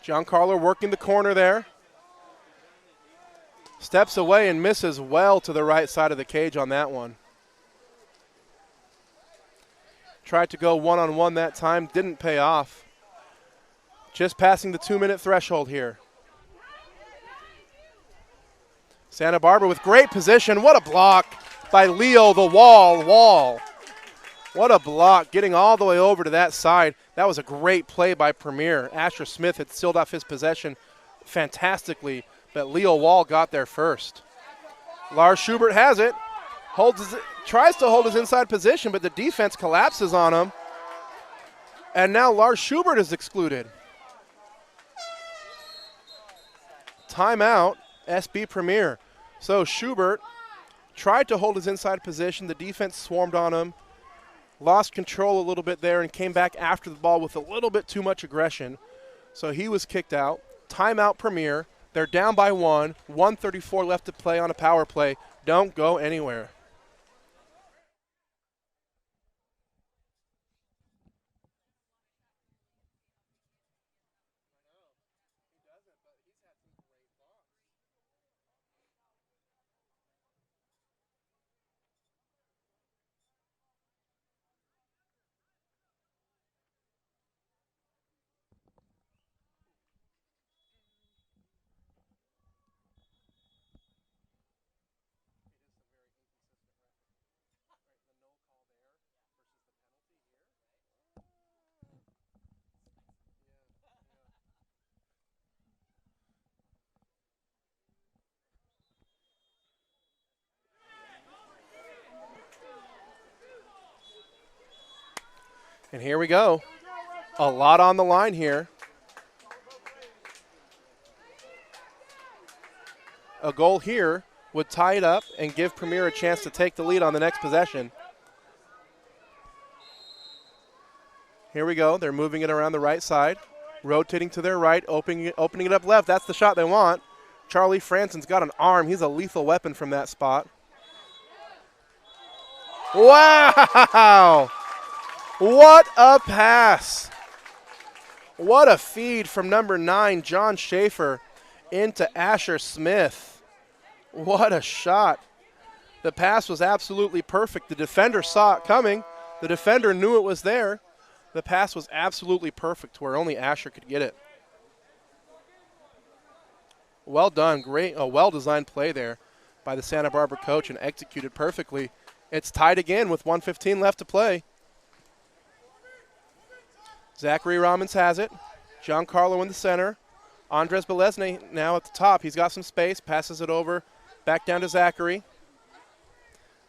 Giancarlo working the corner there. Steps away and misses well to the right side of the cage on that one. Tried to go one-on-one that time, didn't pay off. Just passing the 2-minute threshold here. Santa Barbara with great position. What a block by Leo the Wall. What a block, getting all the way over to that side. That was a great play by Premier. Asher Smith had sealed off his possession fantastically, but Leo Wall got there first. Lars Schubert has it. Tries to hold his inside position, but the defense collapses on him. And now Lars Schubert is excluded. Timeout, SB Premier. So Schubert tried to hold his inside position. The defense swarmed on him. Lost control a little bit there and came back after the ball with a little bit too much aggression. So he was kicked out. Timeout Premier. They're down by 1. 1:34 left to play on a power play. Don't go anywhere. And here we go. A lot on the line here. A goal here would tie it up and give Premier a chance to take the lead on the next possession. Here we go. They're moving it around the right side, rotating to their right, opening it up left. That's the shot they want. Charlie Franson's got an arm. He's a lethal weapon from that spot. Wow! What a pass. What a feed from number 9, John Schaefer, into Asher Smith. What a shot. The pass was absolutely perfect. The defender saw it coming. The defender knew it was there. The pass was absolutely perfect where only Asher could get it. Well done. Great, a well-designed play there by the Santa Barbara coach and executed perfectly. It's tied again with 1:15 left to play. Zachary Robbins has it. Giancarlo in the center. Andres Belesne now at the top. He's got some space, passes it over, back down to Zachary.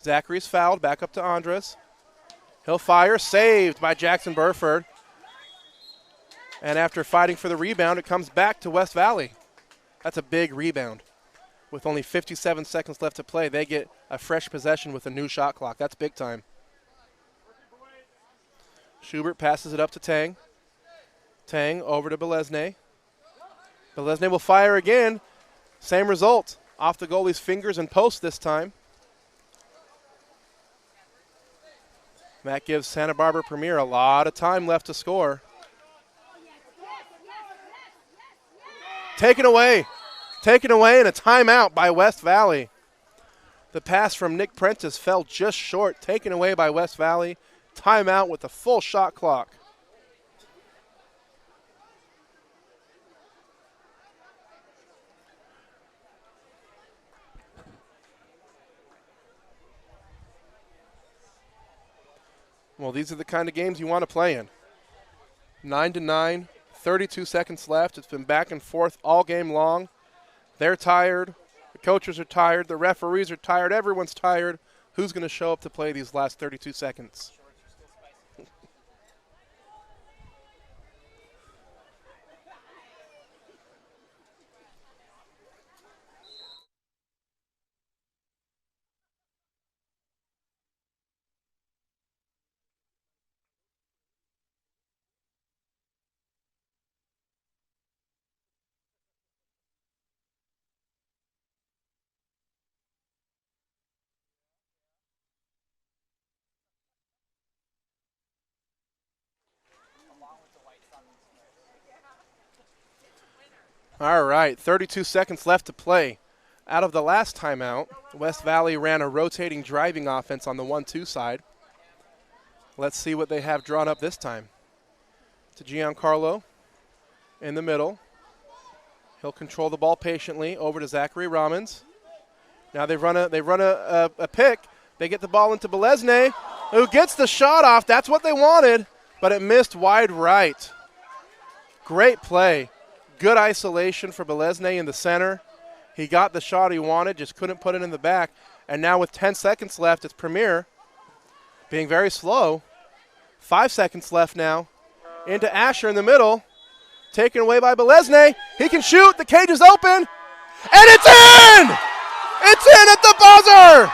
Zachary's fouled, back up to Andres. He'll fire, saved by Jackson Burford. And after fighting for the rebound, it comes back to West Valley. That's a big rebound. With only 57 seconds left to play, they get a fresh possession with a new shot clock. That's big time. Schubert passes it up to Tang. Tang over to Belesne. Belesne will fire again. Same result. Off the goalie's fingers and post this time. That gives Santa Barbara Premier a lot of time left to score. Taken away. Taken away and a timeout by West Valley. The pass from Nick Prentice fell just short. Taken away by West Valley. Timeout with a full shot clock. Well, these are the kind of games you want to play in. 9-9, 32 seconds left. It's been back and forth all game long. They're tired. The coaches are tired. The referees are tired. Everyone's tired. Who's going to show up to play these last 32 seconds? All right, 32 seconds left to play. Out of the last timeout, West Valley ran a rotating driving offense on the 1-2 side. Let's see what they have drawn up this time. To Giancarlo in the middle. He'll control the ball patiently over to Zachary Robbins. Now they run a pick. They get the ball into Belesne, who gets the shot off. That's what they wanted, but it missed wide right. Great play. Good isolation for Belesne in the center. He got the shot he wanted, just couldn't put it in the back. And now with 10 seconds left, it's Premier being very slow. 5 seconds left now. Into Asher in the middle. Taken away by Belesne. He can shoot. The cage is open. And it's in! It's in at the buzzer!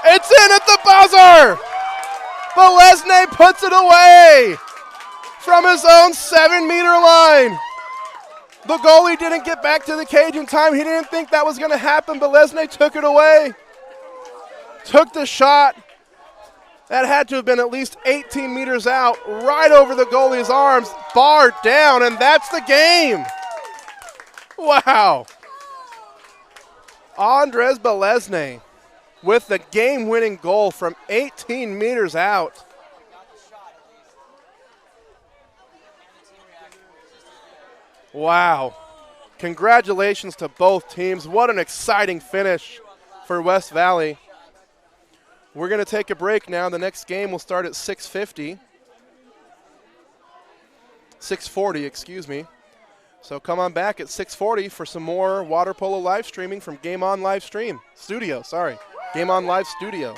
It's in at the buzzer! Belesne puts it away from his own 7-meter line. The goalie didn't get back to the cage in time. He didn't think that was going to happen, but Lesney took it away. Took the shot. That had to have been at least 18 meters out, right over the goalie's arms, barred down, and that's the game. Wow. Andres Belesne with the game-winning goal from 18 meters out. Wow. Congratulations to both teams. What an exciting finish for West Valley. We're going to take a break now. The next game will start at 6:40, excuse me. So come on back at 6:40 for some more water polo live streaming from Game On Live Stream Studio. Game On Live Studio.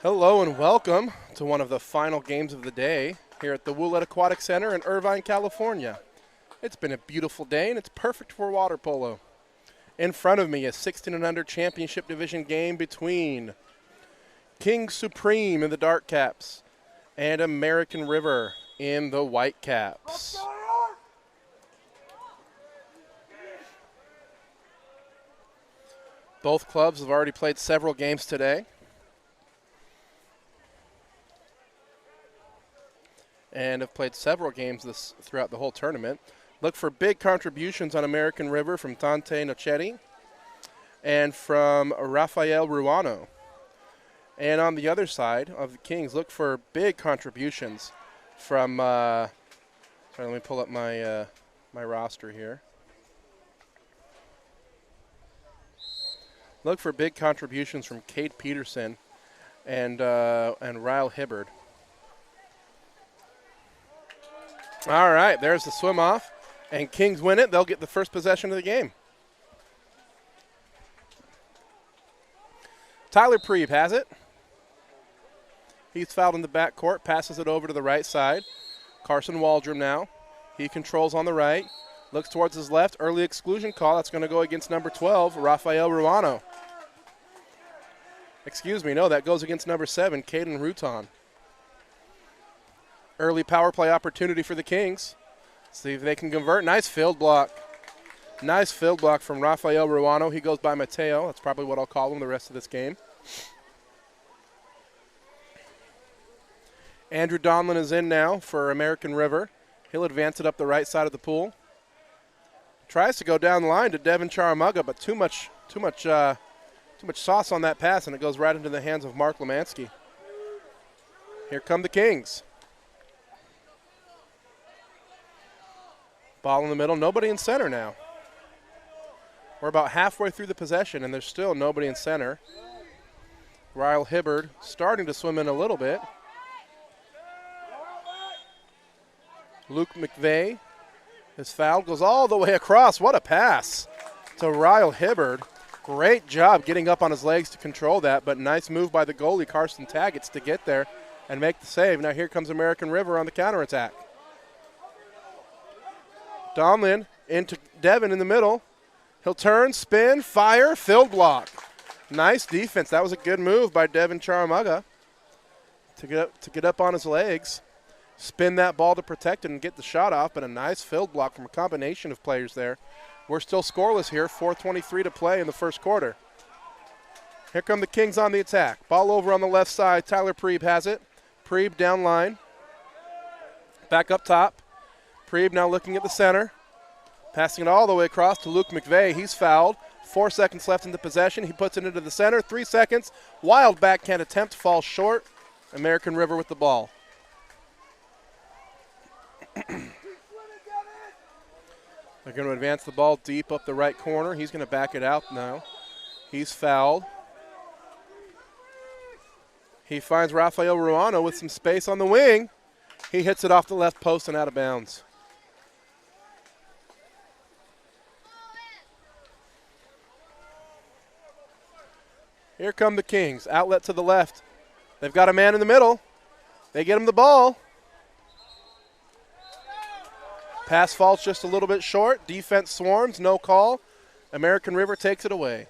Hello and welcome to one of the final games of the day here at the Woollett Aquatic Center in Irvine, California. It's been a beautiful day and it's perfect for water polo. In front of me, a 16 and under championship division game between King Supreme in the dark caps and American River in the white caps. Both clubs have already played several games today. And have played several games throughout the whole tournament. Look for big contributions on American River from Dante Nocetti and from Rafael Ruano. And on the other side of the Kings, look for big contributions from, sorry, let me pull up my, my roster here. Look for big contributions from Cade Peterson and Ryle Hibbard. All right, there's the swim off, and Kings win it. They'll get the first possession of the game. Tyler Preeb has it. He's fouled in the backcourt, passes it over to the right side. Carson Waldrum now. He controls on the right, looks towards his left. Early exclusion call. That's going to go against number 12, Rafael Ruano. Excuse me, no, that goes against number 7, Caden Rutan. Early power play opportunity for the Kings. See if they can convert. Nice field block. Nice field block from Rafael Ruano. He goes by Mateo. That's probably what I'll call him the rest of this game. Andrew Donlin is in now for American River. He'll advance it up the right side of the pool. Tries to go down the line to Devin Charamuga, but too much sauce on that pass, and it goes right into the hands of Mark Lemansky. Here come the Kings. Ball in the middle, nobody in center now. We're about halfway through the possession, and there's still nobody in center. Ryle Hibbard starting to swim in a little bit. Luke McVeigh is fouled, goes all the way across. What a pass to Ryle Hibbard. Great job getting up on his legs to control that, but nice move by the goalie, Carson Taggets, to get there and make the save. Now here comes American River on the counterattack. Donlin into Devin in the middle. He'll turn, spin, fire, field block. Nice defense. That was a good move by Devin Charamuga to get up on his legs, spin that ball to protect it and get the shot off, but a nice field block from a combination of players there. We're still scoreless here, 4:23 to play in the first quarter. Here come the Kings on the attack. Ball over on the left side. Tyler Preeb has it. Preeb down line. Back up top. Preeb now looking at the center. Passing it all the way across to Luke McVeigh. He's fouled. 4 seconds left in the possession. He puts it into the center. 3 seconds. Wild backhand attempt, falls short. American River with the ball. They're going to advance the ball deep up the right corner. He's going to back it out now. He's fouled. He finds Rafael Ruano with some space on the wing. He hits it off the left post and out of bounds. Here come the Kings. Outlet to the left. They've got a man in the middle. They get him the ball. Pass falls just a little bit short. Defense swarms, no call. American River takes it away.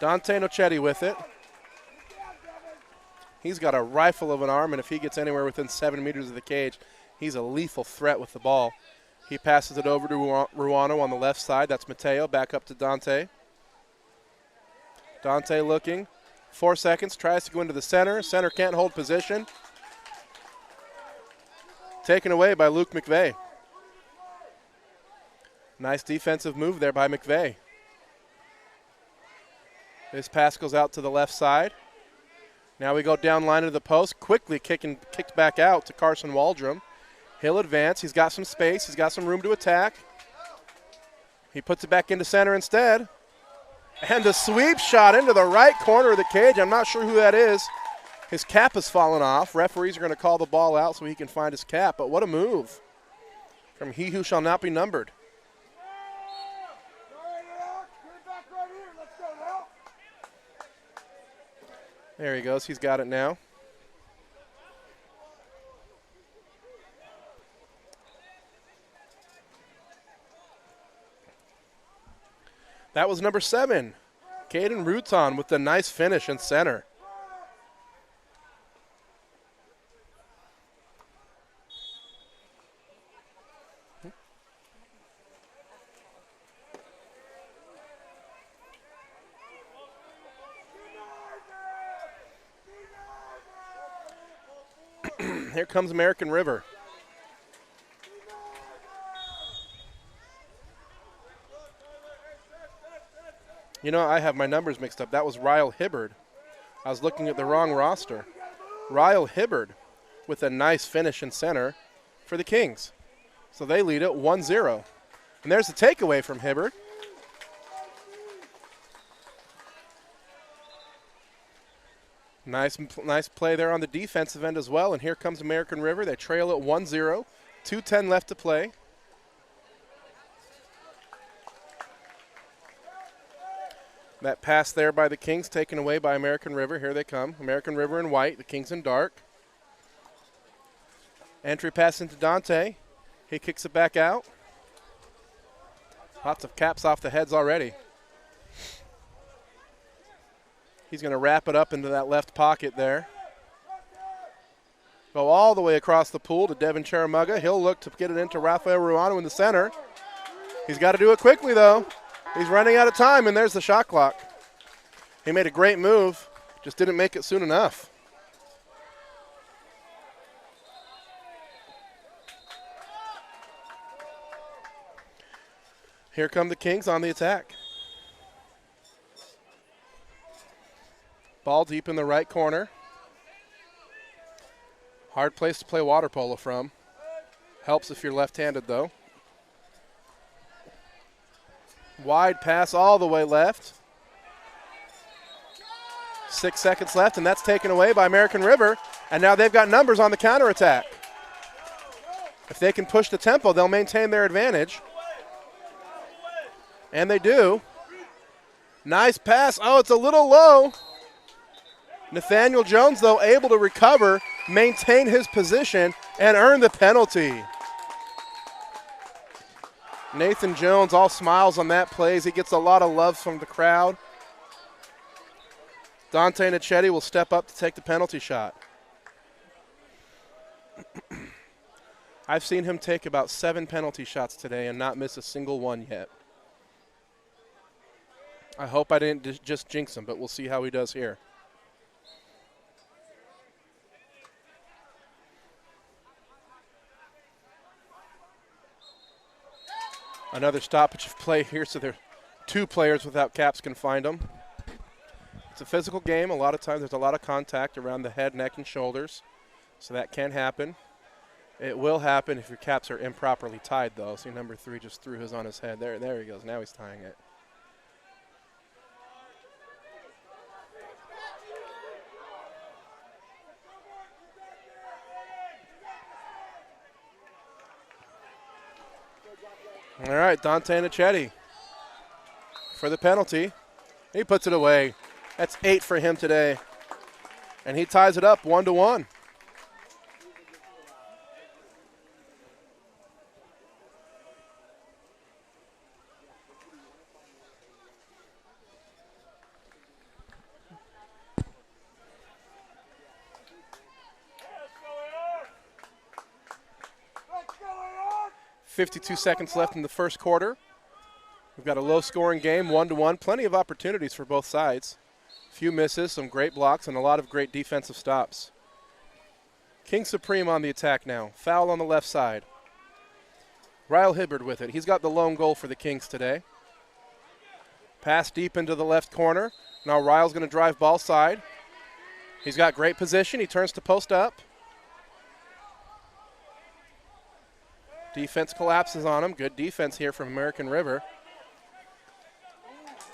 Dante Nocetti with it. He's got a rifle of an arm, and if he gets anywhere within 7 meters of the cage, he's a lethal threat with the ball. He passes it over to Ruano on the left side. That's Mateo. Back up to Dante. Dante looking. 4 seconds. Tries to go into the center. Center can't hold position. Taken away by Luke McVeigh. Nice defensive move there by McVeigh. This pass goes out to the left side. Now we go down line into the post. Quickly kicked back out to Carson Waldrum. He'll advance. He's got some space. He's got some room to attack. He puts it back into center instead. And the sweep shot into the right corner of the cage. I'm not sure who that is. His cap has fallen off. Referees are going to call the ball out so he can find his cap. But what a move from he who shall not be numbered. There he goes. He's got it now. That was number 7, Caden Ruton with the nice finish in center. Here comes American River. You know, I have my numbers mixed up. That was Ryle Hibbard. I was looking at the wrong roster. Ryle Hibbard with a nice finish in center for the Kings. So they lead it 1-0. And there's the takeaway from Hibbard. Nice play there on the defensive end as well. And here comes American River. They trail it 1-0. 2:10 left to play. That pass there by the Kings taken away by American River. Here they come. American River in white, the Kings in dark. Entry pass into Dante. He kicks it back out. Lots of caps off the heads already. He's going to wrap it up into that left pocket there. Go all the way across the pool to Devin Charamuga. He'll look to get it into Rafael Ruano in the center. He's got to do it quickly, though. He's running out of time, and there's the shot clock. He made a great move, just didn't make it soon enough. Here come the Kings on the attack. Ball deep in the right corner. Hard place to play water polo from. Helps if you're left-handed, though. Wide pass all the way left. 6 seconds left, and that's taken away by American River. And now they've got numbers on the counterattack. If they can push the tempo, they'll maintain their advantage. And they do. Nice pass. Oh, it's a little low. Nathaniel Jones, though, able to recover, maintain his position, and earn the penalty. Nathan Jones all smiles on that play. He gets a lot of love from the crowd. Dante Nichetti will step up to take the penalty shot. I've seen him take about 7 penalty shots today and not miss a single one yet. I hope I didn't just jinx him, but we'll see how he does here. Another stoppage of play here, so there are 2 players without caps can find them. It's a physical game. A lot of times there's a lot of contact around the head, neck, and shoulders, so that can happen. It will happen if your caps are improperly tied, though. See, number 3 just threw his on his head. There he goes. Now he's tying it. All right, Dante Nichetti for the penalty. He puts it away. That's 8 for him today. And he ties it up 1-1. .52 seconds left in the first quarter. We've got a low-scoring game, 1-1. Plenty of opportunities for both sides. Few misses, some great blocks, and a lot of great defensive stops. King Supreme on the attack now. Foul on the left side. Ryle Hibbard with it. He's got the lone goal for the Kings today. Pass deep into the left corner. Now Ryle's going to drive ball side. He's got great position. He turns to post up. Defense collapses on him. Good defense here from American River.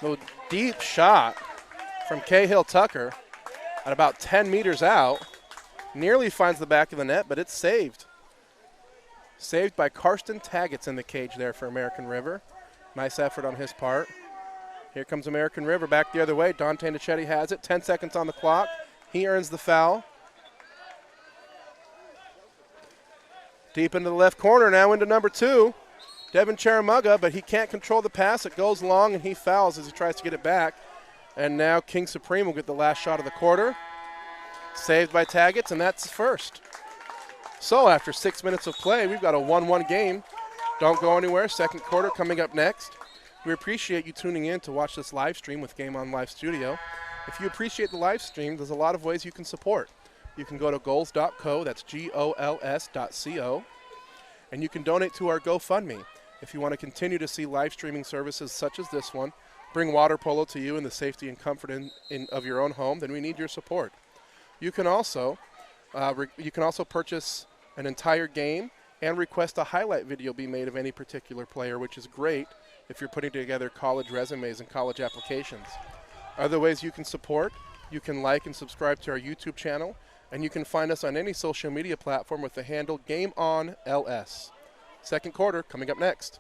The deep shot from Cahill Tucker at about 10 meters out. Nearly finds the back of the net, but it's saved. Saved by Karsten Taggett's in the cage there for American River. Nice effort on his part. Here comes American River back the other way. Dante Nichetti has it. 10 seconds on the clock. He earns the foul. Deep into the left corner, now into number 2. Devin Charamuga, but he can't control the pass. It goes long, and he fouls as he tries to get it back. And now King Supreme will get the last shot of the quarter. Saved by Taggets, and that's first. So after 6 minutes of play, we've got a 1-1 game. Don't go anywhere. Second quarter coming up next. We appreciate you tuning in to watch this live stream with Game On Live Studio. If you appreciate the live stream, there's a lot of ways you can support. You can go to goals.co, that's GOLS.co, and you can donate to our GoFundMe. If you want to continue to see live streaming services such as this one, bring water polo to you in the safety and comfort of your own home, then we need your support. You can also purchase an entire game and request a highlight video be made of any particular player, which is great if you're putting together college resumes and college applications. Other ways you can support, you can like and subscribe to our YouTube channel, and you can find us on any social media platform with the handle GameOnLS. Second quarter coming up next.